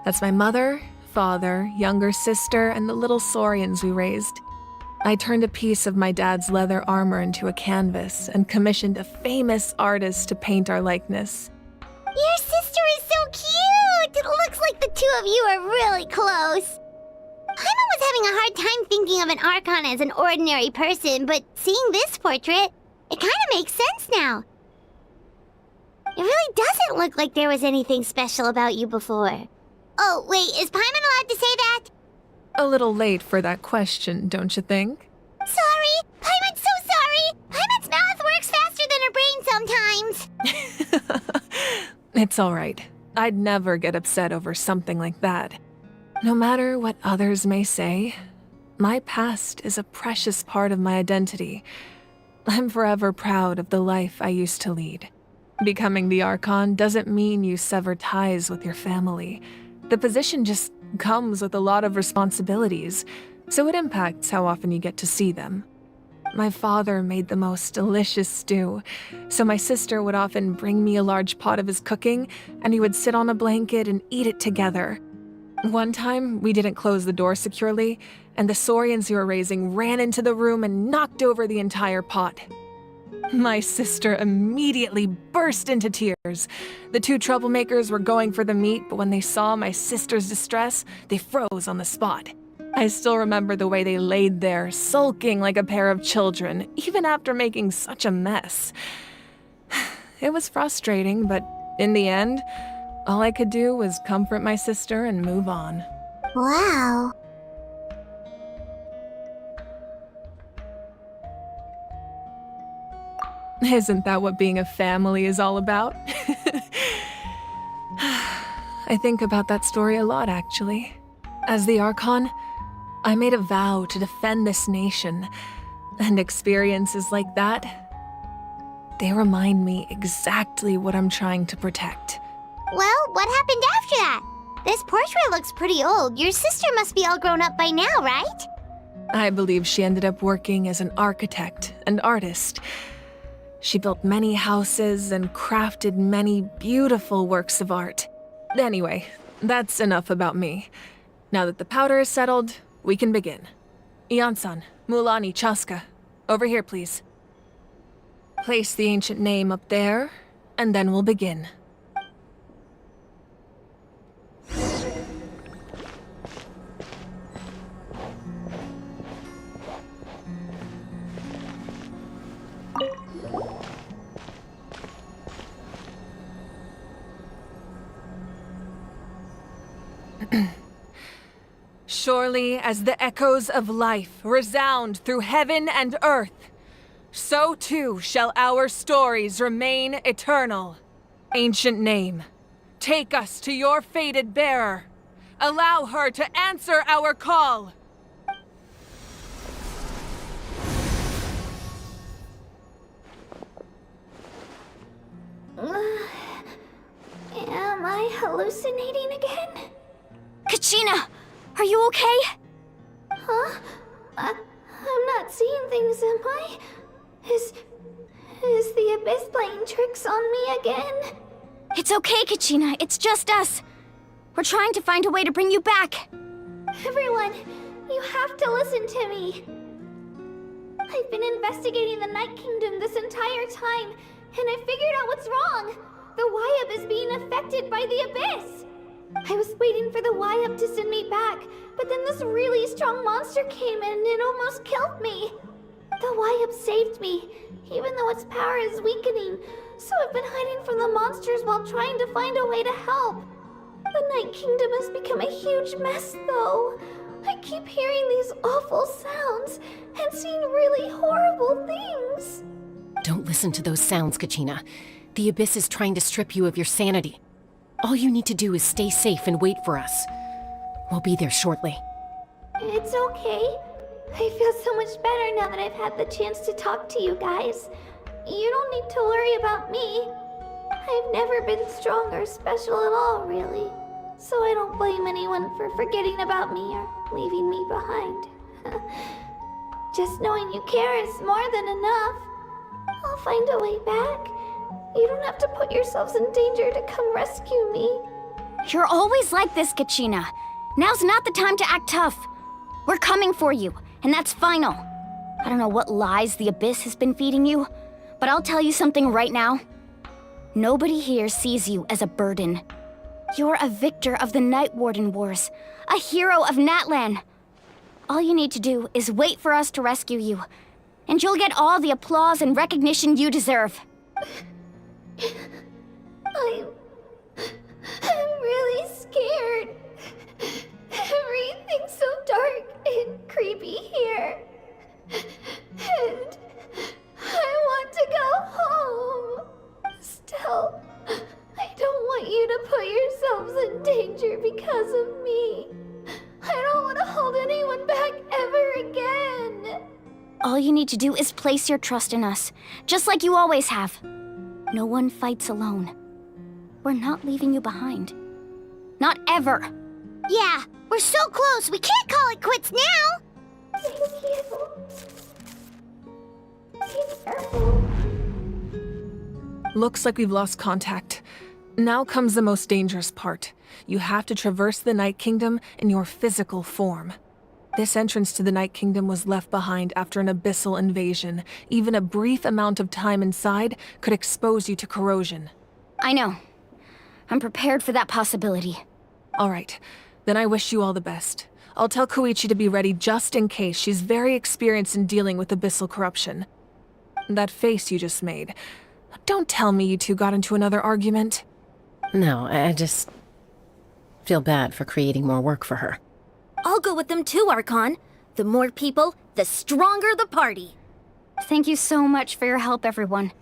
that's my mother, father, younger sister, and the little saurians we raised. I turned a piece of my dad's leather armor into a canvas and commissioned a famous artist to paint our likeness. Your sister is so cute! It looks like the two of you are really close. Paimon was having a hard time thinking of an Archon as an ordinary person, but seeing this portrait, it kind of makes sense now. It really doesn't look like there was anything special about you before. Oh, wait, is Paimon allowed to say that? A little late for that question, don't you think? Sorry! Paimon's so sorry! Paimon's mouth works faster than her brain sometimes! It's all right. I'd never get upset over something like that. No matter what others may say, my past is a precious part of my identity. I'm forever proud of the life I used to lead. Becoming the Archon doesn't mean you sever ties with your family. The position just comes with a lot of responsibilities, so it impacts how often you get to see them. My father made the most delicious stew, so my sister would often bring me a large pot of his cooking, and we would sit on a blanket and eat it together. One time, we didn't close the door securely, and the saurians we were raising ran into the room and knocked over the entire pot. My sister immediately burst into tears. The two troublemakers were going for the meat, but when they saw my sister's distress, they froze on the spot. I still remember the way they laid there, sulking like a pair of children, even after making such a mess. It was frustrating, but in the end, all I could do was comfort my sister and move on. Wow. Isn't that what being a family is all about? I think about that story a lot, actually. As the Archon, I made a vow to defend this nation, and experiences like that, they remind me exactly what I'm trying to protect. Well, what happened after that? This portrait looks pretty old. Your sister must be all grown up by now, right? I believe she ended up working as an architect and artist. She built many houses and crafted many beautiful works of art. Anyway, that's enough about me. Now that the powder is settled, we can begin. Ian-san, Mulani, Chaska, over here, please. Place the ancient name up there, and then we'll begin. Surely as the echoes of life resound through heaven and earth, so too shall our stories remain eternal. Ancient name, take us to your fated bearer. Allow her to answer our call. Am I hallucinating again? Kachina, are you okay? Huh? I'm not seeing things, am I? Is the Abyss playing tricks on me again? It's okay, Kachina. It's just us. We're trying to find a way to bring you back. Everyone, You have to listen to me. I've been investigating the Night Kingdom this entire time, and I figured out what's wrong. The Y-Up is being affected by the Abyss. I was waiting for the Y-Up to send me back, but then this really strong monster came in and it almost killed me. The Y-Up saved me, even though its power is weakening, so I've been hiding from the monsters while trying to find a way to help. The Night Kingdom has become a huge mess, though. I keep hearing these awful sounds and seeing really horrible things. Don't listen to those sounds, Kachina. The Abyss is trying to strip you of your sanity. All you need to do is stay safe and wait for us. We'll be there shortly. It's okay. I feel so much better now that I've had the chance to talk to you guys. You don't need to worry about me. I've never been strong or special at all, really. So I don't blame anyone for forgetting about me or leaving me behind. Just knowing you care is more than enough. I'll find a way back. You don't have to put yourselves in danger to come rescue me. You're always like this, Kachina. Now's not the time to act tough. We're coming for you, and that's final. I don't know what lies the Abyss has been feeding you, but I'll tell you something right now. Nobody here sees you as a burden. You're a victor of the Night Warden Wars, a hero of Natlan. All you need to do is wait for us to rescue you, and you'll get all the applause and recognition you deserve. I'm really scared. Everything's so dark and creepy here. And I want to go home. Still, I don't want you to put yourselves in danger because of me. I don't want to hold anyone back ever again. All you need to do is place your trust in us, just like you always have. No one fights alone. We're not leaving you behind. Not ever. Yeah, we're so close, we can't call it quits now! Thank you. Be careful. Looks like we've lost contact. Now comes the most dangerous part. You have to traverse the Night Kingdom in your physical form. This entrance to the Night Kingdom was left behind after an abyssal invasion. Even a brief amount of time inside could expose you to corrosion. I know. I'm prepared for that possibility. All right, then I wish you all the best. I'll tell Koichi to be ready just in case. She's very experienced in dealing with abyssal corruption. That face you just made. Don't tell me you two got into another argument. No, I just feel bad for creating more work for her. I'll go with them too, Archon. The more people, the stronger the party. Thank you so much for your help, everyone.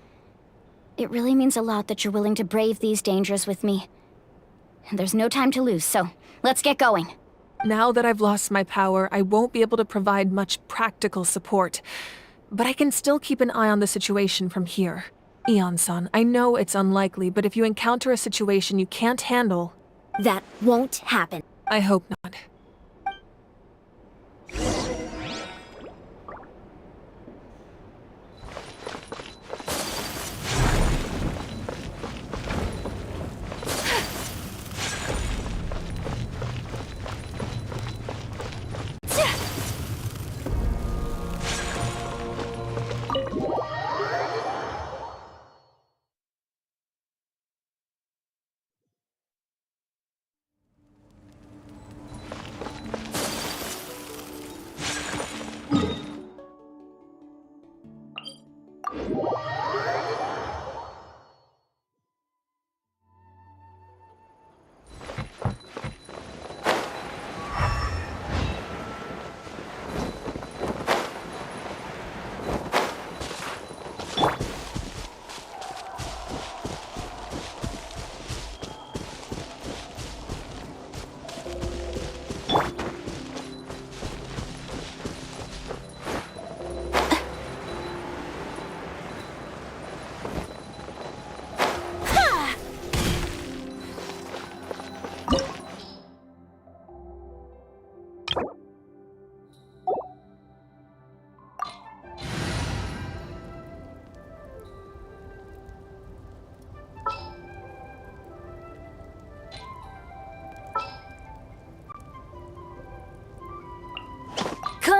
It really means a lot that you're willing to brave these dangers with me. And there's no time to lose, so let's get going. Now that I've lost my power, I won't be able to provide much practical support. But I can still keep an eye on the situation from here. Eon-san, I know it's unlikely, but if you encounter a situation you can't handle... That won't happen. I hope not.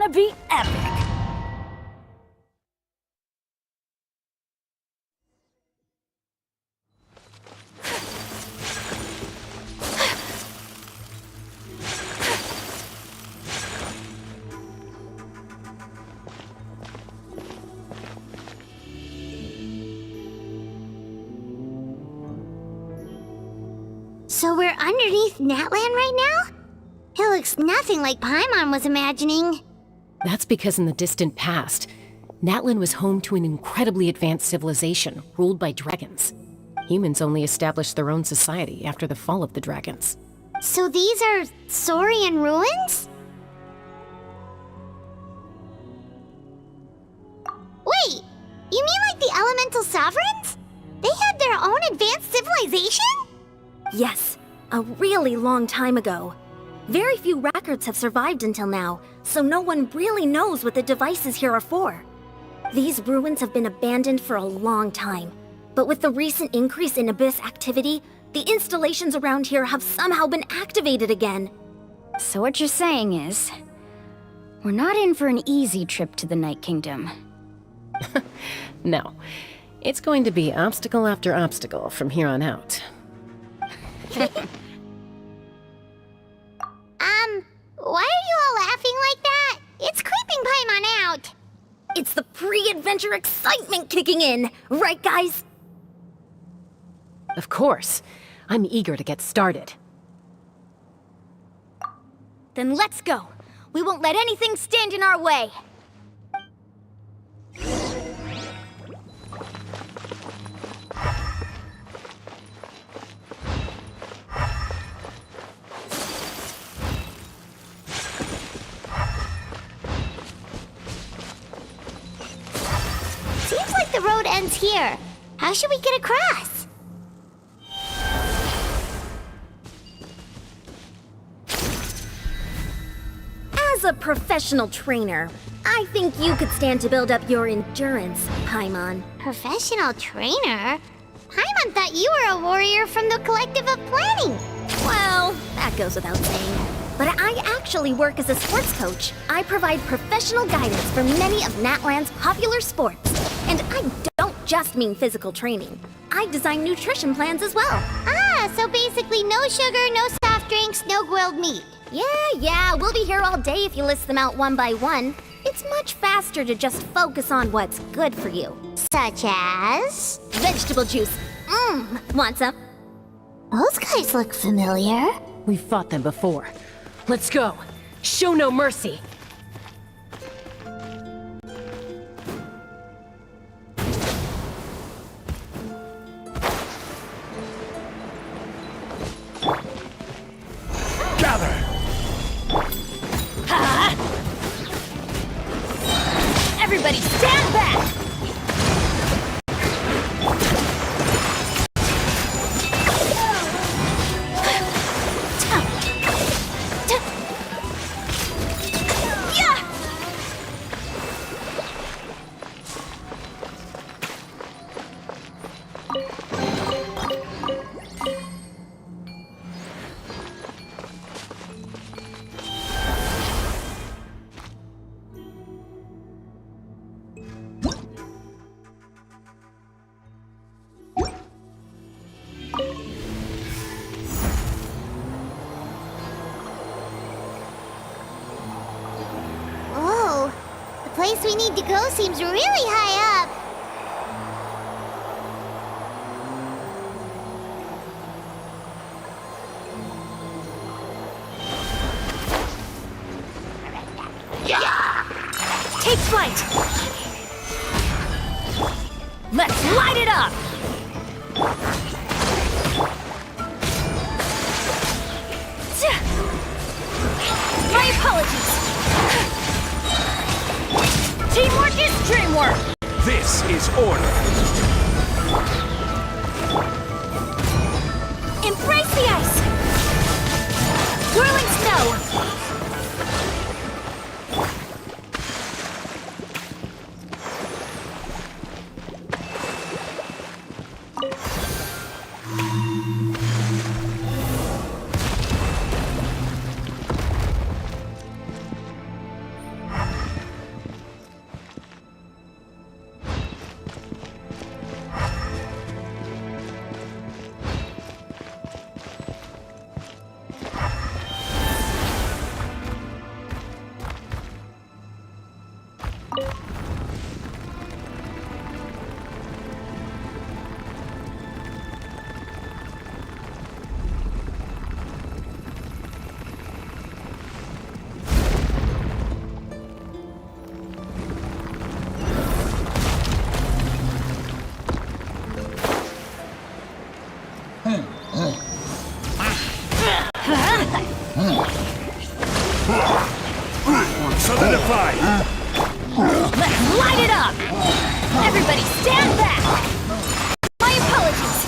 gonna be epic! So we're underneath Natland right now? It looks nothing like Paimon was imagining. That's because in the distant past, Natlan was home to an incredibly advanced civilization ruled by dragons. Humans only established their own society after the fall of the dragons. So these are Saurian ruins? Wait, you mean like the Elemental Sovereigns? They had their own advanced civilization? Yes, a really long time ago. Very few records have survived until now, so no one really knows what the devices here are for. These ruins have been abandoned for a long time, but with the recent increase in Abyss activity, the installations around here have somehow been activated again. So what you're saying is, we're not in for an easy trip to the Night Kingdom. No, it's going to be obstacle after obstacle from here on out. Why are you all laughing like that? It's creeping Paimon out. It's the pre-adventure excitement kicking in, right guys? Of course. I'm eager to get started. Then let's go. We won't let anything stand in our way. Seems like the road ends here. How should we get across? As a professional trainer, I think you could stand to build up your endurance, Paimon. Professional trainer? Paimon thought you were a warrior from the Collective of Planning. Well, that goes without saying. But I actually work as a sports coach. I provide professional guidance for many of Natland's popular sports. And I don't just mean physical training. I design nutrition plans as well. Ah, so basically no sugar, no soft drinks, no grilled meat. Yeah, we'll be here all day if you list them out one by one. It's much faster to just focus on what's good for you. Such as? Vegetable juice. Want some? Those guys look familiar. We've fought them before. Let's go. Show no mercy. Gather! Ha! Everybody stand back! Whoa, the place we need to go seems really high up. Take flight! Let's light it up! My apologies! Teamwork is dreamwork! This is order! Embrace the ice! Whirling snow! Solidify! Let's light it up! Everybody stand back! My apologies!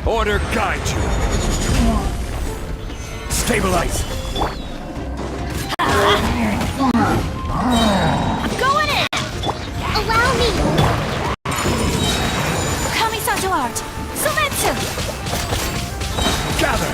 Order guide you! Stabilize! I'm going in! Allow me! Kamisato art! Sumetsu! Gather!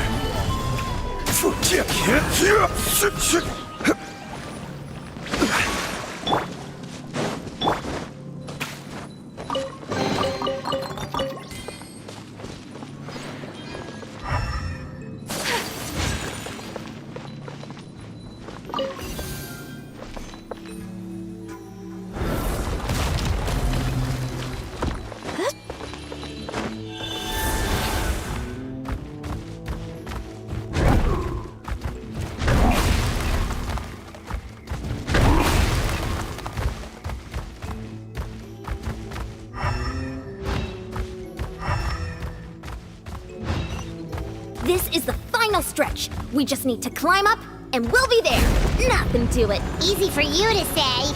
This is the final stretch. We just need to climb up, and we'll be there. Nothing to it. Easy for you to say.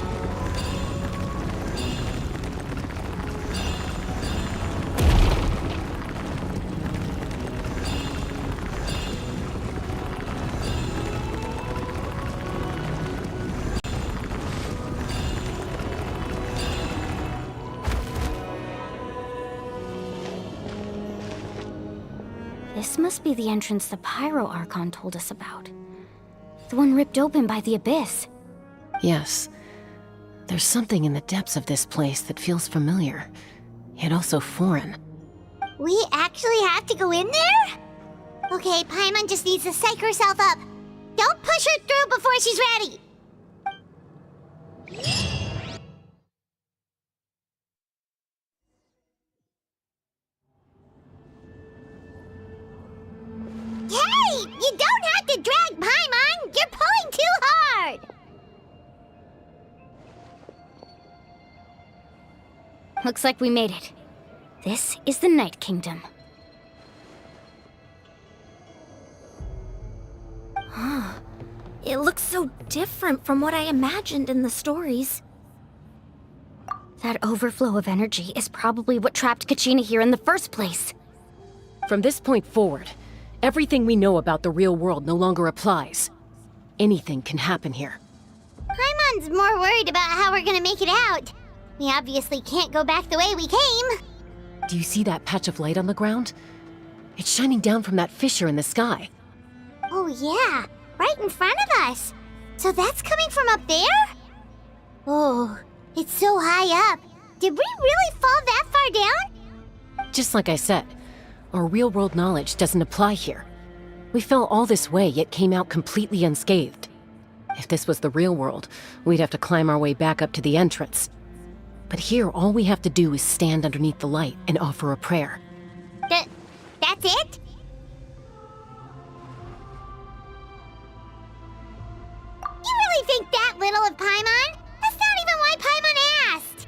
This must be the entrance the Pyro Archon told us about. The one ripped open by the Abyss. Yes. There's something in the depths of this place that feels familiar, yet also foreign. We actually have to go in there? Okay, Paimon just needs to psych herself up. Don't push her through before she's ready. Hey! You don't have to drag Paimon! You're pulling too hard! Looks like we made it. This is the Night Kingdom. It looks so different from what I imagined in the stories. That overflow of energy is probably what trapped Kachina here in the first place. From this point forward, everything we know about the real world no longer applies. Anything can happen here. Paimon's more worried about how we're gonna make it out. We obviously can't go back the way we came. Do you see that patch of light on the ground? It's shining down from that fissure in the sky. Oh yeah, right in front of us. So that's coming from up there? Oh, it's so high up. Did we really fall that far down? Just like I said, our real-world knowledge doesn't apply here. We fell all this way, yet came out completely unscathed. If this was the real world, we'd have to climb our way back up to the entrance. But here, all we have to do is stand underneath the light and offer a prayer. That's it? You really think that little of Paimon? That's not even why Paimon asked!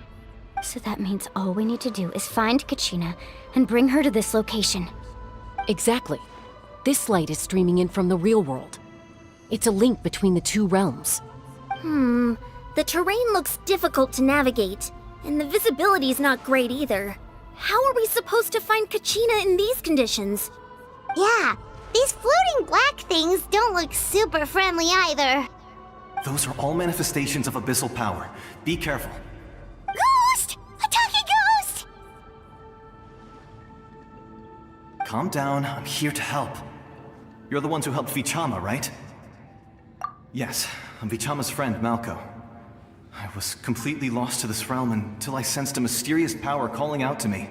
So that means all we need to do is find Kachina and bring her to this location. Exactly. This light is streaming in from the real world. It's a link between the two realms. The terrain looks difficult to navigate, and the visibility's not great either. How are we supposed to find Kachina in these conditions? Yeah, these floating black things don't look super friendly either. Those are all manifestations of abyssal power. Be careful. Ghost! Attacking ghost! Calm down, I'm here to help. You're the ones who helped Vichama, right? Yes, I'm Vichama's friend, Malko. I was completely lost to this realm until I sensed a mysterious power calling out to me.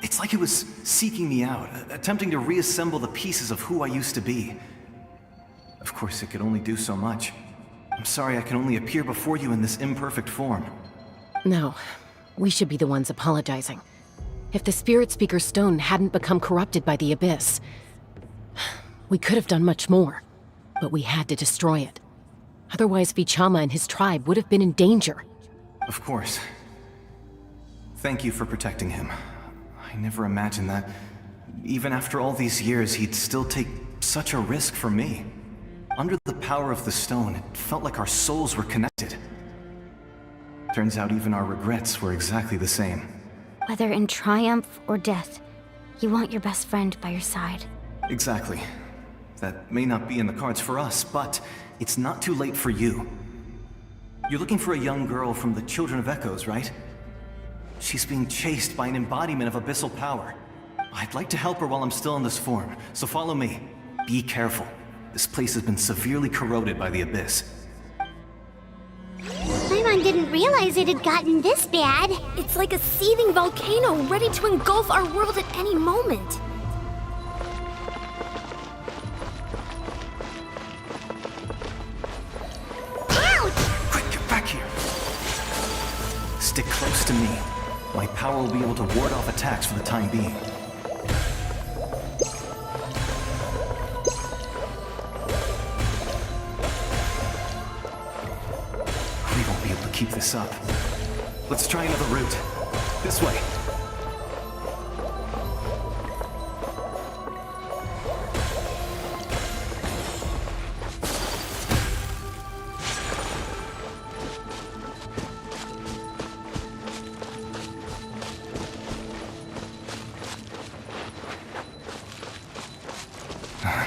It's like it was seeking me out, attempting to reassemble the pieces of who I used to be. Of course, it could only do so much. I'm sorry I can only appear before you in this imperfect form. No, we should be the ones apologizing. If the Spirit Speaker's stone hadn't become corrupted by the Abyss, we could have done much more, but we had to destroy it. Otherwise, Vichama and his tribe would have been in danger. Of course. Thank you for protecting him. I never imagined that, even after all these years, he'd still take such a risk for me. Under the power of the stone, it felt like our souls were connected. Turns out even our regrets were exactly the same. Whether in triumph or death, you want your best friend by your side. Exactly. That may not be in the cards for us, but it's not too late for you. You're looking for a young girl from the Children of Echoes, right? She's being chased by an embodiment of abyssal power. I'd like to help her while I'm still in this form, so follow me. Be careful. This place has been severely corroded by the abyss. Paimon didn't realize it had gotten this bad. It's like a seething volcano ready to engulf our world at any moment. Quick, get back here! Stick close to me. My power will be able to ward off attacks for the time being. We won't be able to keep this up. Let's try another route. This way.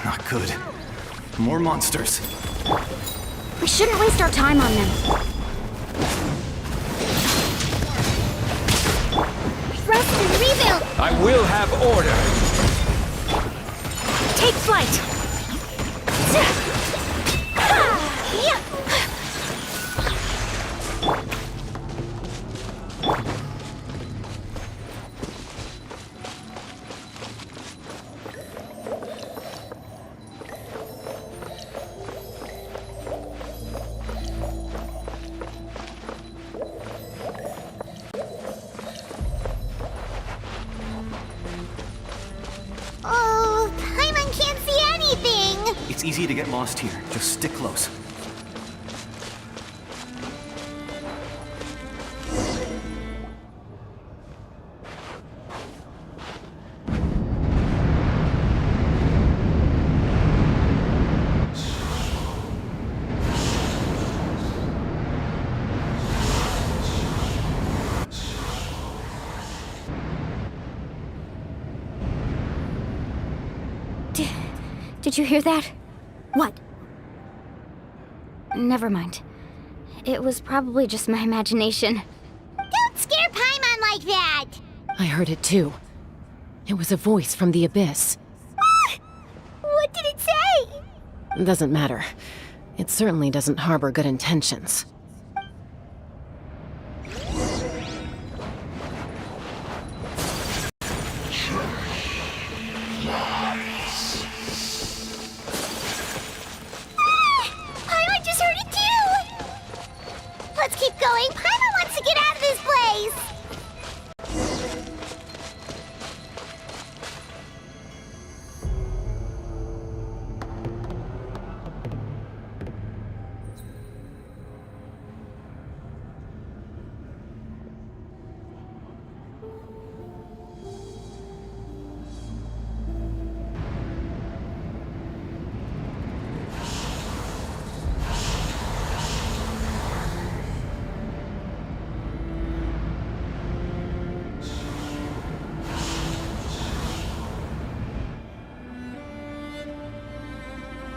Not good. More monsters. We shouldn't waste our time on them. Rest and rebuild! I will have order! Take flight! Oh, Paimon can't see anything! It's easy to get lost here. Just stick close. Did you hear that? What? Never mind. It was probably just my imagination. Don't scare Paimon like that! I heard it too. It was a voice from the abyss. What did it say? Doesn't matter. It certainly doesn't harbor good intentions. Paimon just heard it too! Let's keep going. Paimon wants to get out of this place!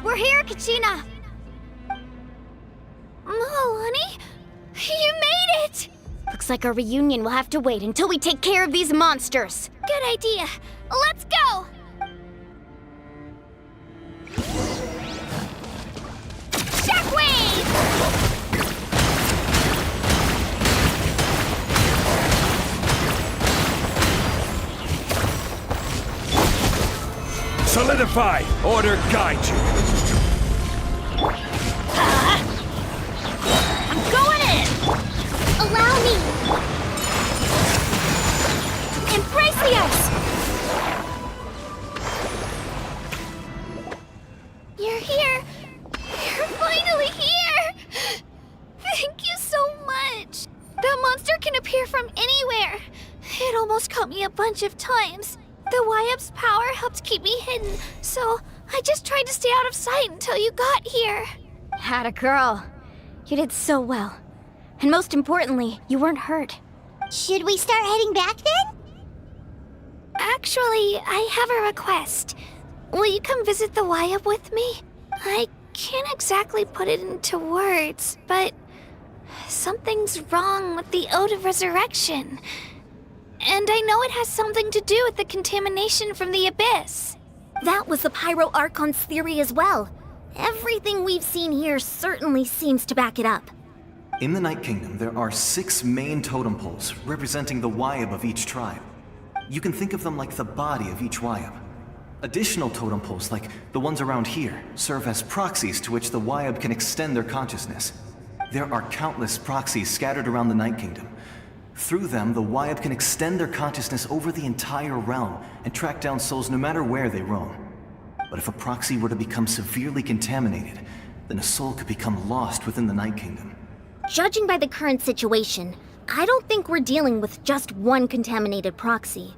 We're here, Kachina! Oh, honey? You made it! Looks like our reunion will have to wait until we take care of these monsters. Good idea. Let's go! Shockwave! Solidify! Order guide you! I'm going in! Allow me! Embrace the ice! You're here! You're finally here! Thank you so much! That monster can appear from anywhere! It almost caught me a bunch of times. The Wyap's power helped keep me hidden, so I just tried to stay out of sight until you got here. Had a girl. You did so well. And most importantly, you weren't hurt. Should we start heading back then? Actually, I have a request. Will you come visit the Wyap with me? I can't exactly put it into words, but something's wrong with the Ode of Resurrection. And I know it has something to do with the contamination from the Abyss. That was the Pyro Archon's theory as well. Everything we've seen here certainly seems to back it up. In the Night Kingdom, there are 6 main totem poles representing the Wyap of each tribe. You can think of them like the body of each Wyap. Additional totem poles, like the ones around here, serve as proxies to which the Wyap can extend their consciousness. There are countless proxies scattered around the Night Kingdom. Through them, the Wyap can extend their consciousness over the entire realm and track down souls no matter where they roam. But if a proxy were to become severely contaminated, then a soul could become lost within the Night Kingdom. Judging by the current situation, I don't think we're dealing with just one contaminated proxy.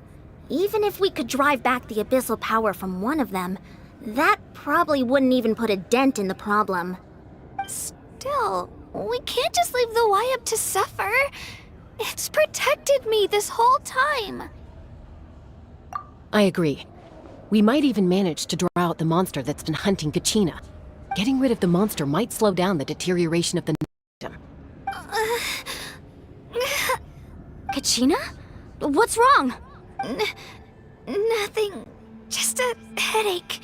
Even if we could drive back the abyssal power from one of them, that probably wouldn't even put a dent in the problem. Still, we can't just leave the Wyap to suffer. It's protected me this whole time. I agree. We might even manage to draw out the monster that's been hunting Kachina. Getting rid of the monster might slow down the deterioration of the kingdom. Kachina? What's wrong? Nothing. Just a headache.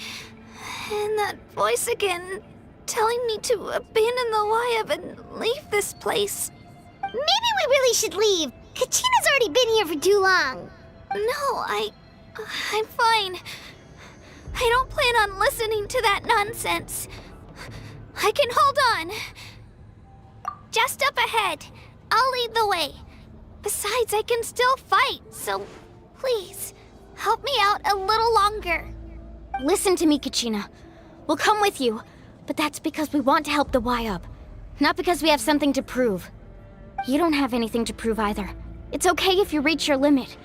And that voice again, telling me to abandon the Wyap and leave this place. Maybe we really should leave. Kachina's already been here for too long. No, I'm fine. I don't plan on listening to that nonsense. I can hold on. Just up ahead. I'll lead the way. Besides, I can still fight, so please, help me out a little longer. Listen to me, Kachina. We'll come with you, but that's because we want to help the Wyap, not because we have something to prove. You don't have anything to prove either. It's okay if you reach your limit.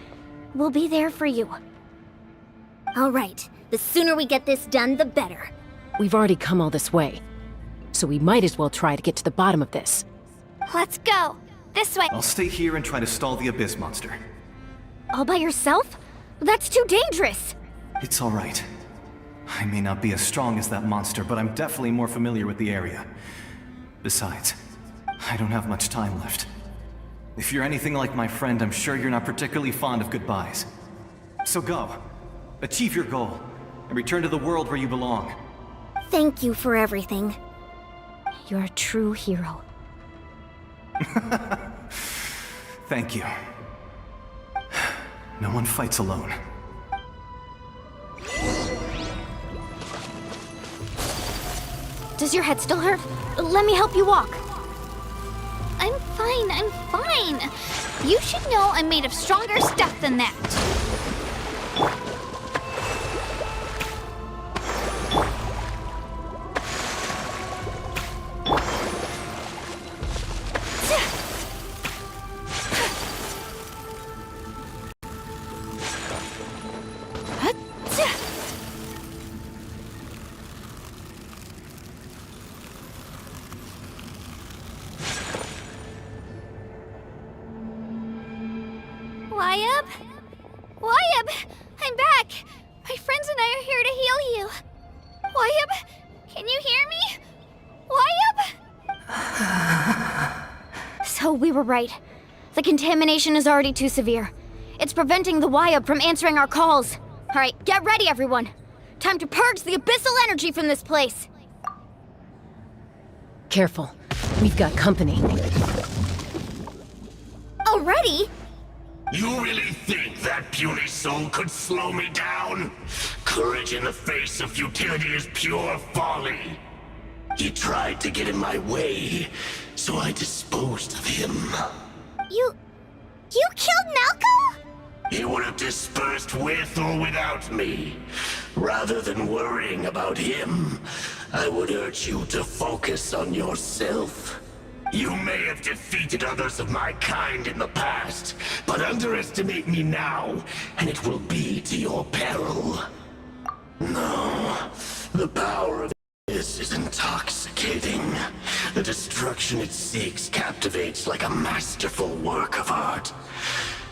We'll be there for you. All right. The sooner we get this done, the better. We've already come all this way, so we might as well try to get to the bottom of this. Let's go. This way. I'll stay here and try to stall the Abyss monster. All by yourself? That's too dangerous. It's all right. I may not be as strong as that monster, but I'm definitely more familiar with the area. Besides, I don't have much time left. If you're anything like my friend, I'm sure you're not particularly fond of goodbyes. So go. Achieve your goal, and return to the world where you belong. Thank you for everything. You're a true hero. Thank you. No one fights alone. Does your head still hurt? Let me help you walk. I'm fine. You should know I'm made of stronger stuff than that. Wyap! I'm back! My friends and I are here to heal you. Wyap, can you hear me? Wyap? So we were right. The contamination is already too severe. It's preventing the Wyap from answering our calls. All right, get ready, everyone. Time to purge the abyssal energy from this place. Careful. We've got company. Already? You really think that puny soul could slow me down? Courage in the face of futility is pure folly. He tried to get in my way, so I disposed of him. You killed Malco? He would have dispersed with or without me. Rather than worrying about him, I would urge you to focus on yourself. You may have defeated others of my kind in the past, but underestimate me now, and it will be to your peril. No, the power of this is intoxicating. The destruction it seeks captivates like a masterful work of art.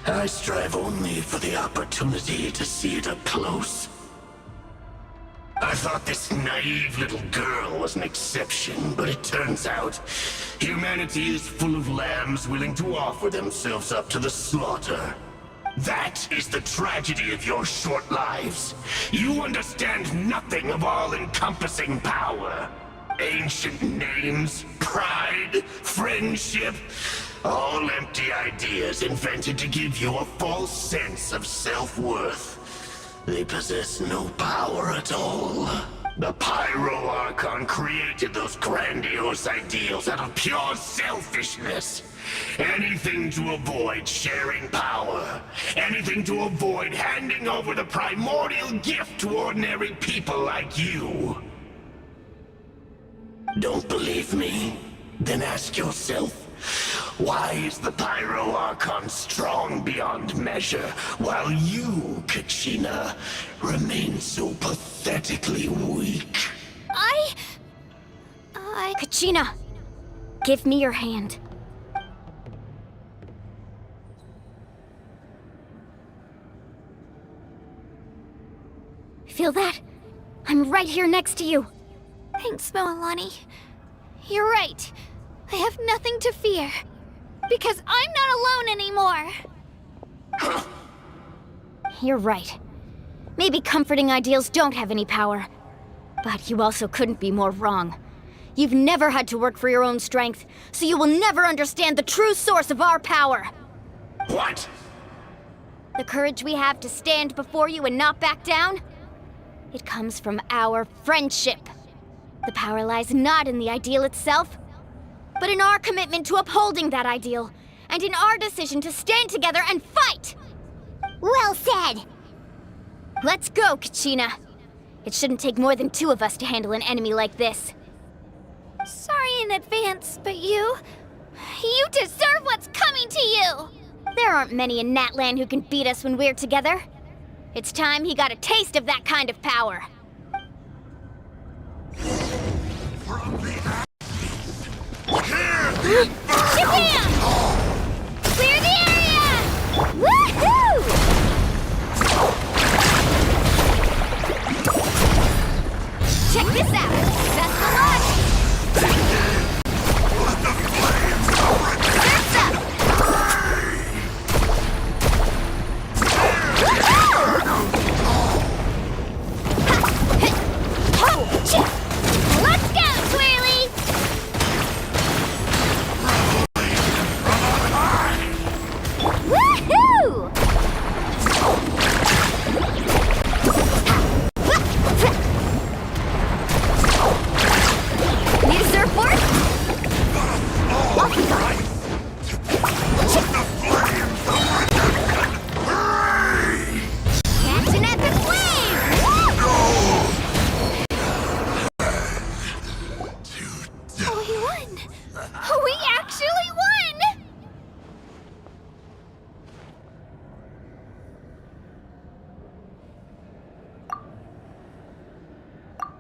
I strive only for the opportunity to see it up close. I thought this naive little girl was an exception, but it turns out humanity is full of lambs willing to offer themselves up to the slaughter. That is the tragedy of your short lives. You understand nothing of all-encompassing power. Ancient names, pride, friendship, all empty ideas invented to give you a false sense of self-worth. They possess no power at all. The Pyro Archon created those grandiose ideals out of pure selfishness. Anything to avoid sharing power. Anything to avoid handing over the primordial gift to ordinary people like you. Don't believe me? Then ask yourself, why is the Pyro Archon strong beyond measure, while you, Kachina, remain so pathetically weak? Kachina, give me your hand. Feel that? I'm right here next to you. Thanks, Moalani. You're right. I have nothing to fear. Because I'm not alone anymore. You're right. Maybe comforting ideals don't have any power. But you also couldn't be more wrong. You've never had to work for your own strength, so you will never understand the true source of our power. What? The courage we have to stand before you and not back down? It comes from our friendship. The power lies not in the ideal itself, but in our commitment to upholding that ideal, and in our decision to stand together and fight! Well said! Let's go, Kachina. It shouldn't take more than 2 of us to handle an enemy like this. Sorry in advance, but you deserve what's coming to you! There aren't many in Natlan who can beat us when we're together. It's time he got a taste of that kind of power. Japan! Clear the area! Woohoo! Check this out! Best of luck! Let the flames Surf's up! Let's go, Twirly! Woohoo! Need a surfboard? Catching at the flame! We won! We actually won!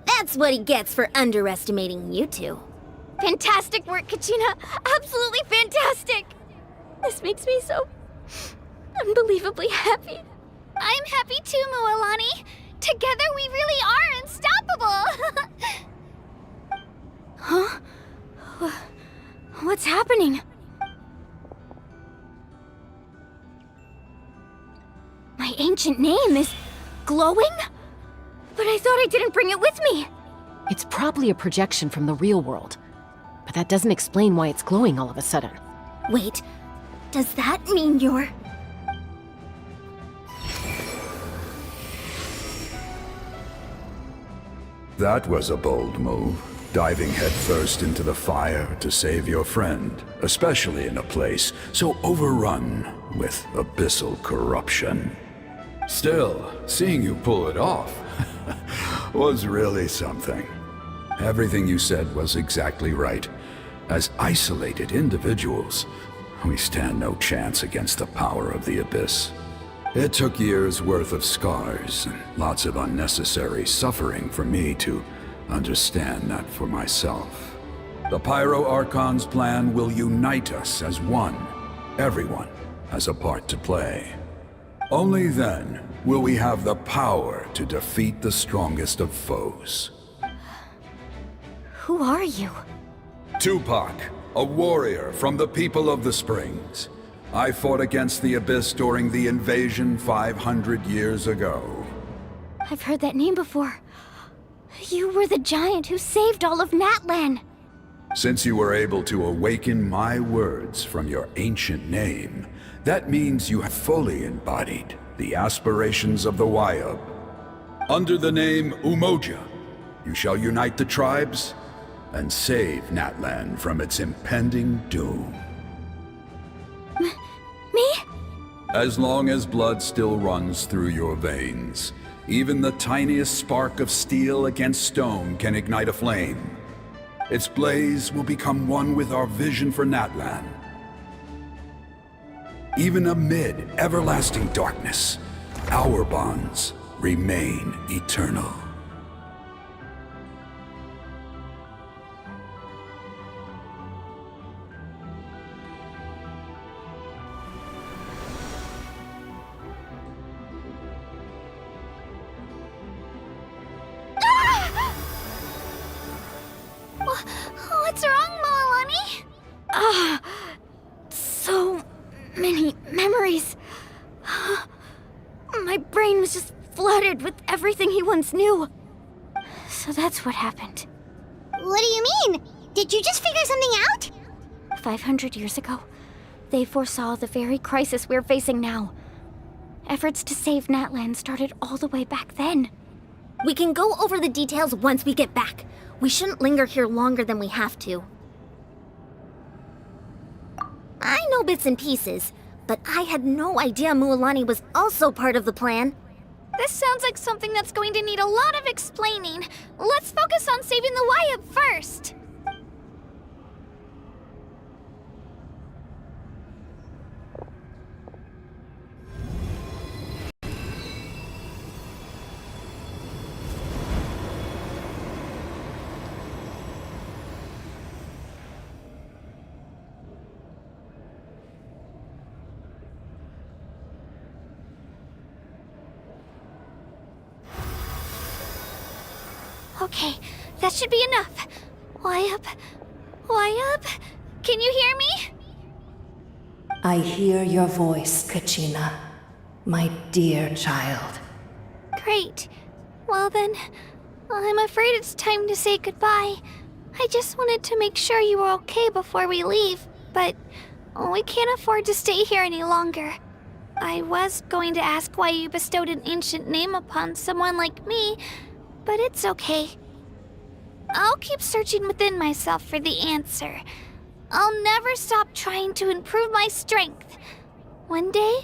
That's what he gets for underestimating you two. Fantastic work, Kachina! Absolutely fantastic! This makes me so unbelievably happy. I'm happy too, Moalani. Together we really are unstoppable! Huh? What's happening? My ancient name is glowing? But I thought I didn't bring it with me. It's probably a projection from the real world. But that doesn't explain why it's glowing all of a sudden. Wait, does that mean you're... That was a bold move, diving headfirst into the fire to save your friend, especially in a place so overrun with abyssal corruption. Still, seeing you pull it off was really something. Everything you said was exactly right. As isolated individuals, we stand no chance against the power of the Abyss. It took years' worth of scars and lots of unnecessary suffering for me to understand that for myself. The Pyro Archon's plan will unite us as one. Everyone has a part to play. Only then will we have the power to defeat the strongest of foes. Who are you? Tupac, a warrior from the people of the Springs. I fought against the Abyss during the invasion 500 years ago. I've heard that name before. You were the giant who saved all of Natlan. Since you were able to awaken my words from your ancient name, that means you have fully embodied the aspirations of the Wayub. Under the name Umoja, you shall unite the tribes and save Natlan from its impending doom. Me? As long as blood still runs through your veins, even the tiniest spark of steel against stone can ignite a flame. Its blaze will become one with our vision for Natlan. Even amid everlasting darkness, our bonds remain eternal. What's wrong, Malani? So many memories. My brain was just flooded with everything he once knew. So that's what happened. What do you mean? Did you just figure something out? 500 years ago, they foresaw the very crisis we're facing now. Efforts to save Natlan started all the way back then. We can go over the details once we get back. We shouldn't linger here longer than we have to. I know bits and pieces, but I had no idea Mualani was also part of the plan. This sounds like something that's going to need a lot of explaining. Let's focus on saving the Wayub first. Okay, that should be enough. Wayub? Can you hear me? I hear your voice, Kachina, my dear child. Great. Well then, I'm afraid it's time to say goodbye. I just wanted to make sure you were okay before we leave, but we can't afford to stay here any longer. I was going to ask why you bestowed an ancient name upon someone like me, but it's okay. I'll keep searching within myself for the answer. I'll never stop trying to improve my strength. One day,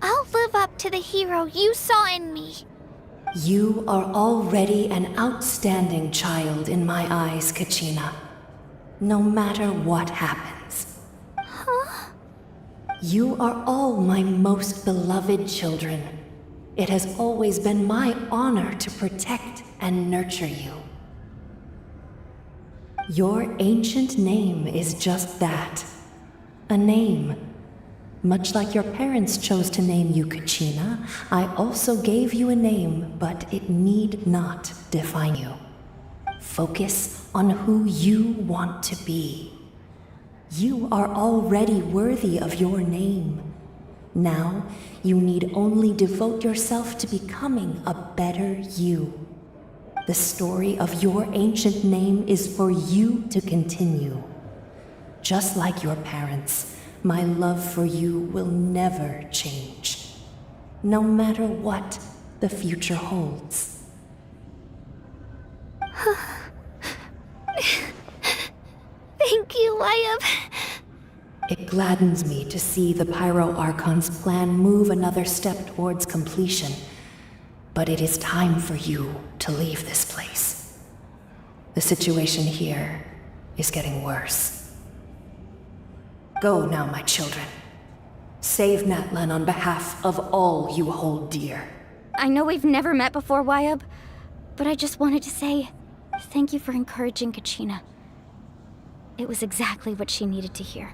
I'll live up to the hero you saw in me. You are already an outstanding child in my eyes, Kachina. No matter what happens. Huh? You are all my most beloved children. It has always been my honor to protect and nurture you. Your ancient name is just that. A name. Much like your parents chose to name you Kachina, I also gave you a name, but it need not define you. Focus on who you want to be. You are already worthy of your name. Now, you need only devote yourself to becoming a better you. The story of your ancient name is for you to continue. Just like your parents, my love for you will never change, no matter what the future holds. Thank you, Wayub. It gladdens me to see the Pyro Archon's plan move another step towards completion. But it is time for you to leave this place. The situation here is getting worse. Go now, my children. Save Natlan on behalf of all you hold dear. I know we've never met before, Wyab, but I just wanted to say thank you for encouraging Kachina. It was exactly what she needed to hear.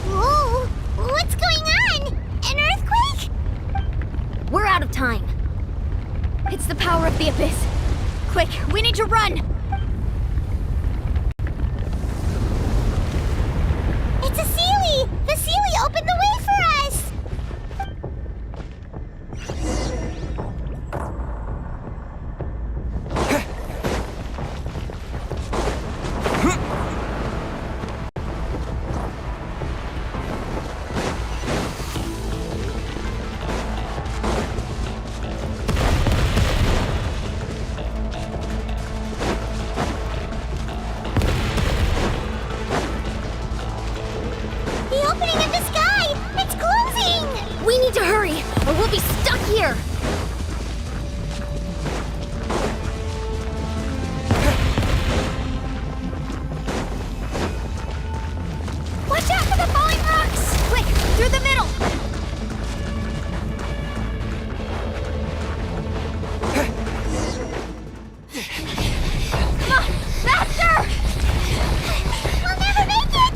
Whoa! What's going on? An earthquake? We're out of time. It's the power of the Abyss. Quick, we need to run! It's a Seelie! The Seelie opened the way for us! The opening of the sky! It's closing! We need to hurry, or we'll be stuck here! Watch out for the falling rocks! Quick, through the middle! Come on, faster! We'll never make it!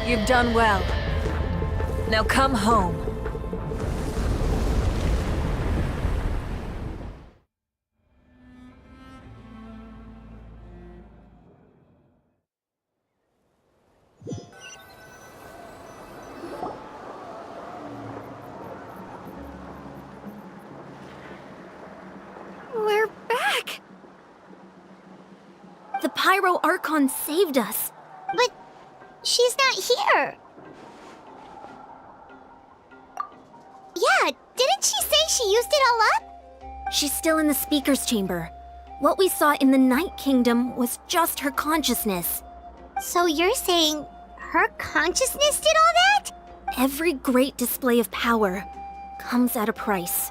You've done well. Now come home. We're back! The Pyro Archon saved us. But she's not here. Yeah, didn't she say she used it all up? She's still in the Speaker's Chamber. What we saw in the Night Kingdom was just her consciousness. So you're saying her consciousness did all that? Every great display of power comes at a price.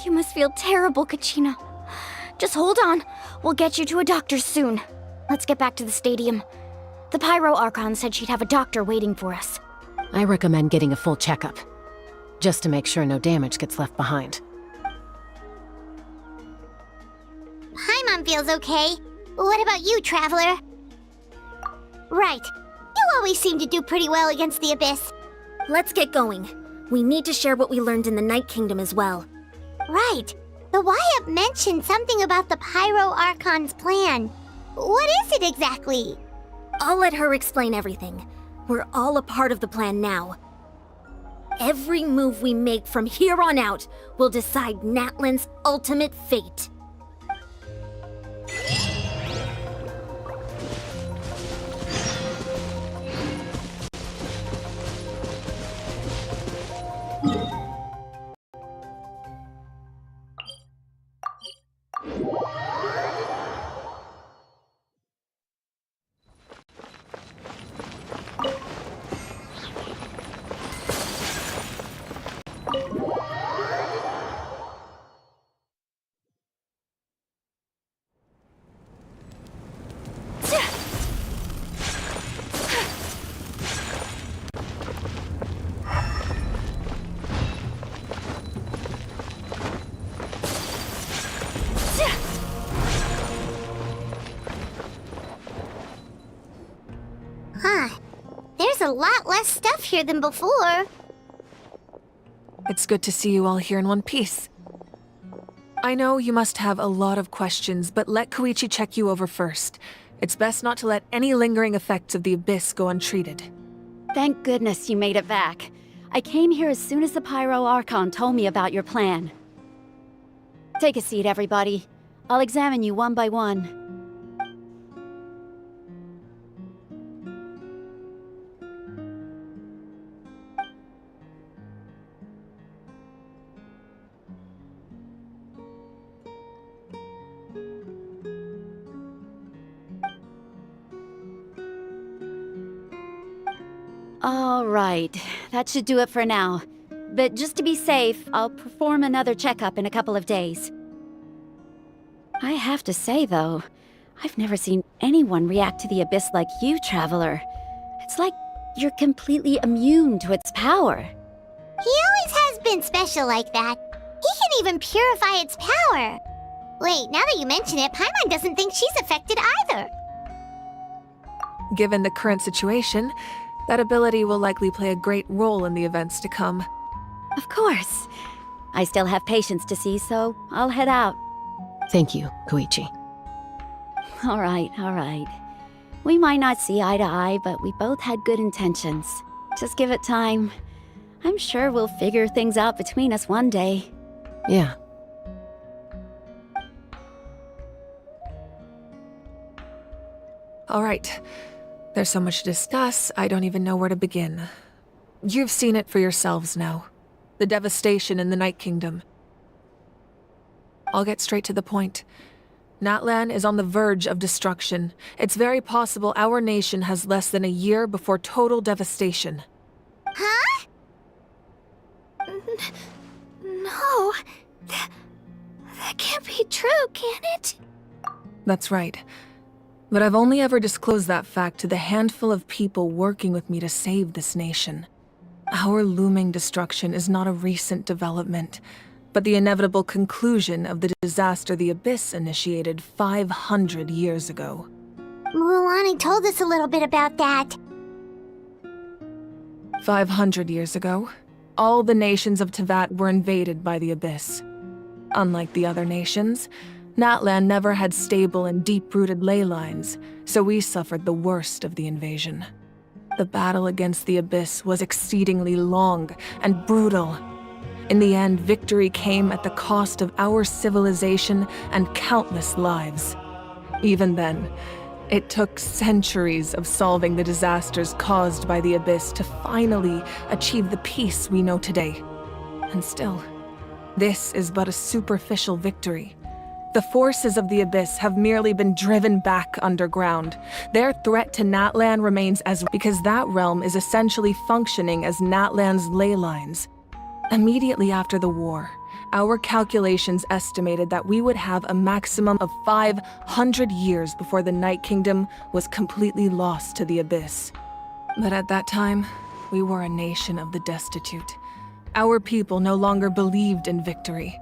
You must feel terrible, Kachina. Just hold on. We'll get you to a doctor soon. Let's get back to the stadium. The Pyro Archon said she'd have a doctor waiting for us. I recommend getting a full checkup, just to make sure no damage gets left behind. Paimon feels okay. What about you, Traveler? Right. You always seem to do pretty well against the Abyss. Let's get going. We need to share what we learned in the Night Kingdom as well. Right. The Wyap mentioned something about the Pyro Archon's plan. What is it exactly? I'll let her explain everything. We're all a part of the plan now. Every move we make from here on out will decide Natlan's ultimate fate. a lot less stuff here than before. It's good to see you all here in one piece. I know you must have a lot of questions, but let Koichi check you over first. It's best not to let any lingering effects of the Abyss go untreated. Thank goodness you made it back. I came here as soon as the Pyro Archon told me about your plan. Take a seat, everybody. I'll examine you one by one. All right, that should do it for now. But just to be safe, I'll perform another checkup in a couple of days. I have to say, though, I've never seen anyone react to the Abyss like you, Traveler. It's like you're completely immune to its power. He always has been special like that. He can even purify its power. Wait, now that you mention it, Paimon doesn't think she's affected either. Given the current situation, that ability will likely play a great role in the events to come. Of course. I still have patients to see, so I'll head out. Thank you, Koichi. All right. We might not see eye to eye, but we both had good intentions. Just give it time. I'm sure we'll figure things out between us one day. Yeah. All right. There's so much to discuss, I don't even know where to begin. You've seen it for yourselves now. The devastation in the Night Kingdom. I'll get straight to the point. Natlan is on the verge of destruction. It's very possible our nation has less than a year before total devastation. Huh? No. That can't be true, can it? That's right. But I've only ever disclosed that fact to the handful of people working with me to save this nation. Our looming destruction is not a recent development, but the inevitable conclusion of the disaster the Abyss initiated 500 years ago. Mulan told us a little bit about that. 500 years ago, all the nations of Teyvat were invaded by the Abyss. Unlike the other nations, Natlan never had stable and deep-rooted ley lines, so we suffered the worst of the invasion. The battle against the Abyss was exceedingly long and brutal. In the end, victory came at the cost of our civilization and countless lives. Even then, it took centuries of solving the disasters caused by the Abyss to finally achieve the peace we know today. And still, this is but a superficial victory. The forces of the Abyss have merely been driven back underground. Their threat to Natlan remains because that realm is essentially functioning as Natlan's ley lines. Immediately after the war, our calculations estimated that we would have a maximum of 500 years before the Night Kingdom was completely lost to the Abyss. But at that time, we were a nation of the destitute. Our people no longer believed in victory.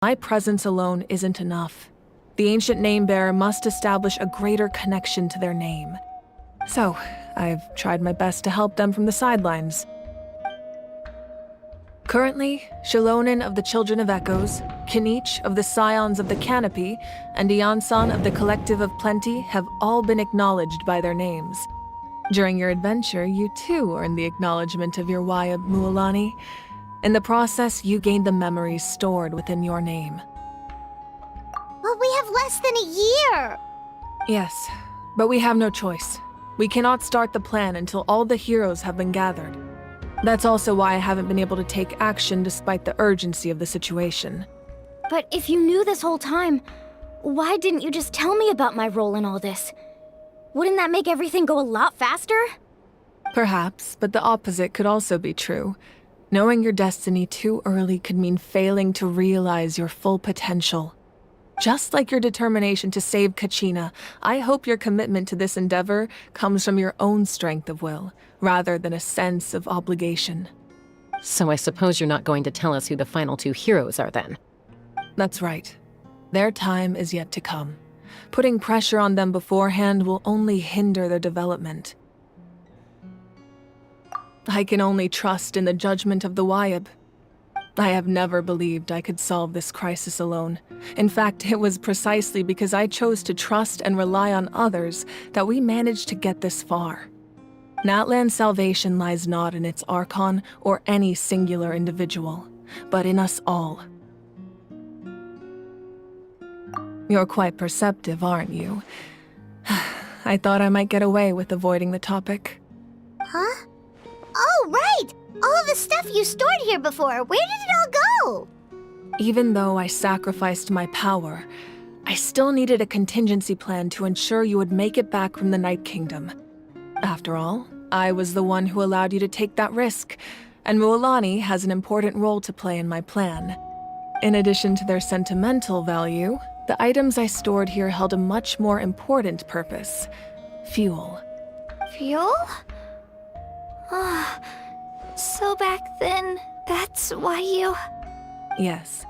my presence alone isn't enough. The ancient name-bearer must establish a greater connection to their name. So, I've tried my best to help them from the sidelines. Currently, Shilonen of the Children of Echoes, Kinich of the Scions of the Canopy, and Iansan of the Collective of Plenty have all been acknowledged by their names. During your adventure, you too earned the acknowledgement of your Wayab Mualani. In the process, you gained the memories stored within your name. But we have less than a year! Yes, but we have no choice. We cannot start the plan until all the heroes have been gathered. That's also why I haven't been able to take action despite the urgency of the situation. But if you knew this whole time, why didn't you just tell me about my role in all this? Wouldn't that make everything go a lot faster? Perhaps, but the opposite could also be true. Knowing your destiny too early could mean failing to realize your full potential. Just like your determination to save Kachina, I hope your commitment to this endeavor comes from your own strength of will, rather than a sense of obligation. So I suppose you're not going to tell us who the final two heroes are then? That's right. Their time is yet to come. Putting pressure on them beforehand will only hinder their development. I can only trust in the judgment of the Wayab. I have never believed I could solve this crisis alone. In fact, it was precisely because I chose to trust and rely on others that we managed to get this far. Natlan's salvation lies not in its Archon or any singular individual, but in us all. You're quite perceptive, aren't you? I thought I might get away with avoiding the topic. Huh? Oh, right! All of the stuff you stored here before, where did it all go? Even though I sacrificed my power, I still needed a contingency plan to ensure you would make it back from the Night Kingdom. After all, I was the one who allowed you to take that risk, and Mualani has an important role to play in my plan. In addition to their sentimental value, the items I stored here held a much more important purpose: fuel. Fuel? Ah, so back then, that's why you... Yes.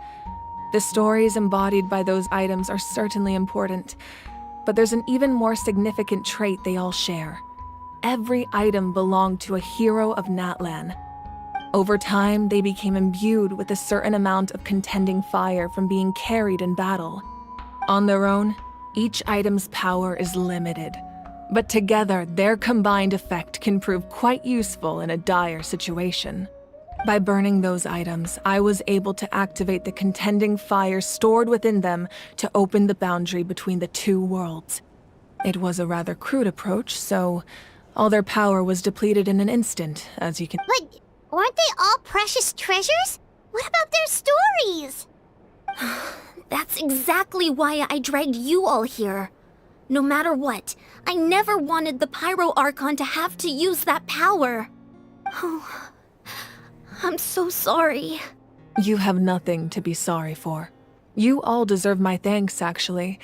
The stories embodied by those items are certainly important, but there's an even more significant trait they all share. Every item belonged to a hero of Natlan. Over time, they became imbued with a certain amount of contending fire from being carried in battle. On their own, each item's power is limited, but together, their combined effect can prove quite useful in a dire situation. By burning those items, I was able to activate the contending fire stored within them to open the boundary between the two worlds. It was a rather crude approach, so all their power was depleted in an instant, as you can— But weren't they all precious treasures? What about their stories? That's exactly why I dragged you all here. No matter what, I never wanted the Pyro Archon to have to use that power. Oh, I'm so sorry. You have nothing to be sorry for. You all deserve my thanks, actually.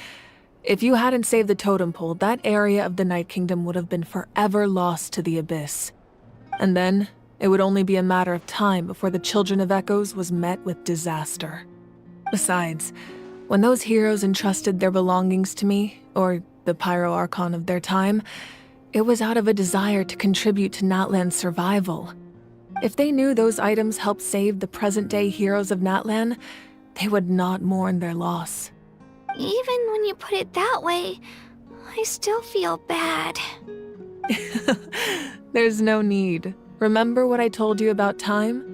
If you hadn't saved the totem pole, that area of the Night Kingdom would have been forever lost to the Abyss. And then, it would only be a matter of time before the Children of Echoes was met with disaster. Besides, when those heroes entrusted their belongings to me, or the Pyro Archon of their time, it was out of a desire to contribute to Natlan's survival. If they knew those items helped save the present-day heroes of Natlan, they would not mourn their loss. Even when you put it that way, I still feel bad. There's no need. Remember what I told you about time?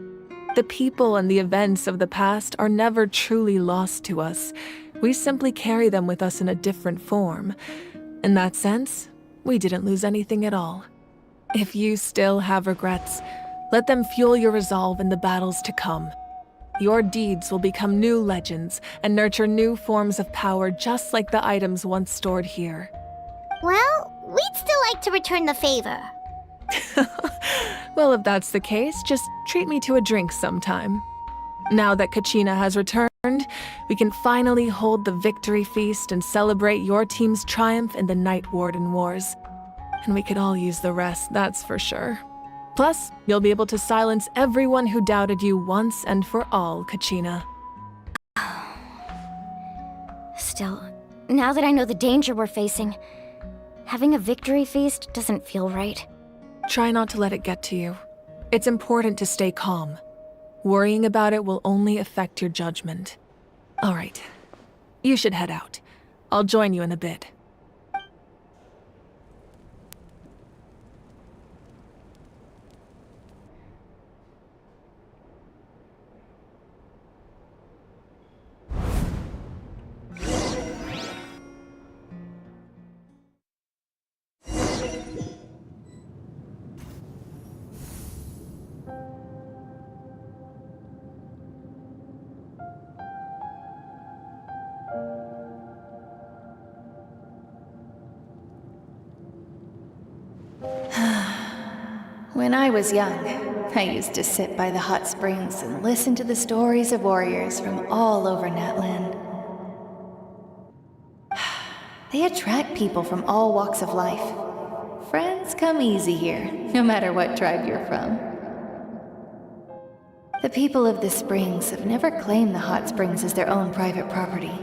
The people and the events of the past are never truly lost to us. We simply carry them with us in a different form. In that sense, we didn't lose anything at all. If you still have regrets, let them fuel your resolve in the battles to come. Your deeds will become new legends and nurture new forms of power just like the items once stored here. Well, we'd still like to return the favor. Well, if that's the case, just treat me to a drink sometime. Now that Kachina has returned, we can finally hold the victory feast and celebrate your team's triumph in the Night Warden Wars. And we could all use the rest, that's for sure. Plus, you'll be able to silence everyone who doubted you once and for all, Kachina. Still, now that I know the danger we're facing, having a victory feast doesn't feel right. Try not to let it get to you. It's important to stay calm. Worrying about it will only affect your judgment. All right. You should head out. I'll join you in a bit. When I was young, I used to sit by the hot springs and listen to the stories of warriors from all over Natlan. They attract people from all walks of life. Friends come easy here, no matter what tribe you're from. The people of the springs have never claimed the hot springs as their own private property.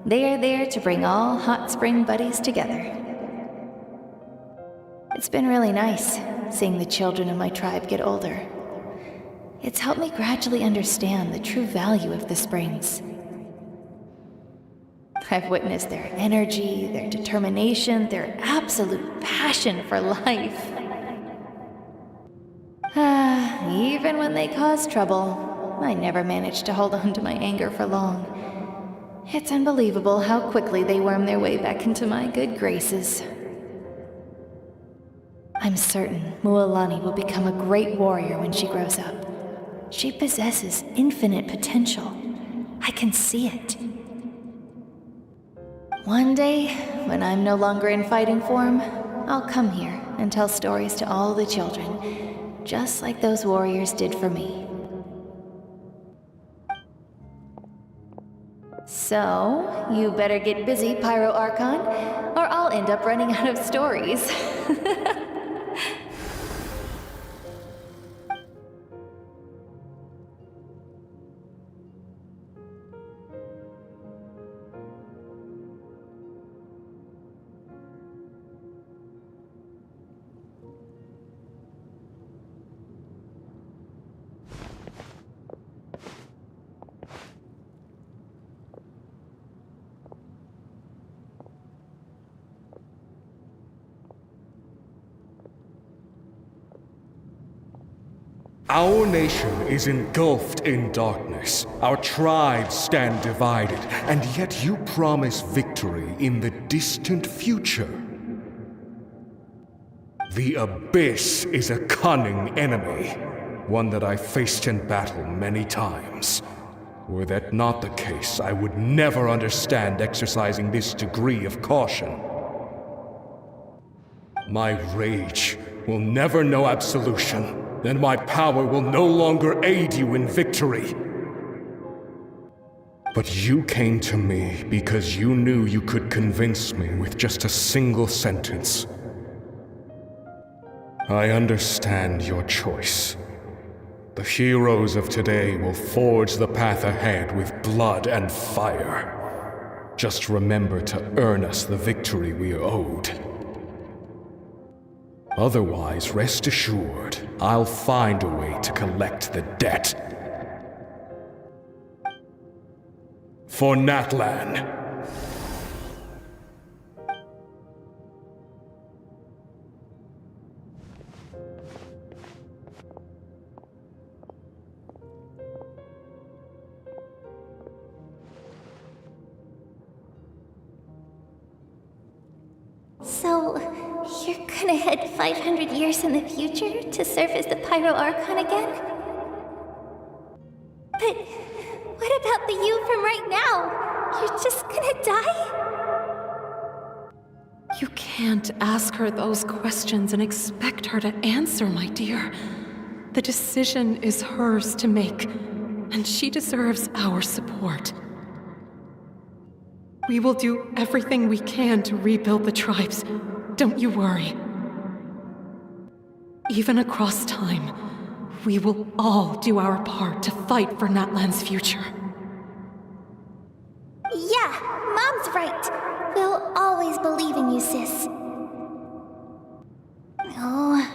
They are there to bring all hot spring buddies together. It's been really nice, seeing the children of my tribe get older. It's helped me gradually understand the true value of the springs. I've witnessed their energy, their determination, their absolute passion for life. Even when they cause trouble, I never managed to hold on to my anger for long. It's unbelievable how quickly they worm their way back into my good graces. I'm certain Mualani will become a great warrior when she grows up. She possesses infinite potential. I can see it. One day, when I'm no longer in fighting form, I'll come here and tell stories to all the children, just like those warriors did for me. So, you better get busy, Pyro Archon, or I'll end up running out of stories. Our nation is engulfed in darkness. Our tribes stand divided, and yet you promise victory in the distant future. The Abyss is a cunning enemy, one that I faced in battle many times. Were that not the case, I would never understand exercising this degree of caution. My rage will never know absolution. Then my power will no longer aid you in victory. But you came to me because you knew you could convince me with just a single sentence. I understand your choice. The heroes of today will forge the path ahead with blood and fire. Just remember to earn us the victory we are owed. Otherwise, rest assured, I'll find a way to collect the debt. For Natlan. So, you're gonna head 500 years in the future to serve as the Pyro Archon again? But what about the you from right now? You're just gonna die? You can't ask her those questions and expect her to answer, my dear. The decision is hers to make, and she deserves our support. We will do everything we can to rebuild the tribes. Don't you worry. Even across time, we will all do our part to fight for Natlan's future. Yeah, Mom's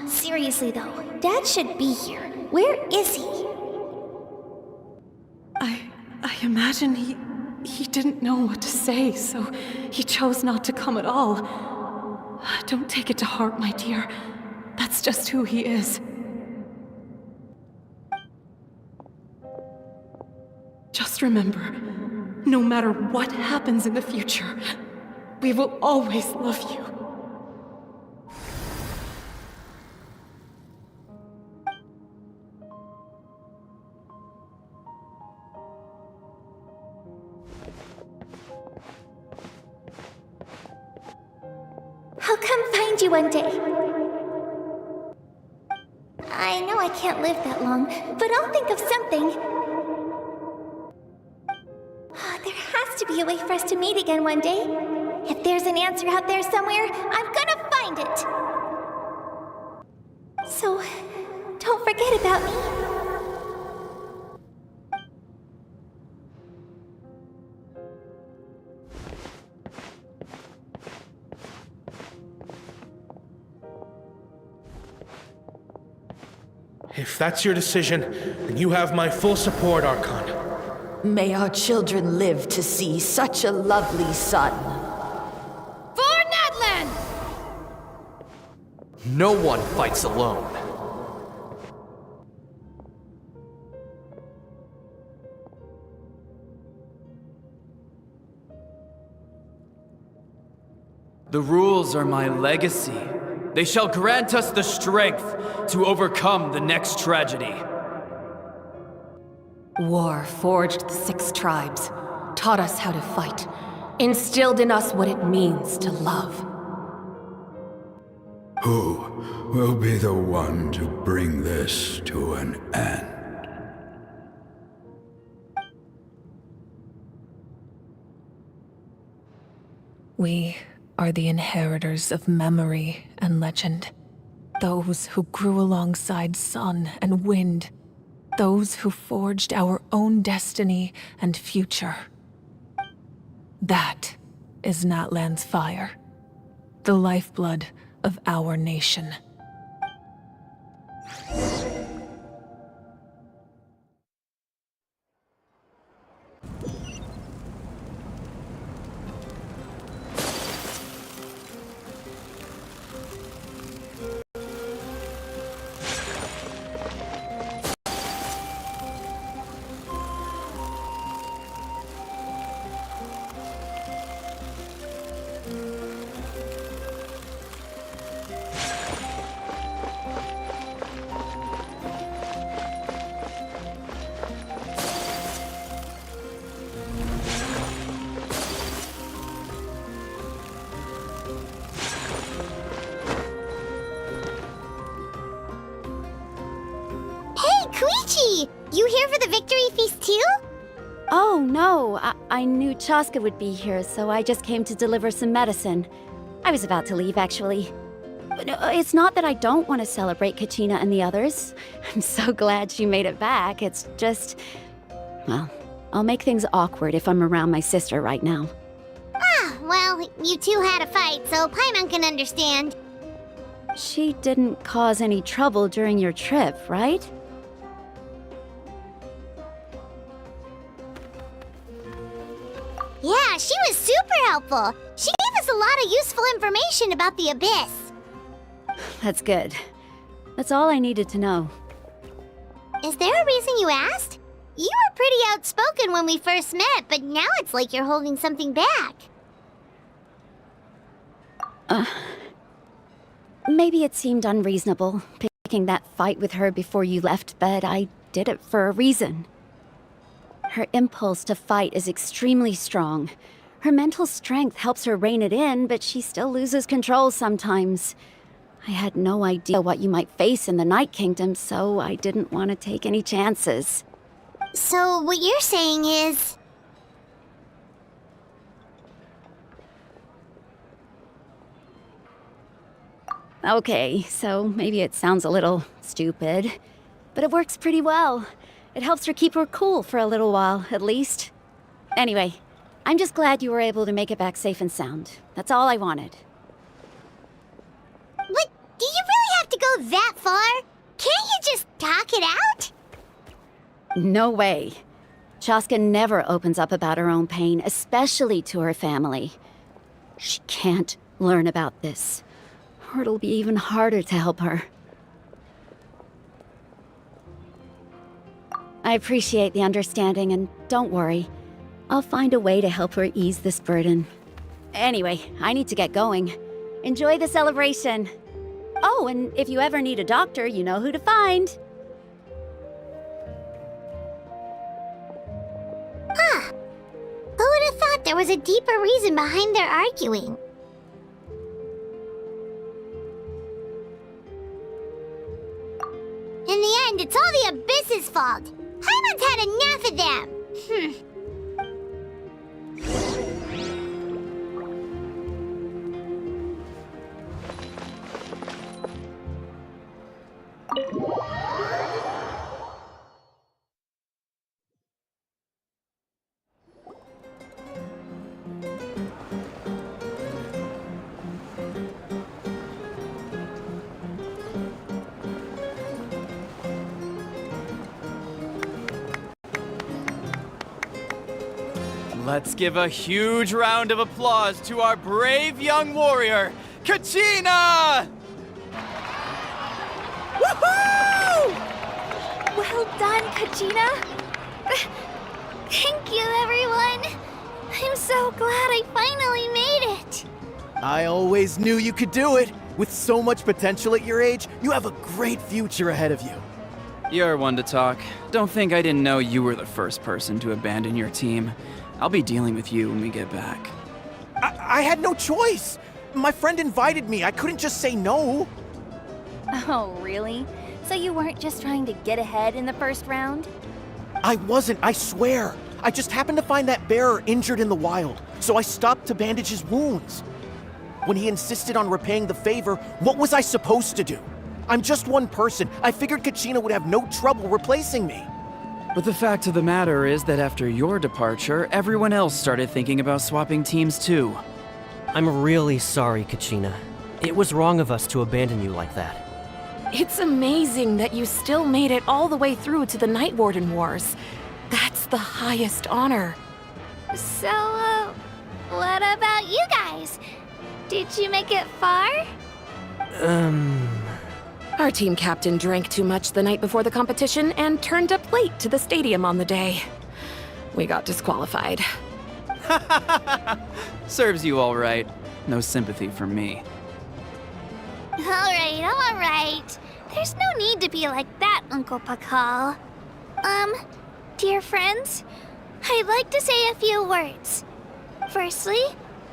Seriously though, Dad should be here. Where is he? I imagine he didn't know what to say, so he chose not to come at all. Don't take it to heart, my dear. That's just who he is. Just remember, no matter what happens in the future, we will always love you. I'll come find you one day. I know I can't live that long, but I'll think of something. There has to be a way for us to meet again one day. If there's an answer out there somewhere, I'm gonna find it. So, don't forget about me. If that's your decision, then you have my full support, Archon. May our children live to see such a lovely son. For Natlan! No one fights alone. The rules are my legacy. They shall grant us the strength to overcome the next tragedy. War forged the 6 tribes, taught us how to fight, instilled in us what it means to love. Who will be the one to bring this to an end? We are the inheritors of memory and legend. Those who grew alongside sun and wind. Those who forged our own destiny and future. That is Natlan's fire. The lifeblood of our nation. You here for the victory feast too? Oh, no. I knew Chaska would be here, so I just came to deliver some medicine. I was about to leave, actually. But it's not that I don't want to celebrate Kachina and the others. I'm so glad she made it back. It's just... well, I'll make things awkward if I'm around my sister right now. Ah, well, you two had a fight, so Paimon can understand. She didn't cause any trouble during your trip, right? Yeah, she was super helpful. She gave us a lot of useful information about the Abyss. That's good. That's all I needed to know. Is there a reason you asked? You were pretty outspoken when we first met, but now it's like you're holding something back. Maybe it seemed unreasonable, picking that fight with her before you left, but I did it for a reason. Her impulse to fight is extremely strong. Her mental strength helps her rein it in, but she still loses control sometimes. I had no idea what you might face in the Night Kingdom, so I didn't want to take any chances. So what you're saying is... Okay, so maybe it sounds a little stupid, but it works pretty well. It helps her keep her cool for a little while, at least. Anyway, I'm just glad you were able to make it back safe and sound. That's all I wanted. But do you really have to go go that far? Can't you just talk it out? No way. Chaska never opens up about her own pain, especially to her family. She can't learn about this, or it'll be even harder to help her. I appreciate the understanding, and don't worry. I'll find a way to help her ease this burden. Anyway, I need to get going. Enjoy the celebration. Oh, and if you ever need a doctor, you know who to find. Huh. Who would have thought there was a deeper reason behind their arguing? In the end, it's all the Abyss's fault. Paimon's had enough of them. Let's give a huge round of applause to our brave young warrior, Kachina! Woohoo! Well done, Kachina. Thank you, everyone. I'm so glad I finally made it. I always knew you could do it. With so much potential at your age, you have a great future ahead of you. You're one to talk. Don't think I didn't know you were the first person to abandon your team. I'll be dealing with you when we get back. I had no choice. My friend invited me. I couldn't just say no. Oh, really? So you weren't just trying to get ahead in the first round? I wasn't, I swear. I just happened to find that bearer injured in the wild, so I stopped to bandage his wounds. When he insisted on repaying the favor, what was I supposed to do? I'm just one person. I figured Kachina would have no trouble replacing me. But the fact of the matter is that after your departure, everyone else started thinking about swapping teams too. I'm really sorry, Kachina. It was wrong of us to abandon you like that. It's amazing that you still made it all the way through to the Night Warden Wars. That's the highest honor. So, what about you guys? Did you make it far? Our team captain drank too much the night before the competition and turned up late to the stadium on the day. We got disqualified. Serves you all right. No sympathy from me. All right. There's no need to be like that, Uncle Pakal. Dear friends, I'd like to say a few words. Firstly,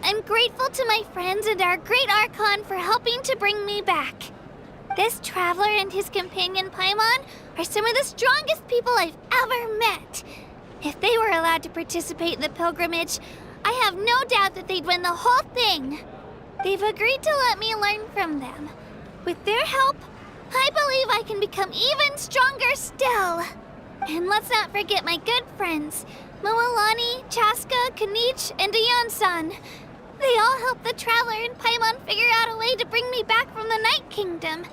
I'm grateful to my friends and our great Archon for helping to bring me back. This traveler and his companion Paimon are some of the strongest people I've ever met. If they were allowed to participate in the pilgrimage, I have no doubt that they'd win the whole thing. They've agreed to let me learn from them. With their help, I believe I can become even stronger still. And let's not forget my good friends, Moalani, Chaska, Kanich, and Aeon-san. They all helped the traveler and Paimon figure out a way to bring me back from the Night Kingdom.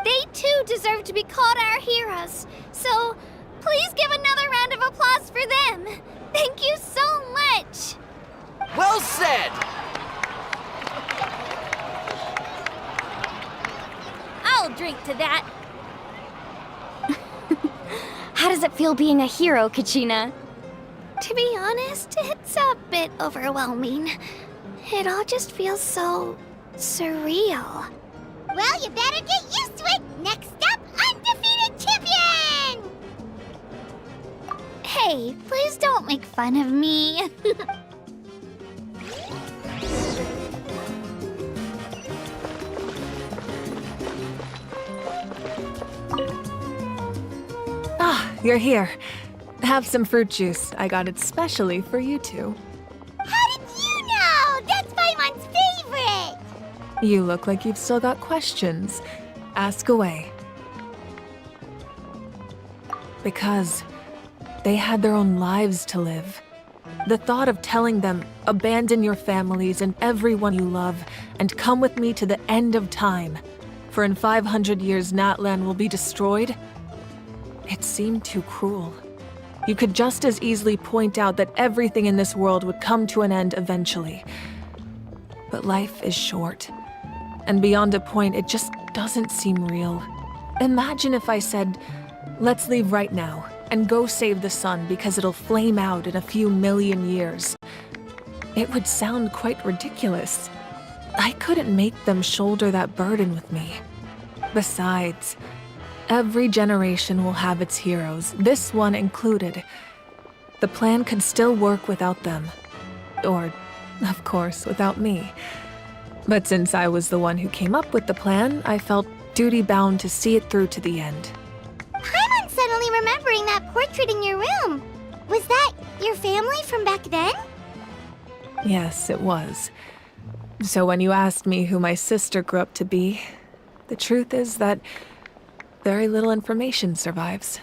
They too deserve to be called our heroes, so please give another round of applause for them. Thank you so much. Well said! I'll drink to that. How does it feel being a hero, Kachina? To be honest, it's a bit overwhelming. It all just feels so surreal. Well, you better get used to it. Next up, undefeated champion! Hey, please don't make fun of me. You're here. Have some fruit juice. I got it specially for you two. How did you know? That's Paimon's favorite! You look like you've still got questions. Ask away. Because they had their own lives to live. The thought of telling them, abandon your families and everyone you love, and come with me to the end of time. For in 500 years, Natlan will be destroyed. It seemed too cruel. You could just as easily point out that everything in this world would come to an end eventually. But life is short. And beyond a point, it just doesn't seem real. Imagine if I said, let's leave right now and go save the sun because it'll flame out in a few million years. It would sound quite ridiculous. I couldn't make them shoulder that burden with me. Besides, every generation will have its heroes, this one included. The plan could still work without them. Or, of course, without me. But since I was the one who came up with the plan, I felt duty-bound to see it through to the end. I'm suddenly remembering that portrait in your room. Was that your family from back then? Yes, it was. So when you asked me who my sister grew up to be, the truth is that very little information survives.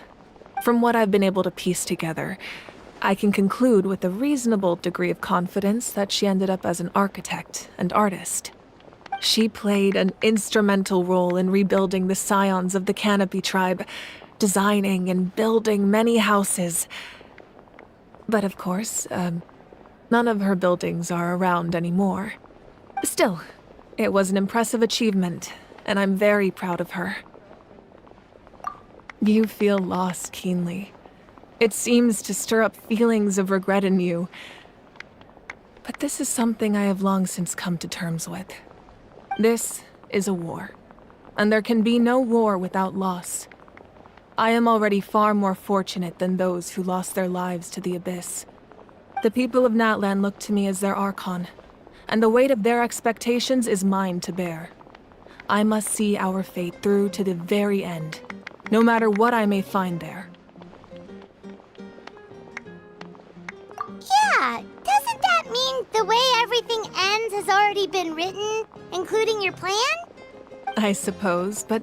From what I've been able to piece together, I can conclude with a reasonable degree of confidence that she ended up as an architect and artist. She played an instrumental role in rebuilding the scions of the Canopy tribe, designing and building many houses. But of course, none of her buildings are around anymore. Still, it was an impressive achievement, and I'm very proud of her. You feel loss keenly. It seems to stir up feelings of regret in you. But this is something I have long since come to terms with. This is a war, and there can be no war without loss. I am already far more fortunate than those who lost their lives to the Abyss. The people of Natlan look to me as their Archon, and the weight of their expectations is mine to bear. I must see our fate through to the very end, no matter what I may find there. Yeah, doesn't that mean the way everything ends has already been written, including your plan? I suppose, but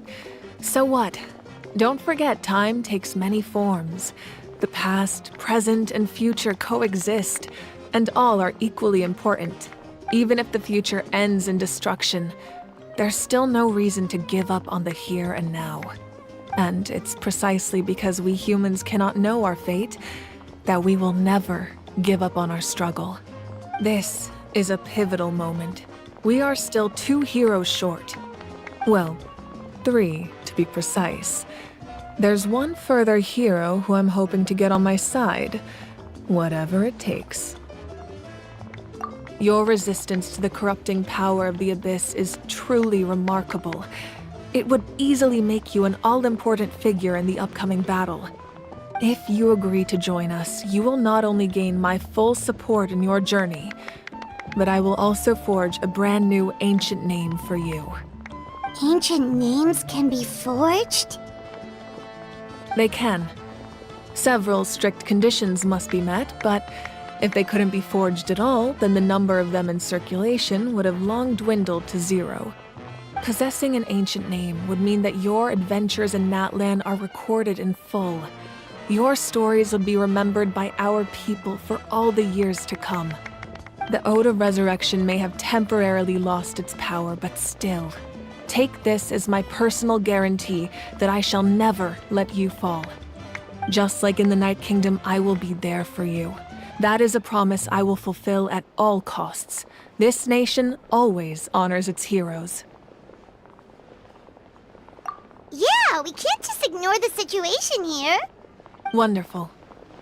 so what? Don't forget, time takes many forms. The past, present, and future coexist, and all are equally important. Even if the future ends in destruction, there's still no reason to give up on the here and now. And it's precisely because we humans cannot know our fate that we will never give up on our struggle. This is a pivotal moment. We are still 2 heroes short. Well, 3 to be precise. There's one further hero who I'm hoping to get on my side, whatever it takes. Your resistance to the corrupting power of the Abyss is truly remarkable. It would easily make you an all-important figure in the upcoming battle. If you agree to join us, you will not only gain my full support in your journey, but I will also forge a brand new ancient name for you. Ancient names can be forged? They can. Several strict conditions must be met, but if they couldn't be forged at all, then the number of them in circulation would have long dwindled to 0. Possessing an ancient name would mean that your adventures in Natlan are recorded in full. Your stories would be remembered by our people for all the years to come. The Ode of Resurrection may have temporarily lost its power, but still, take this as my personal guarantee that I shall never let you fall. Just like in the Night Kingdom, I will be there for you. That is a promise I will fulfill at all costs. This nation always honors its heroes. Yeah, we can't just ignore the situation here. Wonderful.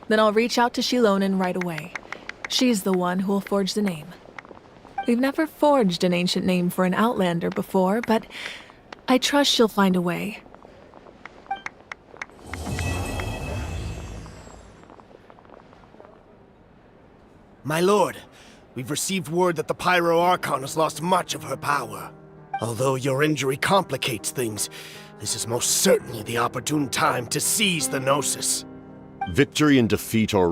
Then I'll reach out to Shilonen right away. She's the one who will forge the name. We've never forged an ancient name for an Outlander before, but I trust she'll find a way. My lord, we've received word that the Pyro Archon has lost much of her power. Although your injury complicates things, this is most certainly the opportune time to seize the Gnosis. Victory and defeat are